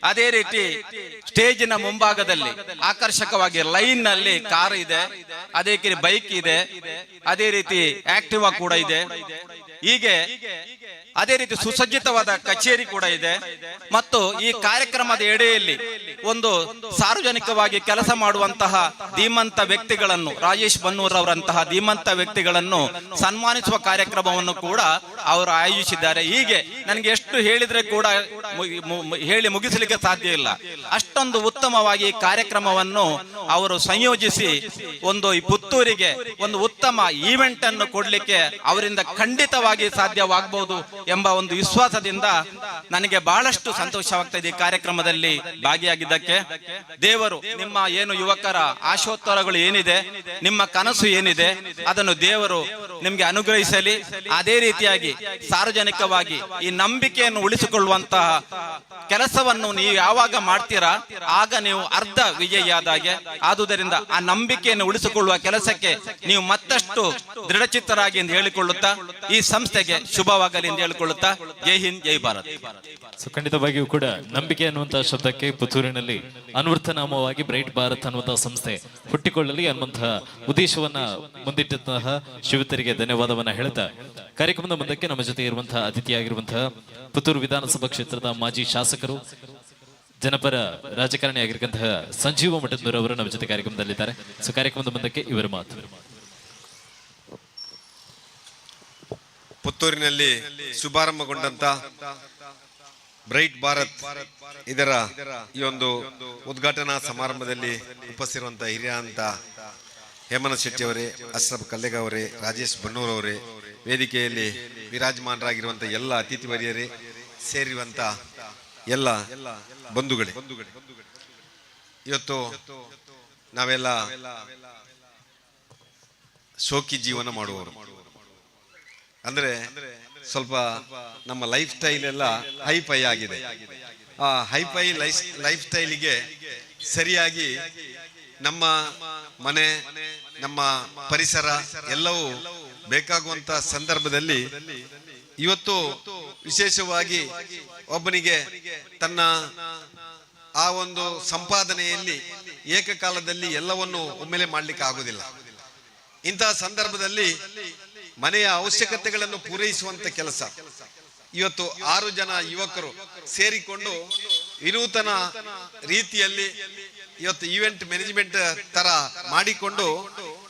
ಅದೇ ರೀತಿ ಸ್ಟೇಜಿನ ಮುಂಭಾಗದಲ್ಲಿ ಆಕರ್ಷಕವಾಗಿ ಲೈನ್ ನಲ್ಲಿ ಕಾರ್ ಇದೆ, ಅದೇ ರೀತಿ ಬೈಕ್ ಇದೆ, ಅದೇ ರೀತಿ ಆಕ್ಟಿವಾ ಕೂಡ ಇದೆ. ಹೀಗೆ ಅದೇ ರೀತಿ ಸುಸಜ್ಜಿತವಾದ ಕಚೇರಿ ಕೂಡ ಇದೆ. ಮತ್ತು ಈ ಕಾರ್ಯಕ್ರಮದ ಎಡೆಯಲ್ಲಿ ಒಂದು ಸಾರ್ವಜನಿಕವಾಗಿ ಕೆಲಸ ಮಾಡುವಂತಹ ಧೀಮಂತ ವ್ಯಕ್ತಿಗಳನ್ನು, ರಾಜೇಶ್ ಬನ್ನೂರ್ ಅವರಂತಹ ಧೀಮಂತ ವ್ಯಕ್ತಿಗಳನ್ನು ಸನ್ಮಾನಿಸುವ ಕಾರ್ಯಕ್ರಮವನ್ನು ಕೂಡ ಅವರು ಆಯೋಜಿಸಿದ್ದಾರೆ. ಹೀಗೆ ನನಗೆ ಎಷ್ಟು ಹೇಳಿದ್ರೆ ಕೂಡ ಹೇಳಿ ಮುಗಿಸಲಿಕ್ಕೆ ಸಾಧ್ಯ ಇಲ್ಲ. ಅಷ್ಟೊಂದು ಉತ್ತಮವಾಗಿ ಈ ಕಾರ್ಯಕ್ರಮವನ್ನು ಅವರು ಸಂಯೋಜಿಸಿ ಒಂದು ಈ ಪುತ್ತೂರಿಗೆ ಒಂದು ಉತ್ತಮ ಈವೆಂಟ್ ಅನ್ನು ಕೊಡ್ಲಿಕ್ಕೆ ಅವರಿಂದ ಖಂಡಿತವಾಗಿ ಸಾಧ್ಯವಾಗಬಹುದು ಎಂಬ ಒಂದು ವಿಶ್ವಾಸದಿಂದ ನನಗೆ ಬಹಳಷ್ಟು ಸಂತೋಷವಾಗ್ತಾ ಇದೆ ಈ ಕಾರ್ಯಕ್ರಮದಲ್ಲಿ ಭಾಗಿಯಾಗಿದ್ದಕ್ಕೆ. ದೇವರು ನಿಮ್ಮ ಏನು ಯುವಕರ ಆಶೋತ್ತರಗಳು ಏನಿದೆ, ನಿಮ್ಮ ಕನಸು ಏನಿದೆ, ಅದನ್ನು ದೇವರು ನಿಮ್ಗೆ ಅನುಗ್ರಹಿಸಲಿ. ಅದೇ ರೀತಿಯಾಗಿ ಸಾರ್ವಜನಿಕವಾಗಿ ಈ ನಂಬಿಕೆಯನ್ನು ಉಳಿಸಿಕೊಳ್ಳುವಂತಹ ಕೆಲಸವನ್ನು ನೀವು ಯಾವಾಗ ಮಾಡ್ತೀರಾ ಆಗ ನೀವು ಅರ್ಧ ವಿಜಯಿಯಾದಾಗೆ. ಆದುದರಿಂದ ಆ ನಂಬಿಕೆಯನ್ನು ಉಳಿಸಿಕೊಳ್ಳುವ ಕೆಲಸಕ್ಕೆ ನೀವು ಮತ್ತಷ್ಟು ದೃಢಚಿತ್ತರಾಗಿ ಎಂದು ಹೇಳಿಕೊಳ್ಳುತ್ತಾ ಈ ಸಂಸ್ಥೆಗೆ ಶುಭವಾಗಲಿ ಎಂದು ಹೇಳಿಕೊಳ್ಳುತ್ತಾ ಜೈ ಹಿಂದ್, ಜೈ ಭಾರತ್. ಸೊ ಖಂಡಿತವಾಗಿಯೂ ಕೂಡ ನಂಬಿಕೆ ಅನ್ನುವಂತಹ ಶಬ್ದಕ್ಕೆ ಪುತ್ತೂರಿನಲ್ಲಿ ಅನ್ವರ್ಥನಾಮವಾಗಿ ಬ್ರೈಟ್ ಭಾರತ್ ಅನ್ನುವಂತಹ ಸಂಸ್ಥೆ ಹುಟ್ಟಿಕೊಳ್ಳಲಿ ಅನ್ನುವಂತಹ ಉದ್ದೇಶವನ್ನ ಮುಂದಿಟ್ಟಂತಹ ಶ್ರೀಯುತರಿಗೆ ಧನ್ಯವಾದವನ್ನ ಹೇಳ್ತಾ ಕಾರ್ಯಕ್ರಮದ ಮುಂದಕ್ಕೆ ನಮ್ಮ ಜೊತೆ ಇರುವಂತಹ ಅತಿಥಿಯಾಗಿರುವಂತಹ ಪುತ್ತೂರು ವಿಧಾನಸಭಾ ಕ್ಷೇತ್ರದ ಮಾಜಿ ಶಾಸಕರು, ಜನಪರ ರಾಜಕಾರಣಿ ಆಗಿರುವಂತಹ ಸಂಜೀವ ಮಠದೂರ್ ಅವರು ನಮ್ಮ ಜೊತೆ ಕಾರ್ಯಕ್ರಮದಲ್ಲಿದ್ದಾರೆ. ಸೊ ಕಾರ್ಯಕ್ರಮದ ಮುಂದಕ್ಕೆ ಇವರ ಮಾತು. ಪುತ್ತೂರಿನಲ್ಲಿ ಶುಭಾರಂಭಗೊಂಡಂತ ಬ್ರೈಟ್ ಭಾರತ್ ಇದರ ಈ ಒಂದು ಉದ್ಘಾಟನಾ ಸಮಾರಂಭದಲ್ಲಿ ಉಪಸ್ಥಿರುವಂತಹ ಹಿರಿಯ ಅಂತ ಹೇಮನ ಶೆಟ್ಟಿ ಅವರೇ, ಅಶ್ರಫ್ ಕಲ್ಲೆಗ ಅವರೇ, ರಾಜೇಶ್ ಬನ್ನೂರ್ ಅವರೇ, ವೇದಿಕೆಯಲ್ಲಿ ವಿರಾಜಮಾನರಾಗಿರುವಂತಹ ಎಲ್ಲ ಅತಿಥಿ ವರ್ಯರೇ, ಸೇರಿರುವಂತ ಎಲ್ಲ ಬಂಧುಗಳೇ, ಇವತ್ತು ನಾವೆಲ್ಲ ಶೋಕಿ ಜೀವನ ಮಾಡುವವರು. ಅಂದ್ರೆ ಸ್ವಲ್ಪ ನಮ್ಮ ಲೈಫ್ ಸ್ಟೈಲ್ ಎಲ್ಲ ಹೈಫೈ ಆಗಿದೆ. ಆ ಹೈಫೈ ಲೈಫ್ ಸ್ಟೈಲಿಗೆ ಸರಿಯಾಗಿ ನಮ್ಮ ಮನೆ, ನಮ್ಮ ಪರಿಸರ ಎಲ್ಲವೂ ಬೇಕಾಗುವಂತ ಸಂದರ್ಭದಲ್ಲಿ ಇವತ್ತು ವಿಶೇಷವಾಗಿ ಒಬ್ಬನಿಗೆ ತನ್ನ ಆ ಒಂದು ಸಂಪಾದನೆಯಲ್ಲಿ ಏಕಕಾಲದಲ್ಲಿ ಎಲ್ಲವನ್ನು ಒಮ್ಮೆಲೆ ಮಾಡ್ಲಿಕ್ಕೆ ಆಗುದಿಲ್ಲ. ಇಂತಹ ಸಂದರ್ಭದಲ್ಲಿ ಮನೆಯ ಅವಶ್ಯಕತೆಗಳನ್ನು ಪೂರೈಸುವಂತ ಕೆಲಸ ಇವತ್ತು 6 ಜನ ಯುವಕರು ಸೇರಿಕೊಂಡು ವಿನೂತನ ರೀತಿಯಲ್ಲಿ ಇವತ್ತು ಈವೆಂಟ್ ಮ್ಯಾನೇಜ್ಮೆಂಟ್ ತರ ಮಾಡಿಕೊಂಡು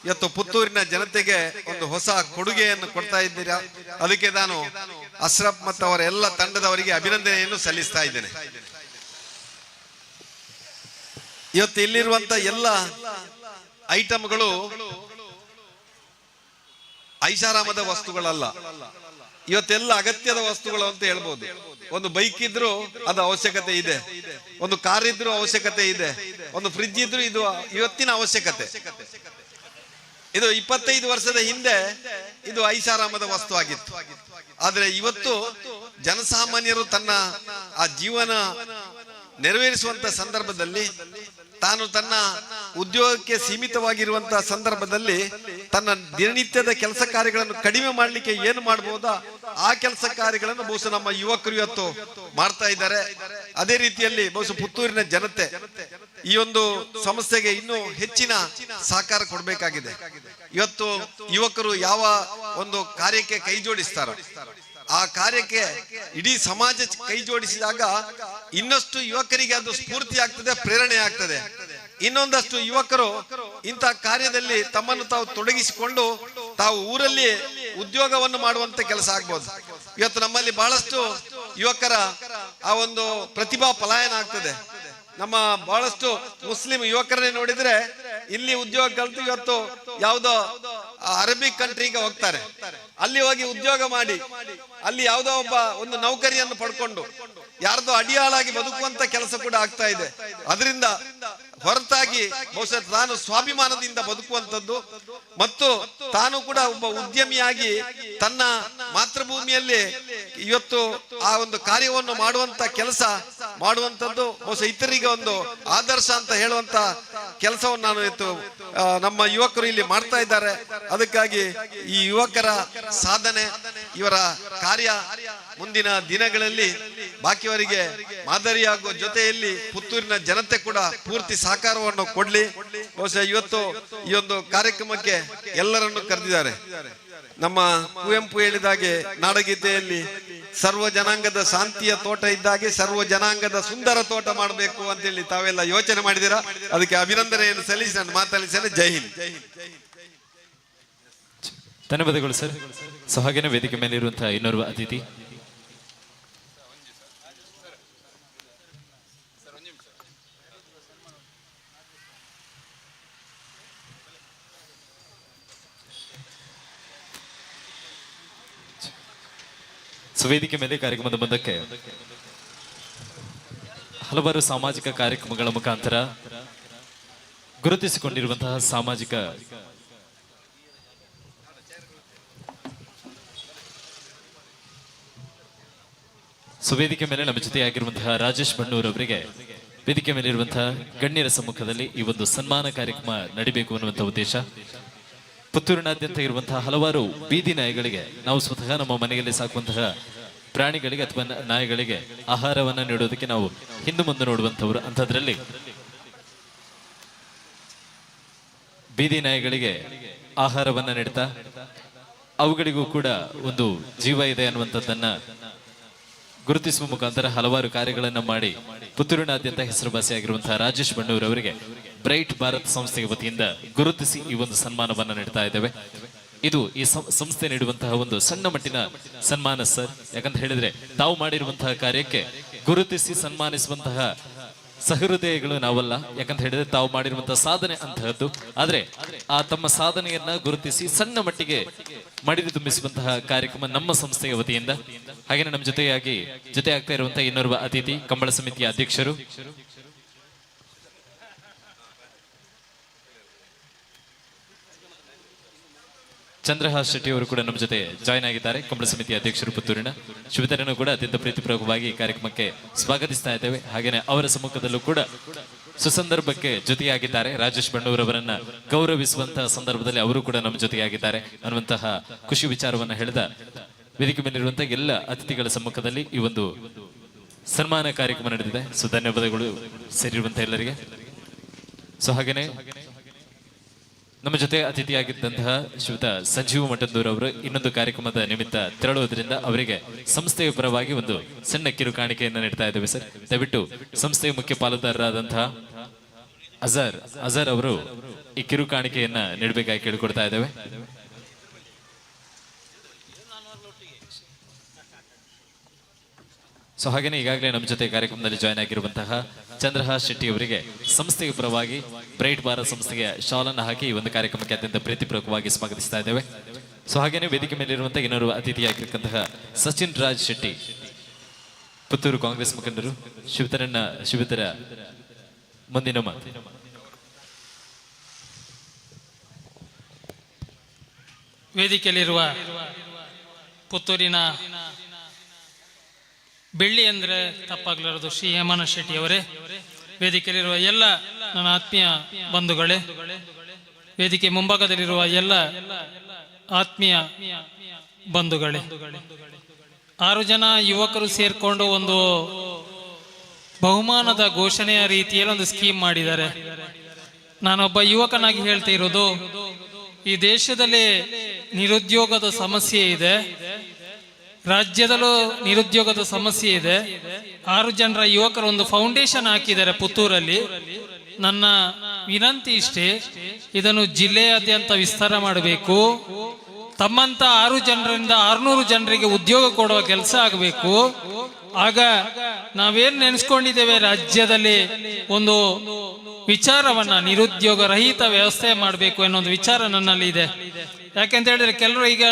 ಇವತ್ತು ಪುತ್ತೂರಿನ ಜನತೆಗೆ ಒಂದು ಹೊಸ ಕೊಡುಗೆಯನ್ನು ಕೊಡ್ತಾ ಇದ್ದೀರಾ. ಅದಕ್ಕೆ ನಾನು ಅಶ್ರಫ್ ಮತ್ತು ಅವರ ಎಲ್ಲ ತಂಡದವರಿಗೆ ಅಭಿನಂದನೆಯನ್ನು ಸಲ್ಲಿಸ್ತಾ ಇದ್ದೇನೆ. ಇವತ್ತು ಇಲ್ಲಿರುವಂತ ಎಲ್ಲ ಐಟಮ್ಗಳು ಐಷಾರಾಮದ ವಸ್ತುಗಳಲ್ಲ, ಇವತ್ತೆಲ್ಲ ಅಗತ್ಯದ ವಸ್ತುಗಳು ಅಂತ ಹೇಳ್ಬೋದು. ಒಂದು ಬೈಕ್ ಇದ್ರು ಅದು ಅವಶ್ಯಕತೆ ಇದೆ, ಒಂದು ಕಾರ್ ಇದ್ರೂ ಅವಶ್ಯಕತೆ ಇದೆ, ಒಂದು ಫ್ರಿಡ್ಜ್ ಇದ್ರೂ ಇದು ಇವತ್ತಿನ ಅವಶ್ಯಕತೆ. ಇದು 25 ವರ್ಷದ ಹಿಂದೆ ಇದು ಐಷಾರಾಮದ ವಸ್ತು ಆಗಿತ್ತು. ಆದ್ರೆ ಇವತ್ತು ಜನಸಾಮಾನ್ಯರು ತನ್ನ ಆ ಜೀವನ ನೆರವೇರಿಸುವಂತ ಸಂದರ್ಭದಲ್ಲಿ, ತಾನು ತನ್ನ ಉದ್ಯೋಗಕ್ಕೆ ಸೀಮಿತವಾಗಿರುವಂತಹ ಸಂದರ್ಭದಲ್ಲಿ ತನ್ನ ದಿನನಿತ್ಯದ ಕೆಲಸ ಕಾರ್ಯಗಳನ್ನು ಕಡಿಮೆ ಮಾಡಲಿಕ್ಕೆ ಏನು ಮಾಡಬಹುದಾ ಆ ಕೆಲಸ ಕಾರ್ಯಗಳನ್ನು ಬಹುಶಃ ನಮ್ಮ ಯುವಕರು ಇವತ್ತು ಮಾಡ್ತಾ ಇದ್ದಾರೆ. ಅದೇ ರೀತಿಯಲ್ಲಿ ಬಹುಶಃ ಪುತ್ತೂರಿನ ಜನತೆ ಈ ಒಂದು ಸಂಸ್ಥೆಗೆ ಇನ್ನೂ ಹೆಚ್ಚಿನ ಸಹಕಾರ ಕೊಡಬೇಕಾಗಿದೆ. ಇವತ್ತು ಯುವಕರು ಯಾವ ಒಂದು ಕಾರ್ಯಕ್ಕೆ ಕೈ ಜೋಡಿಸ್ತಾರೋ ಆ ಕಾರ್ಯಕ್ಕೆ ಇಡೀ ಸಮಾಜ ಕೈ ಜೋಡಿಸಿದಾಗ ಇನ್ನಷ್ಟು ಯುವಕರಿಗೆ ಅದು ಸ್ಫೂರ್ತಿ ಆಗ್ತದೆ, ಪ್ರೇರಣೆ ಆಗ್ತದೆ. ಇನ್ನೊಂದಷ್ಟು ಯುವಕರು ಇಂಥ ಕಾರ್ಯದಲ್ಲಿ ತಮ್ಮನ್ನು ತಾವು ತೊಡಗಿಸಿಕೊಂಡು ತಾವು ಊರಲ್ಲಿ ಉದ್ಯೋಗವನ್ನು ಮಾಡುವಂತ ಕೆಲಸ ಆಗ್ಬೋದು. ಇವತ್ತು ನಮ್ಮಲ್ಲಿ ಬಹಳಷ್ಟು ಯುವಕರ ಆ ಒಂದು ಪ್ರತಿಭಾ ಪಲಾಯನ ಆಗ್ತದೆ. ನಮ್ಮ ಬಹಳಷ್ಟು ಮುಸ್ಲಿಂ ಯುವಕರನ್ನೇ ನೋಡಿದ್ರೆ ಇಲ್ಲಿ ಉದ್ಯೋಗ ಕಲಿತು ಇವತ್ತು ಯಾವುದೋ ಅರಬಿಕ್ ಕಂಟ್ರಿಗೆ ಹೋಗ್ತಾರೆ, ಅಲ್ಲಿ ಹೋಗಿ ಉದ್ಯೋಗ ಮಾಡಿ ಅಲ್ಲಿ ಯಾವುದೋ ಒಂದು ನೌಕರಿಯನ್ನು ಪಡ್ಕೊಂಡು ಯಾರ್ದೋ ಅಡಿಯಾಳಾಗಿ ಬದುಕುವಂತ ಕೆಲಸ ಕೂಡ ಆಗ್ತಾ ಇದೆ. ಅದರಿಂದ ಹೊರತಾಗಿ ಬಹುಶಃ ತಾನು ಸ್ವಾಭಿಮಾನದಿಂದ ಬದುಕುವಂಥದ್ದು ಮತ್ತು ತಾನು ಕೂಡ ಒಬ್ಬ ಉದ್ಯಮಿಯಾಗಿ ತನ್ನ ಮಾತೃಭೂಮಿಯಲ್ಲಿ ಇವತ್ತು ಆ ಒಂದು ಕಾರ್ಯವನ್ನು ಮಾಡುವಂತ ಕೆಲಸ ಮಾಡುವಂಥದ್ದು ಬಹುಶಃ ಇತರಿಗೆ ಒಂದು ಆದರ್ಶ ಅಂತ ಹೇಳುವಂತ ಕೆಲಸವನ್ನು ನಾನು ಇವತ್ತು ನಮ್ಮ ಯುವಕರು ಇಲ್ಲಿ ಮಾಡ್ತಾ ಇದ್ದಾರೆ. ಅದಕ್ಕಾಗಿ ಈ ಯುವಕರ ಸಾಧನೆ, ಇವರ ಕಾರ್ಯ ಮುಂದಿನ ದಿನಗಳಲ್ಲಿ ಬಾಕಿಯವರಿಗೆ ಮಾದರಿಯಾಗುವ ಜೊತೆಯಲ್ಲಿ ಪುತ್ತೂರಿನ ಜನತೆ ಕೂಡ ಪೂರ್ತಿ ಸಹಕಾರವನ್ನು ಕೊಡ್ಲಿ. ಬಹುಶಃ ಇವತ್ತು ಈ ಒಂದು ಕಾರ್ಯಕ್ರಮಕ್ಕೆ ಎಲ್ಲರನ್ನು ಕರೆದಿದ್ದಾರೆ. ನಮ್ಮ ಕುವೆಂಪು ಹೇಳಿದಾಗೆ ನಾಡಗೀತೆಯಲ್ಲಿ ಸರ್ವ ಜನಾಂಗದ ಶಾಂತಿಯ ತೋಟ ಇದ್ದಾಗೆ ಸರ್ವ ಜನಾಂಗದ ಸುಂದರ ತೋಟ ಮಾಡಬೇಕು ಅಂತೇಳಿ ತಾವೆಲ್ಲ ಯೋಚನೆ ಮಾಡಿದಿರಾ. ಅದಕ್ಕೆ ಅಭಿನಂದನೆಯನ್ನು ಸಲ್ಲಿಸಿ ನಾನು ಮಾತಾಡಿದ್ದೇನೆ. ಜೈ ಹಿಂದ್. ಧನ್ಯವಾದಗಳು ಸರ್. ಸೊ ಹಾಗೇನೆ ವೇದಿಕೆ ಮೇಲೆ ಇರುವಂತಹ ಇನ್ನೋರ್ವ ಅತಿಥಿ ವೇದಿಕೆ ಮೇಲೆ ಕಾರ್ಯಕ್ರಮದ ಮುಂದಕ್ಕೆ ಹಲವಾರು ಸಾಮಾಜಿಕ ಕಾರ್ಯಕ್ರಮಗಳ ಮುಖಾಂತರ ಗುರುತಿಸಿಕೊಂಡಿರುವಂತಹ ಸಾಮಾಜಿಕ ವೇದಿಕೆ ಮೇಲೆ ನಮ್ಮ ಜೊತೆಯಾಗಿರುವಂತಹ ರಾಜೇಶ್ ಬಣ್ಣೂರ್ ಅವರಿಗೆ ವೇದಿಕೆ ಮೇಲೆ ಇರುವಂತಹ ಗಣ್ಯರ ಸಮ್ಮುಖದಲ್ಲಿ ಈ ಒಂದು ಸನ್ಮಾನ ಕಾರ್ಯಕ್ರಮ ನಡಿಬೇಕು ಅನ್ನುವಂಥ ಉದ್ದೇಶ. ಪುತ್ತೂರಿನಾದ್ಯಂತ ಇರುವಂತಹ ಹಲವಾರು ಬೀದಿ ನಾಯಿಗಳಿಗೆ, ನಾವು ಸ್ವತಃ ನಮ್ಮ ಮನೆಯಲ್ಲಿ ಸಾಕುವಂತಹ ಪ್ರಾಣಿಗಳಿಗೆ ಅಥವಾ ನಾಯಿಗಳಿಗೆ ಆಹಾರವನ್ನ ನೀಡೋದಕ್ಕೆ ನಾವು ಹಿಂದೆ ಮುಂದೆ ನೋಡುವಂಥವ್ರು. ಅಂಥದ್ರಲ್ಲಿ ಬೀದಿ ನಾಯಿಗಳಿಗೆ ಆಹಾರವನ್ನ ನೀಡ್ತಾ ಅವುಗಳಿಗೂ ಕೂಡ ಒಂದು ಜೀವ ಇದೆ ಅನ್ನುವಂಥದ್ದನ್ನ ಗುರುತಿಸುವ ಮುಖಾಂತರ ಹಲವಾರು ಕಾರ್ಯಗಳನ್ನು ಮಾಡಿ ಪುತ್ತೂರಿನಾದ್ಯಂತ ಹೆಸರುವಾಸಿಯಾಗಿರುವಂತಹ ರಾಜೇಶ್ ಬಣ್ಣೂರ್ ಅವರಿಗೆ ಬ್ರೈಟ್ ಭಾರತ್ ಸಂಸ್ಥೆಯ ವತಿಯಿಂದ ಗುರುತಿಸಿ ಈ ಒಂದು ಸನ್ಮಾನವನ್ನ ನೀಡ್ತಾ ಇದ್ದೇವೆ. ಇದು ಈ ಸಂಸ್ಥೆ ನೀಡುವಂತಹ ಒಂದು ಸಣ್ಣ ಮಟ್ಟಿನ ಸನ್ಮಾನ ಸರ್. ಯಾಕಂತ ಹೇಳಿದ್ರೆ ತಾವು ಮಾಡಿರುವಂತಹ ಕಾರ್ಯಕ್ಕೆ ಗುರುತಿಸಿ ಸನ್ಮಾನಿಸುವಂತಹ ಸಹೃದಯಗಳು ನಾವಲ್ಲ. ಯಾಕಂತ ಹೇಳಿದ್ರೆ ತಾವು ಮಾಡಿರುವಂತಹ ಸಾಧನೆ ಅಂತಹದ್ದು. ಆದ್ರೆ ಆ ತಮ್ಮ ಸಾಧನೆಯನ್ನ ಗುರುತಿಸಿ ಸಣ್ಣ ಮಟ್ಟಿಗೆ ಮಡಿದು ತುಂಬಿಸುವಂತಹ ಕಾರ್ಯಕ್ರಮ ನಮ್ಮ ಸಂಸ್ಥೆಯ ವತಿಯಿಂದ. ಹಾಗೇನೆ ನಮ್ಮ ಜೊತೆ ಆಗ್ತಾ ಇರುವಂತಹ ಇನ್ನೋರ್ವ ಅತಿಥಿ ಕಂಬಳ ಸಮಿತಿಯ ಅಧ್ಯಕ್ಷರು ಚಂದ್ರಹಾಸ್ ಶೆಟ್ಟಿ ಅವರು ಕೂಡ ನಮ್ಮ ಜೊತೆ ಜಾಯ್ನ್ ಆಗಿದ್ದಾರೆ. ಕಂಬಳ ಸಮಿತಿ ಅಧ್ಯಕ್ಷರು ಪುತ್ತೂರಿನ ಶಿವತರನ್ನು ಕೂಡ ಅತ್ಯಂತ ಪ್ರೀತಿಪೂರ್ವಕವಾಗಿ ಕಾರ್ಯಕ್ರಮಕ್ಕೆ ಸ್ವಾಗತಿಸ್ತಾ ಇದ್ದೇವೆ. ಹಾಗೇನೆ ಅವರ ಸಮ್ಮುಖದಲ್ಲೂ ಕೂಡ ಸುಸಂದರ್ಭಕ್ಕೆ ಜೊತೆಯಾಗಿದ್ದಾರೆ. ರಾಜೇಶ್ ಬಣ್ಣೂರ್ ಅವರನ್ನ ಗೌರವಿಸುವಂತಹ ಸಂದರ್ಭದಲ್ಲಿ ಅವರು ಕೂಡ ನಮ್ಮ ಜೊತೆಯಾಗಿದ್ದಾರೆ ಅನ್ನುವಂತಹ ಖುಷಿ ವಿಚಾರವನ್ನ ಹೇಳಿದ ವೇದಿಕೆ ಮೇಲಿರುವಂತಹ ಎಲ್ಲ ಅತಿಥಿಗಳ ಸಮ್ಮುಖದಲ್ಲಿ ಈ ಒಂದು ಸನ್ಮಾನ ಕಾರ್ಯಕ್ರಮ ನಡೆದಿದೆ. ಸೊ ಧನ್ಯವಾದಗಳು ಸೇರಿರುವಂತಹ ಎಲ್ಲರಿಗೆ. ಸೊ ಹಾಗೇನೆ ನಮ್ಮ ಜೊತೆ ಅತಿಥಿಯಾಗಿದ್ದಂತಹ ಶ್ರೀಯುತ ಸಂಜೀವ ಮಠಂದೂರ್ ಅವರು ಇನ್ನೊಂದು ಕಾರ್ಯಕ್ರಮದ ನಿಮಿತ್ತ ತೆರಳುವುದರಿಂದ ಅವರಿಗೆ ಸಂಸ್ಥೆಯ ಪರವಾಗಿ ಒಂದು ಸಣ್ಣ ಕಿರು ಕಾಣಿಕೆಯನ್ನು ನೀಡ್ತಾ ಇದ್ದೇವೆ ಸರ್. ದಯವಿಟ್ಟು ಸಂಸ್ಥೆಯ ಮುಖ್ಯ ಪಾಲುದಾರರಾದಂತಹ ಅಜರ್ ಅವರು ಈ ಕಿರು ಕಾಣಿಕೆಯನ್ನ ನೀಡಬೇಕಾಗಿ ಕೇಳಿಕೊಡ್ತಾ ಇದ್ದೇವೆ. ಸೊ ಹಾಗೇನೆ ಈಗಾಗಲೇ ನಮ್ಮ ಜೊತೆ ಕಾರ್ಯಕ್ರಮದಲ್ಲಿ ಜಾಯ್ನ್ ಆಗಿರುವಂತಹ ಚಂದ್ರಹಾಸ್ ಶೆಟ್ಟಿ ಅವರಿಗೆ ಸಂಸ್ಥೆಯ ಪರವಾಗಿ ಬ್ರೈಟ್ ಭಾರತ್ ಸಂಸ್ಥೆಗೆ ಶಾಲನ್ನು ಹಾಕಿ ಈ ಒಂದು ಕಾರ್ಯಕ್ರಮಕ್ಕೆ ಅತ್ಯಂತ ಪ್ರೀತಿಪೂರ್ವಕವಾಗಿ ಸ್ವಾಗತಿಸ್ತಾ ಇದ್ದೇವೆ. ಸೊ ಹಾಗೇನೆ ವೇದಿಕೆ ಮೇಲಿರುವಂತಹ ಇನ್ನೊರು ಅತಿಥಿಯಾಗಿರ್ತಕ್ಕಂತಹ ಸಚಿನ್ ರಾಜ್ ಶೆಟ್ಟಿ, ಪುತ್ತೂರು ಕಾಂಗ್ರೆಸ್ ಮುಖಂಡರು, ಶಿವತರ ಮುಂದಿನ ಮಾತು. ವೇದಿಕೆಯಲ್ಲಿರುವ ಪುತ್ತೂರಿನ ಬೆಳ್ಳಿ ಅಂದರೆ ತಪ್ಪಾಗಲಾರದು ಶ್ರೀ ಹೇಮಣ್ಣ ಶೆಟ್ಟಿ ಅವರೇ, ವೇದಿಕೆಯಲ್ಲಿರುವ ಎಲ್ಲ ನನ್ನ ಆತ್ಮೀಯ ಬಂಧುಗಳೇ, ವೇದಿಕೆ ಮುಂಭಾಗದಲ್ಲಿರುವ ಎಲ್ಲ ಆತ್ಮೀಯ ಬಂಧುಗಳೇ, 6 ಜನ ಯುವಕರು ಸೇರ್ಕೊಂಡು ಒಂದು ಬಹುಮಾನದ ಘೋಷಣೆಯ ರೀತಿಯಲ್ಲಿ ಒಂದು ಸ್ಕೀಮ್ ಮಾಡಿದ್ದಾರೆ. ನಾನೊಬ್ಬ ಯುವಕನಾಗಿ ಹೇಳ್ತಾ ಇರೋದು, ಈ ದೇಶದಲ್ಲಿ ನಿರುದ್ಯೋಗದ ಸಮಸ್ಯೆ ಇದೆ, ರಾಜ್ಯದಲ್ಲೂ ನಿರುದ್ಯೋಗದ ಸಮಸ್ಯೆ ಇದೆ. 6 ಜನರ ಯುವಕರು ಒಂದು ಫೌಂಡೇಶನ್ ಹಾಕಿದ್ದಾರೆ ಪುತ್ತೂರಲ್ಲಿ. ನನ್ನ ವಿನಂತಿ ಇಷ್ಟೇ, ಇದನ್ನು ಜಿಲ್ಲೆಯಾದ್ಯಂತ ವಿಸ್ತಾರ ಮಾಡಬೇಕು. ತಮ್ಮಂತ 6 ಜನರಿಂದ 600 ಜನರಿಗೆ ಉದ್ಯೋಗ ಕೊಡುವ ಕೆಲಸ ಆಗಬೇಕು. ಆಗ ನಾವೇನ್ ನೆನೆಸ್ಕೊಂಡಿದ್ದೇವೆ, ರಾಜ್ಯದಲ್ಲಿ ಒಂದು ವಿಚಾರವನ್ನ ನಿರುದ್ಯೋಗ ರಹಿತ ವ್ಯವಸ್ಥೆ ಮಾಡಬೇಕು ಅನ್ನೋ ವಿಚಾರ ನನ್ನಲ್ಲಿ ಇದೆ. ಯಾಕೆಂತ ಹೇಳಿದ್ರೆ ಕೆಲವರು ಈಗ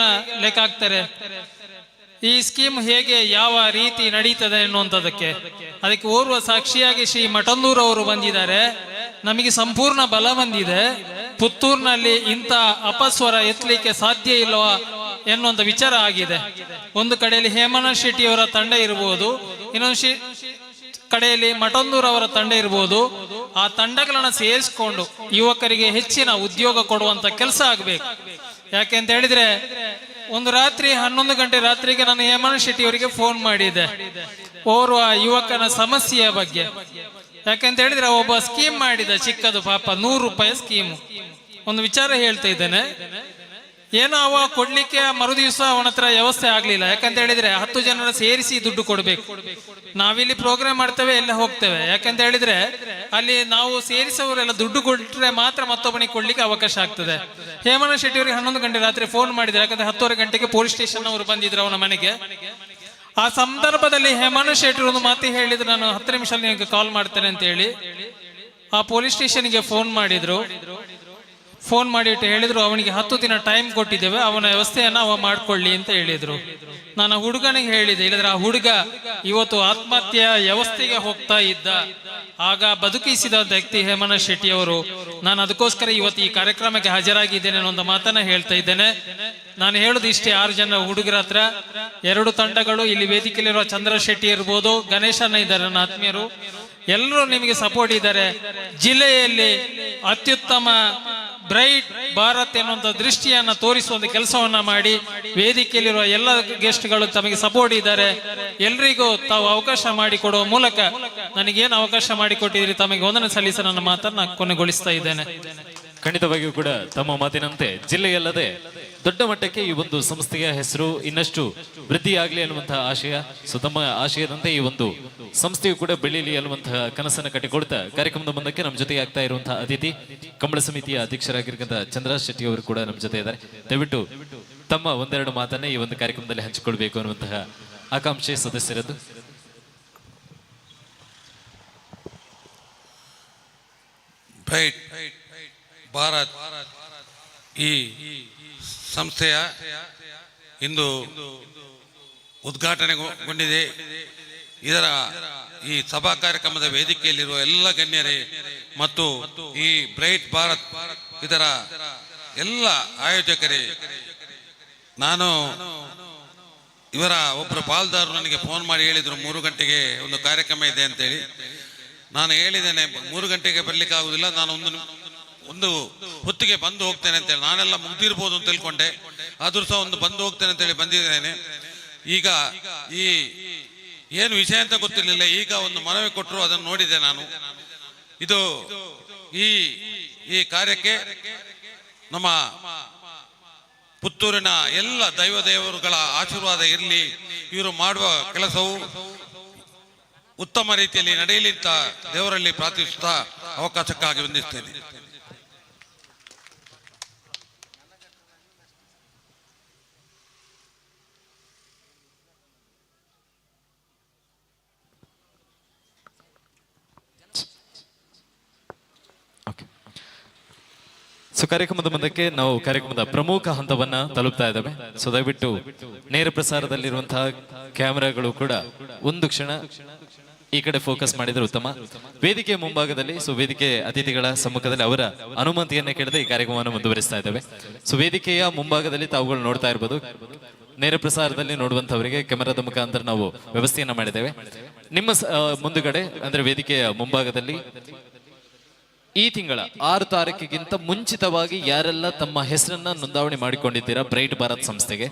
ಲೆಕ್ಕ ಹಾಕ್ತಾರೆ, ಈ ಸ್ಕೀಮ್ ಹೇಗೆ ಯಾವ ರೀತಿ ನಡೀತದೆ ಅನ್ನುವಂಥದ್ದಕ್ಕೆ. ಅದಕ್ಕೆ ಓರ್ವ ಸಾಕ್ಷಿಯಾಗಿ ಶ್ರೀ ಮಠಂದೂರ್ ಅವರು ಬಂದಿದ್ದಾರೆ. ನಮಗೆ ಸಂಪೂರ್ಣ ಬಲ ಬಂದಿದೆ. ಪುತ್ತೂರಿನಲ್ಲಿ ಇಂಥ ಅಪಸ್ವರ ಎತ್ತಲಿಕ್ಕೆ ಸಾಧ್ಯ ಇಲ್ಲವಾ ಎನ್ನುವಂಥ ವಿಚಾರ ಆಗಿದೆ. ಒಂದು ಕಡೆಯಲ್ಲಿ ಹೇಮಣ್ಣ ಶೆಟ್ಟಿ ಅವರ ತಂಡ ಇರಬಹುದು, ಇನ್ನೊಂದು ಕಡೆಯಲ್ಲಿ ಮಠಂದೂರ್ ಅವರ ತಂಡ ಇರಬಹುದು. ಆ ತಂಡಗಳನ್ನ ಸೇರಿಸಿಕೊಂಡು ಯುವಕರಿಗೆ ಹೆಚ್ಚಿನ ಉದ್ಯೋಗ ಕೊಡುವಂತ ಕೆಲಸ ಆಗಬೇಕು. ಯಾಕೆಂತ ಹೇಳಿದ್ರೆ ಒಂದು ರಾತ್ರಿ 11 ಗಂಟೆ ರಾತ್ರಿಗೆ ನಾನು ಹೇಮಣ್ಣ ಶೆಟ್ಟಿ ಅವರಿಗೆ ಫೋನ್ ಮಾಡಿದ್ದೆ ಓರ್ವ ಯುವಕನ ಸಮಸ್ಯೆಯ ಬಗ್ಗೆ. ಯಾಕೆಂತ ಹೇಳಿದ್ರೆ ಒಬ್ಬ ಸ್ಕೀಮ್ ಮಾಡಿದ ಚಿಕ್ಕದು, ಪಾಪ 100 ರೂಪಾಯಿ ಸ್ಕೀಮು. ಒಂದು ವಿಚಾರ ಹೇಳ್ತಾ ಇದ್ದೇನೆ, ಏನೋ ಅವ ಕೊಡ್ಲಿಕ್ಕೆ ಮರುದಿವಸ ಅವನ ಹತ್ರ ವ್ಯವಸ್ಥೆ ಆಗ್ಲಿಲ್ಲ. ಯಾಕಂತ ಹೇಳಿದ್ರೆ 10 ಜನರ ಸೇರಿಸಿ ದುಡ್ಡು ಕೊಡ್ಬೇಕು. ನಾವಿಲ್ಲಿ ಪ್ರೋಗ್ರಾಮ್ ಮಾಡ್ತೇವೆ, ಎಲ್ಲ ಹೋಗ್ತೇವೆ. ಯಾಕಂತ ಹೇಳಿದ್ರೆ ಅಲ್ಲಿ ನಾವು ಸೇರಿಸೋರೆಲ್ಲ ದುಡ್ಡು ಕೊಟ್ಟರೆ ಮಾತ್ರ ಮತ್ತೊಬ್ಬನಿಗೆ ಕೊಡ್ಲಿಕ್ಕೆ ಅವಕಾಶ ಆಗ್ತದೆ. ಹೇಮಣ್ಣ ಶೆಟ್ಟಿ ಅವರಿಗೆ 11 ಗಂಟೆ ರಾತ್ರಿ ಫೋನ್ ಮಾಡಿದ್ರೆ, ಯಾಕಂದ್ರೆ 10:30 ಗಂಟೆಗೆ ಪೊಲೀಸ್ ಸ್ಟೇಷನ್ ಅವರು ಬಂದಿದ್ರು ಅವನ ಮನೆಗೆ. ಆ ಸಂದರ್ಭದಲ್ಲಿ ಹೇಮಣ್ಣ ಶೆಟ್ಟಿ ಒಂದು ಮಾತು ಹೇಳಿದ್ರು, ನಾನು 10 ನಿಮಿಷ ನಿಮಗೆ ಕಾಲ್ ಮಾಡ್ತೇನೆ ಅಂತ ಹೇಳಿ ಆ ಪೊಲೀಸ್ ಸ್ಟೇಷನ್ಗೆ ಫೋನ್ ಮಾಡಿದ್ರು. ಫೋನ್ ಮಾಡಿಟ್ಟು ಹೇಳಿದ್ರು, ಅವನಿಗೆ 10 ದಿನ ಟೈಮ್ ಕೊಟ್ಟಿದ್ದೇವೆ, ಅವನ ವ್ಯವಸ್ಥೆಯನ್ನ ಅವ ಮಾಡ್ಕೊಳ್ಳಿ ಅಂತ ಹೇಳಿದ್ರು. ನಾನು ಹುಡುಗನಿಗೆ ಹೇಳಿದೆ, ಇಲ್ಲದ್ರೆ ಆ ಹುಡುಗ ಇವತ್ತು ಆತ್ಮಹತ್ಯೆಯ ವ್ಯವಸ್ಥೆಗೆ ಹೋಗ್ತಾ ಇದ್ದ. ಆಗ ಬದುಕಿಸಿದ ವ್ಯಕ್ತಿ ಹೇಮಣ್ಣ ಶೆಟ್ಟಿ ಅವರು. ನಾನು ಅದಕ್ಕೋಸ್ಕರ ಇವತ್ತು ಈ ಕಾರ್ಯಕ್ರಮಕ್ಕೆ ಹಾಜರಾಗಿದ್ದೇನೆ ಅನ್ನೋ ಒಂದು ಮಾತನ್ನ ಹೇಳ್ತಾ ಇದ್ದೇನೆ. ನಾನು ಹೇಳುದು ಇಷ್ಟೇ, 6 ಜನ ಹುಡುಗರ ಹತ್ರ 2 ತಂಡಗಳು, ಇಲ್ಲಿ ವೇದಿಕೆಯಲ್ಲಿರುವ ಚಂದ್ರ ಶೆಟ್ಟಿ ಇರ್ಬೋದು, ಗಣೇಶನ್ನ ಇದ್ದಾರೆ ನನ್ನ ಆತ್ಮೀಯರು, ಎಲ್ಲರೂ ನಿಮಗೆ ಸಪೋರ್ಟ್ ಇದ್ದಾರೆ. ಜಿಲ್ಲೆಯಲ್ಲಿ ಅತ್ಯುತ್ತಮ ಬ್ರೈಟ್ ಭಾರತ್ ಎನ್ನುವಂತ ದೃಷ್ಟಿಯನ್ನ ತೋರಿಸುವಂತ ಕೆಲಸವನ್ನ ಮಾಡಿ, ವೇದಿಕೆಯಲ್ಲಿರುವ ಎಲ್ಲ ಗೆಸ್ಟ್ಗಳು ತಮಗೆ ಸಪೋರ್ಟ್ ಇದ್ದಾರೆ. ಎಲ್ರಿಗೂ ತಾವು ಅವಕಾಶ ಮಾಡಿಕೊಡುವ ಮೂಲಕ ನನಗೇನು ಅವಕಾಶ ಮಾಡಿಕೊಟ್ಟಿದ್ರಿ ತಮಗೆ ವಂದನೆ ಸಲ್ಲಿಸ ನನ್ನ ಮಾತನ್ನ ಕೊನೆಗೊಳಿಸ್ತಾ ಇದ್ದೇನೆ. ಖಂಡಿತವಾಗಿಯೂ ಕೂಡ ತಮ್ಮ ಮಾತಿನಂತೆ ಜಿಲ್ಲೆಯಲ್ಲದೆ ದೊಡ್ಡ ಮಟ್ಟಕ್ಕೆ ಈ ಒಂದು ಸಂಸ್ಥೆಯ ಹೆಸರು ಇನ್ನಷ್ಟು ವೃದ್ಧಿಯಾಗಲಿ ಅನ್ನುವಂತಹ ಆಶಯ. ಸೊ ತಮ್ಮ ಆಶಯದಂತೆ ಈ ಒಂದು ಸಂಸ್ಥೆಯು ಕೂಡ ಬೆಳೀಲಿ ಅನ್ನುವಂತಹ ಕನಸನ್ನು ಕಟ್ಟಿಕೊಡ್ತಾ ಕಾರ್ಯಕ್ರಮದ ಮುಂದಕ್ಕೆ ನಮ್ಮ ಜೊತೆಗೆ ಆಗ್ತಾ ಇರುವಂತಹ ಅತಿಥಿ ಕಂಬಳ ಸಮಿತಿಯ ಅಧ್ಯಕ್ಷರಾಗಿರ್ತಕ್ಕಂಥ ಚಂದ್ರಹಾಸ್ ಶೆಟ್ಟಿ ಅವರು ಕೂಡ ನಮ್ಮ ಜೊತೆ ಇದ್ದಾರೆ. ದಯವಿಟ್ಟು ತಮ್ಮ ಒಂದೆರಡು ಮಾತನ್ನ ಈ ಒಂದು ಕಾರ್ಯಕ್ರಮದಲ್ಲಿ ಹಂಚಿಕೊಳ್ಬೇಕು ಅನ್ನುವಂತಹ ಆಕಾಂಕ್ಷೆ ಸದಸ್ಯರದ್ದು. ಬ್ರೈಟ್ ಭಾರತ್ ಈ ಸಂಸ್ಥೆಯ ಇಂದು ಉದ್ಘಾಟನೆಗೊಂಡಿದೆ. ಇದರ ಈ ಸಭಾ ಕಾರ್ಯಕ್ರಮದ ವೇದಿಕೆಯಲ್ಲಿರುವ ಎಲ್ಲ ಗಣ್ಯರೇ ಮತ್ತು ಈ ಬ್ರೈಟ್ ಭಾರತ್ ಇದರ ಎಲ್ಲ ಆಯೋಜಕರೇ, ನಾನು ಇವರ ಒಬ್ಬರು ಪಾಲ್ದಾರರು ನನಗೆ ಫೋನ್ ಮಾಡಿ ಹೇಳಿದರು 3 ಗಂಟೆಗೆ ಒಂದು ಕಾರ್ಯಕ್ರಮ ಇದೆ ಅಂತೇಳಿ. ನಾನು ಹೇಳಿದ್ದೇನೆ 3 ಗಂಟೆಗೆ ಬರ್ಲಿಕ್ಕೆ ಆಗುದಿಲ್ಲ, ನಾನು ಒಂದು ಹೊತ್ತಿಗೆ ಬಂದು ಹೋಗ್ತೇನೆ ಅಂತೇಳಿ. ನಾನೆಲ್ಲ ಮುಗ್ದಿರ್ಬೋದು ಅಂತ ತಿಳ್ಕೊಂಡೆ, ಆದ್ರೂ ಸಹ ಒಂದು ಬಂದು ಹೋಗ್ತೇನೆ ಅಂತೇಳಿ ಬಂದಿದ್ದೇನೆ. ಈಗ ಈ ಏನು ವಿಷಯ ಅಂತ ಗೊತ್ತಿರಲಿಲ್ಲ, ಈಗ ಒಂದು ಮನವಿ ಕೊಟ್ಟರು, ಅದನ್ನು ನೋಡಿದೆ ನಾನು. ಇದು ಈ ಕಾರ್ಯಕ್ಕೆ ನಮ್ಮ ಪುತ್ತೂರಿನ ಎಲ್ಲ ದೇವರುಗಳ ಆಶೀರ್ವಾದ ಇರಲಿ. ಇವರು ಮಾಡುವ ಕೆಲಸವು ಉತ್ತಮ ರೀತಿಯಲ್ಲಿ ನಡೆಯಲಿ ಅಂತ ದೇವರಲ್ಲಿ ಪ್ರಾರ್ಥಿಸುತ್ತಾ ಅವಕಾಶಕ್ಕಾಗಿ ವಂದಿಸ್ತೇನೆ. ಸೊ ಕಾರ್ಯಕ್ರಮದ ಮುಂದಕ್ಕೆ ನಾವು ಕಾರ್ಯಕ್ರಮದ ಪ್ರಮುಖ ಹಂತವನ್ನ ತಲುಪ್ತಾ ಇದ್ದೇವೆ. ಸೊ ದಯವಿಟ್ಟು ನೇರ ಪ್ರಸಾರದಲ್ಲಿರುವಂತಹ ಕ್ಯಾಮೆರಾಗಳು ಕೂಡ ಒಂದು ಕ್ಷಣ ಈ ಕಡೆ ಫೋಕಸ್ ಮಾಡಿದ್ರೆ ಉತ್ತಮ. ವೇದಿಕೆಯ ಮುಂಭಾಗದಲ್ಲಿ ವೇದಿಕೆ ಅತಿಥಿಗಳ ಸಮ್ಮುಖದಲ್ಲಿ ಅವರ ಅನುಮತಿಯನ್ನ ಕೇಳದೆ ಈ ಕಾರ್ಯಕ್ರಮವನ್ನು ಮುಂದುವರಿಸ್ತಾ ಇದ್ದೇವೆ. ಸೊ ವೇದಿಕೆಯ ಮುಂಭಾಗದಲ್ಲಿ ತಾವುಗಳು ನೋಡ್ತಾ ಇರ್ಬೋದು, ನೇರ ಪ್ರಸಾರದಲ್ಲಿ ನೋಡುವಂತವರಿಗೆ ಕ್ಯಾಮೆರಾದ ಮುಖಾಂತರ ನಾವು ವ್ಯವಸ್ಥೆಯನ್ನ ಮಾಡಿದ್ದೇವೆ. ನಿಮ್ಮ ಮುಂದುಗಡೆ ಅಂದ್ರೆ ವೇದಿಕೆಯ ಮುಂಭಾಗದಲ್ಲಿ ಈ ತಿಂಗಳ 6 ತಾರೀಕಿಗಿಂತ ಮುಂಚಿತವಾಗಿ ಯಾರೆಲ್ಲ ತಮ್ಮ ಹೆಸರನ್ನ ನೋಂದಾವಣಿ ಮಾಡಿಕೊಂಡಿದ್ದೀರಾ ಬ್ರೈಟ್ ಭಾರತ್ ಸಂಸ್ಥೆಗೆ,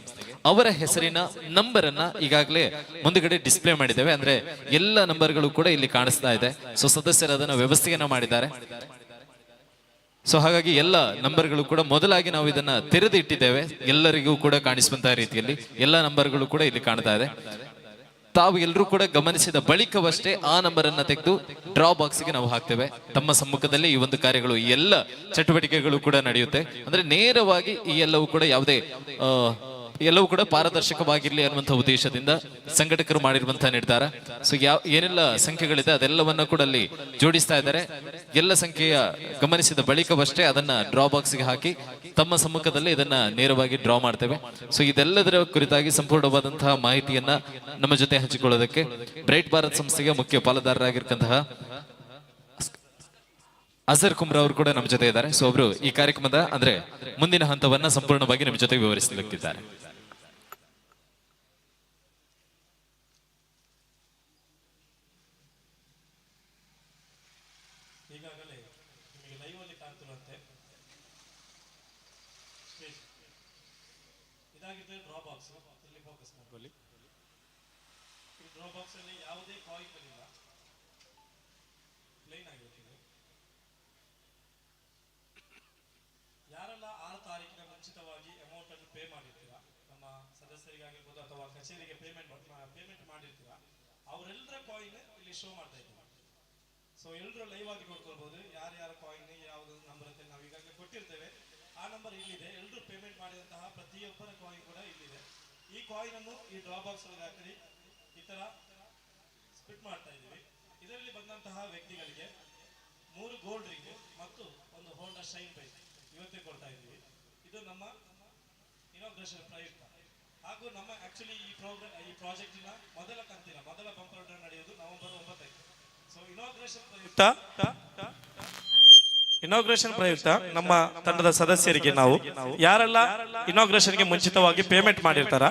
ಅವರ ಹೆಸರಿನ ನಂಬರ್ ಅನ್ನ ಈಗಾಗಲೇ ಮುಂದುಗಡೆ ಡಿಸ್ಪ್ಲೇ ಮಾಡಿದ್ದೇವೆ. ಅಂದ್ರೆ ಎಲ್ಲ ನಂಬರ್ಗಳು ಕೂಡ ಇಲ್ಲಿ ಕಾಣಿಸ್ತಾ ಇದೆ. ಸೊ ಸದಸ್ಯರು ಅದನ್ನ ವ್ಯವಸ್ಥೆಯನ್ನ ಮಾಡಿದ್ದಾರೆ. ಸೊ ಹಾಗಾಗಿ ಎಲ್ಲ ನಂಬರ್ಗಳು ಕೂಡ ಮೊದಲಾಗಿ ನಾವು ಇದನ್ನ ತೆರೆದು ಇಟ್ಟಿದ್ದೇವೆ, ಎಲ್ಲರಿಗೂ ಕೂಡ ಕಾಣಿಸುವಂತಹ ರೀತಿಯಲ್ಲಿ ಎಲ್ಲ ನಂಬರ್ಗಳು ಕೂಡ ಇಲ್ಲಿ ಕಾಣ್ತಾ ಇದೆ. ತಾವು ಎಲ್ಲರೂ ಕೂಡ ಗಮನಿಸಿದ ಬಳಿಕವಷ್ಟೇ ಆ ನಂಬರ್ ಅನ್ನ ತೆಗೆದು ಡ್ರಾ ಬಾಕ್ಸ್ಗೆ ನಾವು ಹಾಕ್ತೇವೆ. ತಮ್ಮ ಸಮ್ಮುಖದಲ್ಲಿ ಈ ಒಂದು ಕಾರ್ಯಗಳು ಈ ಎಲ್ಲ ಚಟುವಟಿಕೆಗಳು ಕೂಡ ನಡೆಯುತ್ತೆ. ಅಂದ್ರೆ ನೇರವಾಗಿ ಈ ಎಲ್ಲವೂ ಕೂಡ ಯಾವುದೇ ಎಲ್ಲವೂ ಕೂಡ ಪಾರದರ್ಶಕವಾಗಿರ್ಲಿ ಅನ್ನುವಂಥ ಉದ್ದೇಶದಿಂದ ಸಂಘಟಕರು ಮಾಡಿರುವಂತಹ ನಿರ್ಧಾರ. ಸೊ ಏನೆಲ್ಲ ಸಂಖ್ಯೆಗಳಿದೆ ಅದೆಲ್ಲವನ್ನ ಕೂಡ ಅಲ್ಲಿ ಜೋಡಿಸ್ತಾ ಇದ್ದಾರೆ. ಎಲ್ಲ ಸಂಖ್ಯೆಯ ಗಮನಿಸಿದ ಬಳಿಕವಷ್ಟೇ ಅದನ್ನ ಡ್ರಾ ಬಾಕ್ಸ್ಗೆ ಹಾಕಿ ತಮ್ಮ ಸಮ್ಮುಖದಲ್ಲಿ ಇದನ್ನ ನೇರವಾಗಿ ಡ್ರಾ ಮಾಡ್ತೇವೆ. ಸೊ ಇದೆಲ್ಲದರ ಕುರಿತಾಗಿ ಸಂಪೂರ್ಣವಾದಂತಹ ಮಾಹಿತಿಯನ್ನ ನಮ್ಮ ಜೊತೆ ಹಂಚಿಕೊಳ್ಳೋದಕ್ಕೆ ಬ್ರೈಟ್ ಭಾರತ್ ಸಂಸ್ಥೆಗೆ ಮುಖ್ಯ ಪಾಲುದಾರರಾಗಿರ್ತಕ್ಕಂತಹ ಅಜರ್ ಕುಮ್ರಾ ಅವರು ಕೂಡ ನಮ್ಮ ಜೊತೆ ಇದ್ದಾರೆ. ಸೊ ಅವರು ಈ ಕಾರ್ಯಕ್ರಮದ ಅಂದ್ರೆ ಮುಂದಿನ ಹಂತವನ್ನ ಸಂಪೂರ್ಣವಾಗಿ ನಮ್ಮ ಜೊತೆ ವಿವರಿಸಲಿದ್ದಾರೆ. ಈಗಾಗಲೇ ನಿಮಗೆ ಲೈವ್ ಅಲ್ಲಿ ಕಾಣ್ತಿರುವಂತೆ ಇದಾಗಿದೆ ಡ್ರಾ ಬಾಕ್ಸ್. ಇಲ್ಲಿ ಫೋಕಸ್ ಮಾಡ್ಕೊಳ್ಳಿ. ಈ ಡ್ರಾ ಬಾಕ್ಸ್ ಅಲ್ಲಿ ಯಾವುದೇ ಕಾಯಿನ್ ಇಲ್ಲ, ಪ್ಲೇನ್ ಆಗಿರುತ್ತೆ. ಯಾರೆಲ್ಲ 6 ತಾರೀಕಿನ ಮುಂಚಿತವಾಗಿ ಅಮೌಂಟ್ ಅನ್ನು ಪೇ ಮಾಡಿರ್ತೀರಾ, ನಮ್ಮ ಸದಸ್ಯರಿಗಾಗಿರ್ಬೋದು ಅಥವಾ ಕಚೇರಿಗೆ ಪೇಮೆಂಟ್ ಮಾಡಿರ್ತೀರಾ, ಅವರೆಲ್ಲರ ಕಾಯಿನ್ ಇಲ್ಲಿ ಶೋ ಮಾಡ್ತಾ ಇದ್ದೀವಿ. ಸೊ ಎಲ್ಲರೂ ಲೈವ್ ಆಗಿ ನೋಡ್ಕೊಳ್ಬಹುದು ಯಾರ್ಯಾರ ಕಾಯಿನ್ ಯಾವ್ದು ನಂಬರ್ ಅಂತ ನಾವು ಈಗಾಗಲೇ ಕೊಟ್ಟಿರ್ತೇವೆ. ಆ ನಂಬರ್ ಇಲ್ಲಿದೆ. ಎಲ್ಲರೂ ಪೇಮೆಂಟ್ ಮಾಡಿದಂತಹ ಪ್ರತಿಯೊಬ್ಬರ ಕಾಯಿನ್ ಕೂಡ ಇಲ್ಲಿದೆ. ಈ ಕಾಯಿನ್ ಅನ್ನು ಈ ಡ್ರಾ ಬಾಕ್ಸ್ ಒಳಗೆ ಹಾಕಿ ಈ ತರ ಸ್ಪಿಟ್ ಮಾಡ್ತಾ ಇದ್ದೀವಿ. ಇದರಲ್ಲಿ ಬಂದಂತಹ ವ್ಯಕ್ತಿಗಳಿಗೆ 3 ಗೋಲ್ಡ್ ರಿಂಗ್ ಮತ್ತು ಒಂದು ಹೋಂಡಾ ಶೈನ್ ಬೈಕ್ ಇವತ್ತೇ ಕೊಡ್ತಾ ಇದ್ದೀವಿ. ಇದು ನಮ್ಮ ಇನಾಗ್ರೇಷನ್ ಪ್ರಯುಕ್ತ. ಹಾಗೂ ನಮ್ಮ ಆಕ್ಚುಲಿ ಈ ಪ್ರಾಜೆಕ್ಟಿನ ಮೊದಲ ಕಂತಿನ ಮೊದಲ ಬಂಪರ್ ಡ್ರಾ ನಡೆಯುವುದು ನವೆಂಬರ್ 9ಕ್ಕೆ. ಸೊ ಇನಾಗ್ರೇಷನ್ ಪ್ರಯುಕ್ತ ನಮ್ಮ ತಂಡದ ಸದಸ್ಯರಿಗೆ ನಾವು ಯಾರೆಲ್ಲ ಇನಾಗ್ರೇಷನ್ಗೆ ಮುಂಚಿತವಾಗಿ ಪೇಮೆಂಟ್ ಮಾಡಿರ್ತಾರ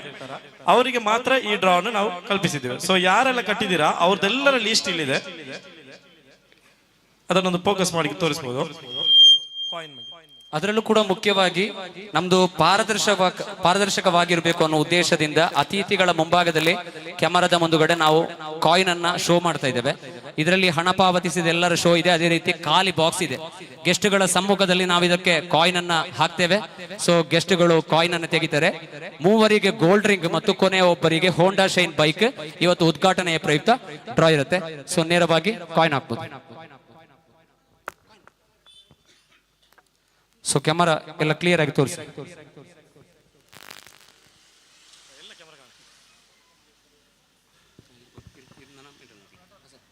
ಅವರಿಗೆ ಮಾತ್ರ ಈ ಡ್ರಾ ಅನ್ನು ನಾವು ಕಲ್ಪಿಸಿದ್ದೇವೆ. ಸೊ ಯಾರೆಲ್ಲ ಕಟ್ಟಿದ್ದೀರಾ ಅವ್ರದ್ದೆಲ್ಲರ ಲಿಸ್ಟ್ ಇಲ್ಲಿದೆ. ಅದನ್ನೊಂದು ಫೋಕಸ್ ಮಾಡಿ ತೋರಿಸಬಹುದು. ಅದರಲ್ಲೂ ಕೂಡ ಮುಖ್ಯವಾಗಿ ನಮ್ದು ಪಾರದರ್ಶಕವಾಗಿರಬೇಕು ಅನ್ನೋ ಉದ್ದೇಶದಿಂದ ಅತಿಥಿಗಳ ಮುಂಭಾಗದಲ್ಲಿ ಕ್ಯಾಮರಾದ ಮುಂದುಗಡೆ ನಾವು ಕಾಯಿನ್ ಅನ್ನ ಶೋ ಮಾಡ್ತಾ ಇದ್ದೇವೆ. ಇದರಲ್ಲಿ ಹಣ ಪಾವತಿಸಿದ ಎಲ್ಲರ ಶೋ ಇದೆ. ಅದೇ ರೀತಿ ಖಾಲಿ ಬಾಕ್ಸ್ ಇದೆ. ಗೆಸ್ಟ್ಗಳ ಸಮ್ಮುಖದಲ್ಲಿ ನಾವು ಇದಕ್ಕೆ ಕಾಯಿನ್ ಅನ್ನ ಹಾಕ್ತೇವೆ. ಸೊ ಗೆಸ್ಟ್ಗಳು ಕಾಯಿನ್ ಅನ್ನು ತೆಗಿತಾರೆ. 3 ಗೋಲ್ಡ್ ರಿಂಗ್ ಮತ್ತು ಕೊನೆಯ ಒಬ್ಬರಿಗೆ ಹೋಂಡಾ ಶೈನ್ ಬೈಕ್ ಇವತ್ತು ಉದ್ಘಾಟನೆಯ ಪ್ರಯುಕ್ತ ಡ್ರಾ ಇರುತ್ತೆ. ಸೊ ನೇರವಾಗಿ ಕಾಯಿನ್ ಹಾಕ್ಬೋದು. ಸೊ ಕ್ಯಾಮರಾ ಎಲ್ಲ ಕ್ಲಿಯರ್ ಆಗಿ ತೋರಿಸಿ.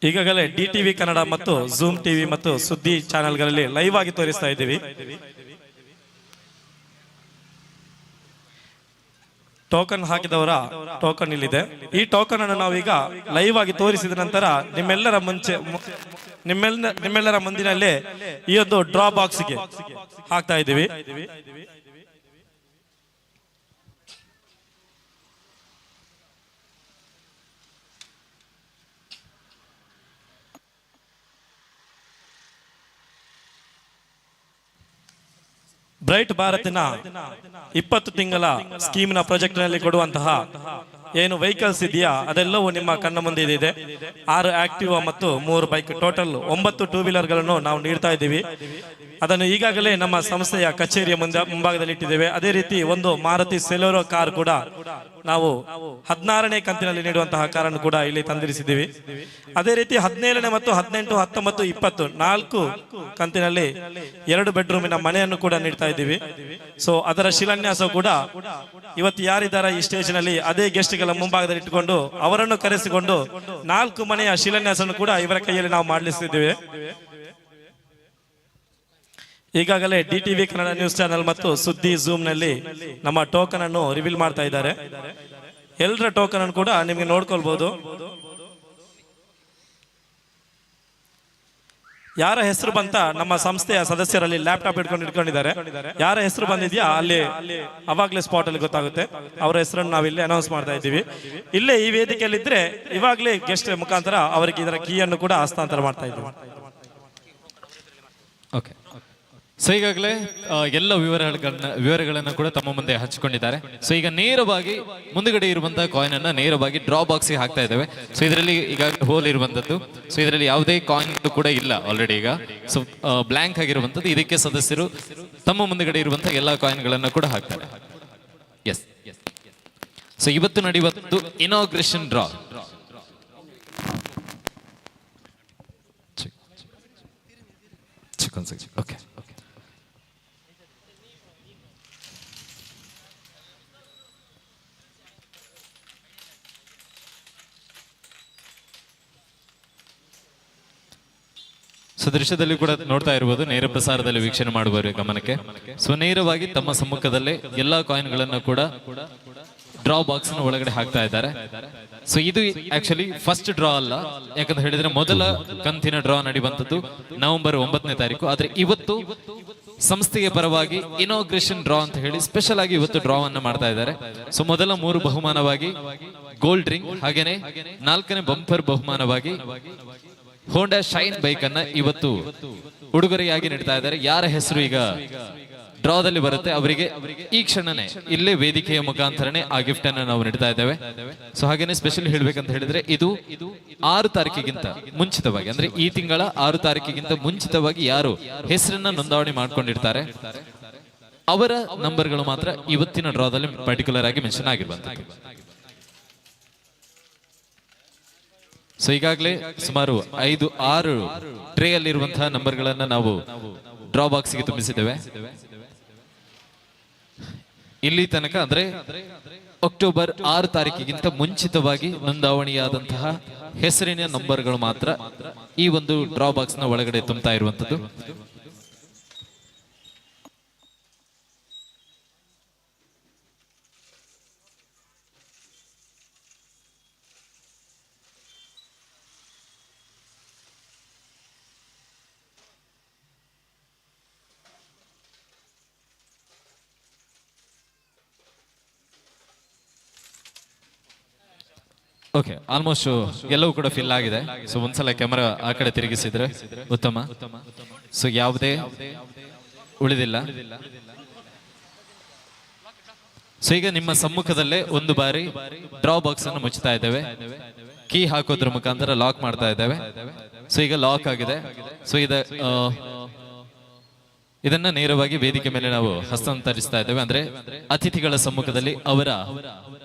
ಈಗಾಗಲೇ DTV ಕನ್ನಡ ಮತ್ತು ಝೂಮ್ ಟಿವಿ ಮತ್ತು ಸುದ್ದಿ ಚಾನೆಲ್ಗಳಲ್ಲಿ ಲೈವ್ ಆಗಿ ತೋರಿಸ್ತಾ ಇದ್ದೀವಿ. ಟೋಕನ್ ಹಾಕಿದವರ ಟೋಕನ್ ಇಲ್ಲಿದೆ. ಈ ಟೋಕನ್ ಅನ್ನು ನಾವೀಗ ಲೈವ್ ಆಗಿ ತೋರಿಸಿದ ನಂತರ ನಿಮ್ಮೆಲ್ಲರ ಮುಂದಿನಲ್ಲೇ ಈ ಒಂದು ಡ್ರಾ ಬಾಕ್ಸ್ಗೆ ಹಾಕ್ತಾ ಇದ್ದೀವಿ. ಬ್ರೈಟ್ ಭಾರತಿನ 20 ತಿಂಗಳ ಸ್ಕೀಮ್ನ ಪ್ರಾಜೆಕ್ಟ್ ನಲ್ಲಿ ಕೊಡುವಂತಹ ಏನು ವೆಹಿಕಲ್ಸ್ ಇದೆಯಾ ಅದೆಲ್ಲವೂ ನಿಮ್ಮ ಕಣ್ಣ ಮುಂದೆ ಇದೆ. 6 ಆಕ್ಟಿವಾ ಮತ್ತು 3 ಬೈಕ್, ಟೋಟಲ್ 9 ಟೂ ವೀಲರ್ ಗಳನ್ನು ನಾವು ನೀಡ್ತಾ ಇದ್ದೀವಿ. ಅದನ್ನು ಈಗಾಗಲೇ ನಮ್ಮ ಸಂಸ್ಥೆಯ ಕಚೇರಿಯ ಮುಂಭಾಗದಲ್ಲಿ ಇಟ್ಟಿದ್ದೇವೆ. ಅದೇ ರೀತಿ ಒಂದು ಮಾರುತಿ ಸೆಲೆರೋ ಕಾರ್ ಕೂಡ ನಾವು 16ನೇ ಕಂತಿನಲ್ಲಿ ನೀಡುವಂತಹ ಕಾರನ್ನು ಕೂಡ ಇಲ್ಲಿ ತಂದಿರಿಸಿದ್ದೀವಿ. ಅದೇ ರೀತಿ 17ನೇ ಮತ್ತು 18, 19, 20 4 ಕಂತಿನಲ್ಲಿ 2 ಬೆಡ್ರೂಮಿನ ಮನೆಯನ್ನು ಕೂಡ ನೀಡ್ತಾ ಇದ್ದೀವಿ. ಸೊ ಅದರ ಶಿಲಾನ್ಯಾಸ ಕೂಡ ಇವತ್ತು ಯಾರಿದ್ದಾರೆ ಈ ಸ್ಟೇಜ್ ನಲ್ಲಿ ಅದೇ ಗೆಸ್ಟ್ ಗಳ ಮುಂಭಾಗದಲ್ಲಿ ಇಟ್ಟುಕೊಂಡು ಅವರನ್ನು ಕರೆಸಿಕೊಂಡು 4 ಮನೆಯ ಶಿಲಾನ್ಯಾಸವನ್ನು ಕೂಡ ಇವರ ಕೈಯಲ್ಲಿ ನಾವು ಮಾಡಲಿಸಿದ್ದೇವೆ. ಈಗಾಗಲೇ DTV ಕನ್ನಡ ನ್ಯೂಸ್ ಚಾನೆಲ್ ಮತ್ತು ಸುದ್ದಿ ಝೂಮ್ನಲ್ಲಿ ನಮ್ಮ ಟೋಕನ್ ಅನ್ನು ರಿವೀಲ್ ಮಾಡ್ತಾ ಇದ್ದಾರೆ. ಎಲ್ಲರ ಟೋಕನ್ ಅನ್ನು ಕೂಡ ನಿಮಗೆ ನೋಡ್ಕೊಳ್ಬಹುದು. ಯಾರ ಹೆಸರು ಬಂತ ನಮ್ಮ ಸಂಸ್ಥೆಯ ಸದಸ್ಯರಲ್ಲಿ ಲ್ಯಾಪ್ಟಾಪ್ ಇಟ್ಕೊಂಡಿದ್ದಾರೆ. ಯಾರ ಹೆಸರು ಬಂದಿದ್ಯಾ ಅಲ್ಲಿ ಅವಾಗ್ಲೇ ಸ್ಪಾಟ್ ಅಲ್ಲಿ ಗೊತ್ತಾಗುತ್ತೆ. ಅವರ ಹೆಸರನ್ನು ನಾವಿಲ್ಲಿ ಅನೌನ್ಸ್ ಮಾಡ್ತಾ ಇದ್ದೀವಿ. ಇಲ್ಲೇ ಈ ವೇದಿಕೆಯಲ್ಲಿ ಇದ್ರೆ ಇವಾಗಲೇ ಗೆಸ್ಟ್ ಮುಖಾಂತರ ಅವರಿಗೆ ಇದರ ಕೀಯನ್ನು ಕೂಡ ಹಸ್ತಾಂತರ ಮಾಡ್ತಾ ಇದ್ದೀವಿ. ಓಕೆ, ಸೊ ಈಗಾಗಲೇ ಎಲ್ಲ ವಿವರಗಳನ್ನ ಕೂಡ ತಮ್ಮ ಮುಂದೆ ಹಂಚಿಕೊಂಡಿದ್ದಾರೆ. ಸೊ ಈಗ ನೇರವಾಗಿ ಮುಂದುಗಡೆ ಇರುವಂತಹ ಕಾಯಿನ್ ಅನ್ನ ನೇರವಾಗಿ ಡ್ರಾ ಬಾಕ್ಸ್ಗೆ ಹಾಕ್ತಾ ಇದ್ದೇವೆ. ಸೊ ಇದರಲ್ಲಿ ಈಗ ಹೋಲ್ ಇರುವಂತದ್ದು, ಸೊ ಇದರಲ್ಲಿ ಯಾವುದೇ ಕಾಯಿನ್ ಕೂಡ ಇಲ್ಲ ಆಲ್ರೆಡಿ. ಈಗ ಸೊ ಬ್ಲಾಂಕ್ ಆಗಿರುವಂತದ್ದು. ಇದಕ್ಕೆ ಸದಸ್ಯರು ತಮ್ಮ ಮುಂದುಗಡೆ ಇರುವಂತಹ ಎಲ್ಲ ಕಾಯಿನ್ಗಳನ್ನ ಕೂಡ ಹಾಕ್ತಾರೆ. ಎಸ್, ಸೊ ಇವತ್ತು ನಡೆಯುವಂತದ್ದು ಇನಾಗ್ರೇಷನ್ ಡ್ರಾ. ಓಕೆ, ಸೊ ದೃಶ್ಯದಲ್ಲಿ ಕೂಡ ನೋಡ್ತಾ ಇರಬಹುದು, ನೇರ ಪ್ರಸಾರದಲ್ಲಿ ವೀಕ್ಷಣೆ ಮಾಡುವವರ ಗಮನಕ್ಕೆ. ಸೊ ನೇರವಾಗಿ ತಮ್ಮ ಸಮ್ಮುಖದಲ್ಲೇ ಎಲ್ಲಾ ಕಾಯಿನ್ ಗಳನ್ನ ಕೂಡ ಡ್ರಾ ಬಾಕ್ಸ್ ನ ಒಳಗಡೆ ಹಾಕ್ತಾ ಇದ್ದಾರೆ. ಸೊ ಇದು ಆಕ್ಚುಲಿ ಫಸ್ಟ್ ಡ್ರಾ ಅಲ್ಲ, ಯಾಕಂತ ಹೇಳಿದ್ರೆ ಮೊದಲ ಕಂತಿನ ಡ್ರಾ ನಡೆಯುವಂತದ್ದು ನವೆಂಬರ್ 9ನೇ ತಾರೀಕು. ಆದ್ರೆ ಇವತ್ತು ಸಂಸ್ಥೆಯ ಪರವಾಗಿ ಇನಾಗ್ರೇಷನ್ ಡ್ರಾ ಅಂತ ಹೇಳಿ ಸ್ಪೆಷಲ್ ಆಗಿ ಇವತ್ತು ಡ್ರಾ ಅನ್ನ ಮಾಡ್ತಾ ಇದ್ದಾರೆ. ಸೊ ಮೊದಲ 3 ಬಹುಮಾನವಾಗಿ ಗೋಲ್ಡ್ ರಿಂಗ್, ಹಾಗೇನೆ 4ನೇ ಬಂಪರ್ ಬಹುಮಾನವಾಗಿ ಹೋಂಡಾ ಶೈನ್ ಬೈಕ್ ಅನ್ನ ಇವತ್ತು ಉಡುಗೊರೆಯಾಗಿ ನೀಡ್ತಾ ಇದ್ದಾರೆ. ಯಾರ ಹೆಸರು ಈಗ ಡ್ರಾದಲ್ಲಿ ಬರುತ್ತೆ ಅವರಿಗೆ ಈ ಕ್ಷಣನೇ ಇಲ್ಲೇ ವೇದಿಕೆಯ ಮುಖಾಂತರನೇ ಆ ಗಿಫ್ಟ್ ಅನ್ನ ನಾವು ನೀಡ್ತಾ ಇದ್ದೇವೆ. ಸೊ ಹಾಗೇನೆ ಸ್ಪೆಷಲ್ ಹೇಳ್ಬೇಕಂತ ಹೇಳಿದ್ರೆ ಇದು 6 ತಾರೀಕಿಗಿಂತ ಮುಂಚಿತವಾಗಿ, ಅಂದ್ರೆ ಈ ತಿಂಗಳ 6 ತಾರೀಕಿಗಿಂತ ಮುಂಚಿತವಾಗಿ ಯಾರು ಹೆಸರನ್ನ ನೋಂದಣಿ ಮಾಡ್ಕೊಂಡಿರ್ತಾರೆ ಅವರ ನಂಬರ್ಗಳು ಮಾತ್ರ ಇವತ್ತಿನ ಡ್ರಾದಲ್ಲಿ ಪರ್ಟಿಕ್ಯುಲರ್ ಆಗಿ ಮೆನ್ಷನ್ ಆಗಿರುವಂತದ್ದು. ಸೊ ಈಗಾಗಲೇ ಸುಮಾರು 5-6 ಟ್ರೇ ಅಲ್ಲಿರುವಂತಹ ನಂಬರ್ಗಳನ್ನ ನಾವು ಡ್ರಾ ಬಾಕ್ಸ್ಗೆ ತುಂಬಿಸಿದ್ದೇವೆ. ಇಲ್ಲಿ ತನಕ ಅಂದ್ರೆ ಅಕ್ಟೋಬರ್ 6 ತಾರೀಕಿಗಿಂತ ಮುಂಚಿತವಾಗಿ ನೋಂದಾವಣಿಯಾದಂತಹ ಹೆಸರಿನ ನಂಬರ್ಗಳು ಮಾತ್ರ ಈ ಒಂದು ಡ್ರಾ ಬಾಕ್ಸ್ ನ ಒಳಗಡೆ ತುಂಬುತ್ತಾ ಇರುವಂತದ್ದು. ಓಕೆ, ಆಲ್ಮೋಸ್ಟ್ ಎಲ್ಲವೂ ಕೂಡ ಫಿಲ್ ಆಗಿದೆ. ಸೊ ಒಂದ್ಸಲ ಕ್ಯಾಮರಾ ಆ ಕಡೆ ತಿರುಗಿಸಿದ್ರೆ ಉತ್ತಮ. ಸೊ ಯಾವುದೇ ಉಳಿದಿಲ್ಲ. ಸೊ ಈಗ ನಿಮ್ಮ ಸಮ್ಮುಖದಲ್ಲೇ ಒಂದು ಬಾರಿ ಡ್ರಾ ಬಾಕ್ಸ್ ಅನ್ನು ಮುಚ್ಚುತ್ತಾ ಇದ್ದೇವೆ. ಕೀ ಹಾಕೋದ್ರ ಮುಖಾಂತರ ಲಾಕ್ ಮಾಡ್ತಾ ಇದ್ದೇವೆ. ಸೊ ಈಗ ಲಾಕ್ ಆಗಿದೆ. ಸೊ ಇದನ್ನ ನೇರವಾಗಿ ವೇದಿಕೆ ಮೇಲೆ ನಾವು ಹಸ್ತಾಂತರಿಸ್ತಾ ಇದ್ದೇವೆ. ಅಂದ್ರೆ ಅತಿಥಿಗಳ ಸಮ್ಮುಖದಲ್ಲಿ ಅವರ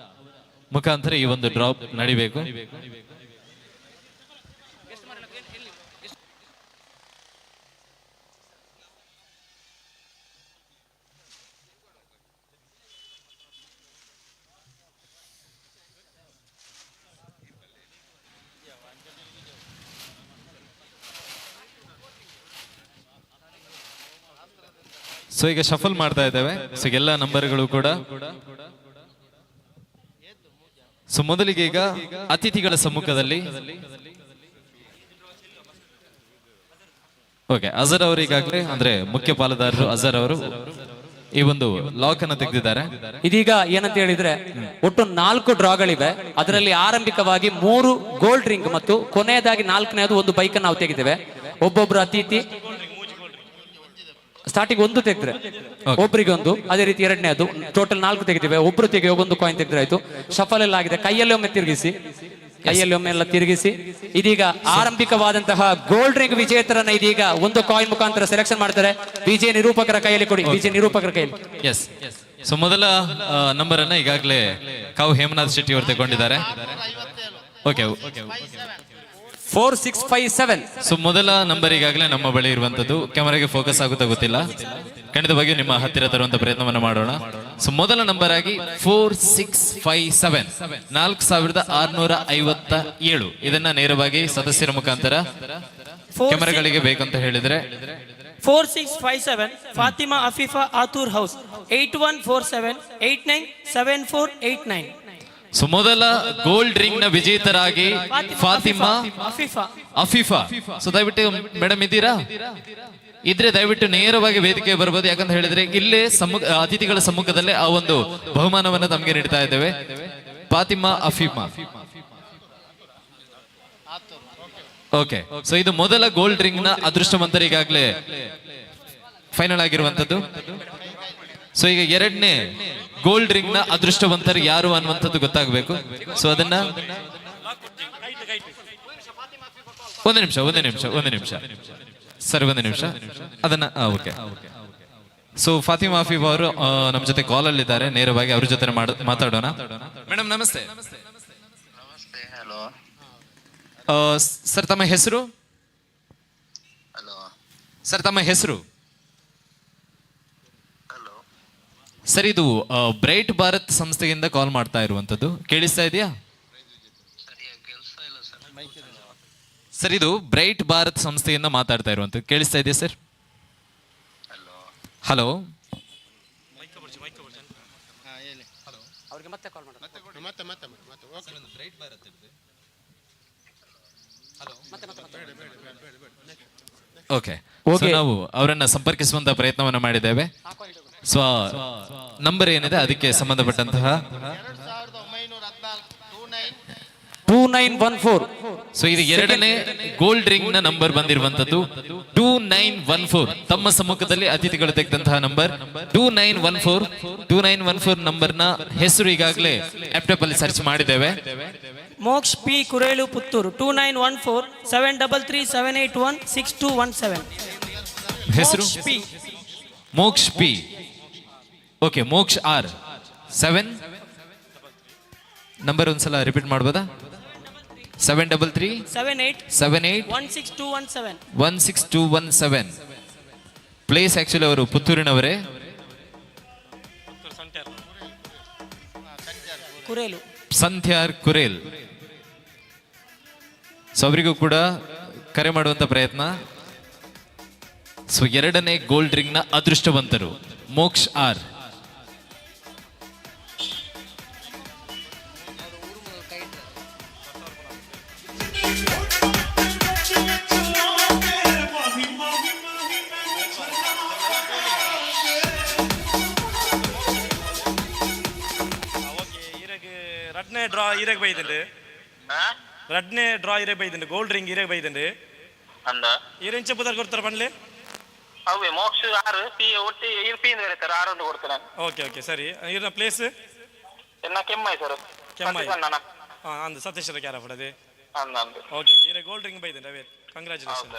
ಮುಖಾಂತರ ಈ ಒಂದು ಡ್ರಾಪ್ ನಡಿಬೇಕು. ಸೊ ಈಗ ಶಫಲ್ ಮಾಡ್ತಾ ಇದ್ದೇವೆ. ಸೊ ಎಲ್ಲ ನಂಬರ್ಗಳು ಕೂಡ. ಸೊ ಮೊದಲಿಗೆ ಈಗ ಅತಿಥಿಗಳ ಸಮ್ಮುಖದಲ್ಲಿ ಓಕೆ, ಅಜರ್ ಅವರು ಈಗಾಗಲೇ ಅಂದ್ರೆ ಮುಖ್ಯ ಪಾಲುದಾರರು ಅಜರ್ ಅವರು ಈ ಒಂದು ಲಾಕ್ ಅನ್ನು ತೆಗೆದಿದ್ದಾರೆ. ಇದೀಗ ಏನಂತ ಹೇಳಿದ್ರೆ ಒಟ್ಟು 4 ಡ್ರಾಗಳಿವೆ. ಅದರಲ್ಲಿ ಆರಂಭಿಕವಾಗಿ 3 ಗೋಲ್ಡ್ ರಿಂಗ್ ಮತ್ತು ಕೊನೆಯದಾಗಿ 4ನೇದು ಒಂದು ಬೈಕ್ ನಾವು ತೆಗೆದಿದ್ದೇವೆ. ಒಬ್ಬೊಬ್ರು ಅತಿಥಿ ಸ್ಟಾರ್ಟಿಂಗ್ 1 ತೆಗೆದ್ರೆ ಒಬ್ಬರಿಗೆ 1, ಅದೇ ರೀತಿ 2ನೇದು ಟೋಟಲ್ 4 ತೆಗೆದಿವೆ. ಒಬ್ರು ತೆಗೆಯುವ 1 ಕಾಯಿನ್ ತೆಗೆದ್ರೆ ಆಯ್ತು. ಶಫಲ್ ಎಲ್ಲ ಆಗಿದೆ. ಕೈಯಲ್ಲಿ ಒಮ್ಮೆ ತಿರುಗಿಸಿ, ಕೈಯಲ್ಲಿ ಒಮ್ಮೆ ಎಲ್ಲ ತಿರುಗಿಸಿ. ಇದೀಗ ಆರಂಭಿಕವಾದಂತಹ ಗೋಲ್ಡ್ ರಿಂಗ್ ವಿಜೇತರನ್ನ ಇದೀಗ 1 ಕಾಯಿನ್ ಮುಖಾಂತರ ಸೆಲೆಕ್ಷನ್ ಮಾಡ್ತಾರೆ. ವಿಜಯ ನಿರೂಪಕರ ಕೈಯಲ್ಲಿ ಕೊಡಿ. ವಿಜಯ ನಿರೂಪಕರ ಕೈಯಲ್ಲಿ. ಎಸ್, ಸೊ ಮೊದಲ ನಂಬರ್ ಅನ್ನ ಈಗಾಗಲೇ ಕಾವು ಹೇಮನಾಥ್ ಶೆಟ್ಟಿ ಅವರು ತಗೊಂಡಿದ್ದಾರೆ. ಓಕೆ, 4657. ಸೊ ಮೊದಲ ನಂಬರ್ ಈಗಾಗಲೇ ನಮ್ಮ ಬಳಿ ಇರುವಂತದ್ದು. ಕ್ಯಾಮರಾಗೆ ಫೋಕಸ್ ಆಗುತ್ತಾ ಗೊತ್ತಿಲ್ಲ, ಖಂಡಿತವಾಗಿಯೂ ನಿಮ್ಮ ಹತ್ತಿರ ತರುವಂತ ಪ್ರಯತ್ನವನ್ನು ಮಾಡೋಣ. ಸೊ ಮೊದಲ ನಂಬರ್ ಆಗಿ 4657, 4657. ಇದನ್ನ ನೇರವಾಗಿ ಸದಸ್ಯರ ಮುಖಾಂತರ ಕ್ಯಾಮರಾಗಳಿಗೆ ಬೇಕಂತ ಹೇಳಿದ್ರೆ 4657 Fatima Afifa Atur House 8147897489. So ಮೊದಲ ಗೋಲ್ಡ್ ರಿಂಗ್ ನ ವಿಜೇತರಾಗಿ ಫಾತಿಮಾ ಅಫೀಫಾ. ಸೊ ದಯವಿಟ್ಟು ಮೇಡಮ್ ಇದ್ದೀರಾ? ಇದ್ರೆ ದಯವಿಟ್ಟು ನೇರವಾಗಿ ವೇದಿಕೆ ಬರ್ಬೋದು. ಯಾಕಂತ ಹೇಳಿದ್ರೆ ಇಲ್ಲೇ ಅತಿಥಿಗಳ ಸಮ್ಮುಖದಲ್ಲೇ ಆ ಒಂದು ಬಹುಮಾನವನ್ನು ತಮಗೆ ನೀಡ್ತಾ ಇದ್ದೇವೆ. ಫಾತಿಮಾ ಅಫೀಫಾ. ಓಕೆ, ಸೊ ಇದು ಮೊದಲ ಗೋಲ್ಡ್ ರಿಂಗ್ ನ ಅದೃಷ್ಟವಂತರಿಗಾಗಲೇ ಫೈನಲ್ ಆಗಿರುವಂತದ್ದು. ಸೊ ಈಗ ಎರಡನೇ ಗೋಲ್ಡ್ ರಿಂಗ್ ನ ಅದೃಷ್ಟವಂತರು ಯಾರು ಅನ್ನುವಂಥದ್ದು ಗೊತ್ತಾಗಬೇಕು. ಸೊ ಅದನ್ನ ಒಂದು ನಿಮಿಷ ಸರ್, ಒಂದು ನಿಮಿಷ ಅದನ್ನ ಓಕೆ. ಸೊ ಫಾತಿಮಾ ಅಫೀಫ್ ಅವರು ನಮ್ಮ ಜೊತೆ ಕಾಲ್ ಅಲ್ಲಿ ಇದ್ದಾರೆ, ನೇರವಾಗಿ ಅವ್ರ ಜೊತೆ ಮಾತಾಡೋಣ. ಮೇಡಮ್ ನಮಸ್ತೆ. ಸರ್ ತಮ್ಮ ಹೆಸರು? ಸರ್ ತಮ್ಮ ಹೆಸರು? ಸರ್ ಇದು ಬ್ರೈಟ್ ಭಾರತ್ ಸಂಸ್ಥೆಯಿಂದ ಕಾಲ್ ಮಾಡ್ತಾ ಇರುವಂತದ್ದು, ಕೇಳಿಸ್ತಾ ಇದೆಯಾ ಸರ್? ಇದು ಬ್ರೈಟ್ ಭಾರತ್ ಸಂಸ್ಥೆಯಿಂದ ಮಾತಾಡ್ತಾ ಇರುವಂತದ್ದು, ಕೇಳಿಸ್ತಾ ಇದೆಯಾ ಸರ್? Hello, okay. ನಾವು ಅವರನ್ನ ಸಂಪರ್ಕಿಸುವಂತ ಪ್ರಯತ್ನವನ್ನ ಮಾಡಿದ್ದೇವೆ. ಸೊ ನಂಬರ್ ಏನಿದೆ ಅದಕ್ಕೆ ಸಂಬಂಧಪಟ್ಟಂತಹ 2914. ಸೊ ಇದು ಎರಡನೇ ಗೋಲ್ಡ್ ರಿಂಗ್ ನ ನಂಬರ್ ಬಂದಿರುವಂತದ್ದು 2914. ತಮ್ಮ ಸಮ್ಮುಖದಲ್ಲಿ ಅತಿಥಿಗಳು ತೆಗೆದಂತಹ ನಂಬರ್ 2914 ನಂಬರ್ ನ ಹೆಸರು ಈಗಾಗಲೇ ಲ್ಯಾಪ್ಟಾಪ್ ಅಲ್ಲಿ ಸರ್ಚ್ ಮಾಡಿದ್ದೇವೆ. ಮೋಕ್ಷ್ ಪಿ ಕುರೇಲು ಪುತ್ತೂರು 2914 733 781 6217. ಹೆಸರು ಮೋಕ್ಷ್ ಪಿ. ಓಕೆ, ಮೋಕ್ಷ್ ಆರ್ 7 ನಂಬರ್ ಒಂದ್ಸಲ ರಿಪೀಟ್ ಮಾಡ್ಬೋದಾ? 733 78 16217. ಪ್ಲೇಸ್ ಆಕ್ಚುಲಿ ಅವರು ಪುತ್ತೂರಿನವರೇ, ಸಂಥ್ಯಾರ್ ಕುರೇಲ್. ಸೊ ಅವರಿಗೂ ಕೂಡ ಕರೆ ಮಾಡುವಂತ ಪ್ರಯತ್ನ. ಸೊ ಎರಡನೇ ಗೋಲ್ಡ್ ರಿಂಗ್ ನ ಅದೃಷ್ಟವಂತರು ಮೋಕ್ಷ್ ಆರ್. ರಡ್ನೆ ಡ್ರಾ ಇರಗೆ ಬೈದಂಡು ರಡ್ನೆ ಡ್ರಾ ಇರಗೆ ಬೈದಂಡು ಗೋಲ್ಡ್ ರಿಂಗ್ ಇರಗೆ ಬೈದಂಡು ಅಂದ ಇರೆಂಚ ಪುದರ್ ಕೊಡ್ತಾರೆ ಪನ್ಲೆ ಅವೇ ಮೋಕ್ಷ 6 ಪಿ ಒಟ್ಟಿ ಪಿ ಇಂದ ಹೇಳ್ತಾರೆ 6 ಅಂತ ಕೊಡ್ತೇನೆ. ಓಕೆ ಓಕೆ ಸರಿ. ಇರನ ಪ್ಲೇಸ್ ಎನ್ನ ಕೆಮ್ಮೈ ಸರ್, ಕೆಮ್ಮೈ ಅಂದ ಸತೀಶ್ವರ ಕ್ಯಾರ ಪಡದೆ ಅಂದ ಅಂದ. Okay okay. ಇರ ಗೋಲ್ಡ್ ರಿಂಗ್ ಬೈದಂಡು ಅವೇ congratulation.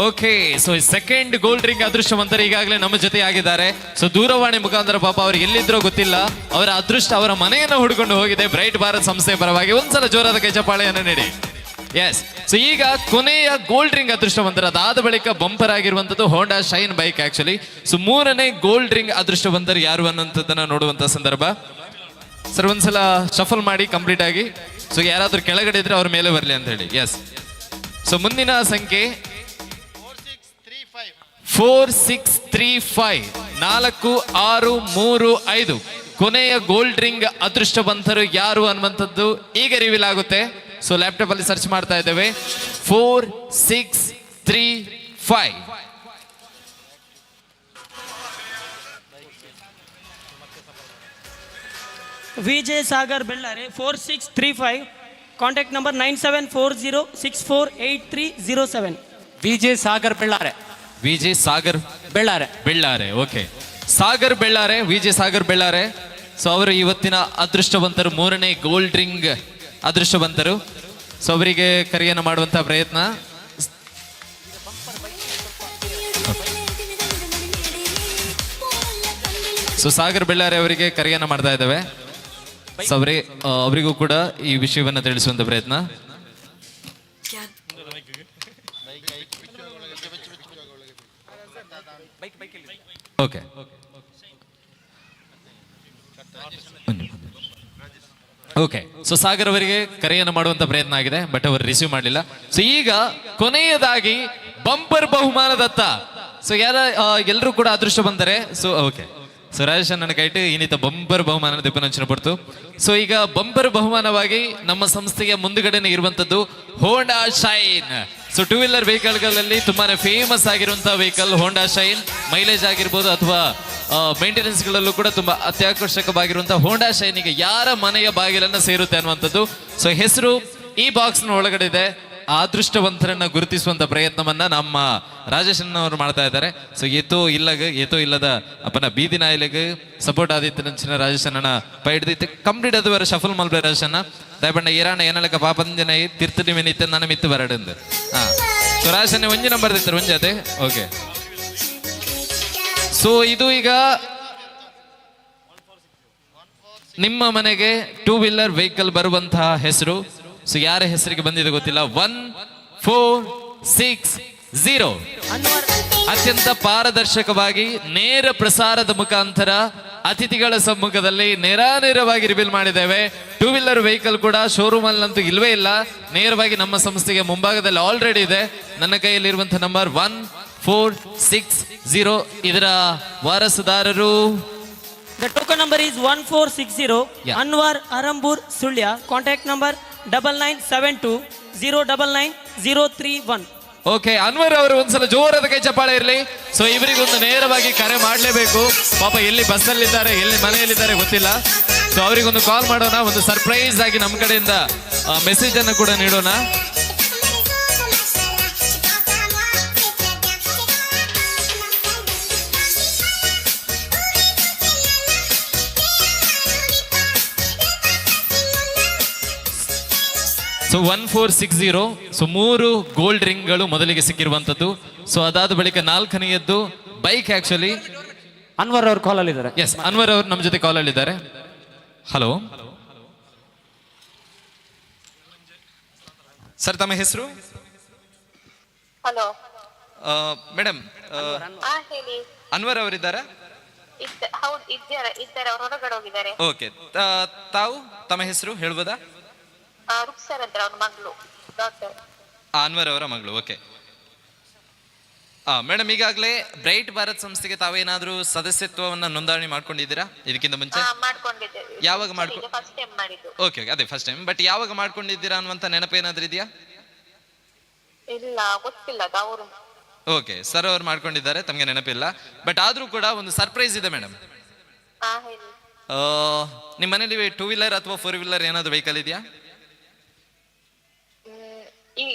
Okay, so second gold ring ಅದೃಷ್ಟವಂತರು ಈಗಾಗಲೇ ನಮ್ಮ ಜೊತೆ ಆಗಿದ್ದಾರೆ. ಸೊ ದೂರವಾಣಿ ಮುಖಾಂತರ ಪಾಪ ಅವ್ರು ಎಲ್ಲಿದ್ರೋ ಗೊತ್ತಿಲ್ಲ, ಅವರ ಅದೃಷ್ಟ ಅವರ ಮನೆಯನ್ನು ಹುಡುಕೊಂಡು ಹೋಗಿದೆ. ಬ್ರೈಟ್ ಭಾರತ್ ಸಂಸ್ಥೆ ಪರವಾಗಿ ಒಂದ್ಸಲ ಜೋರಾದ ಕೈ ಚಪ್ಪಾಳೆಯನ್ನು ನೀಡಿ. ಎಸ್, ಸೊ ಈಗ ಕೊನೆಯ ಗೋಲ್ಡ್ ರಿಂಗ್ ಅದೃಷ್ಟವಂತರು, ಅದಾದ ಬಳಿಕ ಬಂಪರ್ ಆಗಿರುವಂತದ್ದು ಹೋಂಡಾ ಶೈನ್ ಬೈಕ್ ಆಕ್ಚುಲಿ. ಸೊ ಮೂರನೇ ಗೋಲ್ಡ್ ರಿಂಗ್ ಅದೃಷ್ಟವಂತರು ಯಾರು ಅನ್ನುವಂಥದ್ದನ್ನ ನೋಡುವಂತ ಸಂದರ್ಭ. ಸರ್ ಒಂದ್ಸಲ ಶಫಲ್ ಮಾಡಿ ಕಂಪ್ಲೀಟ್ ಆಗಿ. ಸೊ ಯಾರಾದ್ರೂ ಕೆಳಗಡೆ ಇದ್ರೆ ಅವ್ರ ಮೇಲೆ ಬರಲಿ ಅಂತ ಹೇಳಿ. ಎಸ್, ಸೊ ಮುಂದಿನ ಸಂಖ್ಯೆ 4635 4635. ಕೊನೆಯ ಗೋಲ್ಡ್ ರಿಂಗ್ ಅದೃಷ್ಟವಂತರು ಯಾರು ಅನ್ನುವಂಥದ್ದು ಈಗ ರಿವೀಲ್ ಆಗುತ್ತೆ. ಸೊ ಲ್ಯಾಪ್ಟಾಪ್ ಅಲ್ಲಿ ಸರ್ಚ್ ಮಾಡ್ತಾ ಇದ್ದೇವೆ. 4635. Vijay Sagar Bellare 4635. Contact number 9740648307. Vijay Sagar Bellare. Vijay Sagar Bellare. Okay, Sagar Bellare, Vijay Sagar Bellare. So ಅವರು ಇವತ್ತಿನ ಅದೃಷ್ಟವಂತರು, ಮೂರನೇ ಗೋಲ್ಡ್ ರಿಂಗ್ ಅದೃಷ್ಟವಂತರು. ಸೊ ಅವರಿಗೆ ಕರೆಯನ್ನು ಮಾಡುವಂತಹ ಪ್ರಯತ್ನ. ಸೊ ಸಾಗರ್ ಬೆಳ್ಳಾರೆ ಅವರಿಗೆ ಕರೆಯನ್ನು ಮಾಡ್ತಾ ಇದ್ದೇವೆ. ಸೊ ಅವರಿಗೂ ಕೂಡ ಈ ವಿಷಯವನ್ನು ತಿಳಿಸುವಂತ ಪ್ರಯತ್ನ. Okay, okay. ಸೊ ಸಾಗರ್ ಅವರಿಗೆ ಕರೆಯನ್ನು ಮಾಡುವಂತ ಪ್ರಯತ್ನ ಆಗಿದೆ, ಬಟ್ ಅವರು ರಿಸೀವ್ ಮಾಡಲಿಲ್ಲ. ಸೊ ಈಗ ಕೊನೆಯದಾಗಿ ಬಂಪರ್ ಬಹುಮಾನದತ್ತ ಸೊ ಯಾರ ಎಲ್ಲರೂ ಕೂಡ ಅದೃಷ್ಟ ಬಂದರೆ ಸೊ ಓಕೆ ಸೊ ರಾಜೇಶ್ ನನ್ನ ಕೈಟ್ ಇನ್ನಿತ ಬಂಪರ್ ಬಹುಮಾನ ದೀಪನಂಚನ ಪಡ್ತು. ಸೊ ಈಗ ಬಂಪರ್ ಬಹುಮಾನವಾಗಿ ನಮ್ಮ ಸಂಸ್ಥೆಯ ಮುಂದುಗಡೆನೆ ಇರುವಂತದ್ದು Honda Shine. So two wheeler ವೆಹಿಕಲ್ಗಳಲ್ಲಿ ತುಂಬಾನೇ ಫೇಮಸ್ ಆಗಿರುವಂತಹ ವೆಹಿಕಲ್ ಹೋಂಡಾ ಶೈನ್. ಮೈಲೇಜ್ ಆಗಿರ್ಬೋದು ಅಥವಾ ಮೇಂಟೆನೆನ್ಸ್ ಗಳಲ್ಲೂ ಕೂಡ ತುಂಬಾ ಅತ್ಯಾಕರ್ಷಕವಾಗಿರುವಂತಹ ಹೋಂಡಾ ಶೈನ್ ಈಗ ಯಾರ ಮನೆಯ ಬಾಗಿಲನ್ನ ಸೇರುತ್ತೆ ಅನ್ನುವಂಥದ್ದು. ಸೊ ಹೆಸರು ಈ ಬಾಕ್ಸ್ ನ ಒಳಗಡೆ ಇದೆ. ಆ ಅದೃಷ್ಟವಂತರನ್ನ ಗುರುತಿಸುವಂತ ಪ್ರಯತ್ನವನ್ನ ನಮ್ಮ ರಾಜೇಶನ್ನವರು ಮಾಡ್ತಾ ಇದ್ದಾರೆ. ಸೊ ಏತೋ ಇಲ್ಲದ ಅಪ್ಪನ ಬೀದಿ ನಾಯಿಲೆಗೆ ಸಪೋರ್ಟ್ ಆದಿತ್ಯ ರಾಜೇಶನ್ನ ಪೈಡ್ದಿತ್ತು ಕಂಪ್ಲೀಟ್ ಅದು ಬೇರೆ ಶಫಲ್ ಮಲ್ಬೆ ರಾಜೇಶನ್ನ ದಯಪಂಡ ಏರಾಣ ಏನಲಕ ಪಾಪಂಜನ ತಿರ್ತಿ ನಿಮಿತ್ತ ನನ್ನ ಮಿತ್ತು ಬರಡಂದು ಸೊ ರಾಜೇಶನ್ನ ಒಂಜಿ ನಂಬರ್ ದಿತ್ತಾರೆ ಒಂಜಿ ಅದೇ ಓಕೆ. ಸೊ ಇದು ಈಗ ನಿಮ್ಮ ಮನೆಗೆ ಟೂ ವೀಲರ್ ವೆಹಿಕಲ್ ಬರುವಂತಹ ಹೆಸರು. ಸೊ ಯಾರ ಹೆಸರಿಗೆ ಬಂದಿದೆ ಗೊತ್ತಿಲ್ಲ. 1460 ಅತ್ಯಂತ ಪಾರದರ್ಶಕವಾಗಿ ನೇರ ಪ್ರಸಾರದ ಮುಖಾಂತರ ಅತಿಥಿಗಳ ಸಮ್ಮುಖದಲ್ಲಿ ನೇರವಾಗಿ ರಿವೀಲ್ ಮಾಡಿದ್ದೇವೆ. ಟೂ ವೀಲರ್ ವೆಹಿಕಲ್ ಕೂಡ ಶೋರೂಮ್ ಅಲ್ಲಂತೂ ಇಲ್ವೇ ಇಲ್ಲ, ನೇರವಾಗಿ ನಮ್ಮ ಸಂಸ್ಥೆಗೆ ಮುಂಭಾಗದಲ್ಲಿ ಆಲ್ರೆಡಿ ಇದೆ. ನನ್ನ ಕೈಯಲ್ಲಿರುವಂತಹ ನಂಬರ್ 1460. ಇದರ ವಾರಸುದಾರರು The token number is 1460. Yeah. Anwar Arambur Sulya. Contact number 9972 099 031. Okay, Anwar ಅವರು ಒಂದ್ಸಲ ಜೋರಾದ ಕೈ ಚಪ್ಪಾಳೆ ಇರಲಿ. ಸೊ ಇವರಿಗೊಂದು ನೇರವಾಗಿ ಕರೆ ಮಾಡಲೇಬೇಕು. ಪಾಪ ಎಲ್ಲಿ ಬಸ್ಸಲ್ಲಿದ್ದಾರೆ ಎಲ್ಲಿ ಮನೆಯಲ್ಲಿದ್ದಾರೆ ಗೊತ್ತಿಲ್ಲ. ಸೊ ಅವರಿಗೊಂದು ಕಾಲ್ ಮಾಡೋಣ, ಒಂದು ಸರ್ಪ್ರೈಸ್ ಆಗಿ ನಮ್ಮ ಕಡೆಯಿಂದ ಮೆಸೇಜ್ ಅನ್ನು ಕೂಡ ನೀಡೋಣ. ಸೊ 1460. ಸೊ 3 ಗೋಲ್ಡ್ ರಿಂಗ್ಗಳು ಮೊದಲಿಗೆ ಸಿಕ್ಕಿರುವಂತದ್ದು. ಸೊ ಅದಾದ ಬಳಿಕ 4ನೆಯದ್ದು ಬೈಕ್. ಆಕ್ಚುಲಿ ಅನ್ವರ್ ಅವರು ಕಾಲ್ ಅಲ್ಲಿ ಇದ್ದಾರೆ. ಎಸ್, ಅನ್ವರ್ ಅವರು ನಮ್ಮ ಜೊತೆ ಕಾಲ್ ಅಲ್ಲಿ ಇದ್ದಾರೆ. ಹಲೋ ಸರ್, ತಮ್ಮ ಹೆಸರು? ಹಲೋ ಮೇಡಮ್, ಹೇಳಿ. ಅನ್ವರ್ ಅವರಿದ್ದಾರಾ? ಹೌದು ಇದ್ದಾರೆ, ಅವ್ರು ಹೊರಗಡೆ ಹೋಗಿದ್ದಾರೆ. ಓಕೆ, ತಾವು ತಮ್ಮ ಹೆಸರು ಹೇಳ್ಬೋದಾ? ರುಕ್ಸರ್ ಅಂತ ಅವ್ರ ಮಗಳು, ಡಾಕ್ಟರ್ ಅನ್ವರ್ ಅವರ ಮಗಳು. ಓಕೆ ಮೇಡಮ್, ಈಗಾಗಲೇ ಬ್ರೈಟ್ ಭಾರತ್ ಸಂಸ್ಥೆಗೆ ತಾವೇನಾದ್ರೂ ಸದಸ್ಯತ್ವವನ್ನ ನೋಂದಣಿ ಮಾಡ್ಕೊಂಡಿದ್ದೀರಾ ಇದಕ್ಕಿಂತ ಮುಂಚೆ? ಮಾಡ್ಕೊಂಡಿದ್ದೇವೆ. ಯಾವಾಗ ಫಸ್ಟ್ ಟೈಮ್ ಮಾಡಿದ್ದು. ಓಕೆ, ಅದೇ ಫಸ್ಟ್ ಟೈಮ್. ಬಟ್ ಯಾವಾಗ ಮಾಡ್ಕೊಂಡಿದ್ದೀರಾ ಅನ್ನುವಂತ ನೆನಪೇನಾದ್ರೂ ಇದೆಯಾ? ಇಲ್ಲ, ಗೊತ್ತಿಲ್ಲ ಅವರು. ಓಕೆ, ಸರ್ ಅವ್ರು ಮಾಡ್ಕೊಂಡಿದ್ದಾರೆ, ತಮಗೆ ನೆನಪಿಲ್ಲ. ಬಟ್ ಆದ್ರೂ ಕೂಡ ಒಂದು ಸರ್ಪ್ರೈಸ್ ಇದೆ ಮೇಡಮ್. ಹೇಳಿ. ನಿಮ್ಮ ಮನೇಲಿ ಟೂ ವೀಲರ್ ಅಥವಾ ಫೋರ್ ವೀಲರ್ ಏನಾದ್ರು ವೆಹಿಕಲ್ ಇದೆಯಾ?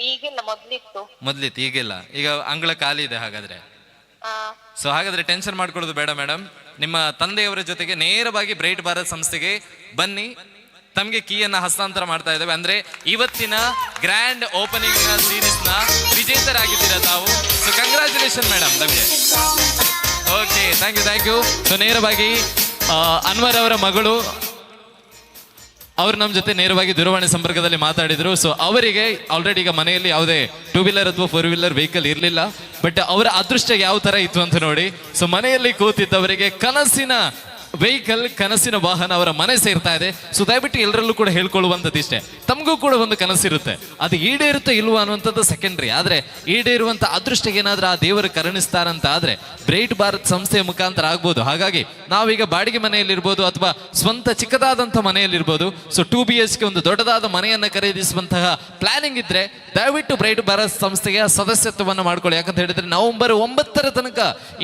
ಈಗಿಲ್ಲ, ಮೊದ್ಲಿತ್ತು. ಈಗಿಲ್ಲ, ಈಗ ಅಂಗಳ ಖಾಲಿ ಇದೆ ಹಾಗಾದ್ರೆ. ಸೊ ಹಾಗಾದ್ರೆ ಟೆನ್ಷನ್ ಮಾಡ್ಕೊಳ್ಳೋದು ಬೇಡ ಮೇಡಮ್. ನಿಮ್ಮ ತಂದೆಯವರ ಜೊತೆಗೆ ನೇರವಾಗಿ ಬ್ರೈಟ್ ಭಾರತ್ ಸಂಸ್ಥೆಗೆ ಬನ್ನಿ. ತಮಗೆ ಕೀಯನ್ನ ಹಸ್ತಾಂತರ ಮಾಡ್ತಾ ಇದ್ದೇವೆ. ಅಂದ್ರೆ ಇವತ್ತಿನ ಗ್ರ್ಯಾಂಡ್ ಓಪನಿಂಗ್ ಸೀರೀಸ್ ನ ವಿಜೇತರಾಗಿದ್ದೀರಾ ತಾವು. ಸೊ ಕಂಗ್ರಾಚುಲೇಷನ್ ಮೇಡಮ್ ತಮಗೆ. Okay, thank you. ಸೊ ನೇರವಾಗಿ ಅನ್ವರ್ ಅವರ ಮಗಳು ಅವರು ನಮ್ಮ ಜೊತೆ ನೇರವಾಗಿ ದೂರವಾಣಿ ಸಂಪರ್ಕದಲ್ಲಿ ಮಾತಾಡಿದ್ರು. ಸೊ ಅವರಿಗೆ ಆಲ್ರೆಡಿ ಈಗ ಮನೆಯಲ್ಲಿ ಯಾವುದೇ ಟೂ ವೀಲರ್ ಅಥವಾ ಫೋರ್ ವೀಲರ್ ವೆಹಿಕಲ್ ಇರಲಿಲ್ಲ. ಬಟ್ ಅವರ ಅದೃಷ್ಟ ಯಾವ ತರ ಇತ್ತು ಅಂತ ನೋಡಿ. ಸೊ ಮನೆಯಲ್ಲಿ ಕೂತಿದ್ದವರಿಗೆ ಕನಸಿನ ವೆಹಿಕಲ್, ಕನಸಿನ ವಾಹನ ಅವರ ಮನೆ ಸೇರ್ತಾ ಇದೆ. ಸೊ ದಯವಿಟ್ಟು ಎಲ್ಲರಲ್ಲೂ ಕೂಡ ಹೇಳ್ಕೊಳ್ಳುವಂಥದ್ದು ಇಷ್ಟೇ, ತಮಗೂ ಕೂಡ ಒಂದು ಕನಸಿರುತ್ತೆ. ಅದು ಈಡೇರುತ್ತೆ ಇಲ್ವಾ ಅನ್ನುವಂಥದ್ದು ಸೆಕೆಂಡ್ರಿ. ಆದ್ರೆ ಈಡೇರುವಂತ ಅದೃಷ್ಟ ಏನಾದ್ರೂ ಆ ದೇವರು ಕರುಣಿಸ್ತಾರಂತ ಆದ್ರೆ ಬ್ರೈಟ್ ಭಾರತ್ ಸಂಸ್ಥೆಯ ಮುಖಾಂತರ ಆಗ್ಬೋದು. ಹಾಗಾಗಿ ನಾವೀಗ ಬಾಡಿಗೆ ಮನೆಯಲ್ಲಿರ್ಬೋದು ಅಥವಾ ಸ್ವಂತ ಚಿಕ್ಕದಾದಂಥ ಮನೆಯಲ್ಲಿರ್ಬೋದು. ಸೊ 2 BHK ಒಂದು ದೊಡ್ಡದಾದ ಮನೆಯನ್ನ ಖರೀದಿಸುವಂತಹ ಪ್ಲಾನಿಂಗ್ ಇದ್ರೆ ದಯವಿಟ್ಟು ಬ್ರೈಟ್ ಭಾರತ್ ಸಂಸ್ಥೆಯ ಸದಸ್ಯತ್ವವನ್ನು ಮಾಡ್ಕೊಳ್ಳಿ. ಯಾಕಂತ ಹೇಳಿದ್ರೆ ನವೆಂಬರ್ 9 ತನಕ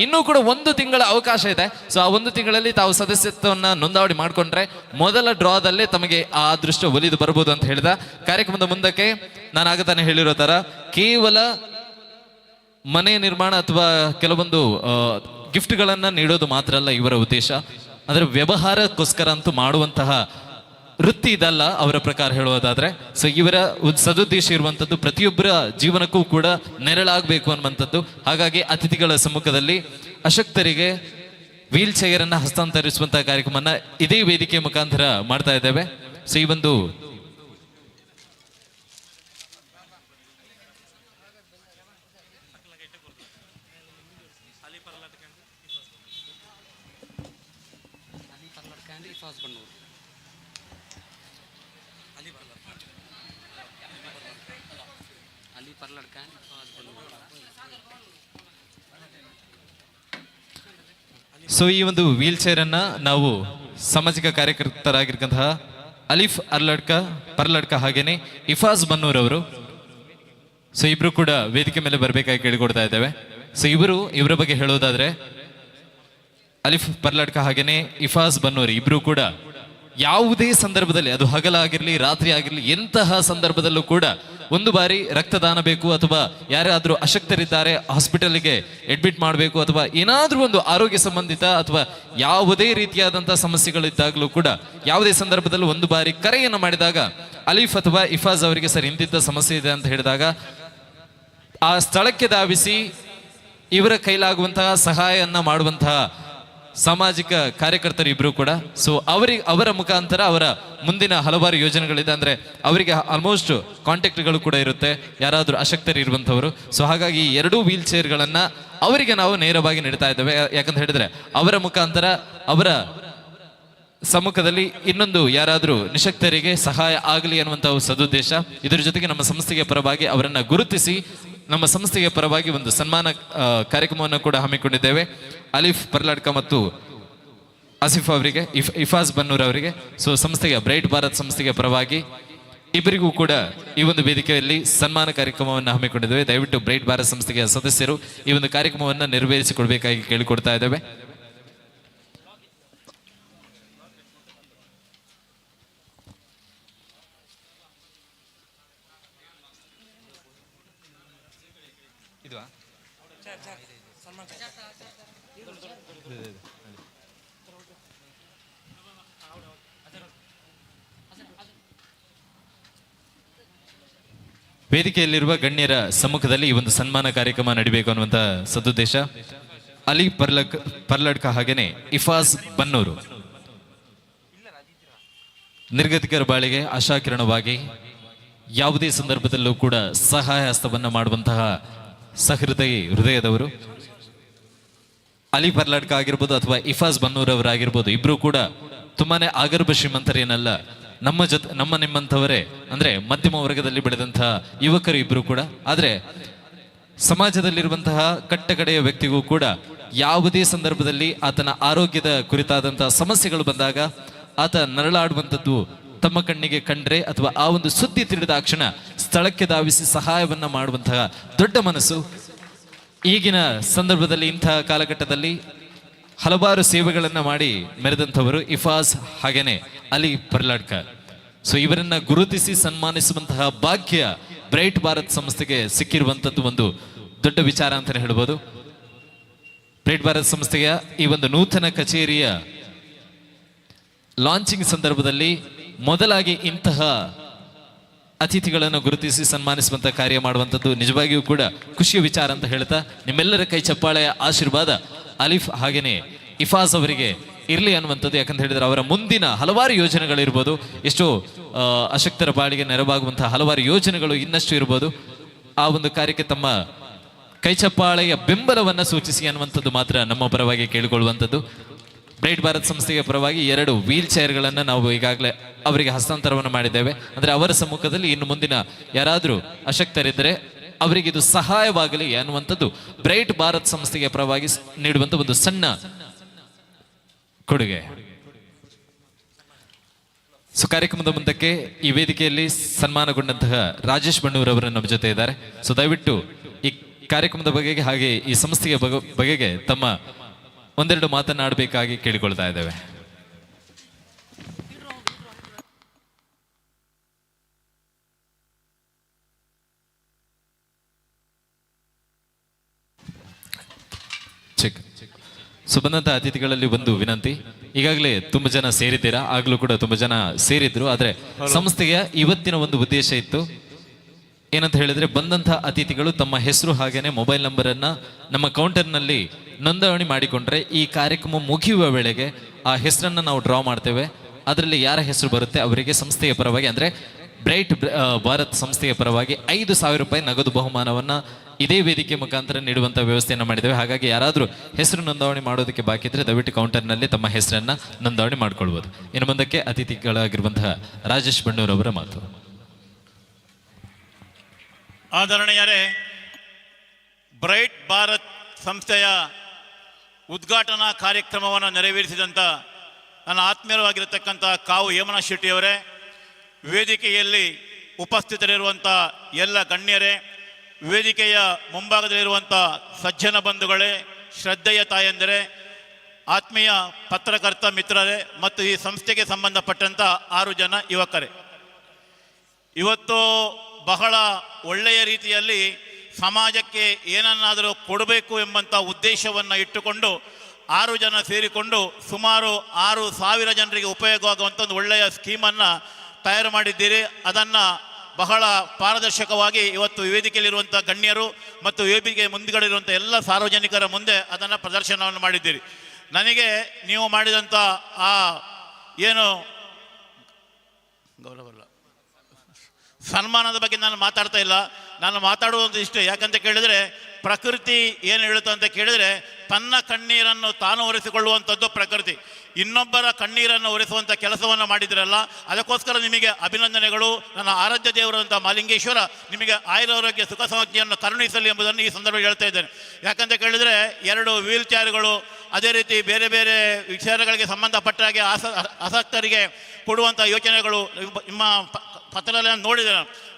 ಇನ್ನೂ ಕೂಡ 1 ತಿಂಗಳ ಅವಕಾಶ ಇದೆ. ಸೊ ಆ 1 ತಿಂಗಳಲ್ಲಿ ತಾವು ಸದಸ್ಯತ್ವವನ್ನ ನೋಂದಣಿ ಮಾಡ್ಕೊಂಡ್ರೆ ಮೊದಲ ಡ್ರಾದಲ್ಲೇ ತಮಗೆ ಆ ಅದೃಷ್ಟ ಒಲಿದು ಬರಬಹುದು ಅಂತ ಹೇಳಿದ ಕಾರ್ಯಕ್ರಮದ ಮುಂದಕ್ಕೆ ನಾನು ಆಗತಾನೆ ಹೇಳಿರೋ ತರ ಕೇವಲ ಮನೆ ನಿರ್ಮಾಣ ಅಥವಾ ಕೆಲವೊಂದು ಗಿಫ್ಟ್ಗಳನ್ನ ನೀಡೋದು ಮಾತ್ರ ಅಲ್ಲ ಇವರ ಉದ್ದೇಶ. ಅದರ ವ್ಯವಹಾರಕ್ಕೋಸ್ಕರ ಅಂತೂ ಮಾಡುವಂತಹ ವೃತ್ತಿ ಇದಲ್ಲ ಅವರ ಪ್ರಕಾರ ಹೇಳುವುದಾದ್ರೆ. ಸೊ ಇವರ ಸದುದ್ದೇಶ ಇರುವಂತದ್ದು ಪ್ರತಿಯೊಬ್ಬರ ಜೀವನಕ್ಕೂ ಕೂಡ ನೆರಳಾಗಬೇಕು ಅನ್ನುವಂಥದ್ದು. ಹಾಗಾಗಿ ಅತಿಥಿಗಳ ಸಮ್ಮುಖದಲ್ಲಿ ಅಶಕ್ತರಿಗೆ ವೀಲ್ ಚೇರ್ ಅನ್ನ ಹಸ್ತಾಂತರಿಸುವಂತಹ ಕಾರ್ಯಕ್ರಮನ ಇದೇ ವೇದಿಕೆ ಮುಖಾಂತರ ಮಾಡ್ತಾ ಇದ್ದೇವೆ. ಸೊ ಈ ಒಂದು ಸೊ ಈ ಒಂದು ವೀಲ್ ಚೇರ್ ಅನ್ನ ನಾವು ಸಾಮಾಜಿಕ ಕಾರ್ಯಕರ್ತರಾಗಿರ್ತಕ್ಕಂತಹ ಅಲಿಫ್ ಪರ್ಲಡ್ಕ ಹಾಗೇನೆ ಇಫಾಜ್ ಬನ್ನೂರ್ ಅವರು, ಸೊ ಇಬ್ರು ಕೂಡ ವೇದಿಕೆ ಮೇಲೆ ಬರಬೇಕಾಗಿ ಕೇಳಿಕೊಡ್ತಾ ಇದ್ದೇವೆ. ಸೊ ಇವರ ಬಗ್ಗೆ ಹೇಳೋದಾದ್ರೆ ಅಲಿಫ್ ಪರ್ಲಡ್ಕ ಹಾಗೇನೆ ಇಫಾಜ್ ಬನ್ನೂರ್ ಇಬ್ರು ಕೂಡ ಯಾವುದೇ ಸಂದರ್ಭದಲ್ಲಿ, ಅದು ಹಗಲಾಗಿರ್ಲಿ ರಾತ್ರಿ ಆಗಿರ್ಲಿ, ಎಂತಹ ಸಂದರ್ಭದಲ್ಲೂ ಕೂಡ ಒಂದು ಬಾರಿ ರಕ್ತದಾನ ಬೇಕು ಅಥವಾ ಯಾರಾದರೂ ಅಶಕ್ತರಿದ್ದಾರೆ ಹಾಸ್ಪಿಟಲ್ಗೆ ಅಡ್ಮಿಟ್ ಮಾಡಬೇಕು ಅಥವಾ ಏನಾದರೂ ಒಂದು ಆರೋಗ್ಯ ಸಂಬಂಧಿತ ಅಥವಾ ಯಾವುದೇ ರೀತಿಯಾದಂತಹ ಸಮಸ್ಯೆಗಳಿದ್ದಾಗಲೂ ಕೂಡ ಯಾವುದೇ ಸಂದರ್ಭದಲ್ಲೂ ಒಂದು ಬಾರಿ ಕರೆಯನ್ನು ಮಾಡಿದಾಗ ಅಲಿಫ್ ಅಥವಾ ಇಫಾಜ್ ಅವರಿಗೆ ಸರ್ ಇಂತಿದ್ದ ಸಮಸ್ಯೆ ಇದೆ ಅಂತ ಹೇಳಿದಾಗ ಆ ಸ್ಥಳಕ್ಕೆ ಧಾವಿಸಿ ಇವರ ಕೈಲಾಗುವಂತಹ ಸಹಾಯವನ್ನು ಮಾಡುವಂತಹ ಸಾಮಾಜಿಕ ಕಾರ್ಯಕರ್ತರು ಇಬ್ರು ಕೂಡ. ಸೊ ಅವರ ಮುಖಾಂತರ ಅವರ ಮುಂದಿನ ಹಲವಾರು ಯೋಜನೆಗಳಿದೆ, ಅಂದ್ರೆ ಅವರಿಗೆ ಆಲ್ಮೋಸ್ಟ್ ಕಾಂಟ್ಯಾಕ್ಟ್ಗಳು ಕೂಡ ಇರುತ್ತೆ ಯಾರಾದರೂ ಅಶಕ್ತರು ಇರುವಂಥವರು. ಸೊ ಹಾಗಾಗಿ ಈ ಎರಡೂ ವೀಲ್ ಚೇರ್ಗಳನ್ನ ಅವರಿಗೆ ನಾವು ನೇರವಾಗಿ ನೀಡ್ತಾ ಇದ್ದೇವೆ. ಯಾಕಂತ ಹೇಳಿದ್ರೆ ಅವರ ಮುಖಾಂತರ ಅವರ ಸಮ್ಮುಖದಲ್ಲಿ ಇನ್ನೊಂದು ಯಾರಾದರೂ ನಿಶಕ್ತರಿಗೆ ಸಹಾಯ ಆಗಲಿ ಅನ್ನುವಂತಹ ಸದುದ್ದೇಶ. ಇದರ ಜೊತೆಗೆ ನಮ್ಮ ಸಂಸ್ಥೆಗೆ ಪರವಾಗಿ ಅವರನ್ನ ಗುರುತಿಸಿ ನಮ್ಮ ಸಂಸ್ಥೆಗೆ ಪರವಾಗಿ ಒಂದು ಸನ್ಮಾನ ಕಾರ್ಯಕ್ರಮವನ್ನು ಕೂಡ ಹಮ್ಮಿಕೊಂಡಿದ್ದೇವೆ. ಅಲಿಫ್ ಪರ್ಲಾಡ್ಕ ಮತ್ತು ಆಸಿಫ್ ಅವರಿಗೆ, ಇಫಾಜ್ ಬನ್ನೂರ್ ಅವರಿಗೆ, ಸೊ ಸಂಸ್ಥೆಯ ಬ್ರೈಟ್ ಭಾರತ್ ಸಂಸ್ಥೆಗೆ ಪರವಾಗಿ ಇಬ್ಬರಿಗೂ ಕೂಡ ಈ ಒಂದು ವೇದಿಕೆಯಲ್ಲಿ ಸನ್ಮಾನ ಕಾರ್ಯಕ್ರಮವನ್ನು ಹಮ್ಮಿಕೊಂಡಿದ್ದೇವೆ. ದಯವಿಟ್ಟು ಬ್ರೈಟ್ ಭಾರತ್ ಸಂಸ್ಥೆಯ ಸದಸ್ಯರು ಈ ಒಂದು ಕಾರ್ಯಕ್ರಮವನ್ನು ನೆರವೇರಿಸಿಕೊಡ್ಬೇಕಾಗಿ ಕೇಳಿಕೊಡ್ತಾ ಇದ್ದೇವೆ. ವೇದಿಕೆಯಲ್ಲಿರುವ ಗಣ್ಯರ ಸಮ್ಮುಖದಲ್ಲಿ ಈ ಒಂದು ಸನ್ಮಾನ ಕಾರ್ಯಕ್ರಮ ನಡೀಬೇಕು ಅನ್ನುವಂಥ ಸದುದ್ದೇಶ. ಅಲಿ ಪರ್ಲಡ್ಕ ಹಾಗೇನೆ ಇಫಾಜ್ ಬನ್ನೂರು ನಿರ್ಗತಿಕರ ಬಾಳಿಗೆ ಆಶಾಕಿರಣವಾಗಿ ಯಾವುದೇ ಸಂದರ್ಭದಲ್ಲೂ ಕೂಡ ಸಹಾಯ ಹಸ್ತವನ್ನು ಮಾಡುವಂತಹ ಹೃದಯದವರು. ಅಲಿ ಪರ್ಲಾಡ್ಕ ಆಗಿರ್ಬೋದು ಅಥವಾ ಇಫಾಜ್ ಬನ್ನೂರ್ ಅವರಾಗಿರ್ಬೋದು, ಇಬ್ರು ಕೂಡ ತುಂಬಾನೇ ಆಗರ್ಭ ಶ್ರೀಮಂತರೇನಲ್ಲ, ನಮ್ಮ ನಿಮ್ಮಂಥವರೇ, ಅಂದ್ರೆ ಮಧ್ಯಮ ವರ್ಗದಲ್ಲಿ ಬೆಳೆದಂತಹ ಯುವಕರು ಇಬ್ರು ಕೂಡ. ಆದ್ರೆ ಸಮಾಜದಲ್ಲಿರುವಂತಹ ಕಟ್ಟಕಡೆಯ ವ್ಯಕ್ತಿಗೂ ಕೂಡ ಯಾವುದೇ ಸಂದರ್ಭದಲ್ಲಿ ಆತನ ಆರೋಗ್ಯದ ಕುರಿತಾದಂತಹ ಸಮಸ್ಯೆಗಳು ಬಂದಾಗ ಆತ ನರಳಾಡುವಂಥದ್ದು ತಮ್ಮ ಕಣ್ಣಿಗೆ ಕಂಡ್ರೆ ಅಥವಾ ಆ ಒಂದು ಸುದ್ದಿ ತಿಳಿದ ಕ್ಷಣ ಸ್ಥಳಕ್ಕೆ ಧಾವಿಸಿ ಸಹಾಯವನ್ನ ಮಾಡುವಂತಹ ದೊಡ್ಡ ಮನಸ್ಸು. ಈಗಿನ ಸಂದರ್ಭದಲ್ಲಿ ಇಂತಹ ಕಾಲಘಟ್ಟದಲ್ಲಿ ಹಲವಾರು ಸೇವೆಗಳನ್ನ ಮಾಡಿ ಮೆರೆದಂಥವರು ಇಫಾಜ್ ಹಾಗೇನೆ ಅಲಿ ಪರ್ಲಾಡ್ಕ. ಸೊ ಇವರನ್ನ ಗುರುತಿಸಿ ಸನ್ಮಾನಿಸುವಂತಹ ಭಾಗ್ಯ ಬ್ರೈಟ್ ಭಾರತ್ ಸಂಸ್ಥೆಗೆ ಸಿಕ್ಕಿರುವಂಥದ್ದು ಒಂದು ದೊಡ್ಡ ವಿಚಾರ ಅಂತಾನೆ ಹೇಳ್ಬೋದು. ಬ್ರೈಟ್ ಭಾರತ್ ಸಂಸ್ಥೆಯ ಈ ಒಂದು ನೂತನ ಕಚೇರಿಯ ಲಾಂಚಿಂಗ್ ಸಂದರ್ಭದಲ್ಲಿ ಮೊದಲಾಗಿ ಇಂತಹ ಅತಿಥಿಗಳನ್ನು ಗುರುತಿಸಿ ಸನ್ಮಾನಿಸುವಂತ ಕಾರ್ಯ ಮಾಡುವಂಥದ್ದು ನಿಜವಾಗಿಯೂ ಕೂಡ ಖುಷಿಯ ವಿಚಾರ ಅಂತ ಹೇಳ್ತಾ, ನಿಮ್ಮೆಲ್ಲರ ಕೈ ಚಪ್ಪಾಳೆಯ ಆಶೀರ್ವಾದ ಅಲಿಫ್ ಹಾಗೇನೆ ಇಫಾಜ್ ಅವರಿಗೆ ಇರಲಿ ಅನ್ನುವಂಥದ್ದು. ಯಾಕಂತ ಹೇಳಿದ್ರೆ ಅವರ ಮುಂದಿನ ಹಲವಾರು ಯೋಜನೆಗಳಿರ್ಬೋದು, ಎಷ್ಟೋ ಅಶಕ್ತರ ಬಾಳಿಗೆ ನೆರವಾಗುವಂತಹ ಹಲವಾರು ಯೋಜನೆಗಳು ಇನ್ನಷ್ಟು ಇರ್ಬೋದು. ಆ ಒಂದು ಕಾರ್ಯಕ್ಕೆ ತಮ್ಮ ಕೈ ಚಪ್ಪಾಳೆಯ ಬೆಂಬಲವನ್ನು ಸೂಚಿಸಿ ಅನ್ನುವಂಥದ್ದು ಮಾತ್ರ ನಮ್ಮ ಪರವಾಗಿ ಕೇಳಿಕೊಳ್ಳುವಂಥದ್ದು. ಬ್ರೈಟ್ ಭಾರತ್ ಸಂಸ್ಥೆಯ ಪರವಾಗಿ 2 ವೀಲ್ ಚೇರ್ಗಳನ್ನು ನಾವು ಈಗಾಗಲೇ ಅವರಿಗೆ ಹಸ್ತಾಂತರವನ್ನು ಮಾಡಿದ್ದೇವೆ. ಅಂದರೆ ಅವರ ಸಮ್ಮುಖದಲ್ಲಿ ಇನ್ನು ಮುಂದಿನ ಯಾರಾದರೂ ಅಶಕ್ತರಿದ್ದರೆ ಅವರಿಗೆ ಇದು ಸಹಾಯವಾಗಲಿ ಅನ್ನುವಂಥದ್ದು ಬ್ರೈಟ್ ಭಾರತ್ ಸಂಸ್ಥೆಯ ಪರವಾಗಿ ನೀಡುವಂಥ ಒಂದು ಸಣ್ಣ ಕೊಡುಗೆ. ಸೊ ಕಾರ್ಯಕ್ರಮದ ಮುಂದಕ್ಕೆ ಈ ವೇದಿಕೆಯಲ್ಲಿ ಸನ್ಮಾನಗೊಂಡಂತಹ ರಾಜೇಶ್ ಬಣ್ಣೂರ್ ಅವರು ನಮ್ಮ ಜೊತೆ ಇದ್ದಾರೆ. ಸೊ ದಯವಿಟ್ಟು ಈ ಕಾರ್ಯಕ್ರಮದ ಬಗೆಗೆ ಹಾಗೆ ಈ ಸಂಸ್ಥೆಯ ಬಗೆಗೆ ತಮ್ಮ ಒಂದೆರಡು ಮಾತನಾಡಬೇಕಾಗಿ ಕೇಳಿಕೊಳ್ತಾ ಇದ್ದೇವೆ. ಚೆಕ್. ಸೊ ಬಂದಂತಹ ಅತಿಥಿಗಳಲ್ಲಿ ಒಂದು ವಿನಂತಿ, ಈಗಾಗಲೇ ತುಂಬಾ ಜನ ಸೇರಿದ್ದೀರಾ, ಆಗ್ಲೂ ಕೂಡ ತುಂಬಾ ಜನ ಸೇರಿದ್ರು. ಆದ್ರೆ ಸಂಸ್ಥೆಯ ಇವತ್ತಿನ ಒಂದು ಉದ್ದೇಶ ಇತ್ತು ಏನಂತ ಹೇಳಿದ್ರೆ, ಬಂದಂತಹ ಅತಿಥಿಗಳು ತಮ್ಮ ಹೆಸರು ಹಾಗೇನೆ ಮೊಬೈಲ್ ನಂಬರ್ ಅನ್ನ ನಮ್ಮ ಕೌಂಟರ್ನಲ್ಲಿ ನೋಂದಣಿ ಮಾಡಿಕೊಂಡ್ರೆ ಈ ಕಾರ್ಯಕ್ರಮ ಮುಗಿಯುವ ವೇಳೆಗೆ ಆ ಹೆಸರನ್ನ ನಾವು ಡ್ರಾ ಮಾಡ್ತೇವೆ. ಅದರಲ್ಲಿ ಯಾರ ಹೆಸರು ಬರುತ್ತೆ ಅವರಿಗೆ ಸಂಸ್ಥೆಯ ಪರವಾಗಿ, ಅಂದ್ರೆ ಬ್ರೈಟ್ ಭಾರತ್ ಸಂಸ್ಥೆಯ ಪರವಾಗಿ 5,000 ರೂಪಾಯಿ ನಗದು ಬಹುಮಾನವನ್ನ ಇದೇ ವೇದಿಕೆ ಮುಖಾಂತರ ನೀಡುವಂತ ವ್ಯವಸ್ಥೆಯನ್ನು ಮಾಡಿದ್ದೇವೆ. ಹಾಗಾಗಿ ಯಾರಾದರೂ ಹೆಸರು ನೋಂದಣಿ ಮಾಡೋದಕ್ಕೆ ಬಾಕಿ ಇದ್ರೆ ದಯವಿಟ್ಟು ಕೌಂಟರ್ನಲ್ಲಿ ತಮ್ಮ ಹೆಸರನ್ನ ನೋಂದಣಿ ಮಾಡ್ಕೊಳ್ಬಹುದು. ಇನ್ನು ಮುಂದಕ್ಕೆ ಅತಿಥಿಗಳಾಗಿರುವಂತಹ ರಾಜೇಶ್ ಬಣ್ಣೂರ್ ಅವರ ಮಾತು. ಆದರಣೀಯರೇ, ಬ್ರೈಟ್ ಭಾರತ್ ಸಂಸ್ಥೆಯ ಉದ್ಘಾಟನಾ ಕಾರ್ಯಕ್ರಮವನ್ನು ನೆರವೇರಿಸಿದಂಥ ನನ್ನ ಆತ್ಮೀಯವಾಗಿರತಕ್ಕಂಥ ಕಾವು ಹೇಮನಾಥ್ ಶೆಟ್ಟಿಯವರೇ, ವೇದಿಕೆಯಲ್ಲಿ ಉಪಸ್ಥಿತರಿರುವಂಥ ಎಲ್ಲ ಗಣ್ಯರೇ, ವೇದಿಕೆಯ ಮುಂಭಾಗದಲ್ಲಿರುವಂಥ ಸಜ್ಜನ ಬಂಧುಗಳೇ, ಶ್ರದ್ಧೆಯ ತಾಯಂದಿರೇ, ಆತ್ಮೀಯ ಪತ್ರಕರ್ತ ಮಿತ್ರರೇ ಮತ್ತು ಈ ಸಂಸ್ಥೆಗೆ ಸಂಬಂಧಪಟ್ಟಂಥ 6 ಜನ ಯುವಕರೇ, ಇವತ್ತು ಬಹಳ ಒಳ್ಳೆಯ ರೀತಿಯಲ್ಲಿ ಸಮಾಜಕ್ಕೆ ಏನನ್ನಾದರೂ ಕೊಡಬೇಕು ಎಂಬಂಥ ಉದ್ದೇಶವನ್ನು ಇಟ್ಟುಕೊಂಡು 6 ಜನ ಸೇರಿಕೊಂಡು ಸುಮಾರು 6,000 ಜನರಿಗೆ ಉಪಯೋಗವಾಗುವಂಥ ಒಂದು ಒಳ್ಳೆಯ ಸ್ಕೀಮನ್ನು ತಯಾರು ಮಾಡಿದ್ದೀರಿ. ಅದನ್ನು ಬಹಳ ಪಾರದರ್ಶಕವಾಗಿ ಇವತ್ತು ವೇದಿಕೆಯಲ್ಲಿರುವಂಥ ಗಣ್ಯರು ಮತ್ತು ವೇದಿಕೆ ಮುಂದುಗಡೆ ಎಲ್ಲ ಸಾರ್ವಜನಿಕರ ಮುಂದೆ ಅದನ್ನು ಪ್ರದರ್ಶನವನ್ನು ಮಾಡಿದ್ದೀರಿ. ನನಗೆ ನೀವು ಮಾಡಿದಂಥ ಆ ಏನು ಗೌರವಲ್ಲ ಸನ್ಮಾನದ ಬಗ್ಗೆ ನಾನು ಮಾತಾಡ್ತಾ ಇಲ್ಲ. ನಾನು ಮಾತಾಡುವುದು ಇಷ್ಟೇ. ಯಾಕಂತ ಕೇಳಿದರೆ, ಪ್ರಕೃತಿ ಏನು ಹೇಳುತ್ತೆ ಅಂತ ಕೇಳಿದರೆ, ತನ್ನ ಕಣ್ಣೀರನ್ನು ತಾನು ಒರೆಸಿಕೊಳ್ಳುವಂಥದ್ದು ಪ್ರಕೃತಿ. ಇನ್ನೊಬ್ಬರ ಕಣ್ಣೀರನ್ನು ಒರೆಸುವಂಥ ಕೆಲಸವನ್ನು ಮಾಡಿದ್ರಲ್ಲ, ಅದಕ್ಕೋಸ್ಕರ ನಿಮಗೆ ಅಭಿನಂದನೆಗಳು. ನನ್ನ ಆರಾಧ್ಯ ದೇವರಂಥ ಮಾಲಿಂಗೇಶ್ವರ ನಿಮಗೆ ಆಯುರಾರೋಗ್ಯ ಸುಖ ಸಮೃದ್ಧಿಯನ್ನು ಕರುಣಿಸಲಿ ಎಂಬುದನ್ನು ಈ ಸಂದರ್ಭದಲ್ಲಿ ಹೇಳ್ತಾ ಇದ್ದೇನೆ. ಯಾಕಂತ ಕೇಳಿದರೆ, 2 ವೀಲ್ ಚೇರ್ಗಳು, ಅದೇ ರೀತಿ ಬೇರೆ ಬೇರೆ ವಿಚಾರಗಳಿಗೆ ಸಂಬಂಧಪಟ್ಟ ಹಾಗೆ ಆಸಕ್ತರಿಗೆ ಕೊಡುವಂಥ ಯೋಚನೆಗಳು ನಿಮ್ಮ ಪತ್ರದಲ್ಲಿ ನೋಡಿದೆ.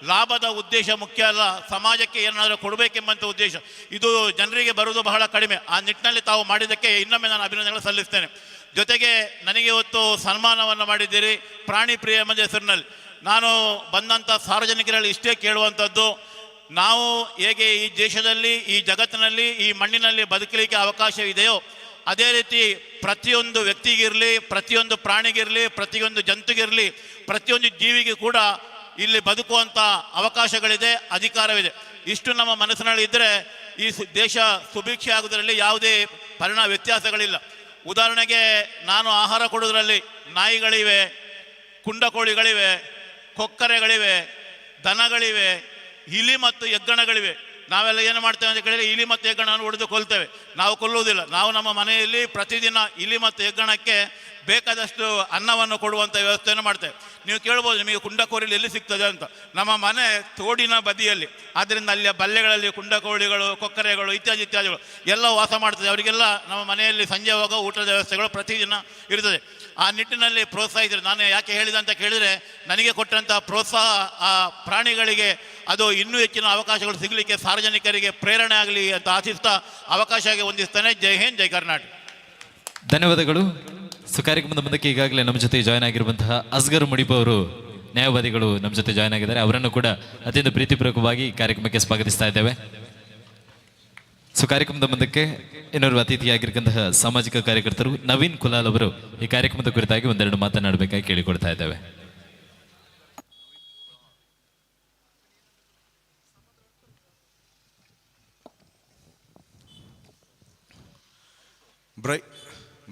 ಲಾಭದ ಉದ್ದೇಶ ಮುಖ್ಯ ಅಲ್ಲ, ಸಮಾಜಕ್ಕೆ ಏನಾದರೂ ಕೊಡಬೇಕೆಂಬಂಥ ಉದ್ದೇಶ. ಇದು ಜನರಿಗೆ ಬರುವುದು ಬಹಳ ಕಡಿಮೆ. ಆ ನಿಟ್ಟಿನಲ್ಲಿ ತಾವು ಮಾಡಿದ್ದಕ್ಕೆ ಇನ್ನೊಮ್ಮೆ ನಾನು ಅಭಿನಂದನೆಗಳು ಸಲ್ಲಿಸ್ತೇನೆ. ಜೊತೆಗೆ ನನಗೆ ಇವತ್ತು ಸನ್ಮಾನವನ್ನು ಮಾಡಿದ್ದೀರಿ ಪ್ರಾಣಿ ಪ್ರಿಯ ಎಂಬ ಹೆಸರಿನಲ್ಲಿ. ನಾನು ಬಂದಂಥ ಸಾರ್ವಜನಿಕರಲ್ಲಿ ಇಷ್ಟೇ ಕೇಳುವಂಥದ್ದು, ನಾವು ಹೇಗೆ ಈ ದೇಶದಲ್ಲಿ, ಈ ಜಗತ್ತಿನಲ್ಲಿ, ಈ ಮಣ್ಣಿನಲ್ಲಿ ಬದುಕಲಿಕ್ಕೆ ಅವಕಾಶ ಇದೆಯೋ, ಅದೇ ರೀತಿ ಪ್ರತಿಯೊಂದು ವ್ಯಕ್ತಿಗಿರಲಿ, ಪ್ರತಿಯೊಂದು ಪ್ರಾಣಿಗಿರಲಿ, ಪ್ರತಿಯೊಂದು ಜಂತುಗಿರಲಿ, ಪ್ರತಿಯೊಂದು ಜೀವಿಗೂ ಕೂಡ ಇಲ್ಲಿ ಬದುಕುವಂಥ ಅವಕಾಶಗಳಿದೆ, ಅಧಿಕಾರವಿದೆ. ಇಷ್ಟು ನಮ್ಮ ಮನಸ್ಸಿನಲ್ಲಿ ಇದ್ದರೆ ಈ ದೇಶ ಸುಭಿಕ್ಷೆ ಆಗುವುದರಲ್ಲಿ ಯಾವುದೇ ವ್ಯತ್ಯಾಸಗಳಿಲ್ಲ. ಉದಾಹರಣೆಗೆ, ನಾನು ಆಹಾರ ಕೊಡೋದ್ರಲ್ಲಿ ನಾಯಿಗಳಿವೆ, ಕುಂಡಕೋಳಿಗಳಿವೆ, ಕೊಕ್ಕರೆಗಳಿವೆ, ದನಗಳಿವೆ, ಇಲಿ ಮತ್ತು ಹೆಗ್ಗಣಗಳಿವೆ. ನಾವೆಲ್ಲ ಏನು ಮಾಡ್ತೇವೆ ಅಂತ ಕೇಳಿದರೆ, ಇಲಿ ಮತ್ತು ಹೆಗ್ಗಣವನ್ನು ಹೊಡೆದು ಕೊಲ್ತೇವೆ. ನಾವು ಕೊಲ್ಲುವುದಿಲ್ಲ. ನಾವು ನಮ್ಮ ಮನೆಯಲ್ಲಿ ಪ್ರತಿದಿನ ಇಲಿ ಮತ್ತು ಹೆಗ್ಗಣಕ್ಕೆ ಬೇಕಾದಷ್ಟು ಅನ್ನವನ್ನು ಕೊಡುವಂಥ ವ್ಯವಸ್ಥೆಯನ್ನು ಮಾಡ್ತೇವೆ. ನೀವು ಕೇಳ್ಬೋದು, ನಿಮಗೆ ಕುಂಡಕೋರಿಲಿ ಎಲ್ಲಿ ಸಿಗ್ತದೆ ಅಂತ. ನಮ್ಮ ಮನೆ ತೋಡಿನ ಬದಿಯಲ್ಲಿ, ಆದ್ದರಿಂದ ಅಲ್ಲಿಯ ಬಲ್ಲೆಗಳಲ್ಲಿ ಕುಂಡಕೋಳಿಗಳು, ಕೊಕ್ಕರೆಗಳು ಇತ್ಯಾದಿಗಳು ಎಲ್ಲ ವಾಸ ಮಾಡ್ತದೆ. ಅವರಿಗೆಲ್ಲ ನಮ್ಮ ಮನೆಯಲ್ಲಿ ಸಂಜೆ ಹೋಗೋ ಊಟದ ವ್ಯವಸ್ಥೆಗಳು ಪ್ರತಿದಿನ ಇರ್ತದೆ. ಆ ನಿಟ್ಟಿನಲ್ಲಿ ಪ್ರೋತ್ಸಾಹಿಸಿದ್ರು. ನಾನು ಯಾಕೆ ಹೇಳಿದೆ ಅಂತ ಕೇಳಿದರೆ, ನನಗೆ ಕೊಟ್ಟಂಥ ಪ್ರೋತ್ಸಾಹ ಆ ಪ್ರಾಣಿಗಳಿಗೆ ಅದು ಇನ್ನೂ ಹೆಚ್ಚಿನ ಅವಕಾಶಗಳು ಸಿಗಲಿಕ್ಕೆ ಸಾರ್ವಜನಿಕರಿಗೆ ಪ್ರೇರಣೆ ಆಗಲಿ ಅಂತ ಆಶಿಸ್ತಾ ಅವಕಾಶ ಹೊಂದಿಸ್ತೇನೆ. ಜೈ ಹಿಂದ್, ಜೈ ಕರ್ನಾಟಕ. ಧನ್ಯವಾದಗಳು. ಕಾರ್ಯಕ್ರಮದ ಮುಂದಕ್ಕೆ ಈಗಾಗಲೇ ನಮ್ಮ ಜೊತೆ ಜಾಯ್ನ್ ಆಗಿರುವಂತಹ ಅಸ್ಗರ್ ಮುಡಿಪ ಅವರು, ನ್ಯಾಯವಾದಿಗಳು, ನಮ್ಮ ಜೊತೆ ಜಾಯ್ನ್ ಆಗಿದ್ದಾರೆ. ಅವರನ್ನು ಕೂಡ ಅತ್ಯಂತ ಪ್ರೀತಿಪೂರ್ವಕವಾಗಿ ಕಾರ್ಯಕ್ರಮಕ್ಕೆ ಸ್ವಾಗತಿಸ್ತಾ ಇದ್ದೇವೆ. ಕಾರ್ಯಕ್ರಮದ ಮುಂದಕ್ಕೆ ಇನ್ನೊಬ್ಬರು ಅತಿಥಿಯಾಗಿರ್ತಕ್ಕಂತಹ ಸಾಮಾಜಿಕ ಕಾರ್ಯಕರ್ತರು ನವೀನ್ ಕುಲಾಲ್ ಅವರು ಈ ಕಾರ್ಯಕ್ರಮದ ಕುರಿತಾಗಿ ಒಂದೆರಡು ಮಾತನಾಡಬೇಕಾಗಿ ಕೇಳಿಕೊಡ್ತಾ ಇದ್ದೇವೆ.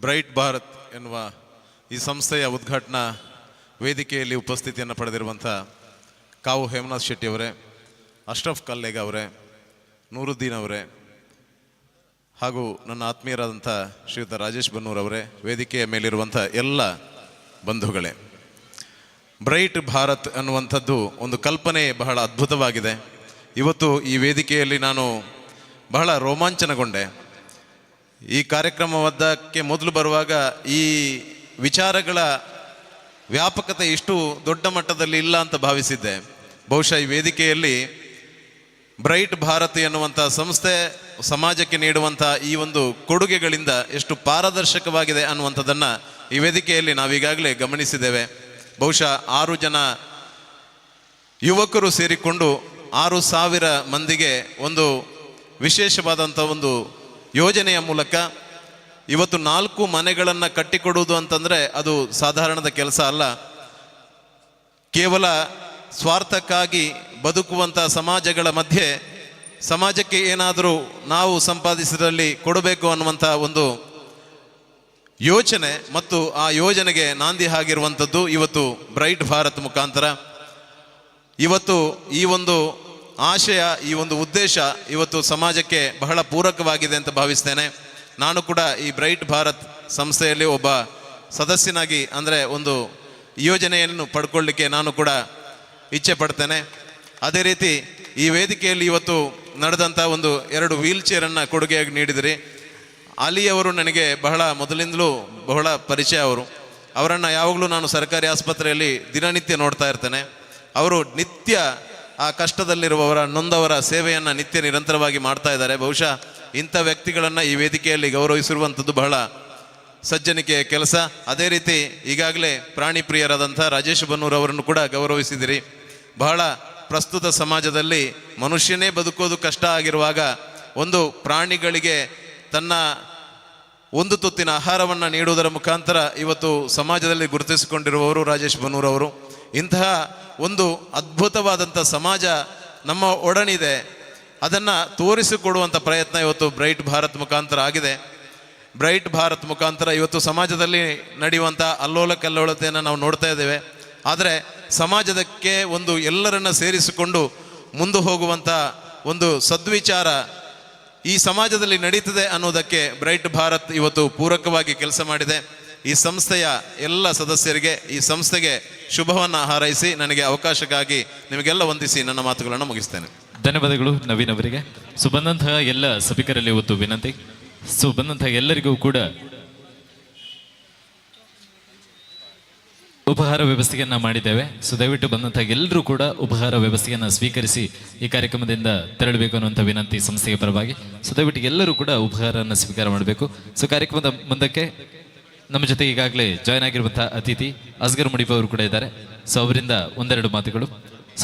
ಬ್ರೈಟ್ ಭಾರತ್ ಎನ್ನುವ ಈ ಸಂಸ್ಥೆಯ ಉದ್ಘಾಟನಾ ವೇದಿಕೆಯಲ್ಲಿ ಉಪಸ್ಥಿತಿಯನ್ನು ಪಡೆದಿರುವಂಥ ಕಾವು ಹೇಮನಾಥ್ ಶೆಟ್ಟಿ ಅವರೇ, ಅಶ್ರಫ್ ಕಲ್ಲೇಗ ಅವರೇ, ನೂರುದ್ದೀನ್ ಅವರೇ, ಹಾಗೂ ನನ್ನ ಆತ್ಮೀಯರಾದಂಥ ಶ್ರೀಯುತ ರಾಜೇಶ್ ಬನ್ನೂರ್ ಅವರೇ, ವೇದಿಕೆಯ ಮೇಲಿರುವಂಥ ಎಲ್ಲ ಬಂಧುಗಳೇ, ಬ್ರೈಟ್ ಭಾರತ್ ಅನ್ನುವಂಥದ್ದು ಒಂದು ಕಲ್ಪನೆ ಬಹಳ ಅದ್ಭುತವಾಗಿದೆ. ಇವತ್ತು ಈ ವೇದಿಕೆಯಲ್ಲಿ ನಾನು ಬಹಳ ರೋಮಾಂಚನಗೊಂಡೆ. ಈ ಕಾರ್ಯಕ್ರಮವದ್ದಕ್ಕೆ ಮೊದಲು ಬರುವಾಗ ಈ ವಿಚಾರಗಳ ವ್ಯಾಪಕತೆ ಇಷ್ಟು ದೊಡ್ಡ ಮಟ್ಟದಲ್ಲಿ ಇಲ್ಲ ಅಂತ ಭಾವಿಸಿದ್ದೆ. ಬಹುಶಃ ಈ ವೇದಿಕೆಯಲ್ಲಿ ಬ್ರೈಟ್ ಭಾರತ್ ಎನ್ನುವಂಥ ಸಂಸ್ಥೆ ಸಮಾಜಕ್ಕೆ ನೀಡುವಂಥ ಈ ಒಂದು ಕೊಡುಗೆಗಳಿಂದ ಎಷ್ಟು ಪಾರದರ್ಶಕವಾಗಿದೆ ಅನ್ನುವಂಥದ್ದನ್ನು ಈ ವೇದಿಕೆಯಲ್ಲಿ ನಾವೀಗಾಗಲೇ ಗಮನಿಸಿದ್ದೇವೆ. ಬಹುಶಃ 6 ಜನ ಯುವಕರು ಸೇರಿಕೊಂಡು 6,000 ಮಂದಿಗೆ ಒಂದು ವಿಶೇಷವಾದಂಥ ಒಂದು ಯೋಜನೆಯ ಮೂಲಕ ಇವತ್ತು 4 ಮನೆಗಳನ್ನು ಕಟ್ಟಿಕೊಡುವುದು ಅಂತಂದರೆ ಅದು ಸಾಧಾರಣದ ಕೆಲಸ ಅಲ್ಲ. ಕೇವಲ ಸ್ವಾರ್ಥಕ್ಕಾಗಿ ಬದುಕುವಂಥ ಸಮಾಜಗಳ ಮಧ್ಯೆ ಸಮಾಜಕ್ಕೆ ಏನಾದರೂ ನಾವು ಸಂಪಾದಿಸಿದಲ್ಲಿ ಕೊಡಬೇಕು ಅನ್ನುವಂಥ ಒಂದು ಯೋಚನೆ ಮತ್ತು ಆ ಯೋಜನೆಗೆ ನಾಂದಿ ಆಗಿರುವಂಥದ್ದು ಇವತ್ತು ಬ್ರೈಟ್ ಭಾರತ್ ಮುಖಾಂತರ. ಇವತ್ತು ಈ ಒಂದು ಆಶಯ, ಈ ಒಂದು ಉದ್ದೇಶ ಇವತ್ತು ಸಮಾಜಕ್ಕೆ ಬಹಳ ಪೂರಕವಾಗಿದೆ ಅಂತ ಭಾವಿಸ್ತೇನೆ. ನಾನು ಕೂಡ ಈ ಬ್ರೈಟ್ ಭಾರತ್ ಸಂಸ್ಥೆಯಲ್ಲಿ ಒಬ್ಬ ಸದಸ್ಯನಾಗಿ, ಅಂದರೆ ಒಂದು ಯೋಜನೆಯನ್ನು ಪಡ್ಕೊಳ್ಳಿಕ್ಕೆ ನಾನು ಕೂಡ ಇಚ್ಛೆ ಪಡ್ತೇನೆ. ಅದೇ ರೀತಿ ಈ ವೇದಿಕೆಯಲ್ಲಿ ಇವತ್ತು ನಡೆದಂಥ ಒಂದು 2 ವೀಲ್ ಚೇರನ್ನು ಕೊಡುಗೆಯಾಗಿ ನೀಡಿದಿರಿ. ಅಲಿ ಅವರು ನನಗೆ ಬಹಳ ಮೊದಲಿಂದಲೂ ಬಹಳ ಪರಿಚಯ. ಅವರನ್ನು ಯಾವಾಗಲೂ ನಾನು ಸರ್ಕಾರಿ ಆಸ್ಪತ್ರೆಯಲ್ಲಿ ದಿನನಿತ್ಯ ನೋಡ್ತಾ ಇರ್ತೇನೆ. ಅವರು ನಿತ್ಯ ಆ ಕಷ್ಟದಲ್ಲಿರುವವರ ನೊಂದವರ ಸೇವೆಯನ್ನು ನಿತ್ಯ ನಿರಂತರವಾಗಿ ಮಾಡ್ತಾ ಇದ್ದಾರೆ. ಬಹುಶಃ ಇಂಥ ವ್ಯಕ್ತಿಗಳನ್ನು ಈ ವೇದಿಕೆಯಲ್ಲಿ ಗೌರವಿಸಿರುವಂಥದ್ದು ಬಹಳ ಸಜ್ಜನಿಕೆಯ ಕೆಲಸ. ಅದೇ ರೀತಿ ಈಗಾಗಲೇ ಪ್ರಾಣಿ ಪ್ರಿಯರಾದಂಥ ರಾಜೇಶ್ ಬನ್ನೂರ್ ಅವರನ್ನು ಕೂಡ ಗೌರವಿಸಿದಿರಿ. ಬಹಳ ಪ್ರಸ್ತುತ ಸಮಾಜದಲ್ಲಿ ಮನುಷ್ಯನೇ ಬದುಕೋದು ಕಷ್ಟ ಆಗಿರುವಾಗ ಒಂದು ಪ್ರಾಣಿಗಳಿಗೆ ತನ್ನ ಒಂದು ತುತ್ತಿನ ಆಹಾರವನ್ನು ನೀಡುವುದರ ಮುಖಾಂತರ ಇವತ್ತು ಸಮಾಜದಲ್ಲಿ ಗುರುತಿಸಿಕೊಂಡಿರುವವರು ರಾಜೇಶ್ ಬನ್ನೂರ್ ಅವರು. ಇಂತಹ ಒಂದು ಅದ್ಭುತವಾದಂಥ ಸಮಾಜ ನಮ್ಮ ಒಡನಿದೆ. ಅದನ್ನು ತೋರಿಸಿಕೊಡುವಂಥ ಪ್ರಯತ್ನ ಇವತ್ತು ಬ್ರೈಟ್ ಭಾರತ್ ಮುಖಾಂತರ ಆಗಿದೆ. ಬ್ರೈಟ್ ಭಾರತ್ ಮುಖಾಂತರ ಇವತ್ತು ಸಮಾಜದಲ್ಲಿ ನಡೆಯುವಂಥ ಅಲ್ಲೋಲ ಕಲ್ಲೋಲತೆಯನ್ನು ನಾವು ನೋಡ್ತಾ ಇದ್ದೇವೆ. ಆದರೆ ಸಮಾಜಕ್ಕೆ ಒಂದು ಎಲ್ಲರನ್ನ ಸೇರಿಸಿಕೊಂಡು ಮುಂದೆ ಹೋಗುವಂಥ ಒಂದು ಸದ್ವಿಚಾರ ಈ ಸಮಾಜದಲ್ಲಿ ನಡೀತದೆ ಅನ್ನೋದಕ್ಕೆ ಬ್ರೈಟ್ ಭಾರತ್ ಇವತ್ತು ಪೂರಕವಾಗಿ ಕೆಲಸ ಮಾಡಿದೆ. ಈ ಸಂಸ್ಥೆಯ ಎಲ್ಲ ಸದಸ್ಯರಿಗೆ, ಈ ಸಂಸ್ಥೆಗೆ ಶುಭವನ್ನು ಹಾರೈಸಿ ನನಗೆ ಅವಕಾಶಕ್ಕಾಗಿ ನಿಮಗೆಲ್ಲ ವಂದಿಸಿ ನನ್ನ ಮಾತುಗಳನ್ನು ಮುಗಿಸ್ತೇನೆ. ಧನ್ಯವಾದಗಳು ನವೀನ್ ಅವರಿಗೆ. ಬಂದಂತಹ ಎಲ್ಲ ಸಭಿಕರಲ್ಲಿ ಇವತ್ತು ವಿನಂತಿ, ಬಂದಂತಹ ಎಲ್ಲರಿಗೂ ಕೂಡ ಉಪಹಾರ ವ್ಯವಸ್ಥೆಯನ್ನ ಮಾಡಿದ್ದೇವೆ. ದಯವಿಟ್ಟು ಬಂದಂತಹ ಎಲ್ಲರೂ ಕೂಡ ಉಪಹಾರ ವ್ಯವಸ್ಥೆಯನ್ನ ಸ್ವೀಕರಿಸಿ ಈ ಕಾರ್ಯಕ್ರಮದಿಂದ ತೆರಳಬೇಕು ಅನ್ನುವಂಥ ವಿನಂತಿ ಸಂಸ್ಥೆಯ ಪರವಾಗಿ. ದಯವಿಟ್ಟು ಎಲ್ಲರೂ ಕೂಡ ಉಪಹಾರವನ್ನು ಸ್ವೀಕಾರ ಮಾಡಬೇಕು. ಕಾರ್ಯಕ್ರಮದ ಮುಂದಕ್ಕೆ ನಮ್ಮ ಜೊತೆ ಈಗಾಗಲೇ ಜಾಯ್ನ್ ಆಗಿರುವಂತಹ ಅತಿಥಿ ಅಸ್ಗರ್ ಮುಡಿಪ ಅವರು ಕೂಡ ಇದ್ದಾರೆ. ಅವರಿಂದ ಒಂದೆರಡು ಮಾತುಗಳು.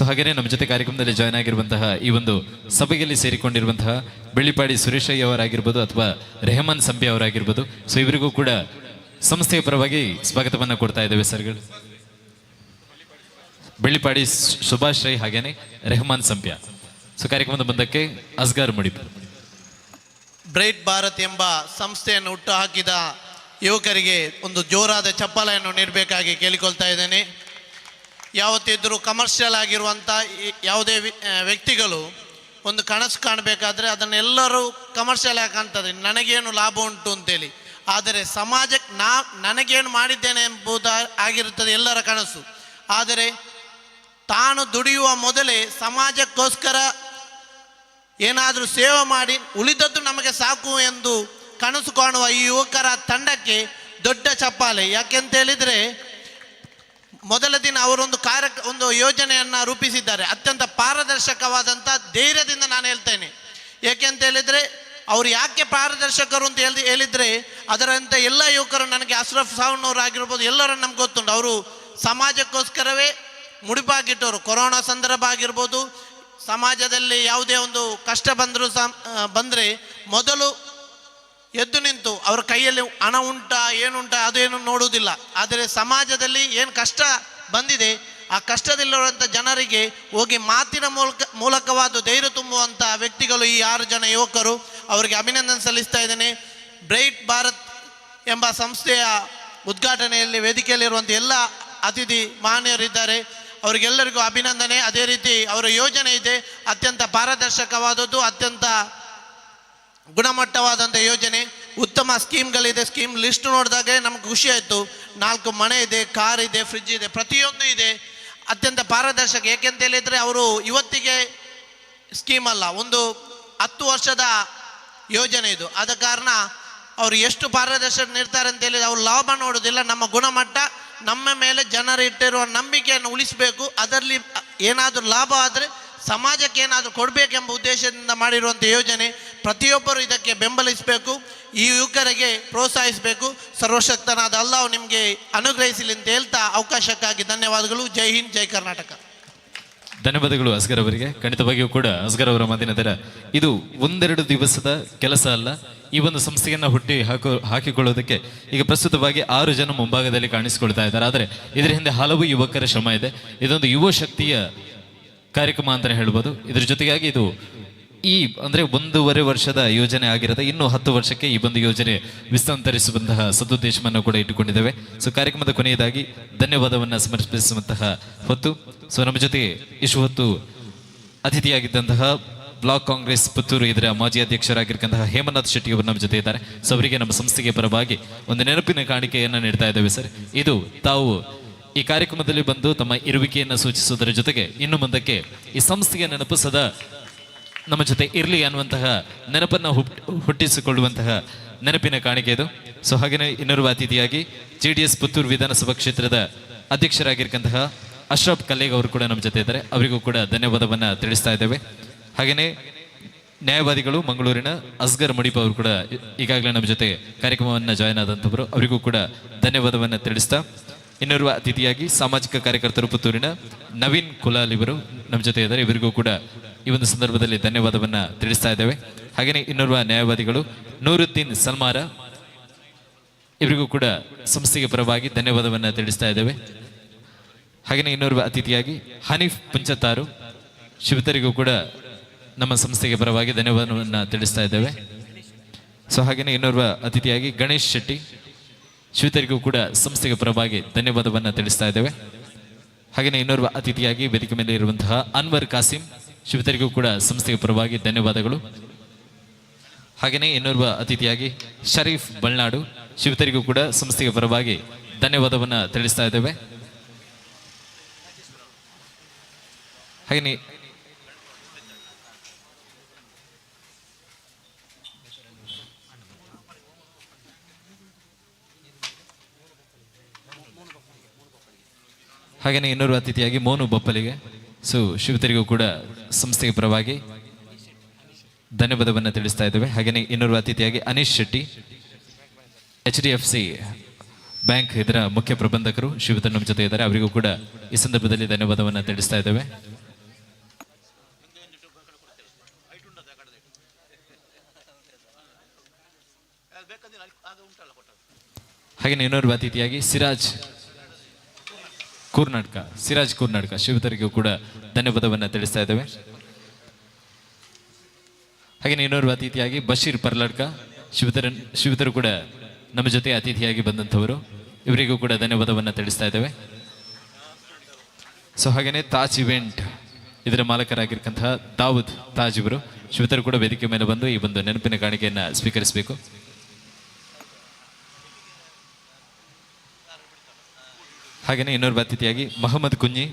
ಹಾಗೆಯೇ ನಮ್ಮ ಜೊತೆ ಕಾರ್ಯಕ್ರಮದಲ್ಲಿ ಜಾಯ್ನ್ ಆಗಿರುವಂತಹ ಈ ಒಂದು ಸಭೆಯಲ್ಲಿ ಸೇರಿಕೊಂಡಿರುವಂತಹ ಬೆಳ್ಳಿಪಾಡಿ ಸುರೇಶಯ್ಯ ಅವರಾಗಿರ್ಬೋದು ಅಥವಾ ರೆಹಮಾನ್ ಸಂಪಿ ಅವರಾಗಿರ್ಬೋದು. ಇವರಿಗೂ ಕೂಡ ಸಂಸ್ಥೆಯ ಪರವಾಗಿ ಸ್ವಾಗತವನ್ನು ಕೊಡ್ತಾ ಇದ್ದೇವೆ ಸರ್ಗಳು. ಬೆಳ್ಳಿಪಾಡಿ ಸುಭಾಷ್ ರೈ ಹಾಗೇನೆ ರೆಹಮಾನ್ ಸಂಪ್ಯ. ಕಾರ್ಯಕ್ರಮದ ಮುಂದಕ್ಕೆ ಅಸ್ಗರ್ ಮುಡಿಪ. ಬ್ರೈಟ್ ಭಾರತ್ ಎಂಬ ಸಂಸ್ಥೆಯನ್ನು ಹುಟ್ಟು ಹಾಕಿದ ಯುವಕರಿಗೆ ಒಂದು ಜೋರಾದ ಚಪ್ಪಾಳೆಯನ್ನು ನೀಡಬೇಕಾಗಿ ಕೇಳಿಕೊಳ್ತಾ ಇದ್ದೇನೆ. ಯಾವತ್ತಿದ್ರೂ ಕಮರ್ಷಿಯಲ್ ಆಗಿರುವಂಥ ಯಾವುದೇ ವ್ಯಕ್ತಿಗಳು ಒಂದು ಕನಸು ಕಾಣಬೇಕಾದ್ರೆ ಅದನ್ನೆಲ್ಲರೂ ಕಮರ್ಷಿಯಲ್ ಆಗಿ ಕಾಣ್ತದೆ, ನನಗೇನು ಲಾಭ ಉಂಟು ಅಂತೇಳಿ. ಆದರೆ ಸಮಾಜಕ್ಕೆ ನನಗೇನು ಮಾಡಿದ್ದೇನೆ ಎಂಬುದು ಆಗಿರುತ್ತದೆ ಎಲ್ಲರ ಕನಸು. ಆದರೆ ತಾನು ದುಡಿಯುವ ಮೊದಲೇ ಸಮಾಜಕ್ಕೋಸ್ಕರ ಏನಾದರೂ ಸೇವೆ ಮಾಡಿ ಉಳಿದದ್ದು ನಮಗೆ ಸಾಕು ಎಂದು ಕನಸು ಕಾಣುವ ಈ ಯುವಕರ ತಂಡಕ್ಕೆ ದೊಡ್ಡ ಚಪ್ಪಾಳೆ. ಯಾಕೆಂತ ಹೇಳಿದರೆ ಮೊದಲ ದಿನ ಅವರೊಂದು ಒಂದು ಯೋಜನೆಯನ್ನು ರೂಪಿಸಿದ್ದಾರೆ. ಅತ್ಯಂತ ಪಾರದರ್ಶಕವಾದಂಥ ಧೈರ್ಯದಿಂದ ನಾನು ಹೇಳ್ತೇನೆ. ಏಕೆಂತ ಹೇಳಿದರೆ ಅವರು ಯಾಕೆ ಪಾರದರ್ಶಕರು ಅಂತ ಹೇಳಿದರೆ ಅದರಂತೆ ಎಲ್ಲ ಯುವಕರು, ನನಗೆ ಅಶ್ರಫ್ ಸಾವಣ್ಣವ್ರು ಆಗಿರ್ಬೋದು, ಎಲ್ಲರೂ ನಮ್ಗೆ ಗೊತ್ತುಂಟು. ಅವರು ಸಮಾಜಕ್ಕೋಸ್ಕರವೇ ಮುಡಿಪಾಗಿಟ್ಟವರು. ಕೊರೋನಾ ಸಂದರ್ಭ ಆಗಿರ್ಬೋದು, ಸಮಾಜದಲ್ಲಿ ಯಾವುದೇ ಒಂದು ಕಷ್ಟ ಬಂದರೆ ಮೊದಲು ಎದ್ದು ನಿಂತು ಅವ್ರ ಕೈಯಲ್ಲಿ ಹಣ ಉಂಟಾ ಏನುಂಟಾ ಅದೇನು ನೋಡುವುದಿಲ್ಲ. ಆದರೆ ಸಮಾಜದಲ್ಲಿ ಏನು ಕಷ್ಟ ಬಂದಿದೆ ಆ ಕಷ್ಟದಲ್ಲಿರುವಂಥ ಜನರಿಗೆ ಹೋಗಿ ಮಾತಿನ ಮೂಲಕವಾದ ಧೈರ್ಯ ತುಂಬುವಂಥ ವ್ಯಕ್ತಿಗಳು ಈ 6 ಜನ ಯುವಕರು. ಅವರಿಗೆ ಅಭಿನಂದನೆ ಸಲ್ಲಿಸ್ತಾ ಇದ್ದೇನೆ. ಬ್ರೈಟ್ ಭಾರತ್ ಎಂಬ ಸಂಸ್ಥೆಯ ಉದ್ಘಾಟನೆಯಲ್ಲಿ ವೇದಿಕೆಯಲ್ಲಿರುವಂಥ ಎಲ್ಲ ಅತಿಥಿ ಮಾನ್ಯರಿದ್ದಾರೆ, ಅವರಿಗೆಲ್ಲರಿಗೂ ಅಭಿನಂದನೆ. ಅದೇ ರೀತಿ ಅವರ ಯೋಜನೆ ಇದೆ, ಅತ್ಯಂತ ಪಾರದರ್ಶಕವಾದದ್ದು, ಅತ್ಯಂತ ಗುಣಮಟ್ಟವಾದಂಥ ಯೋಜನೆ, ಉತ್ತಮ ಸ್ಕೀಮ್ಗಳಿದೆ. ಸ್ಕೀಮ್ ಲಿಸ್ಟ್ ನೋಡಿದಾಗ ನಮ್ಗೆ ಖುಷಿ ಆಯಿತು. 4 ಮನೆ ಇದೆ, ಕಾರ್ ಇದೆ, ಫ್ರಿಡ್ಜ್ ಇದೆ, ಪ್ರತಿಯೊಂದು ಇದೆ. ಅತ್ಯಂತ ಪಾರದರ್ಶಕ. ಏಕೆಂತ ಹೇಳಿದರೆ ಅವರು ಇವತ್ತಿಗೆ ಸ್ಕೀಮ್ ಅಲ್ಲ, ಒಂದು 10 ವರ್ಷದ ಯೋಜನೆ ಇದು. ಆದ ಕಾರಣ ಅವರು ಎಷ್ಟು ಪಾರದರ್ಶಕ ನಿರ್ತಾರೆ ಅಂತ ಹೇಳಿದ್ರೆ ಅವ್ರು ಲಾಭ ನೋಡೋದಿಲ್ಲ, ನಮ್ಮ ಗುಣಮಟ್ಟ, ನಮ್ಮ ಮೇಲೆ ಜನರು ಇಟ್ಟಿರುವ ನಂಬಿಕೆಯನ್ನು ಉಳಿಸಬೇಕು. ಅದರಲ್ಲಿ ಏನಾದರೂ ಲಾಭ ಆದರೆ ಸಮಾಜಕ್ಕೆ ಏನಾದರೂ ಕೊಡಬೇಕೆಂಬ ಉದ್ದೇಶದಿಂದ ಮಾಡಿರುವಂಥ ಯೋಜನೆ. ಪ್ರತಿಯೊಬ್ಬರು ಇದಕ್ಕೆ ಬೆಂಬಲಿಸಬೇಕು, ಈ ಯುವಕರಿಗೆ ಪ್ರೋತ್ಸಾಹಿಸಬೇಕು. ಸರ್ವಶಕ್ತನಾದ ಅಲ್ಲಾಹ್ ನಿಮಗೆ ಅನುಗ್ರಹಿಸಲಿ ಅಂತ ಹೇಳ್ತಾ ಅವಕಾಶಕ್ಕಾಗಿ ಧನ್ಯವಾದಗಳು. ಜೈ ಹಿಂದ್, ಜೈ ಕರ್ನಾಟಕ. ಧನ್ಯವಾದಗಳು ಅಸ್ಗರ್ ಅವರಿಗೆ. ಖಂಡಿತವಾಗಿಯೂ ಕೂಡ ಅಸ್ಗರ್ ಅವರ ಮಾತಿನ ದರ ಇದು 1-2 ದಿವಸದ ಕೆಲಸ ಅಲ್ಲ. ಈ ಒಂದು ಸಂಸ್ಥೆಯನ್ನು ಹಾಕಿಕೊಳ್ಳೋದಕ್ಕೆ ಈಗ ಪ್ರಸ್ತುತವಾಗಿ 6 ಜನ ಮುಂಭಾಗದಲ್ಲಿ ಕಾಣಿಸಿಕೊಳ್ತಾ ಇದ್ದಾರೆ. ಆದರೆ ಇದರ ಹಿಂದೆ ಹಲವು ಯುವಕರ ಶ್ರಮ ಇದೆ. ಇದೊಂದು ಯುವ ಶಕ್ತಿಯ ಕಾರ್ಯಕ್ರಮ ಅಂತಲೇ ಹೇಳ್ಬೋದು. ಇದರ ಜೊತೆಗಾಗಿ ಇದು ಅಂದರೆ 1.5 ವರ್ಷದ ಯೋಜನೆ ಆಗಿರುತ್ತೆ. ಇನ್ನು 10 ವರ್ಷಕ್ಕೆ ಈ ಒಂದು ಯೋಜನೆ ವಿಸ್ತರಿಸುವಂತಹ ಸದುದ್ದೇಶವನ್ನು ಕೂಡ ಇಟ್ಟುಕೊಂಡಿದ್ದೇವೆ. ಕಾರ್ಯಕ್ರಮದ ಕೊನೆಯದಾಗಿ ಧನ್ಯವಾದವನ್ನು ಸಮರ್ಪಿಸುವಂತಹ ಹೊತ್ತು. ನಮ್ಮ ಜೊತೆ ಇಷ್ಟು ಹೊತ್ತು ಅತಿಥಿಯಾಗಿದ್ದಂತಹ ಬ್ಲಾಕ್ ಕಾಂಗ್ರೆಸ್ ಪುತ್ತೂರು ಇದರ ಮಾಜಿ ಅಧ್ಯಕ್ಷರಾಗಿರ್ತಕ್ಕಂತಹ ಹೇಮನಾಥ್ ಶೆಟ್ಟಿ ಅವರು ನಮ್ಮ ಜೊತೆ ಇದ್ದಾರೆ. ಅವರಿಗೆ ನಮ್ಮ ಸಂಸ್ಥೆಗೆ ಪರವಾಗಿ ಒಂದು ನೆನಪಿನ ಕಾಣಿಕೆಯನ್ನು ನೀಡ್ತಾ ಇದ್ದೇವೆ ಸರ್. ಇದು ತಾವು ಈ ಕಾರ್ಯಕ್ರಮದಲ್ಲಿ ಬಂದು ತಮ್ಮ ಇರುವಿಕೆಯನ್ನು ಸೂಚಿಸುವುದರ ಜೊತೆಗೆ ಇನ್ನು ಮುಂದಕ್ಕೆ ಈ ಸಂಸ್ಥೆಯ ನೆನಪು ಸದಾ ನಮ್ಮ ಜೊತೆ ಇರಲಿ ಅನ್ನುವಂತಹ ನೆನಪನ್ನು ಹುಟ್ಟಿಸಿಕೊಳ್ಳುವಂತಹ ನೆನಪಿನ ಕಾಣಿಕೆ ಇದು. ಸೊ ಹಾಗೆಯೇ ಇನ್ನೋರ್ವ ಅತಿಥಿಯಾಗಿ JDS ಪುತ್ತೂರು ವಿಧಾನಸಭಾ ಕ್ಷೇತ್ರದ ಅಧ್ಯಕ್ಷರಾಗಿರ್ತಕ್ಕಂತಹ ಅಶ್ರಫ್ ಕಲ್ಲೇಗ್ ಅವರು ಕೂಡ ನಮ್ಮ ಜೊತೆ ಇದ್ದಾರೆ. ಅವರಿಗೂ ಕೂಡ ಧನ್ಯವಾದವನ್ನು ತಿಳಿಸ್ತಾ ಇದ್ದೇವೆ. ಹಾಗೆಯೇ ನ್ಯಾಯವಾದಿಗಳು ಮಂಗಳೂರಿನ ಅಸ್ಗರ್ ಮಣಿಪ ಅವರು ಕೂಡ ಈಗಾಗಲೇ ನಮ್ಮ ಜೊತೆ ಕಾರ್ಯಕ್ರಮವನ್ನು ಜಾಯ್ನ್ ಆದಂಥವರು, ಅವರಿಗೂ ಕೂಡ ಧನ್ಯವಾದವನ್ನು ತಿಳಿಸ್ತಾ ಇನ್ನೋರ್ವ ಅತಿಥಿಯಾಗಿ ಸಾಮಾಜಿಕ ಕಾರ್ಯಕರ್ತರು ಪುತ್ತೂರಿನ ನವೀನ್ ಕುಲಾಲ್ ಇವರು ನಮ್ಮ ಜೊತೆ ಇದ್ದಾರೆ. ಇವರಿಗೂ ಕೂಡ ಈ ಒಂದು ಸಂದರ್ಭದಲ್ಲಿ ಧನ್ಯವಾದವನ್ನು ತಿಳಿಸ್ತಾ ಇದ್ದೇವೆ. ಹಾಗೆಯೇ ಇನ್ನೋರ್ವ ನ್ಯಾಯವಾದಿಗಳು ನೂರುದ್ದೀನ್ ಸಲ್ಮಾರ, ಇವರಿಗೂ ಕೂಡ ಸಂಸ್ಥೆಗೆ ಪರವಾಗಿ ಧನ್ಯವಾದವನ್ನು ತಿಳಿಸ್ತಾ ಇದ್ದೇವೆ. ಹಾಗೆಯೇ ಇನ್ನೋರ್ವ ಅತಿಥಿಯಾಗಿ ಹನೀಫ್ ಪುಂಚತ್ತಾರು, ಶಿವತರಿಗೂ ಕೂಡ ನಮ್ಮ ಸಂಸ್ಥೆಗೆ ಪರವಾಗಿ ಧನ್ಯವಾದವನ್ನು ತಿಳಿಸ್ತಾ ಇದ್ದೇವೆ. ಸೊ ಹಾಗೆಯೇ ಇನ್ನೋರ್ವ ಅತಿಥಿಯಾಗಿ ಗಣೇಶ್ ಶೆಟ್ಟಿ, ಶಿವತರಿಗೂ ಕೂಡ ಸಂಸ್ಥೆಗೆ ಪರವಾಗಿ ಧನ್ಯವಾದವನ್ನು ತಿಳಿಸ್ತಾ ಇದ್ದೇವೆ. ಹಾಗೆಯೇ ಇನ್ನೋರ್ವ ಅತಿಥಿಯಾಗಿ ವೇದಿಕೆ ಮೇಲೆ ಇರುವಂತಹ ಅನ್ವರ್ ಕಾಸಿಂ, ಶಿವತರಿಗೂ ಕೂಡ ಸಂಸ್ಥೆಗೆ ಪರವಾಗಿ ಧನ್ಯವಾದಗಳು. ಹಾಗೆಯೇ ಇನ್ನೋರ್ವ ಅತಿಥಿಯಾಗಿ ಶರೀಫ್ ಬಳ್ನಾಡು, ಶಿವತರಿಗೂ ಕೂಡ ಸಂಸ್ಥೆಗೆ ಪರವಾಗಿ ಧನ್ಯವಾದವನ್ನು ತಿಳಿಸ್ತಾ ಇದ್ದೇವೆ. ಹಾಗೆಯೇ ಇನ್ನೋರ್ವ ಅತಿಥಿಯಾಗಿ ಮೋನು ಬೊಪ್ಪಲಿಗೆ, ಸೊ ಶಿವತರಿಗೂ ಕೂಡ ಸಂಸ್ಥೆಗೆ ಪರವಾಗಿ ಧನ್ಯವಾದವನ್ನು ತಿಳಿಸ್ತಾ ಇದ್ದೇವೆ. ಹಾಗೆಯೇ ಇನ್ನೋರ್ವ ಅತಿಥಿಯಾಗಿ ಅನೀಶ್ ಶೆಟ್ಟಿ, HDFC ಬ್ಯಾಂಕ್ ಇದರ ಮುಖ್ಯ ಪ್ರಬಂಧಕರು, ಶಿವತರ್ ನಮ್ಮ ಜೊತೆ ಇದ್ದಾರೆ. ಅವರಿಗೂ ಕೂಡ ಈ ಸಂದರ್ಭದಲ್ಲಿ ಧನ್ಯವಾದವನ್ನು ತಿಳಿಸ್ತಾ ಇದ್ದೇವೆ. ಹಾಗೆಯೇ ಇನ್ನೋರ್ವ ಅತಿಥಿಯಾಗಿ ಸಿರಾಜ್ ಕೂರ್ನಾಟಕ, ಶಿವತರಿಗೂ ಕೂಡ ಧನ್ಯವಾದವನ್ನು ತಿಳಿಸ್ತಾ ಇದ್ದೇವೆ. ಹಾಗೆಯೇ ಇನ್ನೋರ್ವ ಅತಿಥಿಯಾಗಿ ಬಶೀರ್ ಪರ್ಲಡ್ಕ, ಶಿವತರು ಕೂಡ ನಮ್ಮ ಜೊತೆ ಅತಿಥಿಯಾಗಿ ಬಂದಂಥವರು, ಇವರಿಗೂ ಕೂಡ ಧನ್ಯವಾದವನ್ನು ತಿಳಿಸ್ತಾ ಇದ್ದೇವೆ. ಸೊ ಹಾಗೆಯೇ ತಾಜ್ ಇವೆಂಟ್ ಇದರ ಮಾಲಕರಾಗಿರ್ತಕ್ಕಂತಹ ದಾವೂದ್ ತಾಜ್ ಇವರು, ಶಿವತರು ಕೂಡ ವೇದಿಕೆ ಮೇಲೆ ಬಂದು ಈ ಒಂದು ನೆನಪಿನ ಕಾಣಿಕೆಯನ್ನು ಸ್ವೀಕರಿಸಬೇಕು. ಹಾಗೆಯೇ ಇನ್ನೋರ್ವ ಅತಿಥಿಯಾಗಿ ಮೊಹಮ್ಮದ್ ಕುಂಜಿ,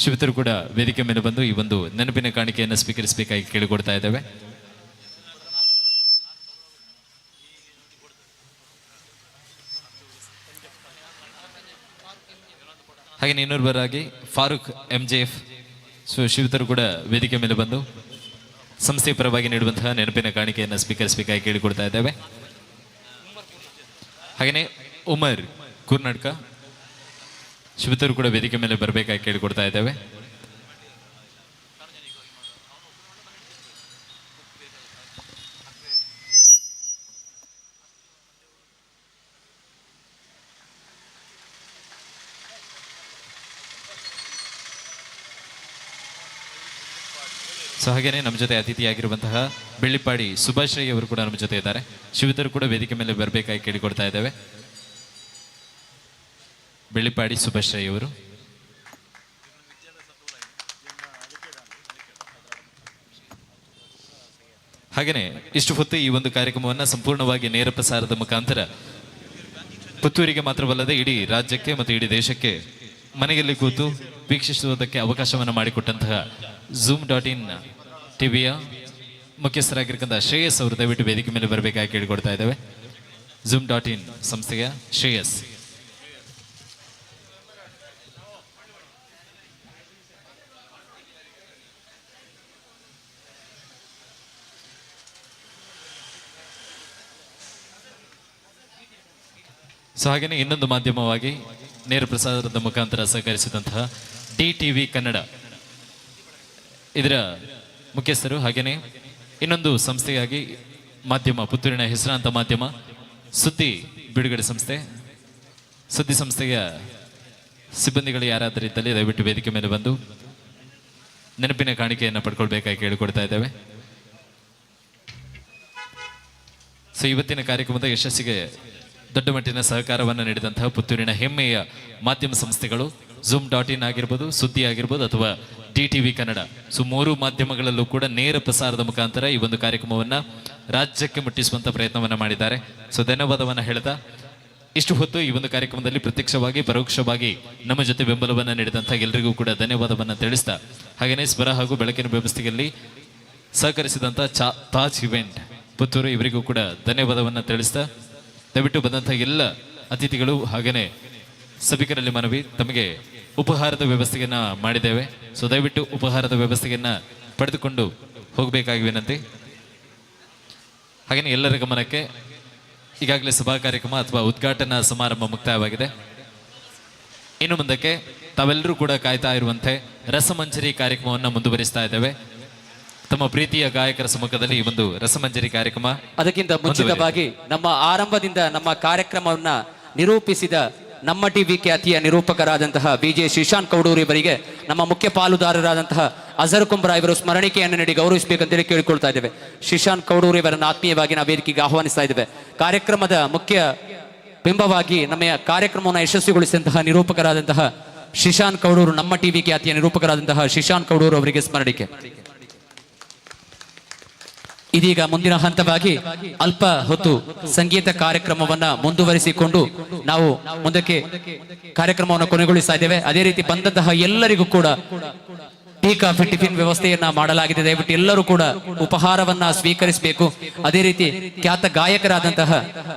ಶಿವತರು ಕೂಡ ವೇದಿಕೆ ಮೇಲೆ ಬಂದು ಈ ಒಂದು ನೆನಪಿನ ಕಾಣಿಕೆಯನ್ನು ಸ್ವೀಕರಿಸಬೇಕಾಗಿ ಕೇಳಿಕೊಡ್ತಾ ಇದ್ದೇವೆ. ಹಾಗೆಯೇ ಇನ್ನೋರ್ವರಾಗಿ ಫಾರೂಕ್ MJF, ಸೊ ಶಿವತರು ಕೂಡ ವೇದಿಕೆ ಮೇಲೆ ಬಂದು ಸಂಸ್ಥೆ ಪರವಾಗಿ ನೀಡುವಂತಹ ನೆನಪಿನ ಕಾಣಿಕೆಯನ್ನು ಸ್ವೀಕರಿಸಬೇಕಾಗಿ ಕೇಳಿಕೊಡ್ತಾ ಇದ್ದೇವೆ. ಹಾಗೆಯೇ ಉಮರ್ ಕರ್ನಾಟಕ, ಶಿವತರು ಕೂಡ ವೇದಿಕೆ ಮೇಲೆ ಬರಬೇಕಾಗಿ ಕೇಳಿಕೊಡ್ತಾ ಇದ್ದೇವೆ. ಸೊ ಹಾಗೆಯೇ ನಮ್ಮ ಜೊತೆ ಅತಿಥಿಯಾಗಿರುವಂತಹ ಬೆಳ್ಳಿಪಾಡಿ ಸುಭಾಶ್ರೈ ಅವರು ಕೂಡ ನಮ್ಮ ಜೊತೆ ಇದ್ದಾರೆ. ಶಿವತರು ಕೂಡ ವೇದಿಕೆ ಮೇಲೆ ಬರಬೇಕಾಗಿ ಕೇಳಿಕೊಡ್ತಾ ಇದ್ದೇವೆ. ಬೆಳ್ಳಿಪಾಡಿ ಸುಭಾಶ್ರೈ ಅವರು. ಹಾಗೆಯೇ ಇಷ್ಟು ಹೊತ್ತು ಈ ಒಂದು ಕಾರ್ಯಕ್ರಮವನ್ನು ಸಂಪೂರ್ಣವಾಗಿ ನೇರ ಪ್ರಸಾರದ ಮುಖಾಂತರ ಪುತ್ತೂರಿಗೆ ಮಾತ್ರವಲ್ಲದೆ ಇಡೀ ರಾಜ್ಯಕ್ಕೆ ಮತ್ತು ಇಡೀ ದೇಶಕ್ಕೆ ಮನೆಯಲ್ಲಿ ಕೂತು ವೀಕ್ಷಿಸುವುದಕ್ಕೆ ಅವಕಾಶವನ್ನು ಮಾಡಿಕೊಟ್ಟಂತಹ Zoom.in ಟಿವಿಯ ಮುಖ್ಯಸ್ಥರಾಗಿರ್ತಕ್ಕಂಥ ಶ್ರೇಯಸ್ ಅವರು ದಯವಿಟ್ಟು ವೇದಿಕೆ ಮೇಲೆ ಬರಬೇಕಾಗಿ ಕೇಳಿಕೊಡ್ತಾ ಇದ್ದೇವೆ. Zoom.in ಸಂಸ್ಥೆಯ ಶ್ರೇಯಸ್. ಸೊ ಹಾಗೆಯೇ ಇನ್ನೊಂದು ಮಾಧ್ಯಮವಾಗಿ ನೇರ ಪ್ರಸಾರದ ಮುಖಾಂತರ ಸಹಕರಿಸಿದಂತಹ DTV ಕನ್ನಡ ಇದರ ಮುಖ್ಯಸ್ಥರು, ಹಾಗೆಯೇ ಇನ್ನೊಂದು ಸಂಸ್ಥೆಯಾಗಿ ಮಾಧ್ಯಮ ಪುತ್ತೂರಿನ ಹೆಸರಾಂತ ಮಾಧ್ಯಮ ಸುದ್ದಿ ಬಿಡುಗಡೆ ಸಂಸ್ಥೆ, ಸುದ್ದಿ ಸಂಸ್ಥೆಯ ಸಿಬ್ಬಂದಿಗಳು ಯಾರಾದರೂ ಇದ್ದಲ್ಲಿ ದಯವಿಟ್ಟು ವೇದಿಕೆ ಮೇಲೆ ಬಂದು ನೆನಪಿನ ಕಾಣಿಕೆಯನ್ನು ಪಡ್ಕೊಳ್ಬೇಕಾಗಿ ಕೇಳಿಕೊಡ್ತಾ ಇದ್ದೇವೆ. ಸೊ ಇವತ್ತಿನ ಕಾರ್ಯಕ್ರಮದ ಯಶಸ್ಸಿಗೆ ದೊಡ್ಡ ಮಟ್ಟಿನ ಸಹಕಾರವನ್ನು ನೀಡಿದಂತಹ ಪುತ್ತೂರಿನ ಹೆಮ್ಮೆಯ ಮಾಧ್ಯಮ ಸಂಸ್ಥೆಗಳು Zoom.in ಆಗಿರ್ಬೋದು, ಸುದ್ದಿ ಆಗಿರ್ಬೋದು ಅಥವಾ DTV ಕನ್ನಡ, ಸೊ ಮೂರು ಮಾಧ್ಯಮಗಳಲ್ಲೂ ಕೂಡ ನೇರ ಪ್ರಸಾರದ ಮುಖಾಂತರ ಈ ಒಂದು ಕಾರ್ಯಕ್ರಮವನ್ನು ರಾಜ್ಯಕ್ಕೆ ಮುಟ್ಟಿಸುವಂಥ ಪ್ರಯತ್ನವನ್ನು ಮಾಡಿದ್ದಾರೆ. ಸೊ ಧನ್ಯವಾದವನ್ನು ಹೇಳ್ತಾ ಇಷ್ಟು ಹೊತ್ತು ಈ ಒಂದು ಕಾರ್ಯಕ್ರಮದಲ್ಲಿ ಪ್ರತ್ಯಕ್ಷವಾಗಿ ಪರೋಕ್ಷವಾಗಿ ನಮ್ಮ ಜೊತೆ ಬೆಂಬಲವನ್ನು ನೀಡಿದಂಥ ಎಲ್ಲರಿಗೂ ಕೂಡ ಧನ್ಯವಾದವನ್ನು ತಿಳಿಸ್ತಾ ಹಾಗೆಯೇ ಸ್ವರ ಹಾಗೂ ಬೆಳಕಿನ ವ್ಯವಸ್ಥೆಯಲ್ಲಿ ಸಹಕರಿಸಿದಂಥ ತಾಜ್ ಇವೆಂಟ್ ಪುತ್ತೂರು ಇವರಿಗೂ ಕೂಡ ಧನ್ಯವಾದವನ್ನು ತಿಳಿಸ್ತಾ ದಯವಿಟ್ಟು ಬಂದಂಥ ಎಲ್ಲ ಅತಿಥಿಗಳು ಹಾಗೆಯೇ ಸಭಿಕರಲ್ಲಿ ಮನವಿ, ತಮಗೆ ಉಪಹಾರದ ವ್ಯವಸ್ಥೆಯನ್ನು ಮಾಡಿದ್ದೇವೆ. ಸೊ ದಯವಿಟ್ಟು ಉಪಹಾರದ ವ್ಯವಸ್ಥೆಯನ್ನು ಪಡೆದುಕೊಂಡು ಹೋಗಬೇಕಾಗಿ ವಿನಂತಿ. ಹಾಗೆಯೇ ಎಲ್ಲರ ಗಮನಕ್ಕೆ ಈಗಾಗಲೇ ಸಭಾ ಕಾರ್ಯಕ್ರಮ ಅಥವಾ ಉದ್ಘಾಟನಾ ಸಮಾರಂಭ ಮುಕ್ತಾಯವಾಗಿದೆ. ಇನ್ನು ಮುಂದಕ್ಕೆ ತಾವೆಲ್ಲರೂ ಕೂಡ ಕಾಯ್ತಾ ಇರುವಂತೆ ರಸಮಂಜರಿ ಕಾರ್ಯಕ್ರಮವನ್ನು ಮುಂದುವರಿಸ್ತಾ ಇದ್ದೇವೆ. ತಮ್ಮ ಪ್ರೀತಿಯ ಗಾಯಕರ ಸಮ್ಮುಖದಲ್ಲಿ ಈ ಒಂದು ರಸಮಂಜರಿ ಕಾರ್ಯಕ್ರಮ. ಅದಕ್ಕಿಂತ ಮುಂಚಿತವಾಗಿ ನಮ್ಮ ಆರಂಭದಿಂದ ನಮ್ಮ ಕಾರ್ಯಕ್ರಮವನ್ನ ನಿರೂಪಿಸಿದ ನಮ್ಮ ಟಿವಿ ಖ್ಯಾತಿಯ ನಿರೂಪಕರಾದಂತಹ ಬಿಜೆ ಶ್ರೀಶಾಂತ್ ಕೌಡೂರು ಇವರಿಗೆ ನಮ್ಮ ಮುಖ್ಯ ಪಾಲುದಾರರಾದಂತಹ ಅಜರ್ ಕುಂಬ್ರಾ ಇವರು ಸ್ಮರಣಿಕೆಯನ್ನು ನೀಡಿ ಗೌರವಿಸಬೇಕಂತೇಳಿ ಕೇಳಿಕೊಳ್ತಾ ಇದ್ದೇವೆ. ಶ್ರೀಶಾಂತ್ ಕೌಡೂರು ಇವರನ್ನು ಆತ್ಮೀಯವಾಗಿ ನಾವು ವೇದಿಕೆಗೆ ಆಹ್ವಾನಿಸ್ತಾ ಇದ್ದೇವೆ. ಕಾರ್ಯಕ್ರಮದ ಮುಖ್ಯ ಬಿಂಬವಾಗಿ ನಮ್ಮ ಕಾರ್ಯಕ್ರಮವನ್ನು ಯಶಸ್ವಿಗೊಳಿಸಿದಂತಹ ನಿರೂಪಕರಾದಂತಹ ಶ್ರೀಶಾಂತ್ ಕೌಡೂರು, ನಮ್ಮ ಟಿವಿ ಖ್ಯಾತಿಯ ನಿರೂಪಕರಾದಂತಹ ಶ್ರೀಶಾಂತ್ ಕೌಡೂರು ಅವರಿಗೆ ಸ್ಮರಣಿಕೆ. ಇದೀಗ ಮುಂದಿನ ಹಂತವಾಗಿ ಅಲ್ಪ ಹೊತ್ತು ಸಂಗೀತ ಕಾರ್ಯಕ್ರಮವನ್ನ ಮುಂದುವರಿಸಿಕೊಂಡು ನಾವು ಮುಂದಕ್ಕೆ ಕಾರ್ಯಕ್ರಮವನ್ನು ಕೊನೆಗೊಳಿಸ್ತಾ ಇದ್ದೇವೆ. ಅದೇ ರೀತಿ ಬಂದಂತಹ ಎಲ್ಲರಿಗೂ ಕೂಡ ಟೀ ಕಾಫಿ ಟಿಫಿನ್ ವ್ಯವಸ್ಥೆಯನ್ನ ಮಾಡಲಾಗಿದೆ. ದಯವಿಟ್ಟು ಎಲ್ಲರೂ ಕೂಡ ಉಪಹಾರವನ್ನ ಸ್ವೀಕರಿಸಬೇಕು. ಅದೇ ರೀತಿ ಖ್ಯಾತ ಗಾಯಕರಾದಂತಹ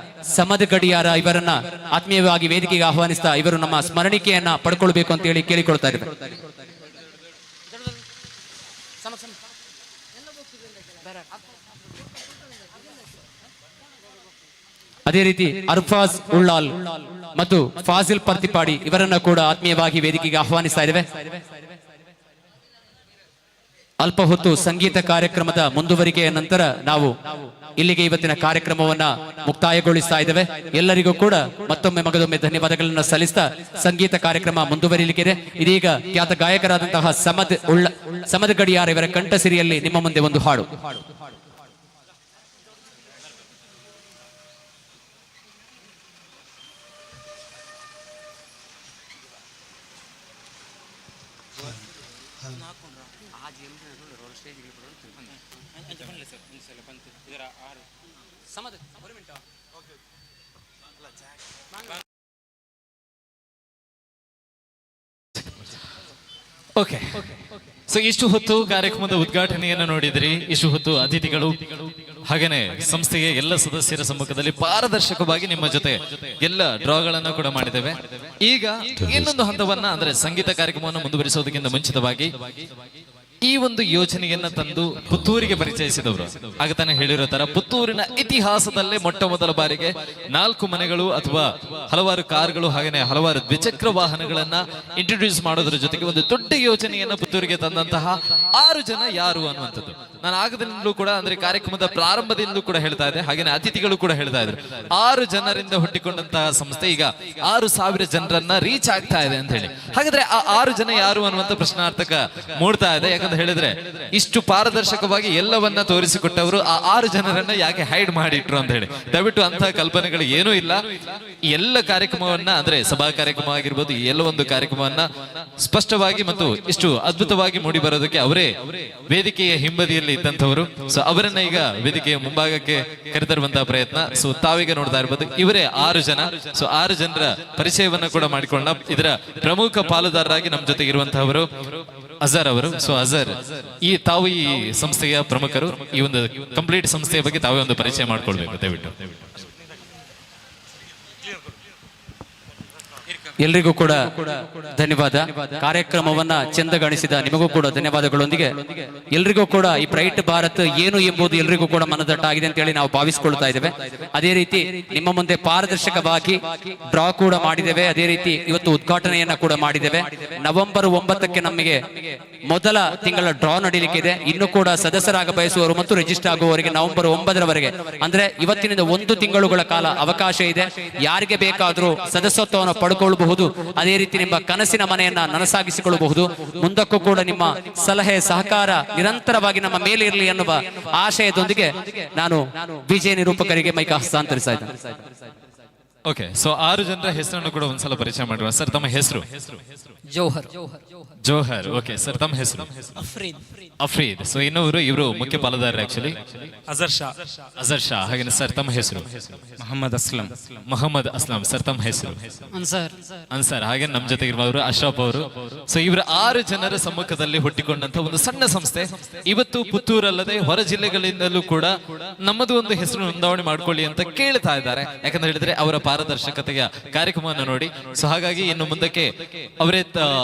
ಸಮದ್ ಗಡಿಯಾರ ಇವರನ್ನ ಆತ್ಮೀಯವಾಗಿ ವೇದಿಕೆಗೆ ಆಹ್ವಾನಿಸ್ತಾ ಇವರು ನಮ್ಮ ಸ್ಮರಣಿಕೆಯನ್ನ ಪಡ್ಕೊಳ್ಬೇಕು ಅಂತ ಹೇಳಿ ಕೇಳಿಕೊಳ್ತಾ ಇದ್ದೇವೆ. ಅದೇ ರೀತಿ ಅರ್ಫಾಜ್ ಉಳ್ಳಾಲ್ ಮತ್ತು ಫಾಜಿಲ್ ಪರ್ತಿಪಾಡಿ ಇವರನ್ನ ಕೂಡ ಆತ್ಮೀಯವಾಗಿ ವೇದಿಕೆಗೆ ಆಹ್ವಾನಿಸ್ತಾ ಇದ್ದೇವೆ. ಅಲ್ಪ ಹೊತ್ತು ಸಂಗೀತ ಕಾರ್ಯಕ್ರಮದ ಮುಂದುವರಿಕೆಯ ನಂತರ ನಾವು ಇಲ್ಲಿಗೆ ಇವತ್ತಿನ ಕಾರ್ಯಕ್ರಮವನ್ನ ಮುಕ್ತಾಯಗೊಳಿಸ್ತಾ ಇದ್ದೇವೆ. ಎಲ್ಲರಿಗೂ ಕೂಡ ಮತ್ತೊಮ್ಮೆ ಮಗದೊಮ್ಮೆ ಧನ್ಯವಾದಗಳನ್ನು ಸಲ್ಲಿಸ್ತಾ ಸಂಗೀತ ಕಾರ್ಯಕ್ರಮ ಮುಂದುವರಿಯಲಿಕ್ಕಿದೆ. ಇದೀಗ ಖ್ಯಾತ ಗಾಯಕರಾದಂತಹ ಸಮದ್ ಗಡಿಯಾರ ಇವರ ಕಂಠಸಿರಿಯಲ್ಲಿ ನಿಮ್ಮ ಮುಂದೆ ಒಂದು ಹಾಡು. ಓಕೆ, ಸೊ ಇಷ್ಟು ಹೊತ್ತು ಕಾರ್ಯಕ್ರಮದ ಉದ್ಘಾಟನೆಯನ್ನು ನೋಡಿದ್ರಿ. ಇಷ್ಟು ಹೊತ್ತು ಅತಿಥಿಗಳು ಹಾಗೇನೆ ಸಂಸ್ಥೆಯ ಎಲ್ಲ ಸದಸ್ಯರ ಸಮ್ಮುಖದಲ್ಲಿ ಪಾರದರ್ಶಕವಾಗಿ ನಿಮ್ಮ ಜೊತೆ ಎಲ್ಲ ಡ್ರಾಗಳನ್ನು ಕೂಡ ಮಾಡಿದ್ದೇವೆ. ಈಗ ಇನ್ನೊಂದು ಹಂತವನ್ನ ಅಂದ್ರೆ ಸಂಗೀತ ಕಾರ್ಯಕ್ರಮವನ್ನು ಮುಂದುವರಿಸೋದಕ್ಕಿಂತ ಮುಂಚಿತವಾಗಿ ಈ ಒಂದು ಯೋಜನೆಯನ್ನ ತಂದು ಪುತ್ತೂರಿಗೆ ಪರಿಚಯಿಸಿದವರು ಆಗ ತಾನೇ ಹೇಳಿರೋ ತರ ಪುತ್ತೂರಿನ ಇತಿಹಾಸದಲ್ಲೇ ಮೊಟ್ಟ ಮೊದಲ ಬಾರಿಗೆ 4 ಮನೆಗಳು ಅಥವಾ ಹಲವಾರು ಕಾರ್ಗಳು ಹಾಗೇನೆ ಹಲವಾರು ದ್ವಿಚಕ್ರ ವಾಹನಗಳನ್ನ ಇಂಟ್ರೊಡ್ಯೂಸ್ ಮಾಡೋದ್ರ ಜೊತೆಗೆ ಒಂದು ದೊಡ್ಡ ಯೋಜನೆಯನ್ನ ಪುತ್ತೂರಿಗೆ ತಂದಂತಹ 6 ಜನ ಯಾರು ಅನ್ನುವಂಥದ್ದು ನಾನು ಆಗದಿಂದಲೂ ಕೂಡ ಅಂದ್ರೆ ಕಾರ್ಯಕ್ರಮದ ಪ್ರಾರಂಭದಿಂದಲೂ ಕೂಡ ಹೇಳ್ತಾ ಇದ್ದೆ. ಹಾಗೇನೆ ಅತಿಥಿಗಳು ಕೂಡ ಹೇಳ್ತಾ ಇದ್ರು 6 ಜನರಿಂದ ಹುಟ್ಟಿಕೊಂಡಂತಹ ಸಂಸ್ಥೆ ಈಗ 6,000 ಜನರನ್ನ ರೀಚ್ ಆಗ್ತಾ ಇದೆ ಅಂತ ಹೇಳಿ. ಹಾಗಾದ್ರೆ ಆ 6 ಜನ ಯಾರು ಅನ್ನುವಂಥ ಪ್ರಶ್ನಾರ್ಥಕ ಮೂಡ್ತಾ ಇದೆ. ಯಾಕಂತ ಹೇಳಿದ್ರೆ ಇಷ್ಟು ಪಾರದರ್ಶಕವಾಗಿ ಎಲ್ಲವನ್ನ ತೋರಿಸಿಕೊಟ್ಟವರು ಆ 6 ಜನರನ್ನ ಯಾಕೆ ಹೈಡ್ ಮಾಡಿಟ್ರು ಅಂತ ಹೇಳಿ. ದಯವಿಟ್ಟು ಅಂತಹ ಕಲ್ಪನೆಗಳು ಏನೂ ಇಲ್ಲ. ಈ ಎಲ್ಲ ಕಾರ್ಯಕ್ರಮವನ್ನ ಅಂದ್ರೆ ಸಭಾ ಕಾರ್ಯಕ್ರಮ ಆಗಿರ್ಬೋದು, ಈ ಎಲ್ಲ ಒಂದು ಕಾರ್ಯಕ್ರಮವನ್ನ ಸ್ಪಷ್ಟವಾಗಿ ಮತ್ತು ಇಷ್ಟು ಅದ್ಭುತವಾಗಿ ಮೂಡಿ ಬರೋದಕ್ಕೆ ಅವರೇ ವೇದಿಕೆಯ ಹಿಂಬದಿಯಲ್ಲಿ ಇದ್ದಂಥವರು. ಸೊ ಅವರನ್ನ ಈಗ ವೇದಿಕೆಯ ಮುಂಭಾಗಕ್ಕೆ ಕರೆತರುವಂತಹ ಪ್ರಯತ್ನ. ಸೊ ತಾವೀಗ ನೋಡ್ತಾ ಇರ್ಬೋದು ಇವರೇ 6 ಜನ. ಸೊ 6 ಜನರ ಪರಿಚಯವನ್ನ ಕೂಡ ಮಾಡಿಕೊಳ್ಳೋಣ. ಇದರ ಪ್ರಮುಖ ಪಾಲುದಾರರಾಗಿ ನಮ್ಮ ಜೊತೆಗೆ ಇರುವಂತಹವರು ಅಜರ್ ಅವರು. ಸೊ ಅಜರ್, ತಾವು ಈ ಸಂಸ್ಥೆಯ ಪ್ರಮುಖರು. ಈ ಒಂದು ಕಂಪ್ಲೀಟ್ ಸಂಸ್ಥೆಯ ಬಗ್ಗೆ ತಾವೇ ಒಂದು ಪರಿಚಯ ಮಾಡ್ಕೊಳ್ಬೇಕು ದಯವಿಟ್ಟು. ಎಲ್ರಿಗೂ ಕೂಡ ಧನ್ಯವಾದ. ಕಾರ್ಯಕ್ರಮವನ್ನ ಚೆಂದಗಾಣಿಸಿದ ನಿಮಗೂ ಕೂಡ ಧನ್ಯವಾದಗಳೊಂದಿಗೆ ಎಲ್ರಿಗೂ ಕೂಡ ಈ ಬ್ರೈಟ್ ಭಾರತ್ ಏನು ಎಂಬುದು ಎಲ್ರಿಗೂ ಕೂಡ ಮನದಟ್ಟಾಗಿದೆ ಅಂತ ಹೇಳಿ ನಾವು ಭಾವಿಸಿಕೊಳ್ತಾ ಇದ್ದೇವೆ. ಅದೇ ರೀತಿ ನಿಮ್ಮ ಮುಂದೆ ಪಾರದರ್ಶಕವಾಗಿ ಡ್ರಾ ಕೂಡ ಮಾಡಿದ್ದೇವೆ. ಅದೇ ರೀತಿ ಇವತ್ತು ಉದ್ಘಾಟನೆಯನ್ನ ಕೂಡ ಮಾಡಿದ್ದೇವೆ. ನವೆಂಬರ್ 9ಕ್ಕೆ ನಮಗೆ ಮೊದಲ ತಿಂಗಳ ಡ್ರಾ ನಡೀಲಿಕ್ಕಿದೆ. ಇನ್ನು ಕೂಡ ಸದಸ್ಯರಾಗ ಬಯಸುವವರು ಮತ್ತು ರಿಜಿಸ್ಟರ್ ಆಗುವವರಿಗೆ ನವೆಂಬರ್ 9ರವರೆಗೆ ಅಂದ್ರೆ ಇವತ್ತಿನಿಂದ 1 ತಿಂಗಳುಗಳ ಕಾಲ ಅವಕಾಶ ಇದೆ. ಯಾರಿಗೆ ಬೇಕಾದರೂ ಸದಸ್ಯತ್ವವನ್ನು ಪಡ್ಕೊಳ್ಳಬಹುದು. ಅದೇ ರೀತಿ ನಿಮ್ಮ ಕನಸಿನ ಮನೆಯನ್ನ ನನಸಾಗಿಸಿಕೊಳ್ಳಬಹುದು. ಮುಂದಕ್ಕೂ ಕೂಡ ನಿಮ್ಮ ಸಲಹೆ ಸಹಕಾರ ನಿರಂತರವಾಗಿ ನಮ್ಮ ಮೇಲೆ ಇರಲಿ ಎನ್ನುವ ಆಶಯದೊಂದಿಗೆ ನಾನು ವಿಜಯ ನಿರೂಪಕರಿಗೆ ಮೈಕ ಹಸ್ತಾಂತರಿಸ್ತಾ ಇದ್ದೇನೆ. ಓಕೆ, ಸೊ 6 ಜನರ ಹೆಸರನ್ನು ಕೂಡ ಒಂದ್ಸಲ ಪರಿಚಯ ಮಾಡುವ. ಸರ್, ತಮ್ಮ ಹೆಸರು? ಜೋಹರ್. ಜೋಹರ್. ಓಕೆ ಸರ್, ತಮ್ಮ ಹೆಸರು? ಅಫ್ರೀದ್. ಸೊ ಇನ್ನೊಬ್ರು, ಇವರು ಮುಖ್ಯ ಪಾಲುದಾರರು ಆಕ್ಚುಲಿ. ಅಜರ್ ಶಾ. ಹಾಗೆ ಸರ್, ತಮ್ಮ ಹೆಸರು? ಮೊಹಮ್ಮದ್ ಅಸ್ಲಂ. ಸರ್, ತಮ್ಮ ಹೆಸರು? ಅನ್ಸರ್. ಹಾಗೆ ನಮ್ಮ ಜೊತೆ ಇರುವವರು ಅಶ್ರಫ್ ಅವರು. ಸೊ ಇವರ 6 ಜನರ ಸಮ್ಮುಖದಲ್ಲಿ ಹುಟ್ಟಿಕೊಂಡಂತ ಒಂದು ಸಣ್ಣ ಸಂಸ್ಥೆ ಇವತ್ತು ಪುತ್ತೂರಲ್ಲದೆ ಹೊರ ಜಿಲ್ಲೆಗಳಿಂದಲೂ ಕೂಡ ನಮ್ಮದು ಒಂದು ಹೆಸರು ನೋಂದಾವಣಿ ಮಾಡ್ಕೊಳ್ಳಿ ಅಂತ ಕೇಳ್ತಾ ಇದ್ದಾರೆ. ಯಾಕಂತ ಹೇಳಿದ್ರೆ ಅವರ ಪಾರದರ್ಶಕತೆಯ ಕಾರ್ಯಕ್ರಮವನ್ನು ನೋಡಿ. ಸೊ ಹಾಗಾಗಿ ಇನ್ನು ಮುಂದಕ್ಕೆ ಅವರೇ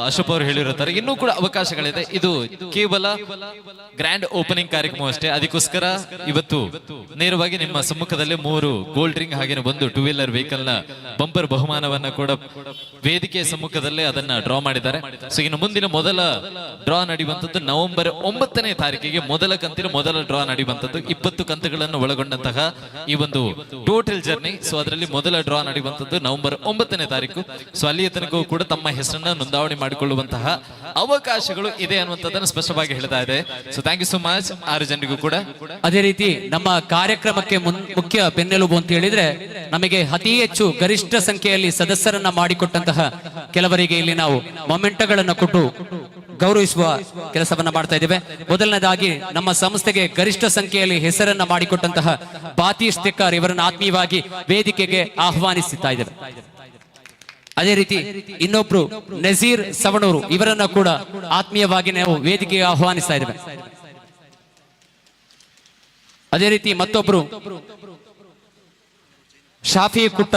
ಅಶೋಕ್ ಅವರು ಹೇಳಿರುತ್ತಾರೆ, ಇನ್ನೂ ಕೂಡ ಅವಕಾಶಗಳಿದೆ. ಇದು ಕೇವಲ ಗ್ರ್ಯಾಂಡ್ ಓಪನಿಂಗ್ ಕಾರ್ಯಕ್ರಮ ಅಷ್ಟೇ. ಅದಕ್ಕೋಸ್ಕರ ಇವತ್ತು ನೇರವಾಗಿ ನಿಮ್ಮ ಸಮ್ಮುಖದಲ್ಲಿ 3 ಗೋಲ್ಡ್ ರಿಂಗ್ ಹಾಗೆ ಒಂದು 2 ವೀಲರ್ ವೆಹಿಕಲ್ ನ ಬಂಪರ್ ಬಹುಮಾನವನ್ನ ಕೂಡ ವೇದಿಕೆಯ ಸಮ್ಮುಖದಲ್ಲೇ ಅದನ್ನ ಡ್ರಾ ಮಾಡಿದ್ದಾರೆ. ಸೊ ಇನ್ನು ಮುಂದಿನ ಮೊದಲ ಡ್ರಾ ನಡೆಯುವಂತದ್ದು ನವೆಂಬರ್ 9ನೇ ತಾರೀಕಿಗೆ ಮೊದಲ ಕಂತಿನ ಮೊದಲ ಡ್ರಾ ನಡೆಯುವಂತದ್ದು. 20 ಕಂತುಗಳನ್ನು ಒಳಗೊಂಡಂತಹ ಈ ಒಂದು ಟೋಟಲ್ ಜರ್ನಿ. ಸೊ ಅದರಲ್ಲಿ ಮೊದಲ ಡ್ರಾ ನಡೆಯುವಂತದ್ದು ನವೆಂಬರ್ 9ನೇ ತಾರೀಕು. ಸೊ ಅಲ್ಲಿಯ ತನಕ ಕೂಡ ತಮ್ಮ ಹೆಸರನ್ನ ನೋಂದಾವಣಿ ಮಾಡಿಕೊಳ್ಳುವಂತಹ ಅವಕಾಶಗಳು ಇದೆ ಅನ್ನುವಂಥದ್ದನ್ನು ಸ್ಪಷ್ಟವಾಗಿ ಹೇಳ್ತಾ ಇದೆ. So thank you so much 6 ಜನರಿಗೂ ಕೂಡ. ಅದೇ ರೀತಿ ನಮ್ಮ ಕಾರ್ಯಕ್ರಮಕ್ಕೆ ಮುಖ್ಯ ಬೆನ್ನೆಲುಬು ಅಂತ ಹೇಳಿದ್ರೆ, ನಮಗೆ ಅತಿ ಹೆಚ್ಚು ಗರಿಷ್ಠ ಸಂಖ್ಯೆಯಲ್ಲಿ ಸದಸ್ಯರನ್ನ ಮಾಡಿಕೊಟ್ಟಂತಹ ಕೆಲವರಿಗೆ ಇಲ್ಲಿ ನಾವು ಮೊಮೆಂಟಗಳನ್ನು ಕೊಟ್ಟು ಗೌರವಿಸುವ ಕೆಲಸವನ್ನ ಮಾಡ್ತಾ ಇದ್ದೇವೆ. ಮೊದಲನೇದಾಗಿ ನಮ್ಮ ಸಂಸ್ಥೆಗೆ ಗರಿಷ್ಠ ಸಂಖ್ಯೆಯಲ್ಲಿ ಹೆಸರನ್ನ ಮಾಡಿಕೊಟ್ಟಂತಹ ಬಾತೀಶ್ ತೆಕ್ಕಾರ್ ಇವರನ್ನು ಆತ್ಮೀಯವಾಗಿ ವೇದಿಕೆಗೆ ಆಹ್ವಾನಿಸುತ್ತಾ ಇದ್ದೇವೆ. ಅದೇ ರೀತಿ ಇನ್ನೊಬ್ರು ನಜೀರ್ ಸವಣೂರು ಇವರನ್ನ ಕೂಡ ಆತ್ಮೀಯವಾಗಿ ನಾವು ವೇದಿಕೆಗೆ ಆಹ್ವಾನಿಸ್ತಾ ಇದ್ದೇವೆ. ಅದೇ ರೀತಿ ಮತ್ತೊಬ್ರು ಶಾಫಿ ಕುಟ್ಟ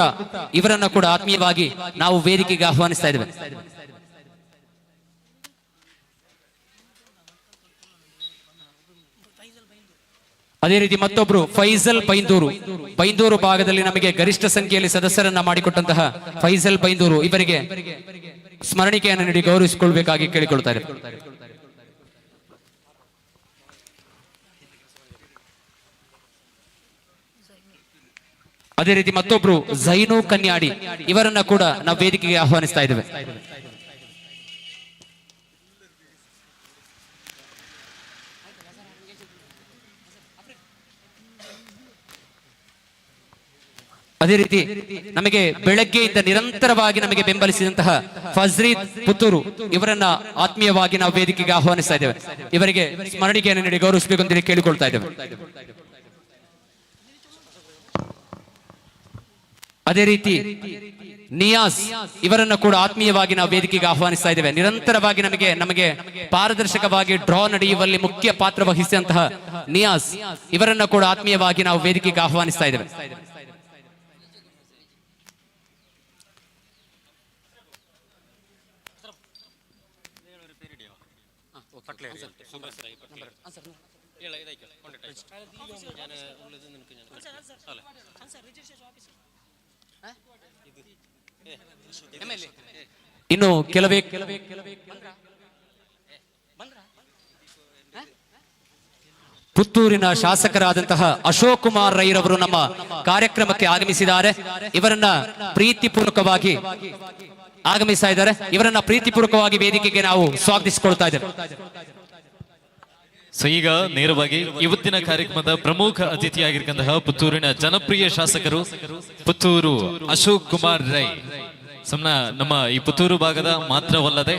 ಇವರನ್ನ ಕೂಡ ಆತ್ಮೀಯವಾಗಿ ನಾವು ವೇದಿಕೆಗೆ ಆಹ್ವಾನಿಸ್ತಾ ಇದ್ದೇವೆ. ಅದೇ ರೀತಿ ಮತ್ತೊಬ್ರು ಫೈಜಲ್ ಬೈಂದೂರು ಭಾಗದಲ್ಲಿ ನಮಗೆ ಗರಿಷ್ಠ ಸಂಖ್ಯೆಯಲ್ಲಿ ಸದಸ್ಯರನ್ನ ಮಾಡಿಕೊಟ್ಟಂತಹ ಫೈಜಲ್ ಬೈಂದೂರು ಇವರಿಗೆ ಸ್ಮರಣಿಕೆಯನ್ನು ನೀಡಿ ಗೌರವಿಸಿಕೊಳ್ಬೇಕಾಗಿ ಕೇಳಿಕೊಳ್ತಾರೆ. ಅದೇ ರೀತಿ ಮತ್ತೊಬ್ರು ಜೈನು ಕನ್ಯಾಡಿ ಇವರನ್ನ ಕೂಡ ನಾವು ವೇದಿಕೆಗೆ ಆಹ್ವಾನಿಸ್ತಾ ಇದ್ದೇವೆ. ಅದೇ ರೀತಿ ನಮಗೆ ಬೆಳಗ್ಗೆಯಿಂದ ನಿರಂತರವಾಗಿ ನಮಗೆ ಬೆಂಬಲಿಸಿದಂತಹ ಫಜ್ರೀದ್ ಪುತ್ತೂರು ಇವರನ್ನ ಆತ್ಮೀಯವಾಗಿ ನಾವು ವೇದಿಕೆಗೆ ಆಹ್ವಾನಿಸ್ತಾ ಇದ್ದೇವೆ. ಇವರಿಗೆ ಸ್ಮರಣಿಕೆಯನ್ನು ನೀಡಿ ಗೌರವಿಸಬೇಕು ಅಂತ ಕೇಳಿಕೊಳ್ತಾ ಇದ್ದೇವೆ. ಅದೇ ರೀತಿ ನಿಯಾಸ್ ಇವರನ್ನ ಕೂಡ ಆತ್ಮೀಯವಾಗಿ ನಾವು ವೇದಿಕೆಗೆ ಆಹ್ವಾನಿಸ್ತಾ ಇದ್ದೇವೆ. ನಿರಂತರವಾಗಿ ನಮಗೆ ಪಾರದರ್ಶಕವಾಗಿ ಡ್ರಾ ನಡೆಯುವಲ್ಲಿ ಮುಖ್ಯ ಪಾತ್ರ ವಹಿಸಿದಂತಹ ನಿಯಾಸ್ ಇವರನ್ನ ಕೂಡ ಆತ್ಮೀಯವಾಗಿ ನಾವು ವೇದಿಕೆಗೆ ಆಹ್ವಾನಿಸ್ತಾ ಇದ್ದೇವೆ. ಇನ್ನು ಕೆಲವೇ ಪುತ್ತೂರಿನ ಶಾಸಕರಾದಂತಹ ಅಶೋಕ್ ಕುಮಾರ್ ರೈರವರು ನಮ್ಮ ಕಾರ್ಯಕ್ರಮಕ್ಕೆ ಆಗಮಿಸಿದ್ದಾರೆ. ಇವರನ್ನ ಪ್ರೀತಿಪೂರ್ವಕವಾಗಿ ಆಗಮಿಸ್ತಾ ಇದ್ದಾರೆ. ಇವರನ್ನ ಪ್ರೀತಿಪೂರ್ವಕವಾಗಿ ವೇದಿಕೆಗೆ ನಾವು ಸ್ವಾಗತಿಸಿಕೊಳ್ತಾ ಇದ್ದೇವೆ. ಸೊ ಈಗ ನೇರವಾಗಿ ಇವತ್ತಿನ ಕಾರ್ಯಕ್ರಮದ ಪ್ರಮುಖ ಅತಿಥಿಯಾಗಿರ್ತಕ್ಕಂತಹ ಪುತ್ತೂರಿನ ಜನಪ್ರಿಯ ಶಾಸಕರು ಪುತ್ತೂರು ಅಶೋಕ್ ಕುಮಾರ್ ರೈ ನಮ್ಮ ಈ ಪುತ್ತೂರು ಭಾಗದ ಮಾತ್ರವಲ್ಲದೆ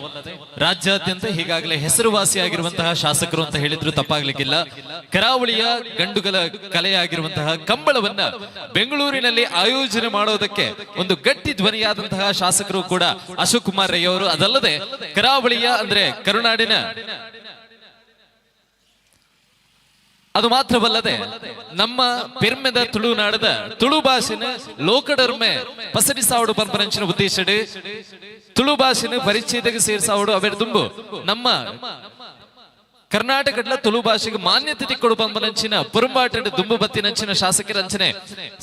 ರಾಜ್ಯಾದ್ಯಂತ ಈಗಾಗಲೇ ಹೆಸರುವಾಸಿಯಾಗಿರುವಂತಹ ಶಾಸಕರು ಅಂತ ಹೇಳಿದ್ರು ತಪ್ಪಾಗ್ಲಿಕ್ಕಿಲ್ಲ. ಕರಾವಳಿಯ ಗಂಡುಗಳ ಕಲೆಯಾಗಿರುವಂತಹ ಕಂಬಳವನ್ನ ಬೆಂಗಳೂರಿನಲ್ಲಿ ಆಯೋಜನೆ ಮಾಡೋದಕ್ಕೆ ಒಂದು ಗಟ್ಟಿ ಧ್ವನಿಯಾದಂತಹ ಶಾಸಕರು ಕೂಡ ಅಶೋಕ್ ಕುಮಾರ್ ರೈ ಅವರು. ಅದಲ್ಲದೆ ಕರಾವಳಿಯ ಅಂದ್ರೆ ಕರುನಾಡಿನ ಅದು ಮಾತ್ರವಲ್ಲದೆ ನಮ್ಮ ಪೆರ್ಮೆದ ತುಳುನಾಡದ ತುಳು ಭಾಷೆನ ಲೋಕಡರ್ಮೆ ಪಸರಿಸಾವಡು ಪಂಪರಂಚಿನ ಉದ್ದೇಶಡು ತುಳು ಭಾಷೆನ ಪರಿಚಯದಾಗ ಸೇರಿಸಾವಡು ಅವೆರ ತುಂಬು ನಮ್ಮ ಕರ್ನಾಟಕದ ತುಳು ಭಾಷೆಗೆ ಮಾನ್ಯತೆ ಕೊಡು ಪಂಪನಂಚಿನ ಪುರುಂಬಾಟದ ದುಂಬು ಬತ್ತಿನಂಚಿನ ಶಾಸಕರಂಚನೆ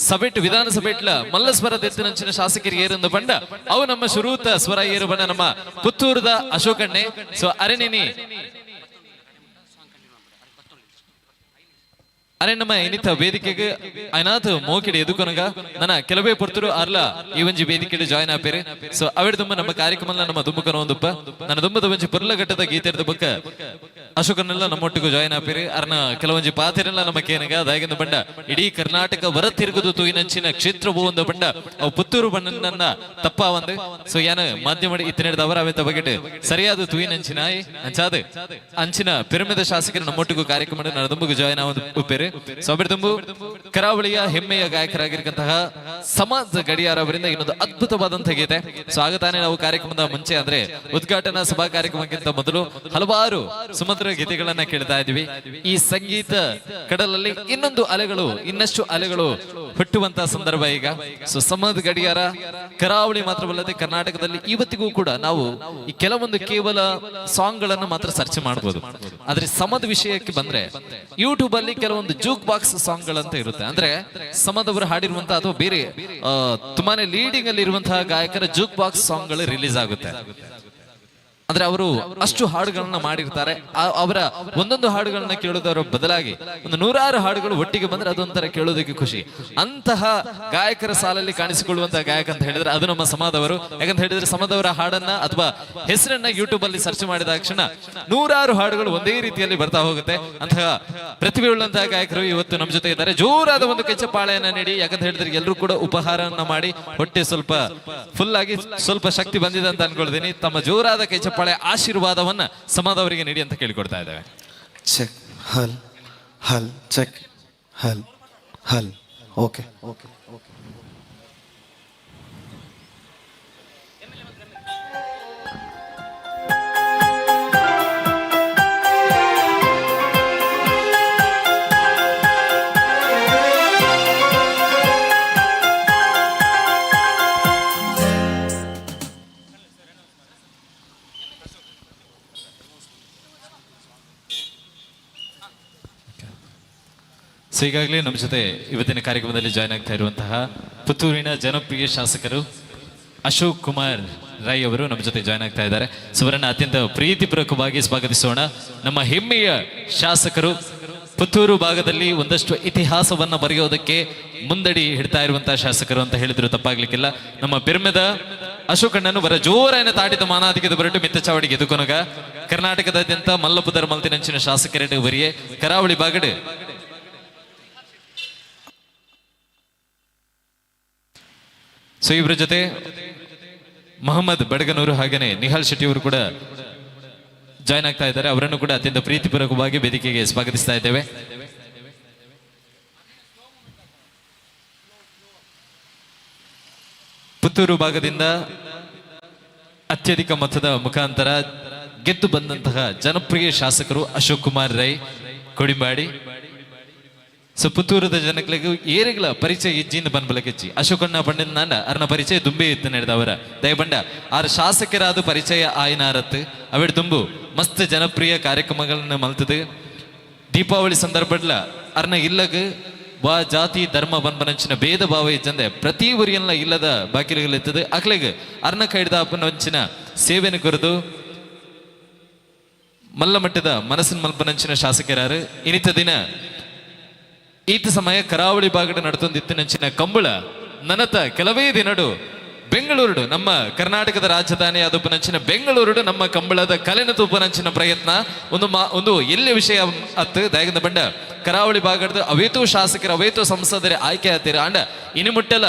ಸಭೆಟ್ ವಿಧಾನಸಭೆಟ್ಲ ಮಲ್ಲಸ್ವರ ದೆತ್ತಿನಂಚಿನ ಶಾಸಕರಿಗೆ ಏರೊಂದು ಬಂಡ ಅವು ನಮ್ಮ ಶುರೂತ ಸ್ವರ ಏರು ಬಂಡ ನಮ್ಮ ಪುತ್ತೂರದ ಅಶೋಕಣ್ಣೆ. ಸೊ ಅರೆನಿನಿ ಅರೆ ನಮ್ಮ ಇನ್ನಿತ ವೇದಿಕೆಗೆ ಐನಾಥ್ ಮೋಕಿಡೆ ಎದುಕೊನಗ ನನ್ನ ಕೆಲವೇ ಪೊರ್ತರು ಅರ್ಲ ಈ ಒಂಜಿ ವೇದಿಕೆಡೆ ಜಾಯ್ನ್ ಆಪೇರೆ ಸೊ ಅವಿಡ ತುಂಬ ನಮ್ಮ ಕಾರ್ಯಕ್ರಮ ನಮ್ಮ ದುಂಬಕನ ಒಂದಪ್ಪ ನನ್ನ ದುಂಬದ ಒಂಜಿ ಪುರ್ಲಘಟ್ಟದ ಗೀತೆರ್ದ ಬಕ್ಕ ಅಶೋಕನೆಲ್ಲ ನಮ್ಮೊಟ್ಟಿಗೂ ಜಾಯ್ನ್ ಆಪೇರಿ ಅರ್ನ ಕೆಲವೊಂಜಿ ಪಾತೆರೆಲ್ಲ ನಮ್ಮ ಕೇನಗ ಅದಾಗಿಂದ ಬಂಡ ಇಡೀ ಕರ್ನಾಟಕ ಹೊರ ತಿರುಗುದು ತೂಯಿನಂಚಿನ ಕ್ಷೇತ್ರವು ಒಂದು ಬಂಡ ಅವು ಪುತ್ತೂರು ಬಣ್ಣನ ತಪ್ಪ ಒಂದು ಸೊ ಏನ ಮಾಧ್ಯಮ ಇತ್ತಿನಡ್ದವರ ಅವೆತ ಬಗೆಟ್ ಸರಿಯಾದ ತೂಯಿನಂಚಿನ ಅಂಚಾದ ಅಂಚಿನ ಪಿರಮಿದ ಶಾಸಕರು ನಮ್ಮೊಟ್ಟಿಗೂ ಕಾರ್ಯಕ್ರಮ ನನ್ನ ದುಂಬಗೂ ಜಾಯ್ನ್ ಉಪ್ಪೇರಿ ತುಂಬು ಕರಾವಳಿಯ ಹೆಮ್ಮೆಯ ಗಾಯಕರಾಗಿರ್ತಕ್ಕಂತಹ ಸಮಾಜ ಗಡಿಯಾರ ಅವರಿಂದ ಇನ್ನೊಂದು ಅದ್ಭುತವಾದಂತಹ ಗೀತೆ ಸೊ ಆಗತಾನೆ ನಾವು ಕಾರ್ಯಕ್ರಮದ ಮುಂಚೆ ಅಂದ್ರೆ ಉದ್ಘಾಟನಾ ಸಭಾ ಕಾರ್ಯಕ್ರಮಕ್ಕಿಂತ ಮೊದಲು ಹಲವಾರು ಸುಮಧುರ ಗೀತೆಗಳನ್ನ ಕೇಳ್ತಾ ಇದ್ವಿ. ಈ ಸಂಗೀತ ಕಡಲಲ್ಲಿ ಇನ್ನಷ್ಟು ಅಲೆಗಳು ಹುಟ್ಟುವಂತಹ ಸಂದರ್ಭ ಈಗ. ಸೊ ಸಮಾಜ ಗಡಿಯಾರ ಕರಾವಳಿ ಮಾತ್ರವಲ್ಲದೆ ಕರ್ನಾಟಕದಲ್ಲಿ ಇವತ್ತಿಗೂ ಕೂಡ ನಾವು ಈ ಕೆಲವೊಂದು ಕೇವಲ ಸಾಂಗ್ ಗಳನ್ನು ಮಾತ್ರ ಸರ್ಚ್ ಮಾಡಬಹುದು. ಆದ್ರೆ ಸಮದ ವಿಷಯಕ್ಕೆ ಬಂದ್ರೆ ಯೂಟ್ಯೂಬ್ ಅಲ್ಲಿ ಕೆಲವೊಂದು ಜೂಕ್ ಬಾಕ್ಸ್ ಸಾಂಗ್ ಗಳಂತ ಇರುತ್ತೆ. ಅಂದ್ರೆ ಸಮದವರು ಹಾಡಿರುವಂತಹ ಅಥವಾ ಬೇರೆ ತುಂಬಾನೇ ಲೀಡಿಂಗ್ ಅಲ್ಲಿ ಇರುವಂತಹ ಗಾಯಕರ ಜೂಕ್ ಬಾಕ್ಸ್ ಸಾಂಗ್ ಗಳು ರಿಲೀಸ್ ಆಗುತ್ತೆ. ಅಂದ್ರೆ ಅವರು ಅಷ್ಟು ಹಾಡುಗಳನ್ನ ಮಾಡಿರ್ತಾರೆ. ಅವರ ಒಂದೊಂದು ಹಾಡುಗಳನ್ನ ಕೇಳೋದರ ಬದಲಾಗಿ ಒಂದು 100 ಹಾಡುಗಳು ಒಟ್ಟಿಗೆ ಬಂದ್ರೆ ಅದೊಂಥರ ಕೇಳೋದಕ್ಕೆ ಖುಷಿ. ಅಂತಹ ಗಾಯಕರ ಸಾಲಲ್ಲಿ ಕಾಣಿಸಿಕೊಳ್ಳುವಂತಹ ಗಾಯಕ ಅಂತ ಹೇಳಿದ್ರೆ ಅದು ನಮ್ಮ ಸಮಾದವರು. ಯಾಕಂತ ಹೇಳಿದ್ರೆ ಸಮಾದವರ ಹಾಡನ್ನ ಅಥವಾ ಹೆಸರನ್ನ ಯೂಟ್ಯೂಬ್ ಅಲ್ಲಿ ಸರ್ಚ್ ಮಾಡಿದ ತಕ್ಷಣ 100 ಹಾಡುಗಳು ಒಂದೇ ರೀತಿಯಲ್ಲಿ ಬರ್ತಾ ಹೋಗುತ್ತೆ. ಅಂತಹ ಪ್ರತಿಭೆ ಉಳ್ಳಂತಹ ಗಾಯಕರು ಇವತ್ತು ನಮ್ಮ ಜೊತೆ ಇದ್ದಾರೆ. ಜೋರಾದ ಒಂದು ಕೆಚ್ಚಪಾಳೆಯನ್ನ ನೀಡಿ, ಯಾಕಂತ ಹೇಳಿದ್ರೆ ಎಲ್ಲರೂ ಕೂಡ ಉಪಹಾರವನ್ನ ಮಾಡಿ ಹೊಟ್ಟೆ ಸ್ವಲ್ಪ ಫುಲ್ ಆಗಿ ಸ್ವಲ್ಪ ಶಕ್ತಿ ಬಂದಿದೆ ಅಂತ ಅನ್ಕೊಳ್ತೀನಿ. ತಮ್ಮ ಜೋರಾದ ಕೆಚ್ಚ ಆಶೀರ್ವಾದವನ್ನ ಸಮಾದವರಿಗೆ ನೀಡಿ ಅಂತ ಕೇಳಿಕೊಡ್ತಾ ಇದ್ದೇವೆ. ಚೆಕ್ ಹಲ್ ಹಲ್ ಚೆಕ್ ಹಲ್ ಹಲ್ ಓಕೆ ಓಕೆ ಓಕೆ. ಸೊ ಈಗಾಗಲೇ ನಮ್ಮ ಜೊತೆ ಇವತ್ತಿನ ಕಾರ್ಯಕ್ರಮದಲ್ಲಿ ಜಾಯ್ನ್ ಆಗ್ತಾ ಇರುವಂತಹ ಪುತ್ತೂರಿನ ಜನಪ್ರಿಯ ಶಾಸಕರು ಅಶೋಕ್ ಕುಮಾರ್ ರೈ ಅವರು ನಮ್ಮ ಜೊತೆ ಜಾಯ್ನ್ ಆಗ್ತಾ ಇದ್ದಾರೆ. ಸೊ ಅವರನ್ನ ಅತ್ಯಂತ ಪ್ರೀತಿಪೂರ್ವಕವಾಗಿ ಸ್ವಾಗತಿಸೋಣ. ನಮ್ಮ ಹೆಮ್ಮೆಯ ಶಾಸಕರು ಪುತ್ತೂರು ಭಾಗದಲ್ಲಿ ಒಂದಷ್ಟು ಇತಿಹಾಸವನ್ನ ಬರೆಯೋದಕ್ಕೆ ಮುಂದಡಿ ಹಿಡ್ತಾ ಇರುವಂತಹ ಶಾಸಕರು ಅಂತ ಹೇಳಿದ್ರು ತಪ್ಪಾಗ್ಲಿಕ್ಕಿಲ್ಲ. ನಮ್ಮ ಪಿರ್ಮೆದ ಅಶೋಕಣ್ಣನು ಬರ ಜೋರಾಯನ ತಾಟಿದ ಮಾನಾದಿಗೆದು ಬರಟು ಮಿತ್ತ ಚಾವಡಿಗೆ ಎದುಕೊನಗ ಕರ್ನಾಟಕದಾದ್ಯಂತ ಮಲ್ಲಪುದರ ಮಲ್ತಿನಂಚಿನ ಶಾಸಕರೆಡೆ ವರಿಯೇ ಕರಾವಳಿ ಬಾಗಡು ಸೊ ಇವರ ಜೊತೆ ಮೊಹಮ್ಮದ್ ಬಡಗನೂರು ಹಾಗೇನೆ ನಿಹಾಲ್ ಶೆಟ್ಟಿ ಅವರು ಕೂಡ ಜಾಯ್ನ್ ಆಗ್ತಾ ಇದ್ದಾರೆ. ಅವರನ್ನು ಕೂಡ ಅತ್ಯಂತ ಪ್ರೀತಿಪೂರ್ವಕವಾಗಿ ವೇದಿಕೆಗೆ ಸ್ವಾಗತಿಸ್ತಾ ಇದ್ದೇವೆ. ಪುತ್ತೂರು ಭಾಗದಿಂದ ಅತ್ಯಧಿಕ ಮೊತ್ತದ ಮುಖಾಂತರ ಗೆದ್ದು ಬಂದಂತಹ ಜನಪ್ರಿಯ ಶಾಸಕರು ಅಶೋಕ್ ಕುಮಾರ್ ರೈ ಕೊಡಿಂಬಾಡಿ. ಸೊ ಪುತ್ತೂರದ ಜನಗಳಿಗೆ ಏರಿಗಳ ಪರಿಚಯ ಇಜ್ಜಿಂದ ಬಂದ್ಬಲಕ್ಕೆಚ್ಚಿ ಅಶೋಕಣ್ಣ ಪಂಡಿತ ನಾಂಡ ಅರ್ನ ಪರಿಚಯ ದುಂಬೆ ಇತ್ತು ನಡೆದವರ ದಯಬಂಡ ಆರು ಶಾಸಕರಾದ ಪರಿಚಯ ಆಯ್ನಾರತ್ತು ಅವಿಡ ತುಂಬು ಮಸ್ತ್ ಜನಪ್ರಿಯ ಕಾರ್ಯಕ್ರಮಗಳನ್ನ ಮಲ್ತದು. ದೀಪಾವಳಿ ಸಂದರ್ಭಡ್ಲ ಅರ್ನ ಇಲ್ಲಗ ವಾ ಜಾತಿ ಧರ್ಮ ಬಂಬನಂಚಿನ ಭೇದ ಭಾವ ಇಜ್ಜಂದೆ ಪ್ರತಿ ಊರಿಯಲ್ಲ ಇಲ್ಲದ ಬಾಕಿಲಿತ್ತದು ಅಕ್ಲೆಗ್ ಅರ್ನ ಕೈಡ್ದ ಅಪ್ಪನಂಚಿನ ಸೇವೆನ ಕೊರದು ಮಲ್ಲ ಮಟ್ಟದ ಮನಸ್ಸಿನ ಮಲ್ಪನಂಚಿನ ಶಾಸಕರಾರು ಇನ್ನಿತ ದಿನ ಈತ ಸಮಯ ಕರಾವಳಿ ಭಾಗದ ನಡತೊಂದಿತ್ತಿನಂಚಿನ ಕಂಬಳ ನನತ ಕೆಲವೇ ದಿನಡು ಬೆಂಗಳೂರು ನಮ್ಮ ಕರ್ನಾಟಕದ ರಾಜಧಾನಿ ಆದುಪನಂಚಿನ ಬೆಂಗಳೂರು ನಮ್ಮ ಕಂಬಳದ ಕಲೆನ ತೂಪನಂಚಿನ ಪ್ರಯತ್ನ ಒಂದು ಎಲ್ಲಿ ವಿಷಯ ಅತ್ತು ದಯಗದ ಬಂಡ ಕರಾವಳಿ ಭಾಗದ ಅವೇತೋ ಶಾಸಕರ ಅವೇತೋ ಸಂಸದರೇ ಆಯ್ಕೆ ಆತೀರ ಅಂಡ ಇನ್ನು ಮುಟ್ಟಲ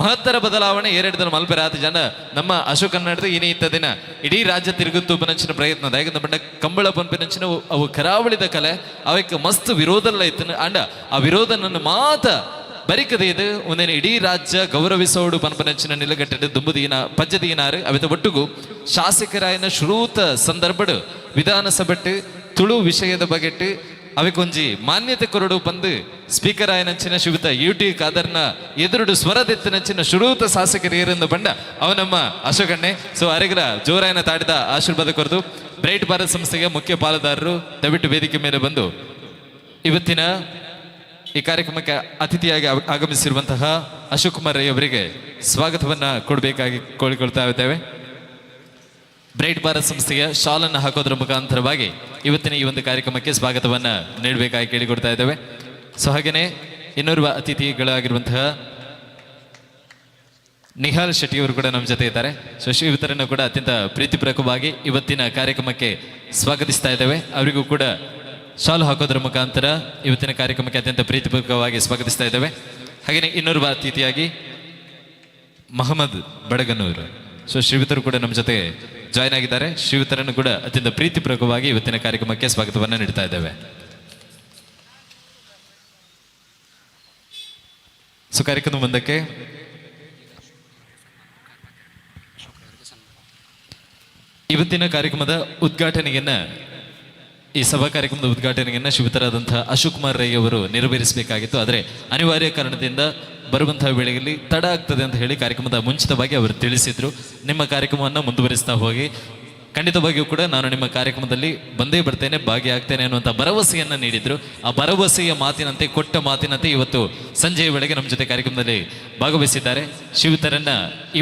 ಮಹತ್ತರ ಬದಲಾವಣೆ ಏರೆಡ್ದ ಮಲ್ಪೆರಾತ ಜನ ನಮ್ಮ ಅಶೋಕ ನಡೆದು ಇತ್ತ ದಿನ ಇಡೀ ರಾಜ್ಯ ತಿರುಗುತ್ತು ಪನಂಚಿನ ಪ್ರಯತ್ನ ದಯಗದ ಬಂಡ ಕಂಬಳ ಪಂಪಿನಂಚಿನ ಅವು ಕರಾವಳಿದ ಕಲೆ ಅವಕ್ಕೆ ಮಸ್ತ್ ವಿರೋಧಲ್ಲ ಇತ್ತು ಅಂಡ ಆ ವಿರೋಧ ನನ್ನ ಮಾತ ಬರಿಕದೆ ಇದು ಒಂದಿನ ಇಡೀ ರಾಜ್ಯ ಗೌರವಿಸೋಡು ಪಂಪನಂಚಿನ ನಿಲಗಟ್ಟೆ ದುಂಬುದೀನ ಪಜ್ಜದೀನಾರು ಅವಿತ ಒಟ್ಟುಗು ಶಾಸಕರಾಯನ ಶ್ರೂತ ಸಂದರ್ಭಡು ವಿಧಾನಸಭೆಟ್ಟು ತುಳು ವಿಷಯದ ಬಗೆಟ್ಟು ಅವಕ್ಕೊಂಜಿ ಮಾನ್ಯತೆ ಕೊರಡು ಬಂದು ಸ್ಪೀಕರ್ ಆಯನಂಚಿನ ಶಿವಿತ ಯುಟಿ ಕಾದರ್ನ ಎದುರುಡು ಸ್ವರದೆತ್ತಿನಂಚಿನ ಶ್ರೂತ ಶಾಸಕರೇರೆಂದು ಬಂಡ ಅವ ನಮ್ಮ ಅಶೋಕಣ್ಣೆ. ಸೊ ಅರೆಗರ ಜೋರಾಯನ ತಾಡಿದ ಆಶೀರ್ವಾದ ಕೊರದು ಬ್ರೈಟ್ ಭಾರತ್ ಸಂಸ್ಥೆಗೆ ಮುಖ್ಯ ಪಾಲುದಾರರು ದಯವಿಟ್ಟು ವೇದಿಕೆ ಮೇಲೆ ಬಂದು ಇವತ್ತಿನ ಈ ಕಾರ್ಯಕ್ರಮಕ್ಕೆ ಅತಿಥಿಯಾಗಿ ಆಗಮಿಸಿರುವಂತಹ ಅಶೋಕ್ ಕುಮಾರ್ ರೈ ಅವರಿಗೆ ಸ್ವಾಗತವನ್ನ ಕೊಡಬೇಕಾಗಿ ಕೋರಿಕೊಳ್ತಾ ಇದ್ದೇವೆ. ಬ್ರೈಟ್ ಭಾರತ್ ಸಂಸ್ಥೆಯ ಶಾಲನ್ನು ಹಾಕೋದ್ರ ಮುಖಾಂತರವಾಗಿ ಇವತ್ತಿನ ಈ ಒಂದು ಕಾರ್ಯಕ್ರಮಕ್ಕೆ ಸ್ವಾಗತವನ್ನ ನೀಡಬೇಕಾಗಿ ಕೇಳಿಕೊಡ್ತಾ ಇದ್ದೇವೆ. ಸೊ ಹಾಗೆಯೇ ಇನ್ನೋರ್ವ ಅತಿಥಿಗಳಾಗಿರುವಂತಹ ನಿಹಾಲ್ ಶೆಟ್ಟಿ ಅವರು ಕೂಡ ನಮ್ಮ ಜೊತೆ ಇದ್ದಾರೆ. ಸೊ ಶ್ರೀಯುತರನ್ನು ಕೂಡ ಅತ್ಯಂತ ಪ್ರೀತಿಪೂರ್ವಕವಾಗಿ ಇವತ್ತಿನ ಕಾರ್ಯಕ್ರಮಕ್ಕೆ ಸ್ವಾಗತಿಸ್ತಾ ಇದ್ದೇವೆ. ಅವರಿಗೂ ಕೂಡ ಶಾಲು ಹಾಕೋದ್ರ ಮುಖಾಂತರ ಇವತ್ತಿನ ಕಾರ್ಯಕ್ರಮಕ್ಕೆ ಅತ್ಯಂತ ಪ್ರೀತಿಪೂರ್ವಕವಾಗಿ ಸ್ವಾಗತಿಸ್ತಾ ಇದ್ದೇವೆ. ಹಾಗೆಯೇ ಇನ್ನೋರ್ವ ಅತಿಥಿಯಾಗಿ ಮಹಮ್ಮದ್ ಬಡಗನೂರು. ಸೊ ಶ್ರೀಯುತರು ಕೂಡ ನಮ್ಮ ಜೊತೆ ಜಾಯ್ನ್ ಆಗಿದ್ದಾರೆ. ಶ್ರೀಯುತರನ್ನು ಕೂಡ ಅತ್ಯಂತ ಪ್ರೀತಿಪೂರ್ವಕವಾಗಿ ಇವತ್ತಿನ ಕಾರ್ಯಕ್ರಮಕ್ಕೆ ಸ್ವಾಗತವನ್ನು ನೀಡ್ತಾ ಇದ್ದೇವೆ. ಸೊ ಕಾರ್ಯಕ್ರಮ ಮುಂದಕ್ಕೆ ಇವತ್ತಿನ ಕಾರ್ಯಕ್ರಮದ ಉದ್ಘಾಟನೆಯನ್ನ, ಈ ಸಭಾ ಕಾರ್ಯಕ್ರಮದ ಉದ್ಘಾಟನೆಯನ್ನ ಶ್ರೀಯುತರಾದಂತಹ ಅಶೋಕ್ ಕುಮಾರ್ ರೈ ಅವರು ನೆರವೇರಿಸಬೇಕಾಗಿತ್ತು. ಆದರೆ ಅನಿವಾರ್ಯ ಕಾರಣದಿಂದ ಬರುವಂತಹ ವೇಳೆಯಲ್ಲಿ ತಡ ಆಗ್ತದೆ ಅಂತ ಹೇಳಿ ಕಾರ್ಯಕ್ರಮದ ಮುಂಚಿತವಾಗಿ ಅವರು ತಿಳಿಸಿದ್ರು. ನಿಮ್ಮ ಕಾರ್ಯಕ್ರಮವನ್ನು ಮುಂದುವರಿಸ್ತಾ ಹೋಗಿ, ಖಂಡಿತವಾಗಿಯೂ ಕೂಡ ನಾನು ನಿಮ್ಮ ಕಾರ್ಯಕ್ರಮದಲ್ಲಿ ಬಂದೇ ಬರ್ತೇನೆ, ಭಾಗಿಯಾಗ್ತೇನೆ ಅನ್ನುವಂಥ ಭರವಸೆಯನ್ನು ನೀಡಿದ್ರು. ಆ ಭರವಸೆಯ ಮಾತಿನಂತೆ, ಕೊಟ್ಟ ಮಾತಿನಂತೆ ಇವತ್ತು ಸಂಜೆಯ ವೇಳೆಗೆ ನಮ್ಮ ಜೊತೆ ಕಾರ್ಯಕ್ರಮದಲ್ಲಿ ಭಾಗವಹಿಸಿದ್ದಾರೆ. ಶ್ರೀಯುತರನ್ನ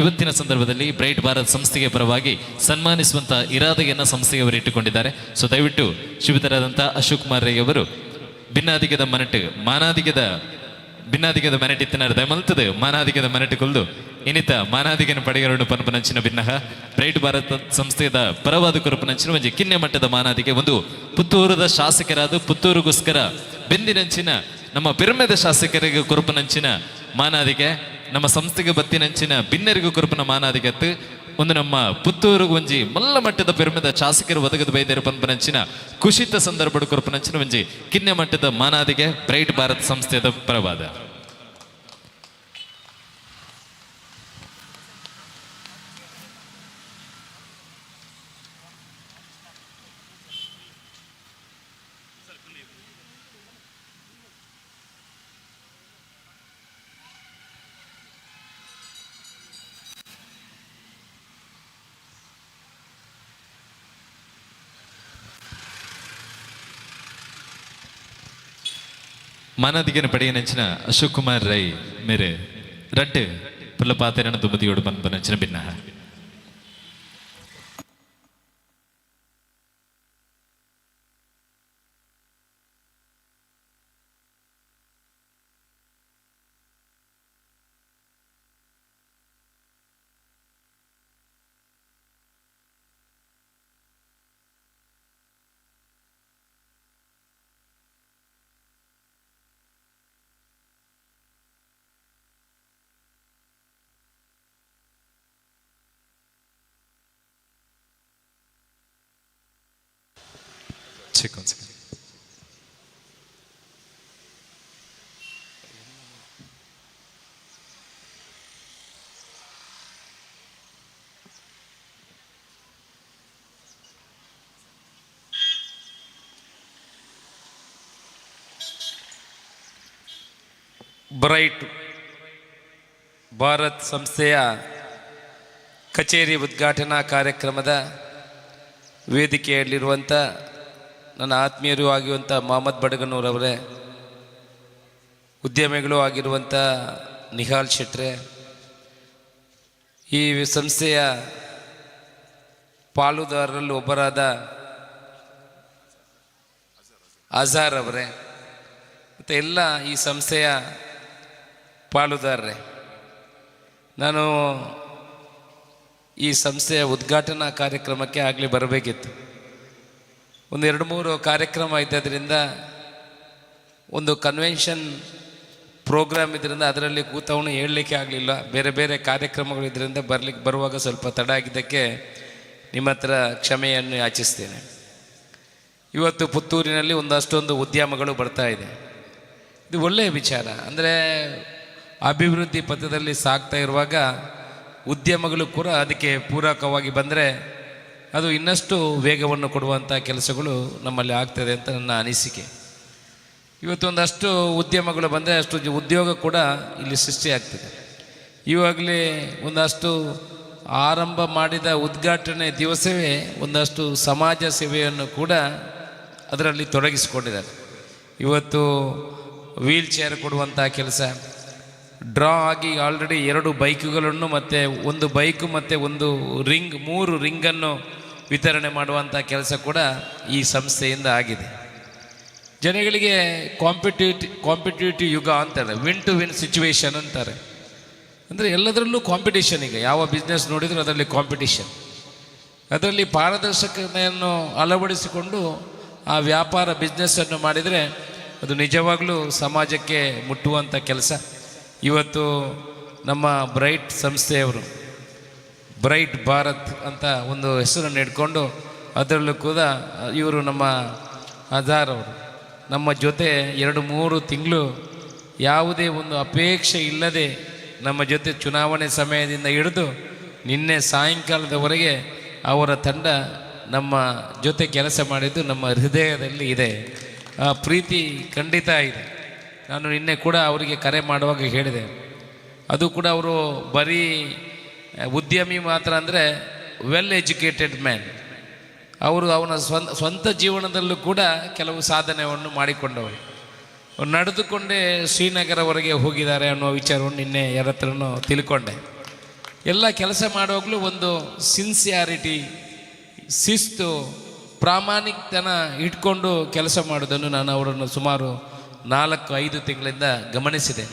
ಇವತ್ತಿನ ಸಂದರ್ಭದಲ್ಲಿ ಬ್ರೈಟ್ ಭಾರತ್ ಸಂಸ್ಥೆಗೆ ಪರವಾಗಿ ಸನ್ಮಾನಿಸುವಂಥ ಇರಾದೆಯನ್ನು ಸಂಸ್ಥೆಯವರು ಇಟ್ಟುಕೊಂಡಿದ್ದಾರೆ. ಸೊ ದಯವಿಟ್ಟು ಶ್ರೀಯುತರಾದಂಥ ಅಶೋಕ್ ಕುಮಾರ್ ರೈ ಅವರು ಭಿನ್ನಾದಿಗದ ಮನಟ್ಟು ಮಾನಾದಿಗದ ಭಿನ್ನಾದಿಗದ ಮನೆಟಿತ್ತಿನಾರು ದಯಮಲ್ತದೆ ಮಾನಾದಿಗದ ಮನೆಟ್ಟುಕೊಲ್ದು ಇನ್ನಿತ ಮಾನಾದಿಗನ ಪಡೆಯರನ್ನು ಪನಪನಂಚಿನ ಭಿನ್ನಹ ಬ್ರೈಟ್ ಭಾರತ್ ಸಂಸ್ಥೆಯ ಪರವಾದ ಕುರುಪನಂಚಿನ ಒಂಜಿ ಕಿನ್ನೆ ಮಟ್ಟದ ಮಾನಾದಿಗೆ ಒಂದು ಪುತ್ತೂರದ ಶಾಸಕರಾದ ಪುತ್ತೂರಿಗೋಸ್ಕರ ಬೆಂದಿನಂಚಿನ ನಮ್ಮ ಪಿರಮೆದ ಶಾಸಕರಿಗೆ ಕುರುಪನಂಚಿನ ಮಾನಾದಿಗೆ, ನಮ್ಮ ಸಂಸ್ಥೆಗೆ ಬತ್ತಿನಂಚಿನ ಭಿನ್ನರಿಗೂ ಕುರುಪನ ಮಾನಾದಿಗತ್ತು ಒಂದು ನಮ್ಮ ಪುತ್ತೂರಿಗೆ ಒಂಜಿ ಮಲ್ಲ ಮಟ್ಟದ ಪಿರಮೆದ ಶಾಸಕರು ಒದಗದ ಬೈದೇರು ಪನ್ಪನಂಚಿನ ಖುಷಿತ ಸಂದರ್ಭದ ಕುರುಪನಂಚಿನ ಒಂಜಿ ಕಿನ್ನೆ ಮಟ್ಟದ ಮಾನಾದಿಗೆ ಬ್ರೈಟ್ ಭಾರತ್ ಸಂಸ್ಥೆಯ ಪರವಾದ ಮಾನಾದಿಗನ ಪಡೆಯನಂಚಿನ ಅಶೋಕ್ ಕುಮಾರ್ ರೈ ಮೇರೆ ರಡ್ಡು ಪುಲ್ಲ ಪಾತೆರನ ದುಮ್ಮದಿಯೋಡು ಪನ್ಪನಂಚಿನ ಭಿನ್ನಹ ಬ್ರೈಟ್ ಭಾರತ್ ಸಂಸ್ಥೆಯ ಕಚೇರಿ ಉದ್ಘಾಟನಾ ಕಾರ್ಯಕ್ರಮದ ವೇದಿಕೆಯಲ್ಲಿರುವಂಥ ನನ್ನ ಆತ್ಮೀಯರೂ ಆಗಿರುವಂಥ ಮಹಮ್ಮದ್ ಬಡಗನೂರವರೇ, ಉದ್ಯಮಿಗಳು ಆಗಿರುವಂಥ ನಿಹಾಲ್ ಶೆಟ್ರೆ, ಈ ಸಂಸ್ಥೆಯ ಪಾಲುದಾರರಲ್ಲಿ ಒಬ್ಬರಾದ ಅಜಾರ್ ಅವರೇ, ಮತ್ತು ಎಲ್ಲ ಈ ಸಂಸ್ಥೆಯ ಪಾಲುದಾರರೇ, ನಾನು ಈ ಸಂಸ್ಥೆಯ ಉದ್ಘಾಟನಾ ಕಾರ್ಯಕ್ರಮಕ್ಕೆ ಆಗಲೇ ಬರಬೇಕಿತ್ತು. ಒಂದು 2-3 ಕಾರ್ಯಕ್ರಮ ಇದ್ದರಿಂದ, ಒಂದು ಕನ್ವೆನ್ಷನ್ ಪ್ರೋಗ್ರಾಮ್ ಇದರಿಂದ ಅದರಲ್ಲಿ ಕೂತವನು ಹೇಳಲಿಕ್ಕೆ ಆಗಲಿಲ್ಲ. ಬೇರೆ ಬೇರೆ ಕಾರ್ಯಕ್ರಮಗಳು ಇದರಿಂದ ಬರುವಾಗ ಸ್ವಲ್ಪ ತಡ ಆಗಿದ್ದಕ್ಕೆ ನಿಮ್ಮ ಹತ್ರ ಕ್ಷಮೆಯನ್ನು ಯಾಚಿಸ್ತೇನೆ. ಇವತ್ತು ಪುತ್ತೂರಿನಲ್ಲಿ ಒಂದಷ್ಟೊಂದು ಉದ್ಯಮಗಳು ಬರ್ತಾ ಇದೆ. ಇದು ಒಳ್ಳೆಯ ವಿಚಾರ. ಅಂದರೆ ಅಭಿವೃದ್ಧಿ ಪಥದಲ್ಲಿ ಸಾಗ್ತಾ ಇರುವಾಗ ಉದ್ಯಮಗಳು ಕೂಡ ಅದಕ್ಕೆ ಪೂರಕವಾಗಿ ಬಂದರೆ ಅದು ಇನ್ನಷ್ಟು ವೇಗವನ್ನು ಕೊಡುವಂಥ ಕೆಲಸಗಳು ನಮ್ಮಲ್ಲಿ ಆಗ್ತದೆ ಅಂತ ನನ್ನ ಅನಿಸಿಕೆ. ಇವತ್ತು ಒಂದಷ್ಟು ಉದ್ಯಮಗಳು ಬಂದರೆ ಅಷ್ಟು ಉದ್ಯೋಗ ಕೂಡ ಇಲ್ಲಿ ಸೃಷ್ಟಿಯಾಗ್ತದೆ. ಇವಾಗಲೇ ಒಂದಷ್ಟು ಆರಂಭ ಮಾಡಿದ ಉದ್ಘಾಟನೆ ದಿವಸವೇ ಒಂದಷ್ಟು ಸಮಾಜ ಸೇವೆಯನ್ನು ಕೂಡ ಅದರಲ್ಲಿ ತೊಡಗಿಸಿಕೊಂಡಿದ್ದಾರೆ. ಇವತ್ತು ವೀಲ್ ಚೇರ್ ಕೊಡುವಂಥ ಕೆಲಸ, ಡ್ರಾ ಆಗಿ ಆಲ್ರೆಡಿ 2 ಬೈಕುಗಳನ್ನು ಮತ್ತು 1 ಬೈಕು ಮತ್ತು 1 ರಿಂಗ್ 3 ರಿಂಗನ್ನು ವಿತರಣೆ ಮಾಡುವಂಥ ಕೆಲಸ ಕೂಡ ಈ ಸಂಸ್ಥೆಯಿಂದ ಆಗಿದೆ. ಜನಗಳಿಗೆ ಕಾಂಪಿಟೇಟಿವ್ ಯುಗ ಅಂತಾರೆ, ವಿನ್ ಟು ವಿನ್ ಸಿಚುವೇಶನ್ ಅಂತಾರೆ. ಅಂದರೆ ಎಲ್ಲದರಲ್ಲೂ ಕಾಂಪಿಟೇಷನ್. ಈಗ ಯಾವ ಬಿಸ್ನೆಸ್ ನೋಡಿದರೂ ಅದರಲ್ಲಿ ಕಾಂಪಿಟೇಷನ್. ಅದರಲ್ಲಿ ಪಾರದರ್ಶಕತೆಯನ್ನು ಅಳವಡಿಸಿಕೊಂಡು ಆ ವ್ಯಾಪಾರ ಬಿಸ್ನೆಸ್ಸನ್ನು ಮಾಡಿದರೆ ಅದು ನಿಜವಾಗಲೂ ಸಮಾಜಕ್ಕೆ ಮುಟ್ಟುವಂಥ ಕೆಲಸ. ಇವತ್ತು ನಮ್ಮ ಬ್ರೈಟ್ ಸಂಸ್ಥೆಯವರು ಬ್ರೈಟ್ ಭಾರತ್ ಅಂತ ಒಂದು ಹೆಸರನ್ನು ಇಟ್ಕೊಂಡು ಅದರಲ್ಲೂ ಕೂಡ ಇವರು ನಮ್ಮ ಆಧಾರ್ ಅವರು ನಮ್ಮ ಜೊತೆ 2-3 ತಿಂಗಳು ಯಾವುದೇ ಒಂದು ಅಪೇಕ್ಷೆ ಇಲ್ಲದೆ ನಮ್ಮ ಜೊತೆ ಚುನಾವಣೆ ಸಮಯದಿಂದ ಹಿಡಿದು ನಿನ್ನೆ ಸಾಯಂಕಾಲದವರೆಗೆ ಅವರ ತಂಡ ನಮ್ಮ ಜೊತೆ ಕೆಲಸ ಮಾಡಿದ್ದು ನಮ್ಮ ಹೃದಯದಲ್ಲಿ ಇದೆ. ಆ ಪ್ರೀತಿ ಖಂಡಿತ ಇದೆ. ನಾನು ನಿನ್ನೆ ಕೂಡ ಅವರಿಗೆ ಕರೆ ಮಾಡುವಾಗ ಹೇಳಿದೆ, ಅದು ಕೂಡ ಅವರು ಬರೀ ಉದ್ಯಮಿ ಮಾತ್ರ ಅಂದರೆ ವೆಲ್ ಎಜುಕೇಟೆಡ್ ಮ್ಯಾನ್. ಅವರು ಅವನ ಸ್ವಂತ ಜೀವನದಲ್ಲೂ ಕೂಡ ಕೆಲವು ಸಾಧನೆಯನ್ನು ಮಾಡಿಕೊಂಡವರು. ಅವ್ರು ನಡೆದುಕೊಂಡೇ ಶ್ರೀನಗರವರೆಗೆ ಹೋಗಿದ್ದಾರೆ ಅನ್ನೋ ವಿಚಾರವನ್ನು ನಿನ್ನೆ ಯಾರ ಹತ್ರನೂ ತಿಳ್ಕೊಂಡೆ. ಎಲ್ಲ ಕೆಲಸ ಮಾಡುವಾಗಲೂ ಒಂದು ಸಿನ್ಸಿಯಾರಿಟಿ, ಶಿಸ್ತು, ಪ್ರಾಮಾಣಿಕತನ ಇಟ್ಕೊಂಡು ಕೆಲಸ ಮಾಡೋದನ್ನು ನಾನು ಅವರನ್ನು ಸುಮಾರು 4-5 ತಿಂಗಳಿಂದ ಗಮನಿಸಿದೆ.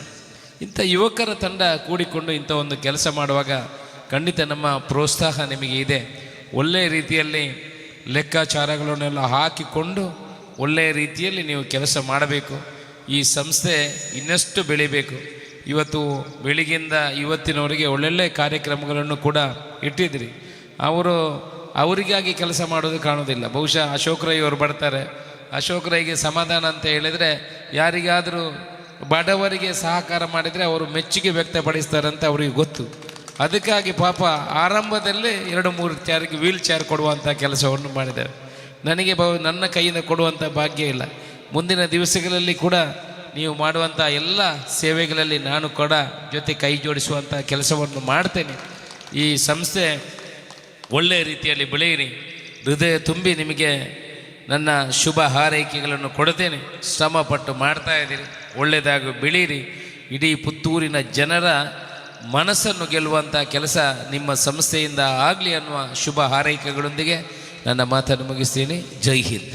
ಇಂಥ ಯುವಕರ ತಂಡ ಕೂಡಿಕೊಂಡು ಇಂಥ ಒಂದು ಕೆಲಸ ಮಾಡುವಾಗ ಖಂಡಿತ ನಮ್ಮ ಪ್ರೋತ್ಸಾಹ ನಿಮಗೆ ಇದೆ. ಒಳ್ಳೆಯ ರೀತಿಯಲ್ಲಿ ಲೆಕ್ಕಾಚಾರಗಳನ್ನೆಲ್ಲ ಹಾಕಿಕೊಂಡು ಒಳ್ಳೆಯ ರೀತಿಯಲ್ಲಿ ನೀವು ಕೆಲಸ ಮಾಡಬೇಕು. ಈ ಸಂಸ್ಥೆ ಇನ್ನಷ್ಟು ಬೆಳಿಬೇಕು. ಇವತ್ತು ಬೆಳಿಗ್ಗೆಯಿಂದ ಇವತ್ತಿನವರೆಗೆ ಒಳ್ಳೊಳ್ಳೆ ಕಾರ್ಯಕ್ರಮಗಳನ್ನು ಕೂಡ ಇಟ್ಟಿದ್ರಿ. ಅವರಿಗಾಗಿ ಕೆಲಸ ಮಾಡೋದು ಕಾಣೋದಿಲ್ಲ. ಬಹುಶಃ ಅಶೋಕ್ ರೈ ಅವರು ಬರ್ತಾರೆ, ಅಶೋಕ್ ರೈಗೆ ಸಮಾಧಾನ ಅಂತ ಹೇಳಿದರೆ ಯಾರಿಗಾದರೂ ಬಡವರಿಗೆ ಸಹಕಾರ ಮಾಡಿದರೆ ಅವರು ಮೆಚ್ಚುಗೆ ವ್ಯಕ್ತಪಡಿಸ್ತಾರೆ ಅಂತ ಅವರಿಗೆ ಗೊತ್ತು. ಅದಕ್ಕಾಗಿ ಪಾಪ ಆರಂಭದಲ್ಲೇ 2-3 ಚಾರಿಗೆ ವೀಲ್ ಚೇರ್ ಕೊಡುವಂಥ ಕೆಲಸವನ್ನು ಮಾಡಿದ್ದಾರೆ. ನನಗೆ ನನ್ನ ಕೈಯಿಂದ ಕೊಡುವಂಥ ಭಾಗ್ಯ ಇಲ್ಲ. ಮುಂದಿನ ದಿವಸಗಳಲ್ಲಿ ಕೂಡ ನೀವು ಮಾಡುವಂಥ ಎಲ್ಲ ಸೇವೆಗಳಲ್ಲಿ ನಾನು ಕೂಡ ಜೊತೆ ಕೈ ಜೋಡಿಸುವಂಥ ಕೆಲಸವನ್ನು ಮಾಡ್ತೇನೆ. ಈ ಸಂಸ್ಥೆ ಒಳ್ಳೆಯ ರೀತಿಯಲ್ಲಿ ಬೆಳೆಯಿರಿ. ಹೃದಯ ತುಂಬಿ ನಿಮಗೆ ನನ್ನ ಶುಭ ಹಾರೈಕೆಗಳನ್ನು ಕೊಡ್ತೇನೆ. ಶ್ರಮಪಟ್ಟು ಮಾಡ್ತಾ ಇದ್ದೀರಿ, ಒಳ್ಳೆಯದಾಗಿ ಬೆಳೀರಿ. ಇಡೀ ಪುತ್ತೂರಿನ ಜನರ ಮನಸ್ಸನ್ನು ಗೆಲ್ಲುವಂಥ ಕೆಲಸ ನಿಮ್ಮ ಸಂಸ್ಥೆಯಿಂದ ಆಗಲಿ ಅನ್ನುವ ಶುಭ ಹಾರೈಕೆಗಳೊಂದಿಗೆ ನನ್ನ ಮಾತನ್ನು ಮುಗಿಸ್ತೀನಿ. ಜೈ ಹಿಂದ್.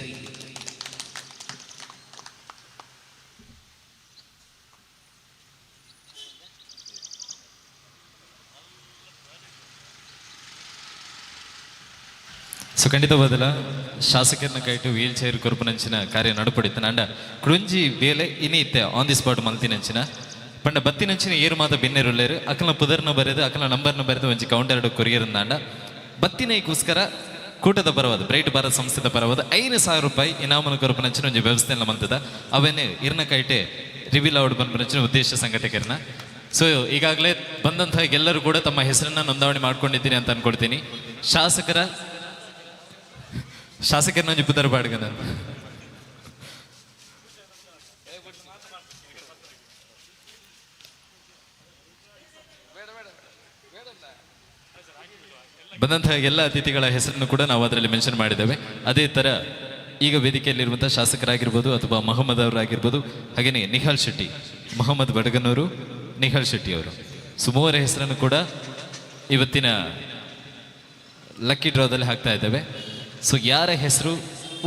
ಸೊ ಖಂಡಿತವಾದಲ್ಲ ಶಾಸಕರನ್ನ ಕೈಟು ವೀಲ್ ಚೈರ್ ಕೊರ್ಪುನಂಚಿನ ಕಾರ್ಯ ನಡುಪಡಿತಾನೆ ಅಂಡ ಕುಡುಂಜಿ ಬೇಲೆ ಇನ್ನಿತ್ತೆ ಆನ್ ದಿ ಸ್ಪಾಟ್ ಮಲ್ತಿನಂಚಿನ ಪಂಡ ಬತ್ತಿನಂಚಿನ ಏರು ಮಾತ ಬೆನ್ನೆರುಳ್ಳೇರು ಅಕಲ್ನ ಪುದರ್ನ ಬರೆದು ಅಕಲ್ನ ನಂಬರ್ನ ಬರೆದು ಒಂಜಿ ಕೌಂಟರ್ ಕೊರಿಯರಂದಾಂಡ ಬತ್ತಿನೈಗೋಸ್ಕರ ಕೂಟದ ಪರವಾದ ಬ್ರೈಟ್ ಭಾರತ್ ಸಂಸ್ಥೆದ ಪರವಾದ 5,000 ರೂಪಾಯಿ ಇನಾಮನ ಕೊರಪನಂಚಿನ ಒಂಜಿ ವ್ಯವಸ್ಥೆ ಎಲ್ಲ ಮಂತದ ಅವನ್ನೇ ಇರ್ನ ಕೈಟೆ ರಿವೀಲ್ ಔಟ್ ಬಂದ್ಪನಂಚಿನ ಉದ್ದೇಶ ಸಂಘಟಕರನ್ನ. ಸೊ ಈಗಾಗಲೇ ಬಂದಂತಹ ಎಲ್ಲರೂ ಕೂಡ ತಮ್ಮ ಹೆಸರನ್ನ ನೋಂದಾವಣಿ ಮಾಡ್ಕೊಂಡಿದ್ದೀನಿ ಅಂತ ಅನ್ಕೊಳ್ತೀನಿ. ಶಾಸಕರನ್ನ ಒಂಜಿ ಪುದರ್ ಬಾಡ್ಗದ ಬಂದಂತಹ ಎಲ್ಲ ಅತಿಥಿಗಳ ಹೆಸರನ್ನು ಕೂಡ ನಾವು ಅದರಲ್ಲಿ ಮೆನ್ಷನ್ ಮಾಡಿದ್ದೇವೆ. ಅದೇ ಥರ ಈಗ ವೇದಿಕೆಯಲ್ಲಿರುವಂಥ ಶಾಸಕರಾಗಿರ್ಬೋದು ಅಥವಾ ಮೊಹಮ್ಮದ್ ಅವರಾಗಿರ್ಬೋದು, ಹಾಗೆಯೇ ನಿಹಾಲ್ ಶೆಟ್ಟಿ, ಮೊಹಮ್ಮದ್ ಬಡಗನವರು, ನಿಹಾಲ್ ಶೆಟ್ಟಿ ಅವರು, ಮೂವರ ಹೆಸರನ್ನು ಕೂಡ ಇವತ್ತಿನ ಲಕ್ಕಿ ಡ್ರಾದಲ್ಲಿ ಹಾಕ್ತಾ ಇದ್ದೇವೆ. ಸೊ ಯಾರ ಹೆಸರು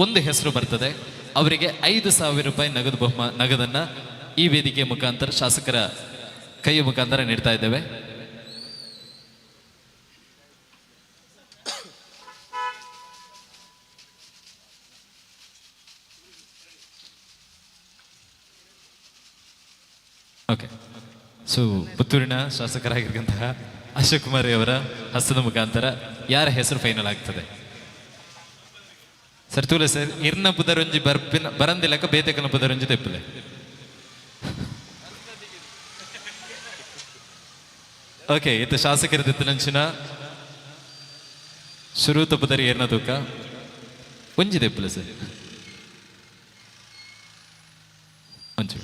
ಒಂದು ಹೆಸರು ಬರ್ತದೆ ಅವರಿಗೆ 5,000 ರೂಪಾಯಿ ನಗದನ್ನು ಈ ವೇದಿಕೆ ಮುಖಾಂತರ ಶಾಸಕರ ಕೈಯ ಮುಖಾಂತರ ನೀಡ್ತಾ ಇದ್ದೇವೆ. ಓಕೆ. ಸೊ ಪುತ್ತೂರಿನ ಶಾಸಕರಾಗಿರ್ತಕ್ಕಂತಹ ಅಶೋಕ್ ಕುಮಾರ್ ಅವರ ಹಸ್ತದ ಮುಖಾಂತರ ಯಾರ ಹೆಸರು ಫೈನಲ್ ಆಗ್ತದೆ ಸರ್? ತೂಲೆ ಸರ್ ಇರ್ನ ಪುದರೊಂಜಿ ಬರಂದಿಲ್ಲಕ ಬೇತೆಕನ ಪುದರೊಂಜಿ ತೆಪ್ಪಲೆ. ಓಕೆ, ಇದು ಶಾಸಕರ ದಿತ್ತನಂಚಿನ ಶುರೂತ ಪುದರಿ ಏರ್ನ ತೂಕ ಒಂಜಿ ತೆಪ್ಪಲೆ ಸರ್. ಒಂಚು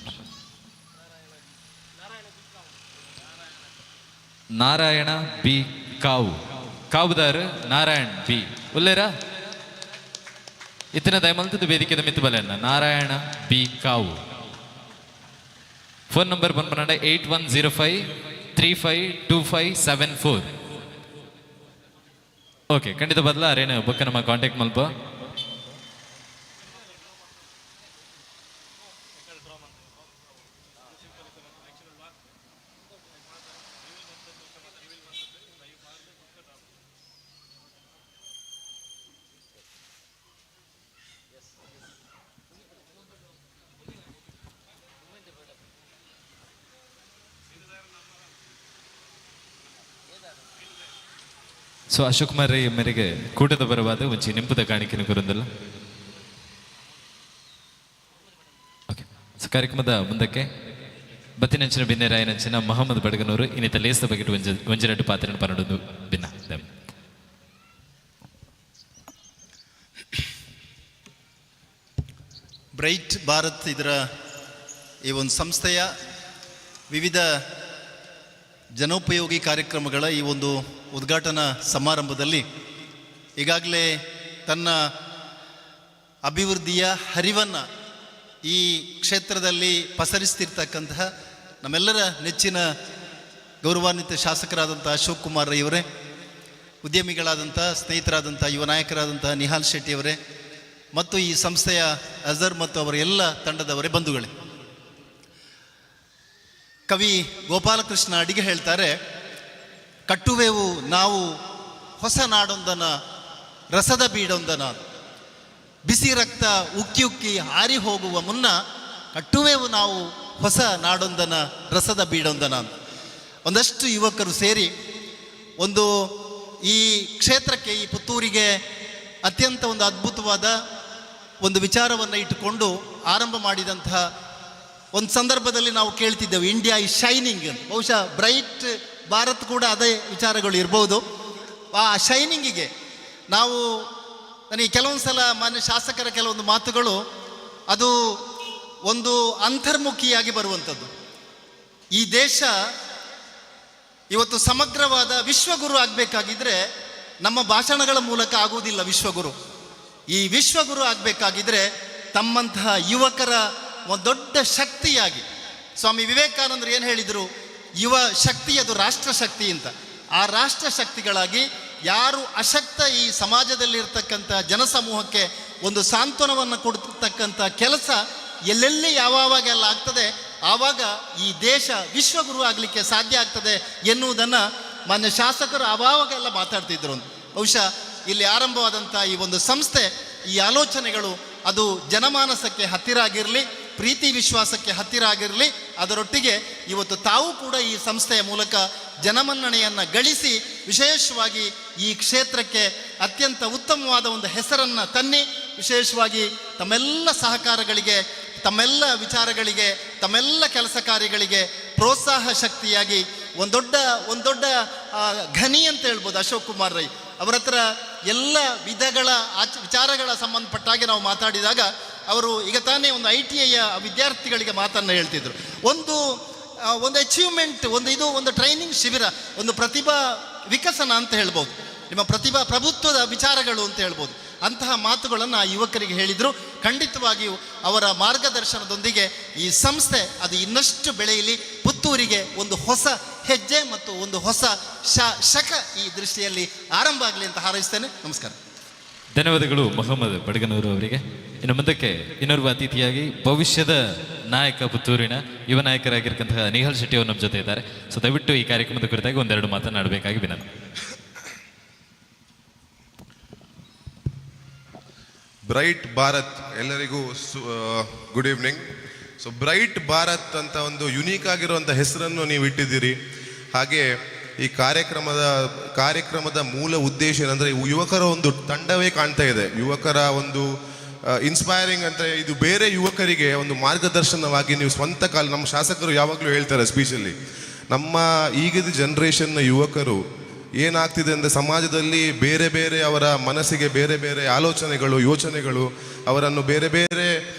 ನಾರಾಯಣ ಬಿ ಕಾವು, ಕಾವುದಾರು ನಾರಾಯಣ್ ಬಿ ಉಲ್ಲೇರಾ ಇತ್ತಿನ ದಯಮಲ್ತದ ವೇದಿಕೆದ ಮಿತ್ತು ಬಲೆಯನ್ನ Narayana B Kavu. Phone number ಬಂದ್ಬಂಡ 8105352574. ಓಕೆ, ಖಂಡಿತ ಬದಲ ಅರೇನು ಬೊಕ್ಕ ನಮ್ಮ ಕಾಂಟ್ಯಾಕ್ಟ್ ಮಲ್ಪ. ಸೊ ಅಶೋಕ್ ಕುಮಾರ್ ರೈ ಮೇರೆಗೆ ಕೂಟದ ಬರವಾದ ಒಂಚಿ ನಿಂಪದ ಕಾಣಿಕೆಯನ್ನು ಕೊರಂದಲ್ಲ. ಓಕೆ, ಸೊ ಕಾರ್ಯಕ್ರಮದ ಮುಂದಕ್ಕೆ ಬತ್ತಿನಂಚಿನ ಭಿನ್ನ ರಾಯನಂಚಿನ ಮೊಹಮ್ಮದ್ ಬಡಗನೂರು ಇನ್ನಿತ ಲೇಸ್ದ ಬಗೆಟ್ ಒಂಜೆರಡು ಪಾತ್ರನ ಪನ್ನೊಂದು ಭಿನ್ನ. ಬ್ರೈಟ್ ಭಾರತ್ ಇದರ ಈ ಒಂದು ಸಂಸ್ಥೆಯ ವಿವಿಧ ಜನೋಪಯೋಗಿ ಕಾರ್ಯಕ್ರಮಗಳ ಈ ಒಂದು ಉದ್ಘಾಟನಾ ಸಮಾರಂಭದಲ್ಲಿ ಈಗಾಗಲೇ ತನ್ನ ಅಭಿವೃದ್ಧಿಯ ಹರಿವನ್ನು ಈ ಕ್ಷೇತ್ರದಲ್ಲಿ ಪಸರಿಸ್ತಿರ್ತಕ್ಕಂತಹ ನಮ್ಮೆಲ್ಲರ ನೆಚ್ಚಿನ ಗೌರವಾನ್ವಿತ ಶಾಸಕರಾದಂಥ ಅಶೋಕ್ ಕುಮಾರ್ ರೈ ಅವರೇ, ಉದ್ಯಮಿಗಳಾದಂಥ ಸ್ನೇಹಿತರಾದಂಥ ಯುವ ನಾಯಕರಾದಂಥ ನಿಹಾಲ್ ಶೆಟ್ಟಿಯವರೇ ಮತ್ತು ಈ ಸಂಸ್ಥೆಯ ಅಜರ್ ಮತ್ತು ಅವರ ಎಲ್ಲ ತಂಡದವರೇ, ಬಂಧುಗಳೇ, ಕವಿ ಗೋಪಾಲಕೃಷ್ಣ ಅಡಿಗೆ ಹೇಳ್ತಾರೆ, ಕಟ್ಟುವೆವು ನಾವು ಹೊಸ ನಾಡೊಂದನ ರಸದ ಬೀಡೊಂದನ, ಬಿಸಿ ರಕ್ತ ಉಕ್ಕಿ ಉಕ್ಕಿ ಹಾರಿ ಹೋಗುವ ಮುನ್ನ ಕಟ್ಟುವೆವು ನಾವು ಹೊಸ ನಾಡೊಂದನ ರಸದ ಬೀಡೊಂದನ. ಒಂದಷ್ಟು ಯುವಕರು ಸೇರಿ ಒಂದು ಈ ಕ್ಷೇತ್ರಕ್ಕೆ, ಈ ಪುತ್ತೂರಿಗೆ ಅತ್ಯಂತ ಒಂದು ಅದ್ಭುತವಾದ ಒಂದು ವಿಚಾರವನ್ನು ಇಟ್ಟುಕೊಂಡು ಆರಂಭ ಮಾಡಿದಂತಹ ಒಂದು ಸಂದರ್ಭದಲ್ಲಿ ನಾವು ಕೇಳ್ತಿದ್ದೆವು, ಇಂಡಿಯಾ ಇಸ್ ಶೈನಿಂಗ್. ಬಹುಶಃ ಬ್ರೈಟ್ ಭಾರತ್ ಕೂಡ ಅದೇ ವಿಚಾರಗಳು ಇರ್ಬೋದು. ಆ ಶೈನಿಂಗಿಗೆ ನಾವು, ನನಗೆ ಕೆಲವೊಂದು ಸಲ ಮಾನ್ಯ ಶಾಸಕರ ಕೆಲವೊಂದು ಮಾತುಗಳು ಅದು ಒಂದು ಅಂತರ್ಮುಖಿಯಾಗಿ ಬರುವಂಥದ್ದು. ಈ ದೇಶ ಇವತ್ತು ಸಮಗ್ರವಾದ ವಿಶ್ವಗುರು ಆಗಬೇಕಾಗಿದ್ರೆ ನಮ್ಮ ಭಾಷಣಗಳ ಮೂಲಕ ಆಗುವುದಿಲ್ಲ ವಿಶ್ವಗುರು. ಈ ವಿಶ್ವಗುರು ಆಗಬೇಕಾಗಿದ್ರೆ ತಮ್ಮಂತಹ ಯುವಕರ ಒಂದು ದೊಡ್ಡ ಶಕ್ತಿಯಾಗಿ, ಸ್ವಾಮಿ ವಿವೇಕಾನಂದರು ಏನು ಹೇಳಿದರು, ಯುವ ಶಕ್ತಿ ಅದು ರಾಷ್ಟ್ರಶಕ್ತಿ ಅಂತ. ಆ ರಾಷ್ಟ್ರಶಕ್ತಿಗಳಾಗಿ ಯಾರು ಅಶಕ್ತ ಈ ಸಮಾಜದಲ್ಲಿರ್ತಕ್ಕಂಥ ಜನಸಮೂಹಕ್ಕೆ ಒಂದು ಸಾಂತ್ವನವನ್ನು ಕೊಡ್ತಕ್ಕಂಥ ಕೆಲಸ ಎಲ್ಲೆಲ್ಲಿ ಯಾವಾಗೆಲ್ಲ ಆಗ್ತದೆ, ಆವಾಗ ಈ ದೇಶ ವಿಶ್ವಗುರು ಆಗಲಿಕ್ಕೆ ಸಾಧ್ಯ ಆಗ್ತದೆ ಎನ್ನುವುದನ್ನು ಮಾನ್ಯ ಶಾಸಕರು ಆವಾಗೆಲ್ಲ ಮಾತಾಡ್ತಿದ್ರು. ಬಹುಶಃ ಇಲ್ಲಿ ಆರಂಭವಾದಂಥ ಈ ಒಂದು ಸಂಸ್ಥೆ, ಈ ಆಲೋಚನೆಗಳು ಅದು ಜನಮಾನಸಕ್ಕೆ ಹತ್ತಿರ ಆಗಿರಲಿ, ಪ್ರೀತಿ ವಿಶ್ವಾಸಕ್ಕೆ ಹತ್ತಿರ ಆಗಿರಲಿ. ಅದರೊಟ್ಟಿಗೆ ಇವತ್ತು ತಾವು ಕೂಡ ಈ ಸಂಸ್ಥೆಯ ಮೂಲಕ ಜನಮನ್ನಣೆಯನ್ನು ಗಳಿಸಿ ವಿಶೇಷವಾಗಿ ಈ ಕ್ಷೇತ್ರಕ್ಕೆ ಅತ್ಯಂತ ಉತ್ತಮವಾದ ಒಂದು ಹೆಸರನ್ನು ತನ್ನಿ, ವಿಶೇಷವಾಗಿ ತಮ್ಮೆಲ್ಲ ಸಹಕಾರಗಳಿಗೆ, ತಮ್ಮೆಲ್ಲ ವಿಚಾರಗಳಿಗೆ, ತಮ್ಮೆಲ್ಲ ಕೆಲಸ ಕಾರ್ಯಗಳಿಗೆ ಪ್ರೋತ್ಸಾಹ ಶಕ್ತಿಯಾಗಿ ಒಂದು ದೊಡ್ಡ ಘನಿ ಅಂತ ಹೇಳ್ಬೋದು ಅಶೋಕ್ ಕುಮಾರ್ ರೈ ಅವರ ಹತ್ರ ಎಲ್ಲ ವಿಧಗಳ ವಿಚಾರಗಳ ಸಂಬಂಧಪಟ್ಟಾಗಿ ನಾವು ಮಾತಾಡಿದಾಗ ಅವರು ಈಗ ತಾನೇ ಒಂದು ITI ವಿದ್ಯಾರ್ಥಿಗಳಿಗೆ ಮಾತನ್ನು ಹೇಳ್ತಿದ್ರು. ಒಂದು ಅಚೀವ್ಮೆಂಟ್, ಒಂದು ಟ್ರೈನಿಂಗ್ ಶಿಬಿರ, ಒಂದು ಪ್ರತಿಭಾ ವಿಕಸನ ಅಂತ ಹೇಳ್ಬೋದು, ನಿಮ್ಮ ಪ್ರತಿಭಾ ಪ್ರಭುತ್ವದ ವಿಚಾರಗಳು ಅಂತ ಹೇಳ್ಬೋದು. ಅಂತಹ ಮಾತುಗಳನ್ನು ಆ ಯುವಕರಿಗೆ ಹೇಳಿದರು. ಖಂಡಿತವಾಗಿಯೂ ಅವರ ಮಾರ್ಗದರ್ಶನದೊಂದಿಗೆ ಈ ಸಂಸ್ಥೆ ಅದು ಇನ್ನಷ್ಟು ಬೆಳೆಯಲಿ, ಪುತ್ತೂರಿಗೆ ಒಂದು ಹೊಸ ಹೆಜ್ಜೆ ಮತ್ತು ಒಂದು ಹೊಸ ಶಕ ಈ ದೃಷ್ಟಿಯಲ್ಲಿ ಆರಂಭ ಆಗಲಿ ಅಂತ ಹಾರೈಸ್ತೇನೆ. ನಮಸ್ಕಾರ. ಧನ್ಯವಾದಗಳು ಮೊಹಮ್ಮದ್ ಬಡಗನೂರು ಅವರಿಗೆ. ಇನ್ನು ಮುಂದಕ್ಕೆ ಇನ್ನೋರ್ವ ಅತಿಥಿಯಾಗಿ ಭವಿಷ್ಯದ ನಾಯಕ, ಪುತ್ತೂರಿನ ಯುವ ನಾಯಕರಾಗಿರ್ತಕ್ಕಂತಹ ನಿಹಾಲ್ ಶೆಟ್ಟಿ ಅವರು ನಮ್ಮ ಜೊತೆ ಇದ್ದಾರೆ. ಸೊ ದಯವಿಟ್ಟು ಈ ಕಾರ್ಯಕ್ರಮದ ಕುರಿತಾಗಿ ಒಂದೆರಡು ಮಾತನಾಡಬೇಕಾಗಿ ವಿನಂತಿ. ಬ್ರೈಟ್ ಭಾರತ್ ಎಲ್ಲರಿಗೂ good evening. So bright Bharat ಅಂತ ಒಂದು ಯುನೀಕ್ ಆಗಿರುವಂಥ ಹೆಸರನ್ನು ನೀವು ಇಟ್ಟಿದ್ದೀರಿ. ಹಾಗೆ ಈ ಕಾರ್ಯಕ್ರಮದ ಮೂಲ ಉದ್ದೇಶ ಏನಂದರೆ ಯುವಕರ ಒಂದು ತಂಡವೇ ಕಾಣ್ತಾ ಇದೆ. ಯುವಕರ ಒಂದು ಇನ್ಸ್ಪೈರಿಂಗ್ ಅಂತ, ಇದು ಬೇರೆ ಯುವಕರಿಗೆ ಒಂದು ಮಾರ್ಗದರ್ಶನವಾಗಿ ನೀವು ಸ್ವಂತ ನಮ್ಮ ಶಾಸಕರು ಯಾವಾಗಲೂ ಹೇಳ್ತಾರೆ ಸ್ಪೀಚಲ್ಲಿ, ನಮ್ಮ ಈಗಿನ ಜನ್ರೇಷನ್ನ ಯುವಕರು ಏನಾಗ್ತಿದೆ ಅಂದರೆ ಸಮಾಜದಲ್ಲಿ ಬೇರೆ ಬೇರೆ ಅವರ ಮನಸ್ಸಿಗೆ ಬೇರೆ ಬೇರೆ ಆಲೋಚನೆಗಳು, ಯೋಚನೆಗಳು ಅವರನ್ನು ಬೇರೆ ಬೇರೆ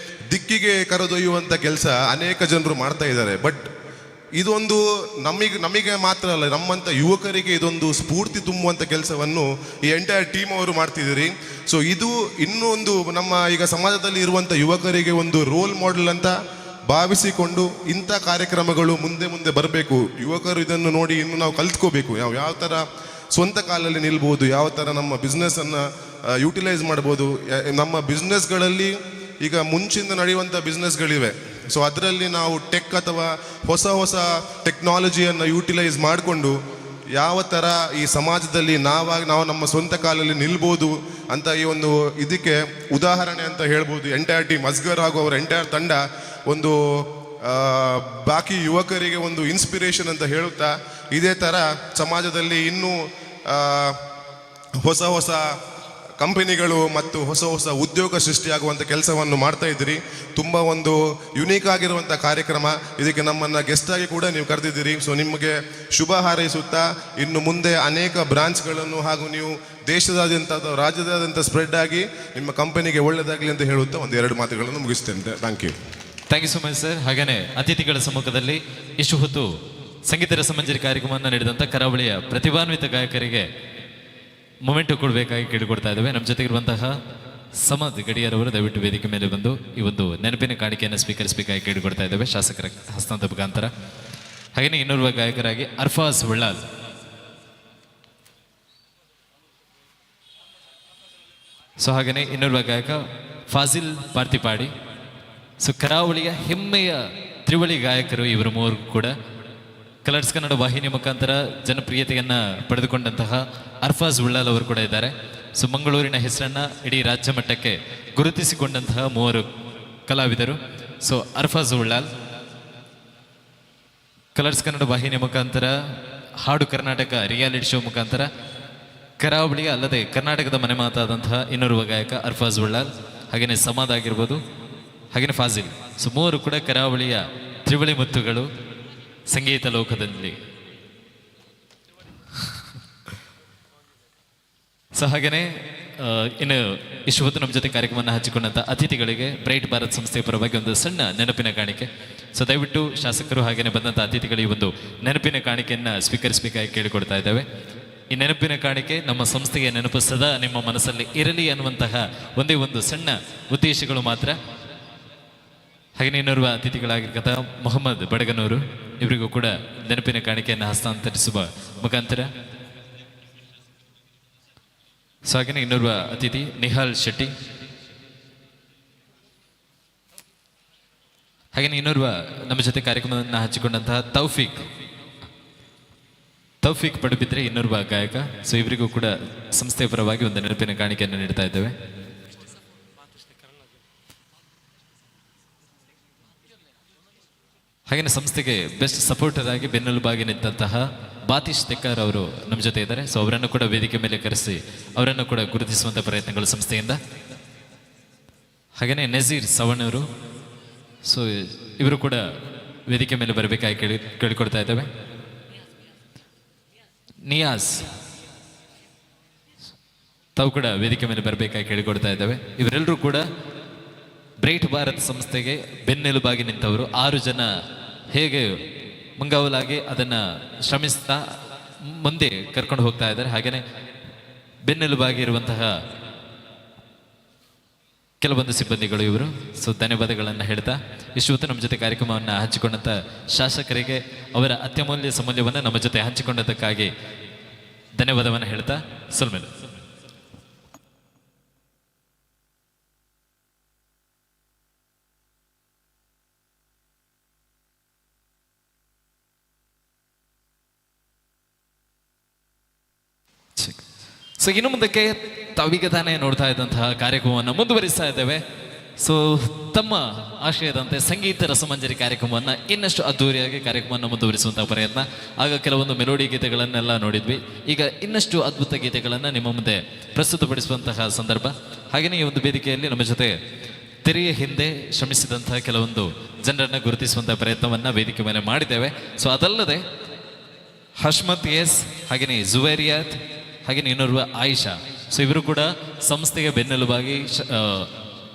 ದಿಕ್ಕಿಗೆ ಕರೆದೊಯ್ಯುವಂಥ ಕೆಲಸ ಅನೇಕ ಜನರು ಮಾಡ್ತಾ ಇದ್ದಾರೆ. ಬಟ್ ಇದೊಂದು ನಮಗೆ ಮಾತ್ರ ಅಲ್ಲ, ನಮ್ಮಂಥ ಯುವಕರಿಗೆ ಇದೊಂದು ಸ್ಫೂರ್ತಿ ತುಂಬುವಂಥ ಕೆಲಸವನ್ನು ಈ ಎಂಟೈರ್ ಟೀಮ್ ಅವರು ಮಾಡ್ತಿದ್ದೀರಿ. ಸೊ ಇದು ಇನ್ನೂ ಒಂದು ನಮ್ಮ ಈಗ ಸಮಾಜದಲ್ಲಿ ಇರುವಂಥ ಯುವಕರಿಗೆ ಒಂದು ರೋಲ್ ಮಾಡೆಲ್ ಅಂತ ಭಾವಿಸಿಕೊಂಡು ಇಂಥ ಕಾರ್ಯಕ್ರಮಗಳು ಮುಂದೆ ಮುಂದೆ ಬರಬೇಕು. ಯುವಕರು ಇದನ್ನು ನೋಡಿ ಇನ್ನು ನಾವು ಕಲ್ತ್ಕೋಬೇಕು, ಯಾವ ಥರ ಸ್ವಂತ ಕಾಲಲ್ಲಿ ನಿಲ್ಬೋದು, ಯಾವ ಥರ ನಮ್ಮ ಬಿಸ್ನೆಸ್ಸನ್ನು ಯೂಟಿಲೈಸ್ ಮಾಡ್ಬೋದು. ನಮ್ಮ ಬಿಸ್ನೆಸ್ಗಳಲ್ಲಿ ಈಗ ಮುಂಚಿಂದ ನಡೆಯುವಂಥ ಬಿಸ್ನೆಸ್ಗಳಿವೆ. ಸೊ ಅದರಲ್ಲಿ ನಾವು ಟೆಕ್ ಅಥವಾ ಹೊಸ ಟೆಕ್ನಾಲಜಿಯನ್ನು ಯೂಟಿಲೈಸ್ ಮಾಡಿಕೊಂಡು ಯಾವ ಥರ ಈ ಸಮಾಜದಲ್ಲಿ ನಾವು ನಮ್ಮ ಸ್ವಂತ ಕಾಲಲ್ಲಿ ನಿಲ್ಬೋದು ಅಂತ ಈ ಒಂದು ಇದಕ್ಕೆ ಉದಾಹರಣೆ ಅಂತ ಹೇಳ್ಬೋದು. ಎಂಟೈರ್ ಟೀಮ್, ಅಸ್ಗರ್ ಹಾಗೂ ಅವರ ಎಂಟೈರ್ ತಂಡ ಒಂದು ಬಾಕಿ ಯುವಕರಿಗೆ ಒಂದು ಇನ್ಸ್ಪಿರೇಷನ್ ಅಂತ ಹೇಳುತ್ತಾ, ಇದೇ ಥರ ಸಮಾಜದಲ್ಲಿ ಇನ್ನೂ ಹೊಸ ಹೊಸ ಕಂಪನಿಗಳು ಮತ್ತು ಹೊಸ ಹೊಸ ಉದ್ಯೋಗ ಸೃಷ್ಟಿಯಾಗುವಂಥ ಕೆಲಸವನ್ನು ಮಾಡ್ತಾ ಇದ್ದೀರಿ. ತುಂಬ ಒಂದು ಯುನೀಕ್ ಆಗಿರುವಂಥ ಕಾರ್ಯಕ್ರಮ. ಇದಕ್ಕೆ ನಮ್ಮನ್ನು ಗೆಸ್ಟಾಗಿ ಕೂಡ ನೀವು ಕರೆದಿದ್ದೀರಿ. ಸೊ ನಿಮಗೆ ಶುಭ ಹಾರೈಸುತ್ತಾ ಇನ್ನು ಮುಂದೆ ಅನೇಕ ಬ್ರಾಂಚ್ಗಳನ್ನು ಹಾಗೂ ನೀವು ದೇಶದಾದ್ಯಂತ ಅಥವಾ ರಾಜ್ಯದಾದ್ಯಂತ ಸ್ಪ್ರೆಡ್ ಆಗಿ ನಿಮ್ಮ ಕಂಪನಿಗೆ ಒಳ್ಳೆಯದಾಗಲಿ ಅಂತ ಹೇಳುತ್ತಾ ಒಂದು 2 ಮಾತುಗಳನ್ನು ಮುಗಿಸ್ತೇನೆ. Thank you so much sir. ಹಾಗೆಯೇ ಅತಿಥಿಗಳ ಸಮ್ಮುಖದಲ್ಲಿ ಇಷ್ಟು ಹೊತ್ತು ಸಂಗೀತ ರಸಮಂಜರಿ ಕಾರ್ಯಕ್ರಮವನ್ನು ನೀಡಿದಂಥ ಕರಾವಳಿಯ ಪ್ರತಿಭಾನ್ವಿತ ಗಾಯಕರಿಗೆ ಮೊಮೆಂಟು ಕೊಡಬೇಕಾಗಿ ಕೇಳಿಕೊಡ್ತಾ ಇದ್ದೇವೆ. ನಮ್ಮ ಜೊತೆಗಿರುವಂತಹ ಸಮದ್ ಗಡಿಯಾರವರು ದಯವಿಟ್ಟು ವೇದಿಕೆ ಮೇಲೆ ಬಂದು ಈ ಒಂದು ನೆನಪಿನ ಕಾಣಿಕೆಯನ್ನು ಸ್ವೀಕರಿಸಬೇಕಾಗಿ ಕೇಳಿಕೊಡ್ತಾ ಇದ್ದೇವೆ ಶಾಸಕರ ಹಸ್ತಾಂತರ ಮುಖಾಂತರ. ಹಾಗೆಯೇ ಇನ್ನೋರ್ವ ಗಾಯಕರಾಗಿ ಅರ್ಫಾಜ್ ಉಳ್ಳಾಲ್, ಸೊ ಹಾಗೆಯೇ ಇನ್ನೋರ್ವ ಗಾಯಕ ಫಾಜಿಲ್ ಪಾರ್ತಿಪಾಡಿ. ಸೊ ಕರಾವಳಿಯ ಹೆಮ್ಮೆಯ ತ್ರಿವಳಿ ಗಾಯಕರು ಇವರು ಮೂವರು ಕೂಡ. ಕಲರ್ಸ್ ಕನ್ನಡ ವಾಹಿನಿ ಮುಖಾಂತರ ಜನಪ್ರಿಯತೆಯನ್ನು ಪಡೆದುಕೊಂಡಂತಹ ಅರ್ಫಾಜ್ ಉಳ್ಳಾಲ್ ಅವರು ಕೂಡ ಇದ್ದಾರೆ. ಸೊ ಮಂಗಳೂರಿನ ಹೆಸರನ್ನು ಇಡೀ ರಾಜ್ಯ ಮಟ್ಟಕ್ಕೆ ಗುರುತಿಸಿಕೊಂಡಂತಹ 3 ಕಲಾವಿದರು. ಸೊ ಅರ್ಫಾಜ್ ಉಳ್ಳಾಲ್ ಕಲರ್ಸ್ ಕನ್ನಡ ವಾಹಿನಿ ಮುಖಾಂತರ ಹಾಡು ಕರ್ನಾಟಕ ರಿಯಾಲಿಟಿ ಶೋ ಮುಖಾಂತರ ಕರಾವಳಿಯ ಅಲ್ಲದೆ ಕರ್ನಾಟಕದ ಮನೆ ಮಾತಾದಂತಹ ಇನ್ನೋರ್ವ ಗಾಯಕ ಅರ್ಫಾಜ್ ಉಳ್ಳಾಲ್, ಹಾಗೆಯೇ ಸಮಾದ್ ಆಗಿರ್ಬೋದು, ಹಾಗೆಯೇ ಫಾಜಿಲ್. ಸೊ 3 ಕೂಡ ಕರಾವಳಿಯ ತ್ರಿವಳಿ ಮುತ್ತುಗಳು ಸಂಗೀತ ಲೋಕದಲ್ಲಿ. ಸೊ ಹಾಗೆಯೇ ಇನ್ನು ಇಷ್ಟು ಹೊತ್ತು ನಮ್ಮ ಜೊತೆ ಕಾರ್ಯಕ್ರಮವನ್ನು ಹಂಚಿಕೊಂಡಂಥ ಅತಿಥಿಗಳಿಗೆ ಬ್ರೈಟ್ ಭಾರತ್ ಸಂಸ್ಥೆಯ ಪರವಾಗಿ ಒಂದು ಸಣ್ಣ ನೆನಪಿನ ಕಾಣಿಕೆ. ಸೊ ದಯವಿಟ್ಟು ಶಾಸಕರು ಹಾಗೆಯೇ ಬಂದಂಥ ಅತಿಥಿಗಳಿಗೆ ಒಂದು ನೆನಪಿನ ಕಾಣಿಕೆಯನ್ನು ಸ್ವೀಕರಿಸಬೇಕಾಗಿ ಕೇಳಿಕೊಡ್ತಾ ಇದ್ದೇವೆ. ಈ ನೆನಪಿನ ಕಾಣಿಕೆ ನಮ್ಮ ಸಂಸ್ಥೆಯ ನೆನಪು ಸದಾ ನಿಮ್ಮ ಮನಸ್ಸಲ್ಲಿ ಇರಲಿ ಅನ್ನುವಂತಹ ಒಂದೇ ಒಂದು ಸಣ್ಣ ಉದ್ದೇಶಗಳು ಮಾತ್ರ. ಹಾಗೆಯೇ ಇನ್ನೋರ್ವ ಅತಿಥಿಗಳಾಗಿರ್ತಕ್ಕಂಥ ಮೊಹಮ್ಮದ್ ಬಡಗನೂರು, ಇವರಿಗೂ ಕೂಡ ನೆನಪಿನ ಕಾಣಿಕೆಯನ್ನು ಹಸ್ತಾಂತರಿಸುವ ಮುಖಾಂತರ. ಸೊ ಹಾಗೆಯೇ ಇನ್ನೋರ್ವ ಅತಿಥಿ ನಿಹಾಲ್ ಶೆಟ್ಟಿ, ಹಾಗೆಯೇ ಇನ್ನೋರ್ವ ನಮ್ಮ ಜೊತೆ ಕಾರ್ಯಕ್ರಮವನ್ನು ಹಂಚಿಕೊಂಡಂತಹ ತೌಫಿಕ್ ಪಡುಬಿದ್ರೆ ಇನ್ನೋರ್ವ ಗಾಯಕ. ಸೊ ಇವರಿಗೂ ಕೂಡ ಸಂಸ್ಥೆಯ ಪರವಾಗಿ ಒಂದು ನೆನಪಿನ ಕಾಣಿಕೆಯನ್ನು ನೀಡ್ತಾ ಇದ್ದೇವೆ. ಹಾಗೆಯೇ ಸಂಸ್ಥೆಗೆ ಬೆಸ್ಟ್ ಸಪೋರ್ಟರ್ ಆಗಿ ಬೆನ್ನೆಲುಬಾಗಿ ನಿಂತಹ ಬಾತಿಶ್ ತೆಕ್ಕಾರ್ ಅವರು ನಮ್ಮ ಜೊತೆ ಇದ್ದಾರೆ. ಸೊ ಅವರನ್ನು ಕೂಡ ವೇದಿಕೆ ಮೇಲೆ ಕರೆಸಿ ಅವರನ್ನು ಕೂಡ ಗುರುತಿಸುವಂಥ ಪ್ರಯತ್ನಗಳು ಸಂಸ್ಥೆಯಿಂದ. ಹಾಗೆಯೇ ನಜೀರ್ ಸವಣ್ ಅವರು, ಸೊ ಇವರು ಕೂಡ ವೇದಿಕೆ ಮೇಲೆ ಬರಬೇಕಾಗಿ ಕೇಳಿಕೊಡ್ತಾ ಇದ್ದೇವೆ. ನಿಯಾಸ್ ತಾವು ಕೂಡ ವೇದಿಕೆ ಮೇಲೆ ಬರಬೇಕಾಗಿ ಕೇಳಿಕೊಡ್ತಾ ಇದ್ದೇವೆ. ಇವರೆಲ್ಲರೂ ಕೂಡ ಬ್ರೈಟ್ ಭಾರತ್ ಸಂಸ್ಥೆಗೆ ಬೆನ್ನೆಲುಬಾಗಿ ನಿಂತವರು. 6 ಜನ ಹೇಗೆ ಮುಂಗಾವಲಾಗಿ ಅದನ್ನು ಶ್ರಮಿಸ್ತಾ ಮುಂದೆ ಕರ್ಕೊಂಡು ಹೋಗ್ತಾ ಇದ್ದಾರೆ. ಹಾಗೆಯೇ ಬೆನ್ನೆಲುಬಾಗಿ ಇರುವಂತಹ ಕೆಲವೊಂದು ಸಿಬ್ಬಂದಿಗಳು ಇವರು. ಸೊ ಧನ್ಯವಾದಗಳನ್ನು ಹೇಳ್ತಾ ಇಷ್ಟು ಹೊತ್ತು ನಮ್ಮ ಜೊತೆ ಕಾರ್ಯಕ್ರಮವನ್ನು ಹಂಚಿಕೊಂಡಂಥ ಶಾಸಕರಿಗೆ ಅವರ ಅತ್ಯಮೂಲ್ಯ ಸಮೂಲ್ಯವನ್ನು ನಮ್ಮ ಜೊತೆ ಹಂಚಿಕೊಂಡದಕ್ಕಾಗಿ ಧನ್ಯವಾದವನ್ನು ಹೇಳ್ತಾ ಸುಲ್ಮೇಲೆ ಸೊ ಇನ್ನು ಮುಂದಕ್ಕೆ ತಾವೀಗ ತಾನೇ ನೋಡ್ತಾ ಇದ್ದಂತಹ ಕಾರ್ಯಕ್ರಮವನ್ನು ಮುಂದುವರಿಸ್ತಾ ಇದ್ದೇವೆ. ಸೊ ತಮ್ಮ ಆಶಯದಂತೆ ಸಂಗೀತ ರಸಮಂಜರಿ ಕಾರ್ಯಕ್ರಮವನ್ನು ಇನ್ನಷ್ಟು ಅದ್ದೂರಿಯಾಗಿ ಕಾರ್ಯಕ್ರಮವನ್ನು ಮುಂದುವರಿಸುವಂತಹ ಪ್ರಯತ್ನ. ಆಗ ಕೆಲವೊಂದು ಮೆಲೋಡಿ ಗೀತೆಗಳನ್ನೆಲ್ಲ ನೋಡಿದ್ವಿ. ಈಗ ಇನ್ನಷ್ಟು ಅದ್ಭುತ ಗೀತೆಗಳನ್ನು ನಿಮ್ಮ ಮುಂದೆ ಪ್ರಸ್ತುತಪಡಿಸುವಂತಹ ಸಂದರ್ಭ. ಹಾಗೆಯೇ ಈ ಒಂದು ವೇದಿಕೆಯಲ್ಲಿ ನಮ್ಮ ಜೊತೆ ತೆರೆಯ ಹಿಂದೆ ಶ್ರಮಿಸಿದಂತಹ ಕೆಲವೊಂದು ಜನರನ್ನು ಗುರುತಿಸುವಂತಹ ಪ್ರಯತ್ನವನ್ನು ವೇದಿಕೆ ಮೇಲೆ ಮಾಡಿದ್ದೇವೆ. ಸೊ ಅದಲ್ಲದೆ ಹಶ್ಮತ್ ಎಸ್, ಹಾಗೆಯೇ ಜುವೇರಿಯಾತ್, ಹಾಗೆಯೇ ಇನ್ನೋರ್ವ ಆಯಿಷಾ. ಸೊ ಇವರು ಕೂಡ ಸಂಸ್ಥೆಗೆ ಬೆನ್ನೆಲುಬಾಗಿ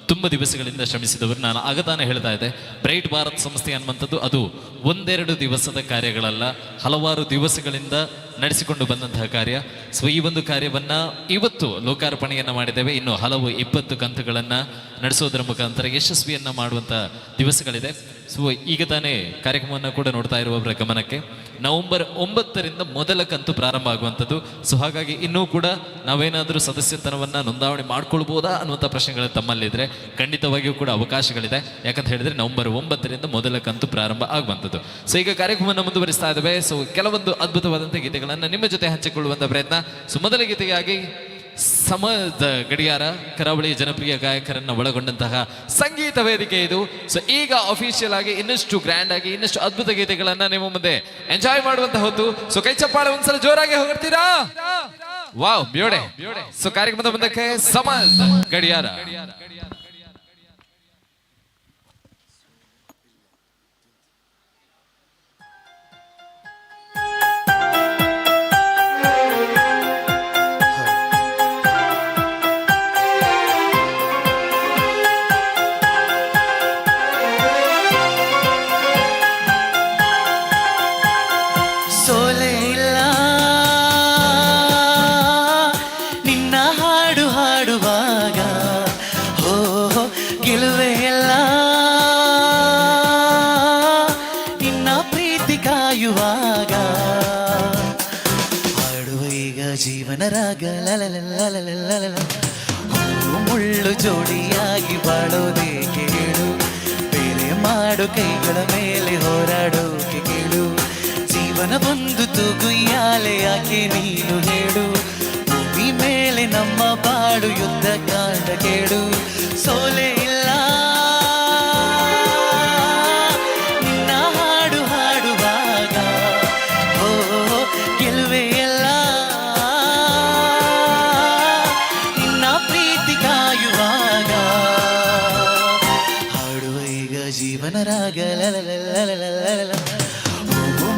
ತುಂಬ ದಿವಸಗಳಿಂದ ಶ್ರಮಿಸಿದವರು. ನಾನು ಆಗ ತಾನೇ ಹೇಳ್ತಾ ಇದ್ದೆ, ಬ್ರೈಟ್ ಭಾರತ್ ಸಂಸ್ಥೆ ಅನ್ನುವಂಥದ್ದು ಅದು 1-2 ದಿವಸದ ಕಾರ್ಯಗಳಲ್ಲ, ಹಲವಾರು ದಿವಸಗಳಿಂದ ನಡೆಸಿಕೊಂಡು ಬಂದಂತಹ ಕಾರ್ಯ. ಸೊ ಈ ಒಂದು ಕಾರ್ಯವನ್ನು ಇವತ್ತು ಲೋಕಾರ್ಪಣೆಯನ್ನು ಮಾಡಿದ್ದೇವೆ. ಇನ್ನು ಹಲವು 20 ಕಂತುಗಳನ್ನು ನಡೆಸೋದರ ಮುಖಾಂತರ ಯಶಸ್ವಿಯನ್ನು ಮಾಡುವಂಥ ದಿವಸಗಳಿದೆ. ಸೊ ಈಗ ತಾನೇ ಕಾರ್ಯಕ್ರಮವನ್ನು ಕೂಡ ನೋಡ್ತಾ ಇರುವವರ ಗಮನಕ್ಕೆ ನವೆಂಬರ್ 9ರಿಂದ ಮೊದಲ ಕಂತು ಪ್ರಾರಂಭ ಆಗುವಂಥದ್ದು. ಸೊ ಹಾಗಾಗಿ ಇನ್ನೂ ಕೂಡ ನಾವೇನಾದರೂ ಸದಸ್ಯತನವನ್ನು ನೋಂದಾವಣೆ ಮಾಡ್ಕೊಳ್ಬೋದಾ ಅನ್ನುವಂಥ ಪ್ರಶ್ನೆಗಳು ತಮ್ಮಲ್ಲಿದ್ದರೆ ಖಂಡಿತವಾಗಿಯೂ ಕೂಡ ಅವಕಾಶಗಳಿದೆ. ಯಾಕಂತ ಹೇಳಿದ್ರೆ ನವೆಂಬರ್ 9ರಿಂದ ಮೊದಲ ಕಂತು ಪ್ರಾರಂಭ ಆಗುವಂಥದ್ದು. ಸೊ ಈಗ ಕಾರ್ಯಕ್ರಮವನ್ನು ಮುಂದುವರಿಸ್ತಾ ಇದ್ದೇವೆ. ಸೊ ಕೆಲವೊಂದು ಅದ್ಭುತವಾದಂಥ ಗೀತೆಗಳನ್ನು ನಿಮ್ಮ ಜೊತೆ ಹಂಚಿಕೊಳ್ಳುವಂಥ ಪ್ರಯತ್ನ. ಸೊ ಮೊದಲ ಗೀತೆಯಾಗಿ ಸಮದ ಗಡಿಯಾರ ಕರಾವಳಿ ಜನಪ್ರಿಯ ಗಾಯಕರನ್ನು ಒಳಗೊಂಡಂತಹ ಸಂಗೀತ ವೇದಿಕೆ ಇದು. ಸೊ ಈಗ ಅಫಿಷಿಯಲ್ ಆಗಿ ಇನ್ನಷ್ಟು ಗ್ರ್ಯಾಂಡ್ ಆಗಿ ಇನ್ನಷ್ಟು ಅದ್ಭುತ ಗೀತೆಗಳನ್ನ ನಿಮ್ಮ ಮುಂದೆ ಎಂಜಾಯ್ ಮಾಡುವಂತ ಹೊತ್ತು. ಸೊ ಕೈ ಚಪ್ಪಾಳೆ ಒಂದ್ಸಲ ಜೋರಾಗಿ ಹೊರಡ್ತೀರಾ? Wow beauty. ಸೊ ಕಾರ್ಯಕ್ರಮದ ಮುಂದಕ್ಕೆ ಸಮದ್ ಗಡಿಯಾರ. ಸೋಲೆ ಇಲ್ಲ ನಿನ್ನ ಹಾಡು ಹಾಡುವಾಗ, ಹೋ ಗೆಲುವೆ ಇಲ್ಲ ನಿನ್ನ ಪ್ರೀತಿ ಕಾಯುವಾಗ. ಹಾಡುವ ಈಗ ಜೀವನ ರಾಗ ಲಲಲಲಲಲಲಲ. ಮುಳ್ಳು ಜೋಡಿಯಾಗಿ ಬಾಳೋದೇಕೆ ಹೇಳು, ಬೇರೆ ಮಾಡು ಕೈಗಳ ಮೇಲೆ ಹೋರಾಡೋಕೆ ಕೇಳು. ಜೀವನ ಬಂದು ತೂಗುಯ್ಯಾಲೆ ಯಾಕೆ ನೀನು ಹೇಳು, ಭೂಮಿ ಮೇಲೆ ನಮ್ಮ ಬಾಡು ಯುದ್ಧ ಕಾಂಡ ಕೇಳು. ಸೋಲೆ ಇಲ್ಲ ನಿನ್ನ ಹಾಡು ಹಾಡುವಾಗ, ಓ ಗೆಲುವೆ ಎಲ್ಲ ನಿನ್ನ ಪ್ರೀತಿ ಕಾಯುವಾಗ. ಹಾಡುವ ಈಗ ಜೀವನ ರಾಗ ಲಲಲಲಲಲಲ.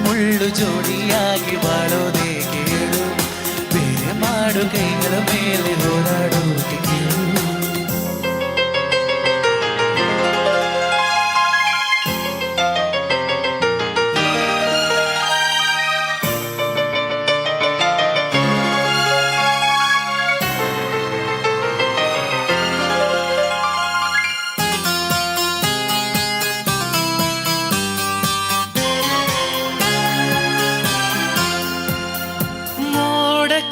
ಮುಳ್ಳು ಜೋಡಿಯಾಗಿ ಬಾಳೋದೇಕೆ ಹೇಳು, ಬೇರೆ ಮಾಡು ಕೈಗಳ ಮೇಲೆ ಹೋರಾಡೋಕೆ ಕೇಳು.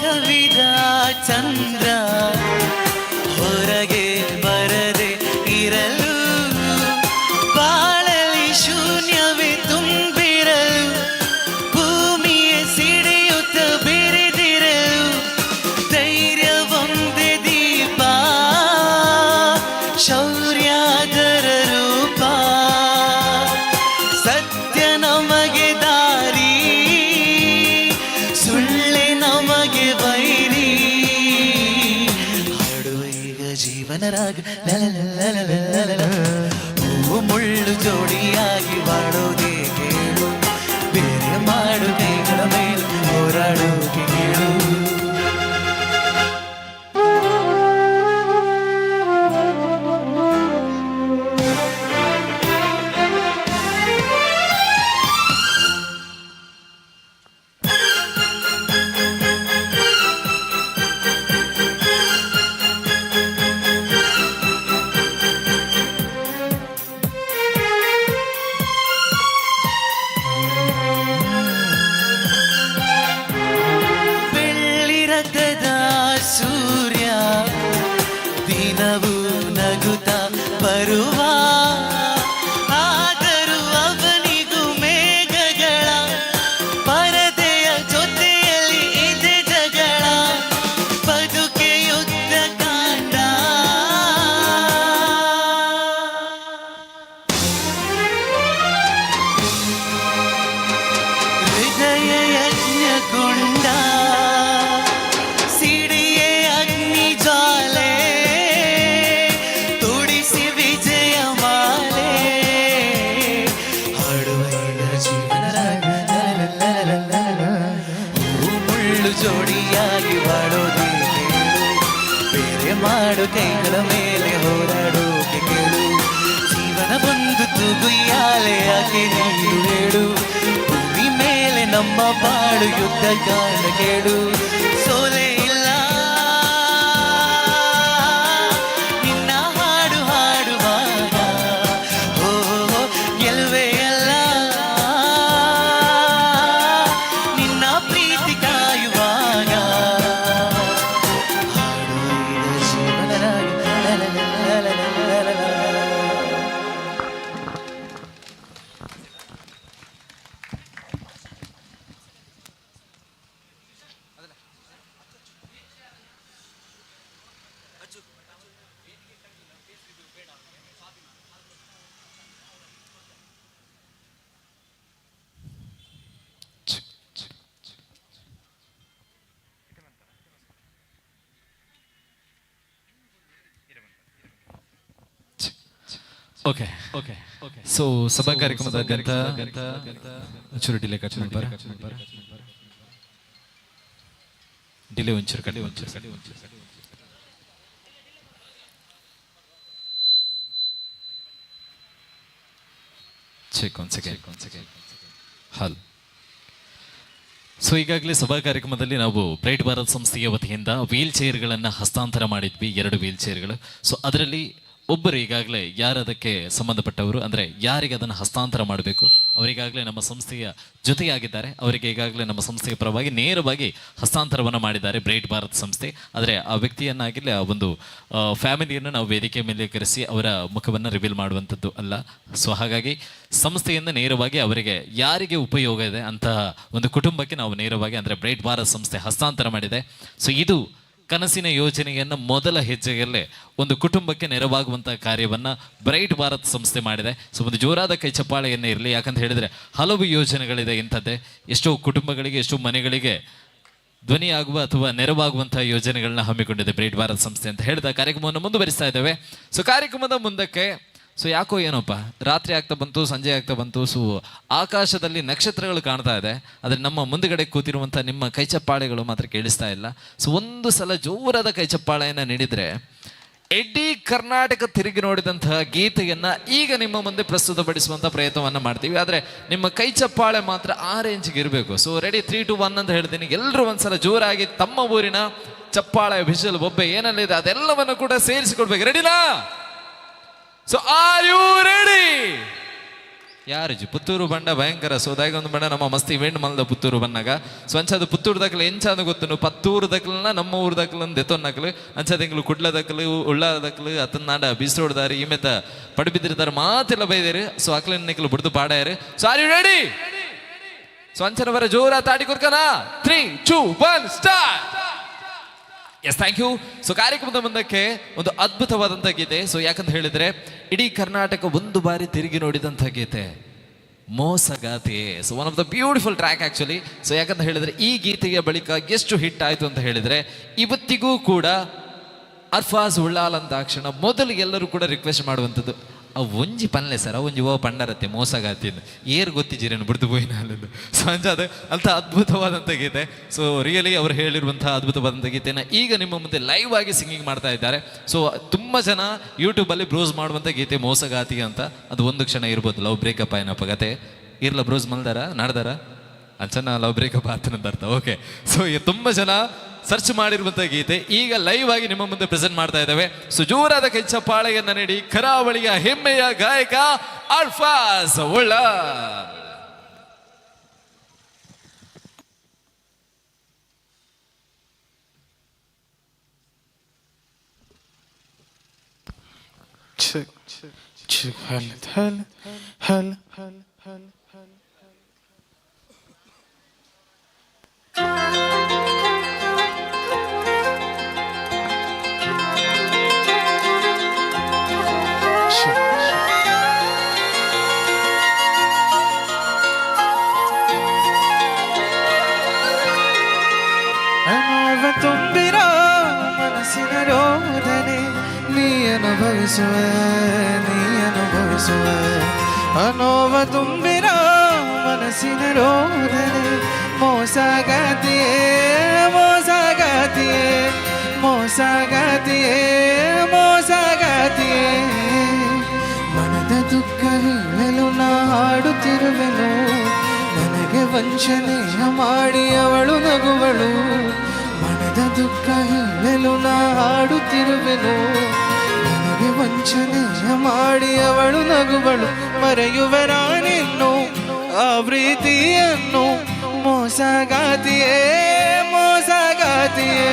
ಕವಿದ ಚಂದ್ರ ಹೊರಗೆ ಬರದೆ ಇರಲು, ಬಾಳಲಿ ಶೂನ್ಯವೇ ತುಂಬಿರಲು, ಭೂಮಿಯೇ ಸಿಡಿಯುತ್ತ ಬಿರಿದಿರಲು. ಧೈರ್ಯ ಒಂದೇ ದೀಪ, ಶೌರ್ಯದರ ರೂಪ, ಸತ್ಯ ನಮಗೆ ದಾರಿ, ಸುಳ್ಳೆ ನಮಗೆ ಬೈರಿ. ಹಾಡುವ ಈಗ ಜೀವನ ರಾಗ ಲಲಲಲಲಲಲ. ಹೂವು ಮುಳ್ಳು ಜೋಡಿಯಾಗಿ ಬಾಳೋದೇ ಕೇಳು, ಬೇರೆ ಮಾಡು ಕೈಗಳ ಮೇಲೆ ಹೋರಾಡೋಕೆ ಕೇಳು. ಸೂರ್ಯ ದಿನವೂ ನಗುತ್ತ ಬರುವ, ಆದರೂ ಅವನಿಗೂ ಮೇಘಗಳ ಪರದೆಯ ಜೊತೆಯಲ್ಲಿ ಇದೆ ಜಗಳ. ಬದುಕೆ ಯುದ್ಧ ಕಾಂಡ, ಹೃದಯ ಯಜ್ಞಗೊಂಡ, ಜೋಡಿಯಾಗಿ ಬಾಳೋದೇ ಕೇಳು, ಬೇರೆ ಮಾಡು ಕೈಗಳ ಮೇಲೆ ಹೋರಾಡೋಕೆ ಕೇಳು. ಜೀವನ ಬಂದು ತೂಗುಯ್ಯಾಲೆ ಯಾಕೆ ನೀನು ಹೇಳು, ಭೂಮಿ ಮೇಲೆ ನಮ್ಮ ಬಾಳು ಯುದ್ಧ ಕಾಣ ಕೇಳು. ಸೋಲೆ ಇಲ್ಲ ನಿನ್ನ ಹಾಡು ಹಾಡುವಾಗ, ಓ ಗೆಲುವೆ ಎಲ್ಲ ನಿನ್ನ ಪ್ರೀತಿ ಕಾಯುವಾಗ. ಹಾಡುವ ಜೀವನ ರಾಗ ಲಲಲಲಲಲಲ. ಓಕೆ ಓಕೆ ಸೊ ಸಭಾ ಕಾರ್ಯಕ್ರಮದಾದ್ಯಂತ ಒಂಚೂರು ಡಿಲೇ ಕಟ್ ಮಾಡ್ಬಾರ ಡಿಲೇ ಒಂಚೂರು ಕಡಿ ಚೆಕ್ ಒನ್ ಸೆಕೆಂಡ್ ಹಾಲ್. ಸೊ ಈಗಾಗಲೇ ಸಭಾ ಕಾರ್ಯಕ್ರಮದಲ್ಲಿ ನಾವು ಬ್ರೈಟ್ ಭಾರತ್ ಸಂಸ್ಥೆಯ ವತಿಯಿಂದ ವೀಲ್ ಚೇರ್ಗಳನ್ನು ಹಸ್ತಾಂತರ ಮಾಡಿದ್ವಿ, 2 ವೀಲ್ ಚೇರ್ಗಳು. ಸೊ ಅದರಲ್ಲಿ ಒಬ್ಬರು ಈಗಾಗಲೇ ಯಾರು ಅದಕ್ಕೆ ಸಂಬಂಧಪಟ್ಟವರು ಅಂದರೆ ಯಾರಿಗೆ ಅದನ್ನು ಹಸ್ತಾಂತರ ಮಾಡಬೇಕು ಅವರಿಗಾಗಲೇ ನಮ್ಮ ಸಂಸ್ಥೆಯ ಜೊತೆಯಾಗಿದ್ದಾರೆ. ಅವರಿಗೆ ಈಗಾಗಲೇ ನಮ್ಮ ಸಂಸ್ಥೆಯ ಪರವಾಗಿ ನೇರವಾಗಿ ಹಸ್ತಾಂತರವನ್ನು ಮಾಡಿದ್ದಾರೆ ಬ್ರೈಟ್ ಭಾರತ್ ಸಂಸ್ಥೆ. ಆದರೆ ಆ ವ್ಯಕ್ತಿಯನ್ನಾಗಿಲ್ಲ, ಆ ಒಂದು ಫ್ಯಾಮಿಲಿಯನ್ನು ನಾವು ವೇದಿಕೆ ಮೇಲೆ ಕರೆಸಿ ಅವರ ಮುಖವನ್ನು ರಿವೀಲ್ ಮಾಡುವಂಥದ್ದು ಅಲ್ಲ. ಸೊ ಹಾಗಾಗಿ ಸಂಸ್ಥೆಯಿಂದ ನೇರವಾಗಿ ಅವರಿಗೆ ಯಾರಿಗೆ ಉಪಯೋಗ ಇದೆ ಅಂತಹ ಒಂದು ಕುಟುಂಬಕ್ಕೆ ನಾವು ನೇರವಾಗಿ ಅಂದರೆ ಬ್ರೈಟ್ ಭಾರತ್ ಸಂಸ್ಥೆ ಹಸ್ತಾಂತರ ಮಾಡಿದೆ. ಸೊ ಇದು ಕನಸಿನ ಯೋಜನೆಯನ್ನು ಮೊದಲ ಹೆಜ್ಜೆಯಲ್ಲೇ ಒಂದು ಕುಟುಂಬಕ್ಕೆ ನೆರವಾಗುವಂತಹ ಕಾರ್ಯವನ್ನು ಬ್ರೈಟ್ ಭಾರತ್ ಸಂಸ್ಥೆ ಮಾಡಿದೆ. ಸೊ ಒಂದು ಜೋರಾದ ಕೈ ಚಪ್ಪಾಳೆಯನ್ನೇ ಇರಲಿ, ಯಾಕಂತ ಹೇಳಿದರೆ ಹಲವು ಯೋಜನೆಗಳಿದೆ ಇಂಥದ್ದೇ. ಎಷ್ಟೋ ಕುಟುಂಬಗಳಿಗೆ, ಎಷ್ಟೋ ಮನೆಗಳಿಗೆ ಧ್ವನಿಯಾಗುವ ಅಥವಾ ನೆರವಾಗುವಂತಹ ಯೋಜನೆಗಳನ್ನ ಹಮ್ಮಿಕೊಂಡಿದೆ ಬ್ರೈಟ್ ಭಾರತ್ ಸಂಸ್ಥೆ ಅಂತ ಹೇಳಿದ ಕಾರ್ಯಕ್ರಮವನ್ನು ಮುಂದುವರಿಸ್ತಾ ಇದ್ದೇವೆ. ಸೊ ಕಾರ್ಯಕ್ರಮದ ಮುಂದಕ್ಕೆ ಸೊ ಯಾಕೋ ಏನೋಪ್ಪ ರಾತ್ರಿ ಆಗ್ತಾ ಬಂತು, ಸಂಜೆ ಆಗ್ತಾ ಬಂತು. ಸೊ ಆಕಾಶದಲ್ಲಿ ನಕ್ಷತ್ರಗಳು ಕಾಣ್ತಾ ಇದೆ, ಆದರೆ ನಮ್ಮ ಮುಂದುಗಡೆ ಕೂತಿರುವಂಥ ನಿಮ್ಮ ಕೈಚಪ್ಪಾಳೆಗಳು ಮಾತ್ರ ಕೇಳಿಸ್ತಾ ಇಲ್ಲ. ಸೊ ಒಂದು ಸಲ ಜೋರಾದ ಕೈಚಪ್ಪಾಳೆಯನ್ನು ನೀಡಿದರೆ ಇಡೀ ಕರ್ನಾಟಕ ತಿರುಗಿ ನೋಡಿದಂತಹ ಗೀತೆಯನ್ನು ಈಗ ನಿಮ್ಮ ಮುಂದೆ ಪ್ರಸ್ತುತಪಡಿಸುವಂಥ ಪ್ರಯತ್ನವನ್ನು ಮಾಡ್ತೀವಿ. ಆದರೆ ನಿಮ್ಮ ಕೈಚಪ್ಪಾಳೆ ಮಾತ್ರ ಆ ರೇಂಜ್ಗೆ ಇರಬೇಕು. ಸೊ ರೆಡಿ 3, 2, 1 ಅಂತ ಹೇಳ್ತೀನಿ. ಎಲ್ಲರೂ ಒಂದ್ಸಲ ಜೋರಾಗಿ ತಮ್ಮ ಊರಿನ ಚಪ್ಪಾಳೆ, ವಿಷಲ್, ಬೊಬ್ಬೆ ಏನಲ್ಲಿದೆ ಅದೆಲ್ಲವನ್ನು ಕೂಡ ಸೇರಿಸಿಕೊಡ್ಬೇಕು. ರೆಡಿನಾ? So are you ready? ಯಾರು ಪುತ್ತೂರು ಬಂಡ ಭಯಂಕರ ಸೋದಾಗ ಒಂದು ಬಂಡ ನಮ್ಮ ಮಸ್ತಿ ಇವೆಂಟ್ ಮಲ್ದ ಪುತ್ತೂರು ಬನ್ನಾಗ. ಸೊ ಅಂಚದು ಪುತ್ತೂರು ದಕ್ಕಲು ಎಂಚಾದ ಗೊತ್ತು, ಪತ್ತೂರು ದಕ್ಕಲನ್ನ ನಮ್ಮ ಊರು ದಕ್ಕಲು ದೆತ್ತೊನ್ನಕಲು ಅಂಚದ ಎಂಗ್ಲು ಕುಡ್ಲ ದಕ್ಕಲು ಉಳ್ಳ ದಕ್ಕಲು ಅತನ್ನಾಡ ಬೀಸೋಡ್ ದಾರಿ ಈಮೆತ ಪಡಿಬಿದ್ದಿರ್ತಾರೆ ಮಾತೆಲ್ಲ ಬೈದೇರು. ಸೊ ಅಕ್ಲಿನಕ್ಕಲು ಬಿಡ್ದು ಪಾಡ್ಯಾರು. So are you ready? So ಅಂಚನ ಬರ ಜೋರ ತಾಡಿ ಕೊಡ್ಕನಾ? 3, 2, 1 start. Yes, thank you. So ಕಾರ್ಯಕ್ರಮದ ಮುಂದಕ್ಕೆ ಒಂದು ಅದ್ಭುತವಾದಂಥ ಗೀತೆ. ಸೊ ಯಾಕಂತ ಹೇಳಿದರೆ ಇಡೀ ಕರ್ನಾಟಕ ಒಂದು ಬಾರಿ ತಿರುಗಿ ನೋಡಿದಂಥ ಗೀತೆ ಮೋಸಗಾತಿ. So one of the beautiful track actually. So ಯಾಕಂತ ಹೇಳಿದರೆ ಈ ಗೀತೆಯ ಬಳಿಕ ಎಷ್ಟು ಹಿಟ್ ಆಯಿತು ಅಂತ ಹೇಳಿದರೆ ಇವತ್ತಿಗೂ ಕೂಡ ಅರ್ಫಾಜ್ ಉಳ್ಳಾಲ್ ಅಂದಾಕ್ಷಣ ಮೊದಲು ಎಲ್ಲರೂ ಕೂಡ ರಿಕ್ವೆಸ್ಟ್ ಮಾಡುವಂಥದ್ದು ಆ ಒಂಜಿ ಪನ್ಲೆ ಸರ್, ಒಂಜಿ ಓ ಪಂಡರತ್ತೆ ಮೋಸಗಾತಿಂದು ಏರು ಗೊತ್ತಿದ್ದೀರೇನು ಬಿಡ್ದು ಬೋಯಿನ ಅಲ್ಲಿಂದು. ಸೊ ಅಂಜಾದ ಅಂಥ ಅದ್ಭುತವಾದಂಥ ಗೀತೆ. ಸೊ ರಿಯಲಿ ಅವರು ಹೇಳಿರುವಂಥ ಅದ್ಭುತವಾದಂಥ ಗೀತೆನ ಈಗ ನಿಮ್ಮ ಮುಂದೆ ಲೈವ್ ಆಗಿ ಸಿಂಗಿಂಗ್ ಮಾಡ್ತಾ ಇದ್ದಾರೆ. ಸೊ ತುಂಬ ಜನ ಯೂಟ್ಯೂಬಲ್ಲಿ ಬ್ರೌಸ್ ಮಾಡುವಂಥ ಗೀತೆ ಮೋಸಗಾತಿ ಅಂತ. ಅದು ಒಂದು ಕ್ಷಣ ಇರ್ಬೋದು ಲವ್ ಬ್ರೇಕಪ್ ಏನಪ್ಪ ಗತೆ ಇರ್ಲ ಬ್ರೌಸ್ ಮಲ್ದಾರ ನಾಡ್ದಾರ ಅಂಚನ ಲವ್ ಬ್ರೇಕಪ್ ಆತನಂತ ಅರ್ಥ. ಓಕೆ, ಸೊ ತುಂಬ ಜನ ಸರ್ಚ್ ಮಾಡಿರುವಂಥ ಗೀತೆ ಈಗ ಲೈವ್ ಆಗಿ ನಿಮ್ಮ ಮುಂದೆ ಪ್ರೆಸೆಂಟ್ ಮಾಡ್ತಾ ಇದ್ದೇವೆ. ಸೊ ಜೋರಾದ ಕೈಚಪ್ಪಾಳೆಯನ್ನ ನೀಡಿ ಕರಾವಳಿಯ ಹೆಮ್ಮೆಯ ಗಾಯಕ ಅರ್ಫಾಜ್ ಉಳ್ಳಾಲ್. ತುಂಬಿರೋ ಮನಸ್ಸಿನ ರೋದನೆ ನೀ ಅನುಭವಿಸುವೆ, ಅನೋವ ತುಂಬಿರೋ ಮನಸ್ಸಿನ ರೋದನೆ ಮೋಸಗಾತಿಯೇ ಮೋಸಗಾತಿಯೇ ಮೋಸಗಾತಿಯೇ ಮೋಸಗಾತಿಯೇ. ಮನದ ದುಃಖ ಹೇಳಲು ನಾ ಹಾಡುತ್ತಿರುವೆನು, ನನಗೆ ವಂಚನೆಯ ಮಾಡಿ ಅವಳು ನಗುವಳು. ಮನದ ದುಃಖ ಹೇಳಲು ನಾ ಹಾಡುತ್ತಿರುವೆನು, ನನಗೆ ವಂಚನೆಯ ಮಾಡಿ ಅವಳು ನಗುವಳು. ಮರೆಯುವರಾನೆನ್ನು ಆ ಪ್ರೀತಿಯನ್ನು ಮೋಸಗಾತಿಯೇ ಮೋಸಗಾತಿಯೇ.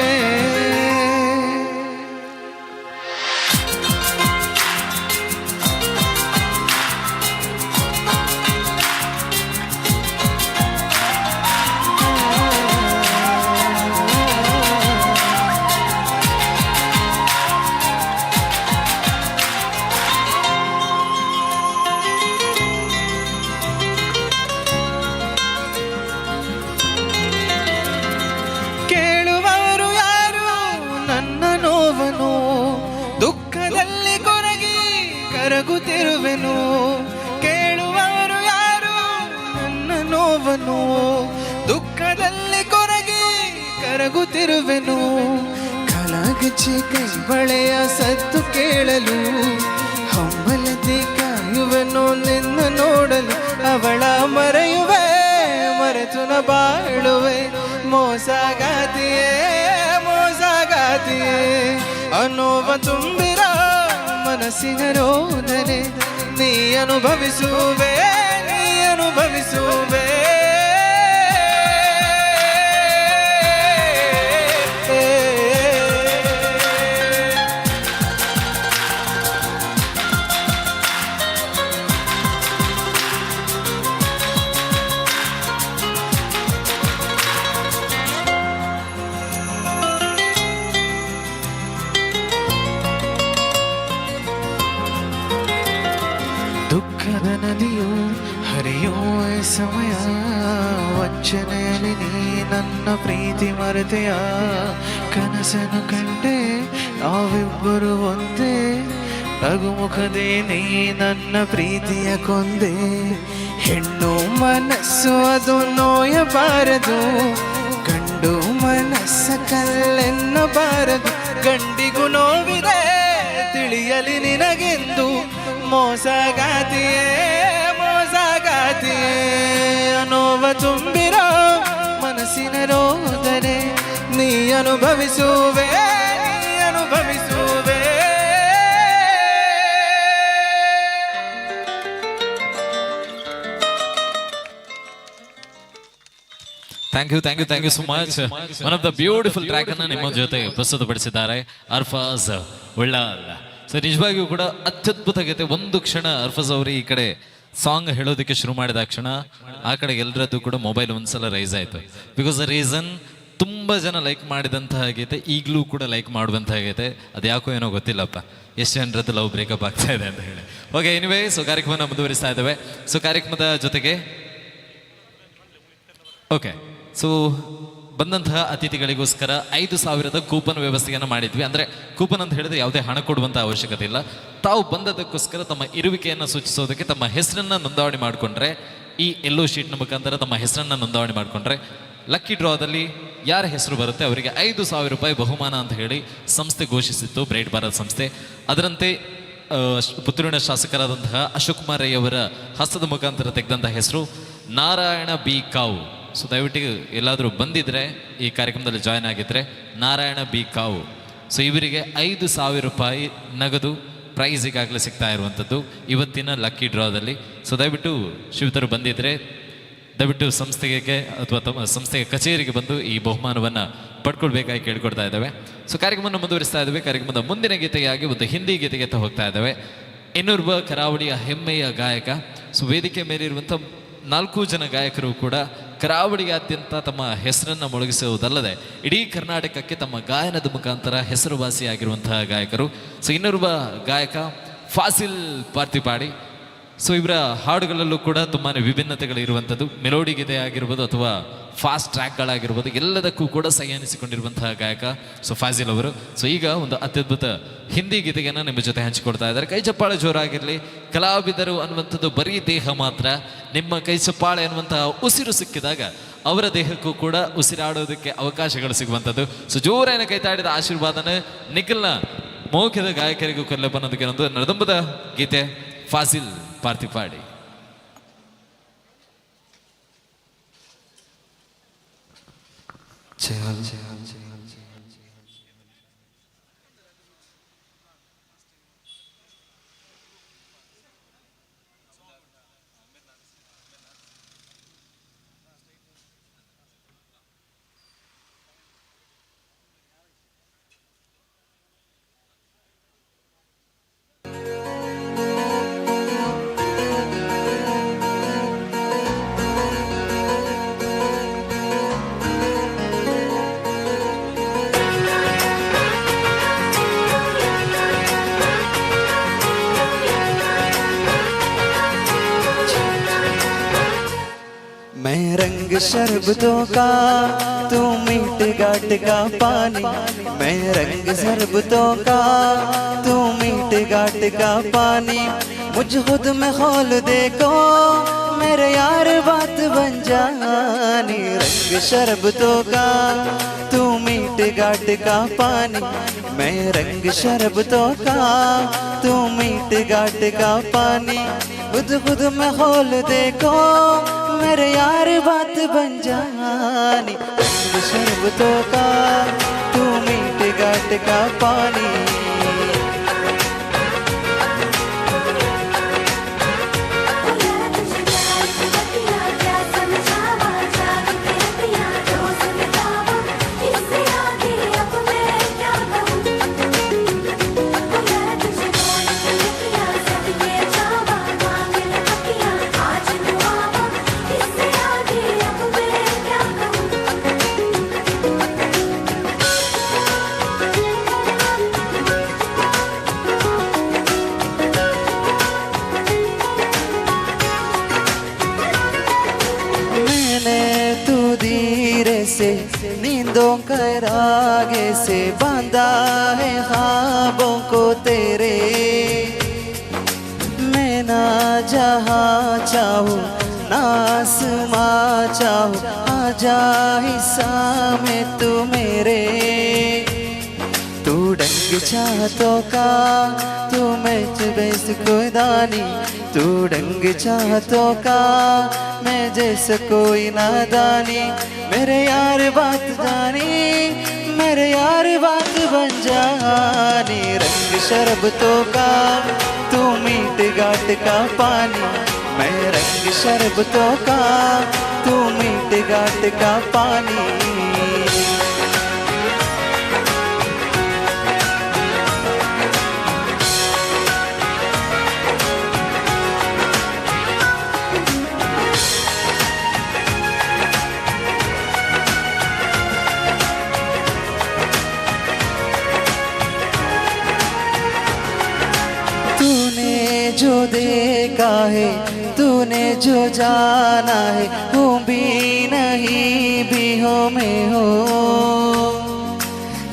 ನೋವನು ದುಃಖದಲ್ಲಿ ಕೊರಗಿ ಕರಗುತ್ತಿರುವೆನು ಕಲಾಗಚ್ಚಿ ಕೈ ಬಳೆಯ ಸದ್ದು ಕೇಳಲು ಹಂಬಲತೆ ಕಾಯುವೆನು ನಿನ್ನ ನೋಡಲು ಅವಳ ಮರೆಯುವೆ ಮರೆತು ನ ಬಾಳುವೆ ಮೋಸಗಾತಿಯೇ ಮೋಸಗಾತಿಯೇ ಅನ್ನೋವ ತುಂಬಿರ ಮನಸ್ಸಿನ ರೋದನೆ ನೀ ಅನುಭವಿಸುವೆ ನೀ ಅನುಭವಿಸುವೆ ದುಃಖದ ನದಿಯು ಹರಿಯುವ ಸಮಯ ವಂಚನೆಯಲ್ಲಿ ನೀ ನನ್ನ ಪ್ರೀತಿ ಮರೆತೆಯ ಕನಸನ್ನು ಕಂಡೆ ನಾವಿಬ್ಬರು ಒಂದೇ ನಗುಮುಖದೇ ನೀ ನನ್ನ ಪ್ರೀತಿಯ ಕೊಂದೆ ಹೆಣ್ಣು ಮನಸ್ಸು ಅದು ನೋಯಬಾರದು ಗಂಡು ಮನಸ್ಸ ಕಲ್ಲೆನ್ನಬಾರದು ಗಂಡಿಗೂ ನೋವಿದೆ ತಿಳಿಯಲಿ ನಿನಗೆಂದು ಮೋಸಗಾತಿಯೇ ಮೋಸಗಾತಿಯೇ ನೋವ ತುಂಬಿರೋ ಮನಸ್ಸಿನ ರೋದನೆ ನೀ ಅನುಭವಿಸುವೆ ನೀ ಅನುಭವಿಸುವೆ thank you so much. One of the beautiful track ಅನ್ನ ನಿಮ್ಮ ಜೊತೆ ಪ್ರಸ್ತುತಪಡಿಸಿದ್ದಾರೆ ಅರ್ಫಾಜ್ ಉಳ್ಳಾಲ್. ಸೊ ನಿಜವಾಗಿಯೂ ಕೂಡ ಅತ್ಯದ್ಭುತ ಗೀತೆ. ಒಂದು ಕ್ಷಣ ಅರ್ಫಾಜ್ ಅವರು ಈ ಕಡೆ ಸಾಂಗ್ ಹೇಳೋದಕ್ಕೆ ಶುರು ಮಾಡಿದ ಕ್ಷಣ ಆ ಕಡೆ ಎಲ್ಲರದ್ದು ಕೂಡ ಮೊಬೈಲ್ ಒಂದ್ಸಲ ರೈಸ್ ಆಯ್ತು. ಬಿಕಾಸ್ ದ ರೀಸನ್ ತುಂಬಾ ಜನ ಲೈಕ್ ಮಾಡಿದಂತಹ ಗೀತೆ ಈಗಲೂ ಕೂಡ ಲೈಕ್ ಮಾಡುವಂತಹ ಗೀತೆ. ಅದು ಯಾಕೋ ಏನೋ ಗೊತ್ತಿಲ್ಲಪ್ಪ, ಎಷ್ಟು ಜನರದ್ದು ಲವ್ ಬ್ರೇಕಪ್ ಆಗ್ತಾ ಇದೆ ಅಂತ ಹೇಳಿ. ಓಕೆ, ಎನಿವೇ, ಸೊ ಕಾರ್ಯಕ್ರಮನ ಮುಂದುವರಿಸ್ತಾ ಇದ್ದೇವೆ. ಸೊ ಕಾರ್ಯಕ್ರಮದ ಜೊತೆಗೆ ಓಕೆ, ಸೊ ಬಂದಂತಹ ಅತಿಥಿಗಳಿಗೋಸ್ಕರ 5,000 ಕೂಪನ್ ವ್ಯವಸ್ಥೆಯನ್ನು ಮಾಡಿದ್ವಿ. ಅಂದರೆ ಕೂಪನ್ ಅಂತ ಹೇಳಿದ್ರೆ ಯಾವುದೇ ಹಣ ಕೊಡುವಂಥ ಅವಶ್ಯಕತೆ ಇಲ್ಲ. ತಾವು ಬಂದದಕ್ಕೋಸ್ಕರ ತಮ್ಮ ಇರುವಿಕೆಯನ್ನು ಸೂಚಿಸೋದಕ್ಕೆ ತಮ್ಮ ಹೆಸರನ್ನು ನೋಂದಾವಣಿ ಮಾಡಿಕೊಂಡ್ರೆ, ಈ ಎಲ್ಲೋ ಶೀಟ್ನ ಮುಖಾಂತರ ತಮ್ಮ ಹೆಸರನ್ನು ನೋಂದಾವಣಿ ಮಾಡಿಕೊಂಡ್ರೆ ಲಕ್ಕಿ ಡ್ರಾದಲ್ಲಿ ಯಾರ ಹೆಸರು ಬರುತ್ತೆ ಅವರಿಗೆ 5,000 ರೂಪಾಯಿ ಬಹುಮಾನ ಅಂತ ಹೇಳಿ ಸಂಸ್ಥೆ ಘೋಷಿಸಿತ್ತು, ಬ್ರೈಟ್ ಭಾರತ್ ಸಂಸ್ಥೆ. ಅದರಂತೆ ಪುತ್ತೂರಿನ ಶಾಸಕರಾದಂತಹ ಅಶೋಕ್ ಕುಮಾರ್ ರೈ ಅವರ ಹಸ್ತದ ಮುಖಾಂತರ ತೆಗೆದಂತಹ ಹೆಸರು ನಾರಾಯಣ ಬಿ ಕಾವು. ಸೊ ದಯವಿಟ್ಟು ಎಲ್ಲಾದರೂ ಬಂದಿದ್ರೆ ಈ ಕಾರ್ಯಕ್ರಮದಲ್ಲಿ ಜಾಯ್ನ್ ಆಗಿದ್ರೆ ನಾರಾಯಣ ಬಿ ಕಾವು. ಸೊ ಇವರಿಗೆ 5,000 ರೂಪಾಯಿ ನಗದು ಪ್ರೈಸ್ ಈಗಾಗಲೇ ಸಿಗ್ತಾ ಇರುವಂಥದ್ದು ಇವತ್ತಿನ ಲಕ್ಕಿ ಡ್ರಾದಲ್ಲಿ. ಸೊ ದಯವಿಟ್ಟು ಶಿವತರು ಬಂದಿದ್ರೆ ದಯವಿಟ್ಟು ಸಂಸ್ಥೆಗೆ ಅಥವಾ ತಮ್ಮ ಸಂಸ್ಥೆಯ ಕಚೇರಿಗೆ ಬಂದು ಈ ಬಹುಮಾನವನ್ನು ಪಡ್ಕೊಳ್ಬೇಕಾಗಿ ಕೇಳ್ಕೊಡ್ತಾ ಇದ್ದಾವೆ. ಸೊ ಕಾರ್ಯಕ್ರಮವನ್ನು ಮುಂದುವರಿಸ್ತಾ ಇದ್ದೇವೆ. ಕಾರ್ಯಕ್ರಮದ ಮುಂದಿನ ಗೀತೆಯಾಗಿ ಒಂದು ಹಿಂದಿ ಗೀತೆಗೆ ಹೋಗ್ತಾ ಇದ್ದಾವೆ. ಇನ್ನೋರ್ವ ಕರಾವಳಿಯ ಹೆಮ್ಮೆಯ ಗಾಯಕ. ಸೊ ವೇದಿಕೆ ಮೇಲಿರುವಂಥ 4 ಜನ ಗಾಯಕರು ಕೂಡ ಕರಾವಳಿಯಾದ್ಯಂತ ತಮ್ಮ ಹೆಸರನ್ನು ಮೊಳಗಿಸುವುದಲ್ಲದೆ ಇಡೀ ಕರ್ನಾಟಕಕ್ಕೆ ತಮ್ಮ ಗಾಯನದ ಮುಖಾಂತರ ಹೆಸರುವಾಸಿಯಾಗಿರುವಂತಹ ಗಾಯಕರು. ಸೊ ಇನ್ನೋರ್ವ ಗಾಯಕ ಫಾಸಿಲ್ ಪಾರ್ತಿಪಾಡಿ. ಸೊ ಇವರ ಹಾಡುಗಳಲ್ಲೂ ಕೂಡ ತುಂಬಾ ವಿಭಿನ್ನತೆಗಳು ಇರುವಂಥದ್ದು. ಮೆಲೋಡಿ ಗೀತೆ ಆಗಿರ್ಬೋದು ಅಥವಾ ಫಾಸ್ಟ್ ಟ್ರ್ಯಾಕ್ಗಳಾಗಿರ್ಬೋದು, ಎಲ್ಲದಕ್ಕೂ ಕೂಡ ಸಂಯಾನಿಸಿಕೊಂಡಿರುವಂತಹ ಗಾಯಕ ಸೊ ಫಾಸಿಲ್ ಅವರು. ಸೊ ಈಗ ಒಂದು ಅತ್ಯದ್ಭುತ ಹಿಂದಿ ಗೀತೆಯನ್ನು ನಿಮ್ಮ ಜೊತೆ ಹಂಚಿಕೊಡ್ತಾ ಇದ್ದಾರೆ. ಕೈ ಚಪ್ಪಾಳೆ ಜೋರಾಗಿರಲಿ. ಕಲಾವಿದರು ಅನ್ನುವಂಥದ್ದು ಬರೀ ದೇಹ ಮಾತ್ರ. ನಿಮ್ಮ ಕೈ ಚಪ್ಪಾಳೆ ಅನ್ನುವಂತಹ ಉಸಿರು ಸಿಕ್ಕಿದಾಗ ಅವರ ದೇಹಕ್ಕೂ ಕೂಡ ಉಸಿರಾಡೋದಕ್ಕೆ ಅವಕಾಶಗಳು ಸಿಗುವಂಥದ್ದು. ಸೊ ಜೋರಾನ ಕೈತಾಡಿದ ಆಶೀರ್ವಾದನ ನಿಖಿಲ್ನ ಮೌಖಿಕ ಗಾಯಕರಿಗೂ ಕೊಲ್ಲಬನ್ನೋದಕ್ಕೆ ಒಂದು ನರದಂಬದ ಗೀತೆ ಫಾಸಿಲ್ ಪಾರ್ತಿಪಾಡಿ. मैं रंग शरबतों का तू मीठ घाट का पानी, मैं रंग शरबतों का तू मीठ घाट का पानी, मुझ खुद में खोल देखो मैं मेरे यार बात बन जानी, रंग शरबतों का तू मीठ घाट का पानी, मैं रंग शरबतों का तू मीठ घाट का पानी, खुद खुद में खोल देखो मेरे यार बात बन जानी, रंग शरबतों का तू मीठ घाट का पानी। से नींदों के रागे से बांधा है ख्वाबों को तेरे, मैं ना जहाँ चाहूँ ना आसमां चाहूँ, आजा हिस्सा में तू मेरे, तू डंग चाहतों का तू मैं बेस कोई दानी, तू डंग चाहतों का मैं जैसे कोई नादानी, मेरे यार बात जानी, मेरे यार बात बन जानी, रंग शरबतों का तू मीठ घाट का पानी, मैं रंग शरबतों का तू मीठ घाट का पानी। तूने जो देखा है तूने जो जाना है, वो भी नहीं भी हो मैं हो,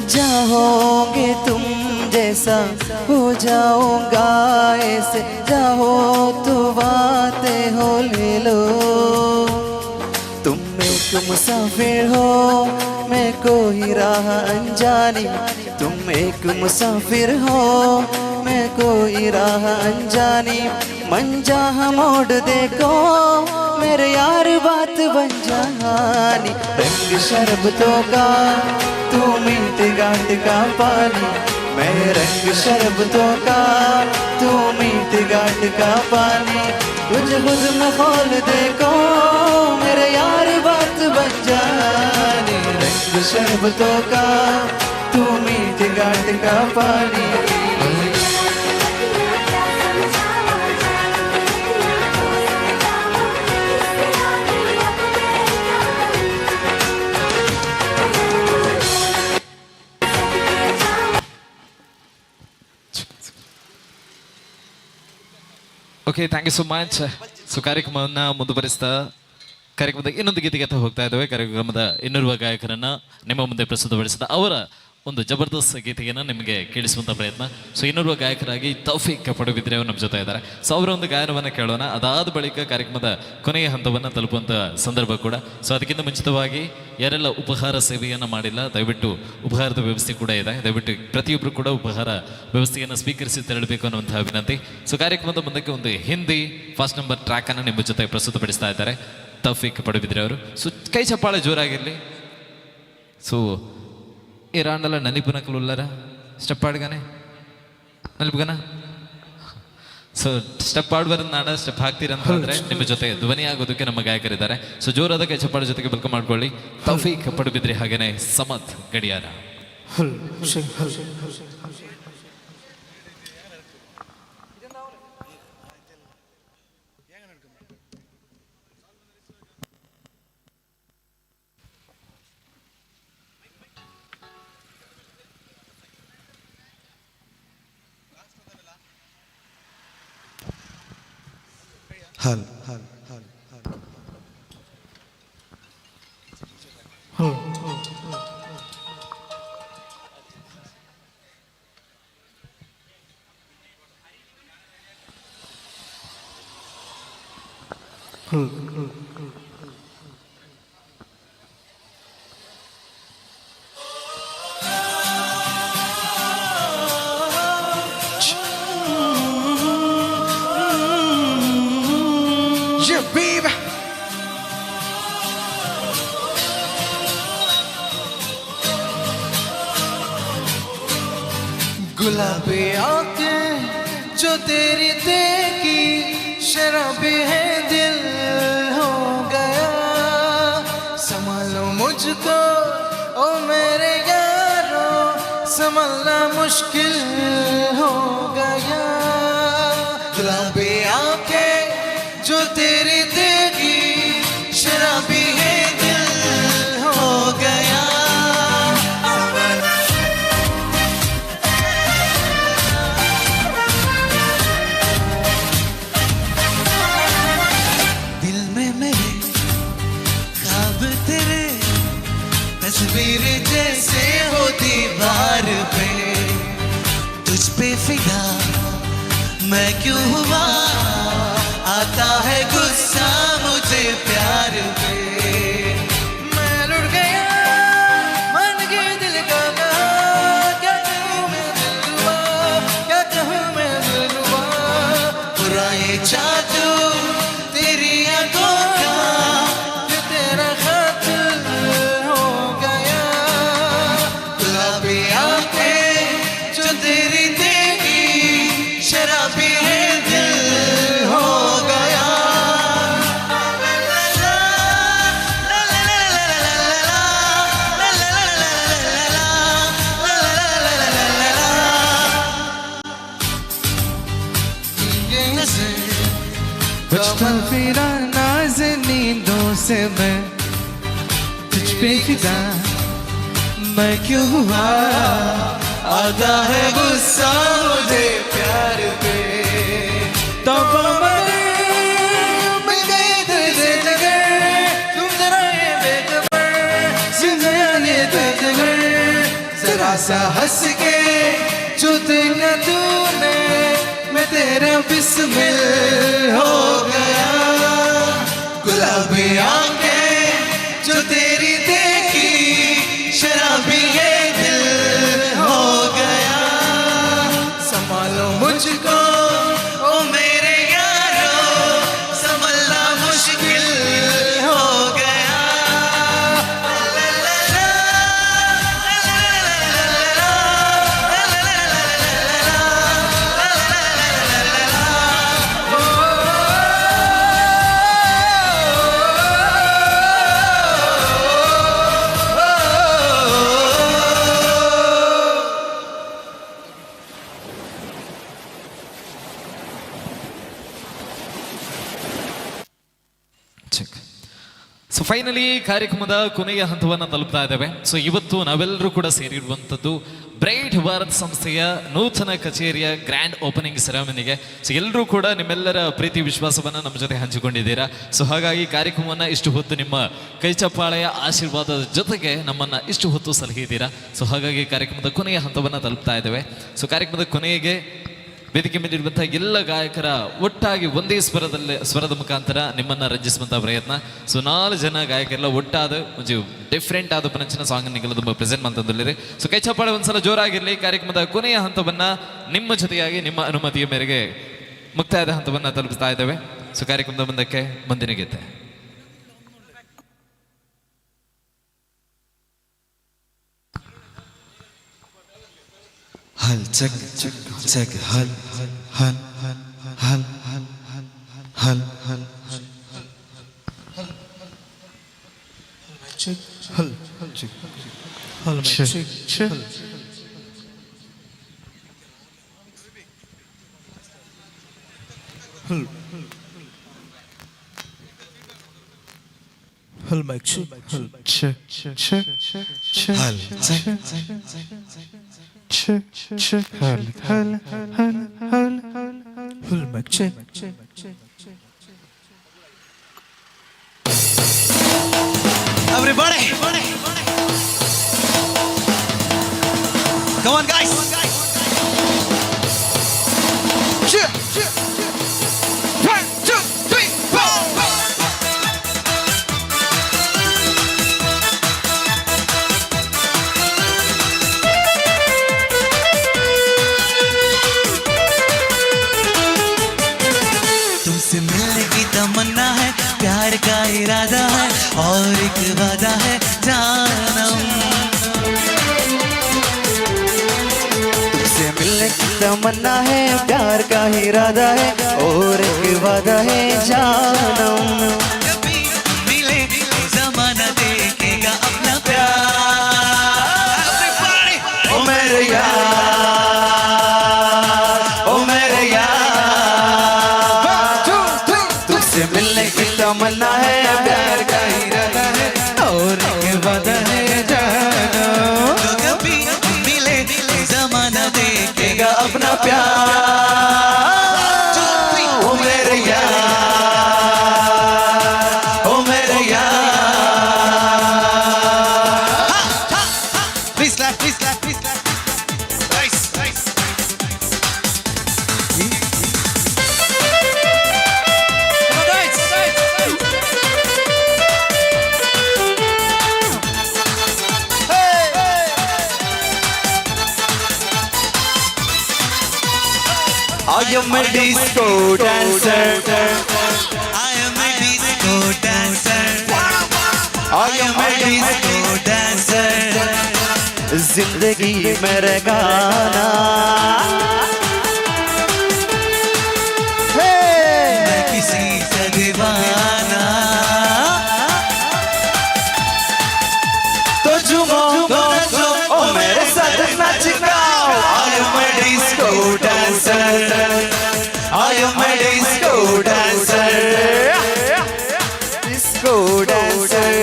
चाहोगे तुम जैसा हो जाऊंगा ऐसे, चाहो तो बातें हो ले लो, तुम एक मुसाफिर हो मैं कोई राह अनजानी, तुम एक मुसाफिर हो मैं कोई राह अनजानी, मन जहाँ मोड़ देखो मेरे यार बात बन जानी, रंग शरबतों का तू मीठ घाट का पानी, मैं रंग शरबतों का तू मीठ घाट का पानी, तुझ खुद में खोल देखो मेरे यार बात बन जानी, रंग शरबतों का तू मीठ घाट का पानी। Okay, thank you so much. So ಕಾರ್ಯಕ್ರಮವನ್ನು ಮುಂದುವರಿಸ್ತಾ ಕಾರ್ಯಕ್ರಮದ ಇನ್ನೊಂದು ಗೀತೆಗೆ ಹೋಗ್ತಾ ಇದ್ದೇವೆ. ಕಾರ್ಯಕ್ರಮದ ಇನ್ನೋರ್ವ ಗಾಯಕರನ್ನ ನಿಮ್ಮ ಮುಂದೆ ಪ್ರಸ್ತುತಪಡಿಸಿದ ಅವರ ಒಂದು ಜಬರ್ದಸ್ತ್ ಗೀತೆಯನ್ನು ನಿಮಗೆ ಕೇಳಿಸುವಂಥ ಪ್ರಯತ್ನ. ಸೊ ಇನ್ನೋರ್ವ ಗಾಯಕರಾಗಿ ತೌಫೀಕ್ ಪಡುಬಿದ್ರೆ ಅವರು ನಮ್ಮ ಜೊತೆ ಇದ್ದಾರೆ. ಸೊ ಅವರ ಒಂದು ಗಾಯನವನ್ನು ಕೇಳೋಣ. ಅದಾದ ಬಳಿಕ ಕಾರ್ಯಕ್ರಮದ ಕೊನೆಯ ಹಂತವನ್ನು ತಲುಪುವಂಥ ಸಂದರ್ಭ ಕೂಡ. ಸೊ ಅದಕ್ಕಿಂತ ಮುಂಚಿತವಾಗಿ ಯಾರೆಲ್ಲ ಉಪಹಾರ ಸೇವೆಯನ್ನು ಮಾಡಿಲ್ಲ, ದಯವಿಟ್ಟು ಉಪಹಾರದ ವ್ಯವಸ್ಥೆ ಕೂಡ ಇದೆ, ದಯವಿಟ್ಟು ಪ್ರತಿಯೊಬ್ಬರು ಕೂಡ ಉಪಹಾರ ವ್ಯವಸ್ಥೆಯನ್ನು ಸ್ವೀಕರಿಸಿ ತೆರಳಬೇಕು ಅನ್ನುವಂಥ ವಿನಂತಿ. ಸೊ ಕಾರ್ಯಕ್ರಮದ ಮುಂದಕ್ಕೆ ಒಂದು ಹಿಂದಿ ಫಾಸ್ಟ್ ನಂಬರ್ ಟ್ರ್ಯಾಕನ್ನು ನಿಮ್ಮ ಜೊತೆ ಪ್ರಸ್ತುತಪಡಿಸ್ತಾ ಇದ್ದಾರೆ ತೌಫೀಕ್ ಪಡುಬಿದ್ರೆ ಅವರು. ಸೊ ಕೈ ಚಪ್ಪಾಳೆ ಜೋರಾಗಿರಲಿ. ಸೊ ఈ రాండల నలిపునకలు ఉల్లరా స్టెప్ ఆడగానే ನಲ್ಬಗನ. ಸೊ ಸ್ಟೆಪ್ ಆಡುವರ ನಾಡ ಸ್ಟೆಪ್ ಹಾಕ್ತೀರಂತಂದ್ರೆ ನಿಮ್ಮ ಜೊತೆ ಧ್ವನಿ ಆಗೋದಕ್ಕೆ ನಮ್ಮ ಗಾಯಕರಿದ್ದಾರೆ. ಸೊ ಜೋರಾದ ಕೈ ಚಪ್ಪಾಳೆ ಜೊತೆಗೆ ವೆಲ್ಕಮ್ ಮಾಡ್ಕೊಳ್ಳಿ ತೌಫೀಕ್ ಪಡುಬಿದ್ರಿ ಹಾಗೇನೆ ಸಮತ್ ಗಡಿಯಾರ. हल Yeah, baby. गुलाबी आंखें जो तेरी देखी शराबी है दिल हो गया संभालो मुझको ओ मेरे यारो संभलना मुश्किल हो गया गुलाबी आंखें जो तेरी देखी शराबी है दिल हो गया दिल में मेरे ख्वाब तेरे तस्वीर जैसे हो दीवार पे तुझ पे फिदा मैं क्यों हुआ आता है गुस्सा मुझे प्यार पे मैं लुट गया मन के दिल का कहा क्या कहूँ मैं दिलरुबा क्या कहूँ मैं दिलरुबा बुरा ये जादू तेरी आंखों का कि तेरा खत हो गया गुलाबी आंखें जो तेरी देखी शराबी है दिल हो गया बचपन फिरा नाज नींदों से मैं तुझ पे फिदा मैं क्यों हुआ आता है गुस्सा मुझे प्यार पे तो मिल गए दिल से जगह तुम जरा ये बेखबर जिंदगा ये बेखबर जरा सा हंस के जो देखा तूने मैं तेरा बिस्मिल हो गया गुलाबी आंखें जो तेरी देखी शराबी है दिल हो गया संभालो मुझको ओ मेरे यारो संभलना मुश्किल हो गया ಸೊ ಫೈನಲಿ ಕಾರ್ಯಕ್ರಮದ ಕೊನೆಯ ಹಂತವನ್ನು ತಲುಪ್ತಾ ಇದ್ದೇವೆ. ಸೊ ಇವತ್ತು ನಾವೆಲ್ಲರೂ ಕೂಡ ಸೇರಿರುವಂಥದ್ದು ಬ್ರೈಟ್ ಭಾರತ್ ಸಂಸ್ಥೆಯ ನೂತನ ಕಚೇರಿಯ ಗ್ರ್ಯಾಂಡ್ ಓಪನಿಂಗ್ ಸೆರೆಮನಿಗೆ. ಸೊ ಎಲ್ಲರೂ ಕೂಡ ನಿಮ್ಮೆಲ್ಲರ ಪ್ರೀತಿ ವಿಶ್ವಾಸವನ್ನು ನಮ್ಮ ಜೊತೆ ಹಂಚಿಕೊಂಡಿದ್ದೀರಾ. ಸೊ ಹಾಗಾಗಿ ಕಾರ್ಯಕ್ರಮವನ್ನು ಇಷ್ಟು ಹೊತ್ತು ನಿಮ್ಮ ಕೈಚಪ್ಪಾಳೆಯ ಆಶೀರ್ವಾದದ ಜೊತೆಗೆ ನಮ್ಮನ್ನು ಇಷ್ಟು ಹೊತ್ತು ಸಲಹಿದ್ದೀರಾ. ಸೊ ಹಾಗಾಗಿ ಕಾರ್ಯಕ್ರಮದ ಕೊನೆಯ ಹಂತವನ್ನು ತಲುಪ್ತಾ ಇದ್ದೇವೆ. ಸೊ ಕಾರ್ಯಕ್ರಮದ ಕೊನೆಗೆ ವೇದಿಕೆ ಮೇಲಿರುವಂತಹ ಎಲ್ಲ ಗಾಯಕರ ಒಟ್ಟಾಗಿ ಒಂದೇ ಸ್ವರದ ಮುಖಾಂತರ ನಿಮ್ಮನ್ನ ರಂಜಿಸುವಂತಹ ಪ್ರಯತ್ನ. ಸೊ 4 ಜನ ಗಾಯಕರೆಲ್ಲ ಒಟ್ಟಾದ ಒಂದು ಡಿಫ್ರೆಂಟ್ ಆದ ಪಂಚಿನ ಸಾಂಗ್ ನಿಗೆಲ್ಲ ತುಂಬ ಪ್ರೆಸೆಂಟ್ ಮಾಡ್ತಂದಿರಿ. ಸೊ ಕೈ ಚಪ್ಪಾಳೆ ಒಂದ್ಸಲ ಜೋರಾಗಿರ್ಲಿ. ಕಾರ್ಯಕ್ರಮದ ಕೊನೆಯ ಹಂತವನ್ನ ನಿಮ್ಮ ಜೊತೆಯಾಗಿ ನಿಮ್ಮ ಅನುಮತಿಯ ಮೇರೆಗೆ ಮುಕ್ತಾಯದ ಹಂತವನ್ನ ತಲುಪಿಸ್ತಾ ಇದ್ದೇವೆ. ಸೊ ಕಾರ್ಯಕ್ರಮದ ಮುಂದಕ್ಕೆ ಮುಂದಿನ ಗೀತೆ. हल चक चक चक हल हल हल हल हल हल हल check hal check hal check check hal mic check hal check check check हल चक check check hal hal hal hal hal mic check Everybody, come on, guys. Cheer, cheer, cheer. 1, 2, 3, 4. एक वादा है जानम, तुझसे मिलने की तमन्ना है, प्यार का ही इरादा है, और एक वादा है जानम। कभी मिले जमाना देखेगा अपना प्यार, ओ मेरे यार, ओ मेरे यार, तुझसे मिलने की तमन्ना है, प्यार का इरादा है, और एक वादा है जानो। तो कभी मिले जमाना देखेगा अपना प्यार, ओ मेरे यार, ओ मेरे यार। Please clap, please clap, please clap. Nice, nice. I am a disco dancer. I am a disco dancer. I am a disco dancer. जिंदगी मेरा गाना, मैं किसी का दीवाना, तो झूमो ओ मेरे साथ नाच गाओ। I am a disco dancer. I am a disco dancer. Disco dancer.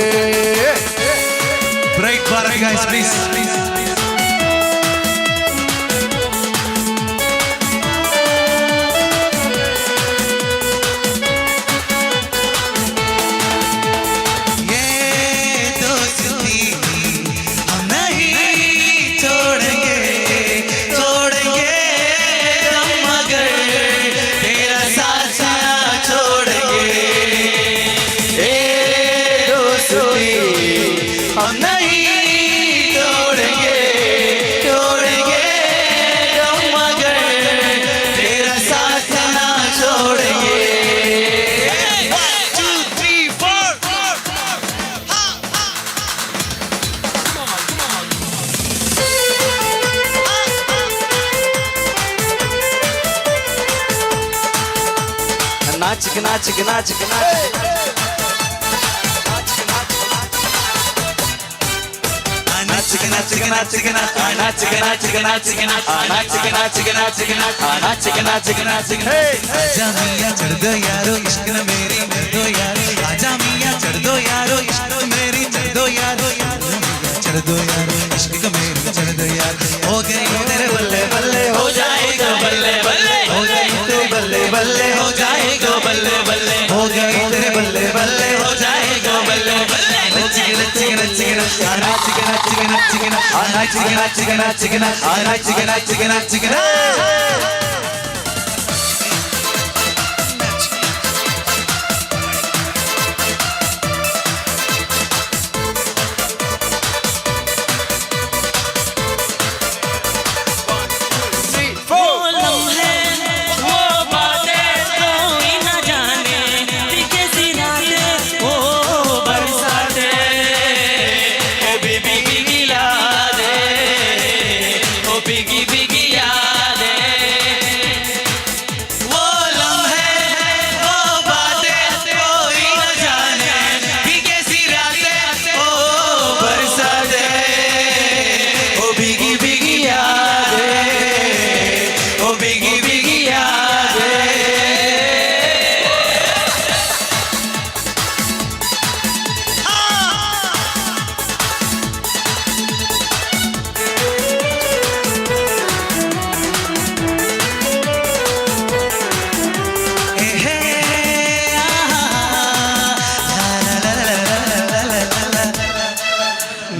Bright Bharat guys, please. हम नहीं तोड़ेंगे, तोड़ेंगे हम मगर तेरा साथ ना छोड़ेंगे। 1 2 3 4 नाच के नाच के नाच के नाच आजा मियां चढ़ दो यारो इश्क न मेरी चढ़ दो यारो, आजा मियां चढ़ दो यारो इश्क मेरी चढ़ दो यारो, चढ़ दो यारो इश्क का मेरी चढ़ दो यारो। हो गई तेरे बल्ले बल्ले हो जाएगा बल्ले बल्ले, हो गई तेरे बल्ले बल्ले हो जाएगा बल्ले बल्ले, हो गई तेरे बल्ले बल्ले हो जाएगा बल्ले बल्ले।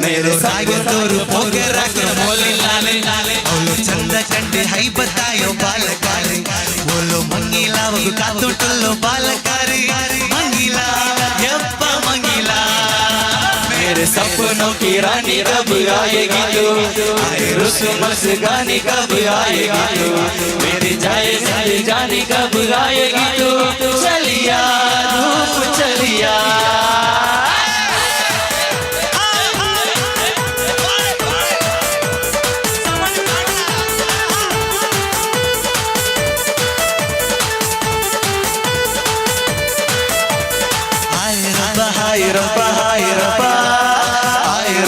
मेरे सागे तोरू पोगे रख मोली लाले बोलो चंद कंडे हई बतायो बालकारी बोलो मंगीला वगु कातो टल्लो बालकारी मंगीला यप्पा मंगीला मेरे सपनों की रानी कब आएगी तू आए रुस्म से गानी कब आएगी तू मेरी जाए सारी जानी कब आएगी तू चलिया धूप चलिया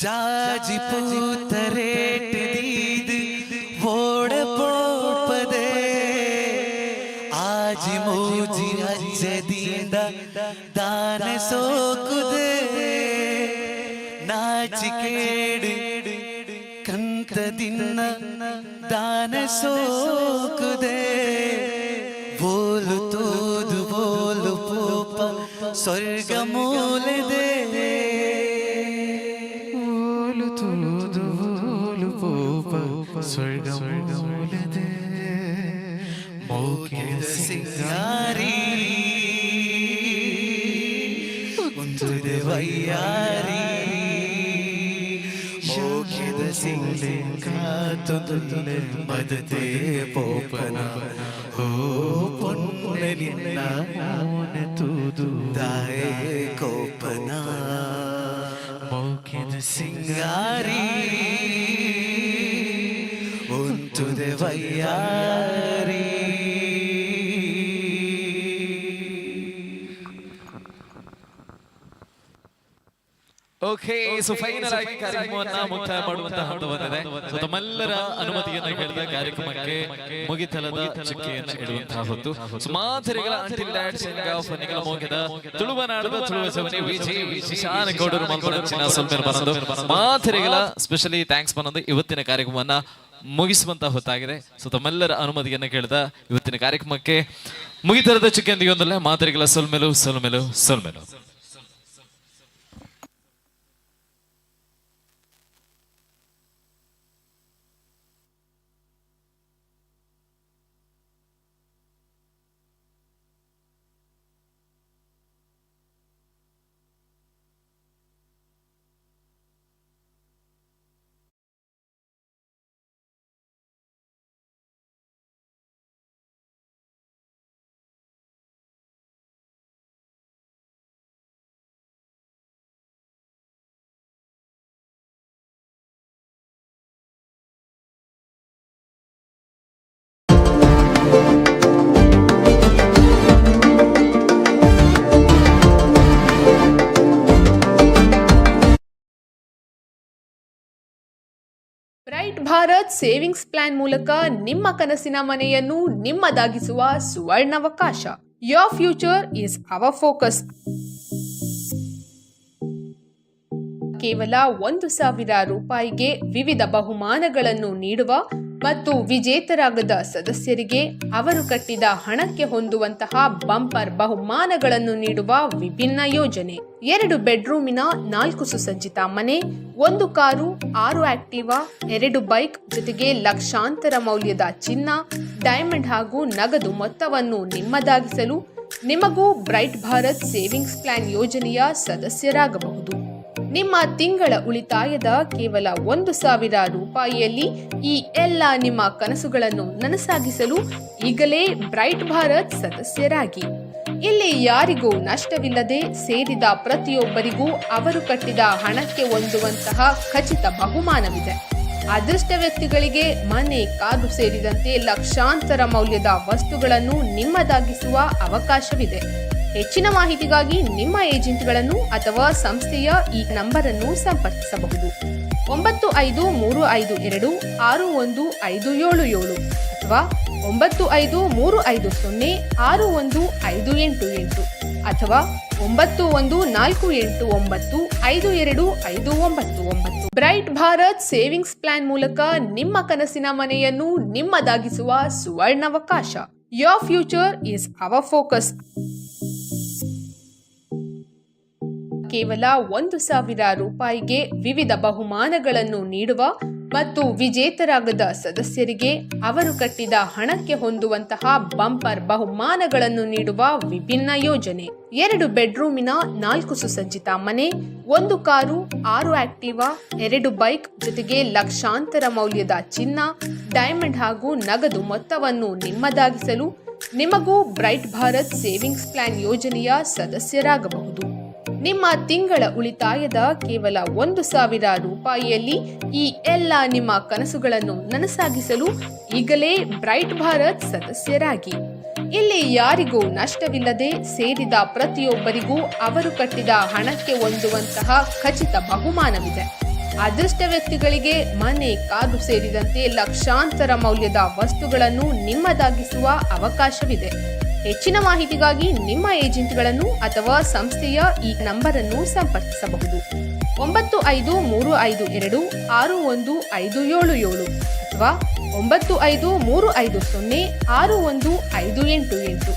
ಜಾಜಿ ಪೂತರೇಟ್ ದೀದ್ ಓಡ ಪೋಪದೆ ಆಜಿ ಮೂಜಿ ಅಜ್ಜದಿಂದ ದಾನ ಸೋಕುದೆ ನಾಚಿಕೇಡು ಕಂತದಿನ್ನ ದಾನ ಸೋಕುದೆ ಬೋಲು ತೂದು ಬೋಲು ಪೋಪ ಸ್ವರ್ಗ ಮೂಲದೆ ಸ್ವರ್ಗ ಮೂಲದೆ ಮೋಕಿದ ಸಿಂಗಾರಿ ಒಂದುದೆ ವಯ್ಯಾರಿ ಮೋಕಿದ ಸಿಂಗ್ಲೆ ಕಾತೊಂದುಲೆ ಮದತೆ ಪೋಪನ ಹೋ ಪೊನ್ನೆ ನಿನ್ನ ಮೋನೆ ತೂದು ದಾಯೆ ಕೋಪನ ಮೋಕಿದ ಸಿಂಗಾರಿ ಒಂದುದೆ ವಯ್ಯಾರಿ. ಓಕೆ, ಸೊ ಫೈನಲ್ ಆಗಿ ಕಾರ್ಯಕ್ರಮವನ್ನ ಮುಕ್ತಾಯ ಮಾಡುವಂತಹ ಹಂತ ಬಂದಿದೆ. ಸೊ ತಮ್ಮೆಲ್ಲರ ಅನುಮತಿಯನ್ನ ಕೇಳಿದ ಕಾರ್ಯಕ್ರಮಕ್ಕೆ ಮುಗಿತಲದ ಚುಕ್ಕೆಯನ್ನು ಇಡುವಂತಹ ಹೊತ್ತು. ಸೊ ಮಾತರಿಗಳ ಅಂಟಿಲ್ ಡ್ಯಾಡ್ ಶೆಂಗಾ ಫನಿಗಳ ಮೋಗಿದ ತುಳುವನಾಡದ ತುಳುವ ಸವನಿ ವಿಜಯ್ ಶಿಶಾನ ಗೌಡರು ಮಲ್ಪನಂಚಿನ ಸೊಲ್ಮೇರ್ ಬರೋದು ಮಾತರಿಗಳ ಸ್ಪೆಷಲಿ ಥ್ಯಾಂಕ್ಸ್ ಬನ್ನೋದು ಇವತ್ತಿನ ಕಾರ್ಯಕ್ರಮವನ್ನ ಮುಗಿಸುವಂತ ಹೊತ್ತಾಗಿದೆ. ಸೊ ತಮ್ಮೆಲ್ಲರ ಅನುಮತಿಯನ್ನ ಕೇಳಿದ ಇವತ್ತಿನ ಕಾರ್ಯಕ್ರಮಕ್ಕೆ ಮುಗಿತಲದ ಚುಕ್ಕೆಯೊಂದಿಗೆ ಒಂದಲ್ಲ ಮಾತರಿಗಳ ಸೊಲ್ಮೆಲು ಸೊಲ್ಮೆಲು ಸೊಲ್ಮೆಲು. ಬ್ರೈಟ್ ಭಾರತ್ ಸೇವಿಂಗ್ಸ್ ಪ್ಲಾನ್ ಮೂಲಕ ನಿಮ್ಮ ಕನಸಿನ ಮನೆಯನ್ನು ನಿಮ್ಮದಾಗಿಸುವ ಸುವರ್ಣಾವಕಾಶ. Your future is our focus. ಕೇವಲ 1,000 ರೂಪಾಯಿಗೆ ವಿವಿಧ ಬಹುಮಾನಗಳನ್ನು ನೀಡುವ ಮತ್ತು ವಿಜೇತರಾಗದ ಸದಸ್ಯರಿಗೆ ಅವರು ಕಟ್ಟಿದ ಹಣಕ್ಕೆ ಹೊಂದುವಂತಹ ಬಂಪರ್ ಬಹುಮಾನಗಳನ್ನು ನೀಡುವ ವಿಭಿನ್ನ ಯೋಜನೆ. 2 ಬೆಡ್ರೂಮಿನ 4 ಸುಸಜ್ಜಿತ ಮನೆ, 1 ಕಾರು, 6 ಆಕ್ಟಿವಾ, 2 ಬೈಕ್ ಜೊತೆಗೆ ಲಕ್ಷಾಂತರ ಮೌಲ್ಯದ ಚಿನ್ನ, ಡೈಮಂಡ್ ಹಾಗೂ ನಗದು ಮೊತ್ತವನ್ನು ನಿಮ್ಮದಾಗಿಸಲು ನಿಮಗೂ ಬ್ರೈಟ್ ಭಾರತ್ ಸೇವಿಂಗ್ಸ್ ಪ್ಲಾನ್ ಯೋಜನೆಯ ಸದಸ್ಯರಾಗಬಹುದು. ನಿಮ್ಮ ತಿಂಗಳ ಉಳಿತಾಯದ ಕೇವಲ 1,000 ರೂಪಾಯಿಯಲ್ಲಿ ಈ ಎಲ್ಲ ನಿಮ್ಮ ಕನಸುಗಳನ್ನು ನನಸಾಗಿಸಲು ಈಗಲೇ ಬ್ರೈಟ್ ಭಾರತ್ ಸದಸ್ಯರಾಗಿ. ಇಲ್ಲಿ ಯಾರಿಗೂ ನಷ್ಟವಿಲ್ಲದೆ ಸೇರಿದ ಪ್ರತಿಯೊಬ್ಬರಿಗೂ ಅವರು ಕಟ್ಟಿದ ಹಣಕ್ಕೆ ಹೊಂದುವಂತಹ ಖಚಿತ ಬಹುಮಾನವಿದೆ. ಅದೃಷ್ಟ ವ್ಯಕ್ತಿಗಳಿಗೆ ಮನೆ, ಕಾರು ಸೇರಿದಂತೆ ಲಕ್ಷಾಂತರ ಮೌಲ್ಯದ ವಸ್ತುಗಳನ್ನು ನಿಮ್ಮದಾಗಿಸುವ ಅವಕಾಶವಿದೆ. ಹೆಚ್ಚಿನ ಮಾಹಿತಿಗಾಗಿ ನಿಮ್ಮ ಏಜೆಂಟ್ಗಳನ್ನು ಅಥವಾ ಸಂಸ್ಥೆಯ ಈ ನಂಬರ್ ಅನ್ನು ಸಂಪರ್ಕಿಸಬಹುದು. 9535261577 ಅಥವಾ 9535061588 ಅಥವಾ 9148952599. ಬ್ರೈಟ್ ಭಾರತ್ ಸೇವಿಂಗ್ಸ್ ಪ್ಲಾನ್ ಮೂಲಕ ನಿಮ್ಮ ಕನಸಿನ ಮನೆಯನ್ನು ನಿಮ್ಮದಾಗಿಸುವ ಸುವರ್ಣಾವಕಾಶ. Your future is our focus. ಕೇವಲ 1,000 ರೂಪಾಯಿಗೆ ವಿವಿಧ ಬಹುಮಾನಗಳನ್ನು ನೀಡುವ ಮತ್ತು ವಿಜೇತರಾಗದ ಸದಸ್ಯರಿಗೆ ಅವರು ಕಟ್ಟಿದ ಹಣಕ್ಕೆ ಹೊಂದುವಂತಹ ಬಂಪರ್ ಬಹುಮಾನಗಳನ್ನು ನೀಡುವ ವಿಭಿನ್ನ ಯೋಜನೆ. 2 ಬೆಡ್ರೂಮಿನ 4 ಸುಸಜ್ಜಿತ ಮನೆ, 1 ಕಾರು, 6 ಆಕ್ಟಿವಾ, 2 ಬೈಕ್ ಜೊತೆಗೆ ಲಕ್ಷಾಂತರ ಮೌಲ್ಯದ ಚಿನ್ನ, ಡೈಮಂಡ್ ಹಾಗೂ ನಗದು ಮೊತ್ತವನ್ನು ನಿಮ್ಮದಾಗಿಸಲು ನಿಮಗೂ ಬ್ರೈಟ್ ಭಾರತ್ ಸೇವಿಂಗ್ಸ್ ಪ್ಲಾನ್ ಯೋಜನೆಯ ಸದಸ್ಯರಾಗಬಹುದು. ನಿಮ್ಮ ತಿಂಗಳ ಉಳಿತಾಯದ ಕೇವಲ 1,000 ರೂಪಾಯಿಯಲ್ಲಿ ಈ ಎಲ್ಲ ನಿಮ್ಮ ಕನಸುಗಳನ್ನು ನನಸಾಗಿಸಲು ಈಗಲೇ ಬ್ರೈಟ್ ಭಾರತ್ ಸದಸ್ಯರಾಗಿ. ಇಲ್ಲಿ ಯಾರಿಗೂ ನಷ್ಟವಿಲ್ಲದೆ ಸೇರಿದ ಪ್ರತಿಯೊಬ್ಬರಿಗೂ ಅವರು ಕಟ್ಟಿದ ಹಣಕ್ಕೆ ಹೊಂದುವಂತಹ ಖಚಿತ ಬಹುಮಾನವಿದೆ. ಅದೃಷ್ಟ ವ್ಯಕ್ತಿಗಳಿಗೆ ಮನೆ, ಕಾರು ಸೇರಿದಂತೆ ಲಕ್ಷಾಂತರ ಮೌಲ್ಯದ ವಸ್ತುಗಳನ್ನು ನಿಮ್ಮದಾಗಿಸುವ ಅವಕಾಶವಿದೆ. ಹೆಚ್ಚಿನ ಮಾಹಿತಿಗಾಗಿ ನಿಮ್ಮ ಏಜೆಂಟ್ಗಳನ್ನು ಅಥವಾ ಸಂಸ್ಥೆಯ ಈ ನಂಬರ್ ಅನ್ನು ಸಂಪರ್ಕಿಸಬಹುದು. 9535261577 ಅಥವಾ 9535061588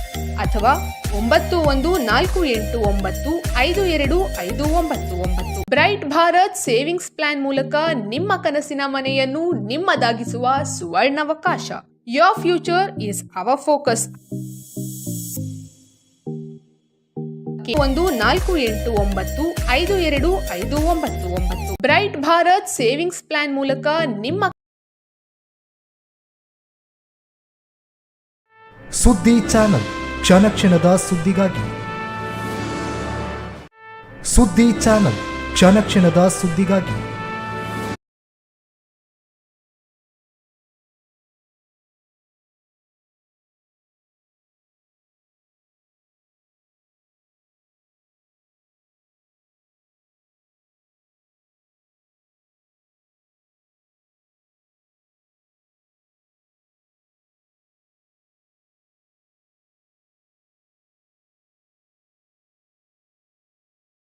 ಅಥವಾ 9148952599. ಬ್ರೈಟ್ ಭಾರತ್ ಸೇವಿಂಗ್ಸ್ ಪ್ಲಾನ್ ಮೂಲಕ ನಿಮ್ಮ ಕನಸಿನ ಮನೆಯನ್ನು ನಿಮ್ಮದಾಗಿಸುವ ಸುವರ್ಣಾವಕಾಶ. Your future is our focus. 1489522599. Bright Bharat savings plan ಮೂಲಕ ನಿಮ್ಮ ಸುದ್ದಿ ಚಾನಲ್, ಕ್ಷಣ ಕ್ಷಣದ ಸುದ್ದಿಗಾಗಿ. ಸುದ್ದಿ ಚಾನಲ್, ಕ್ಷಣ ಕ್ಷಣದ ಸುದ್ದಿಗಾಗಿ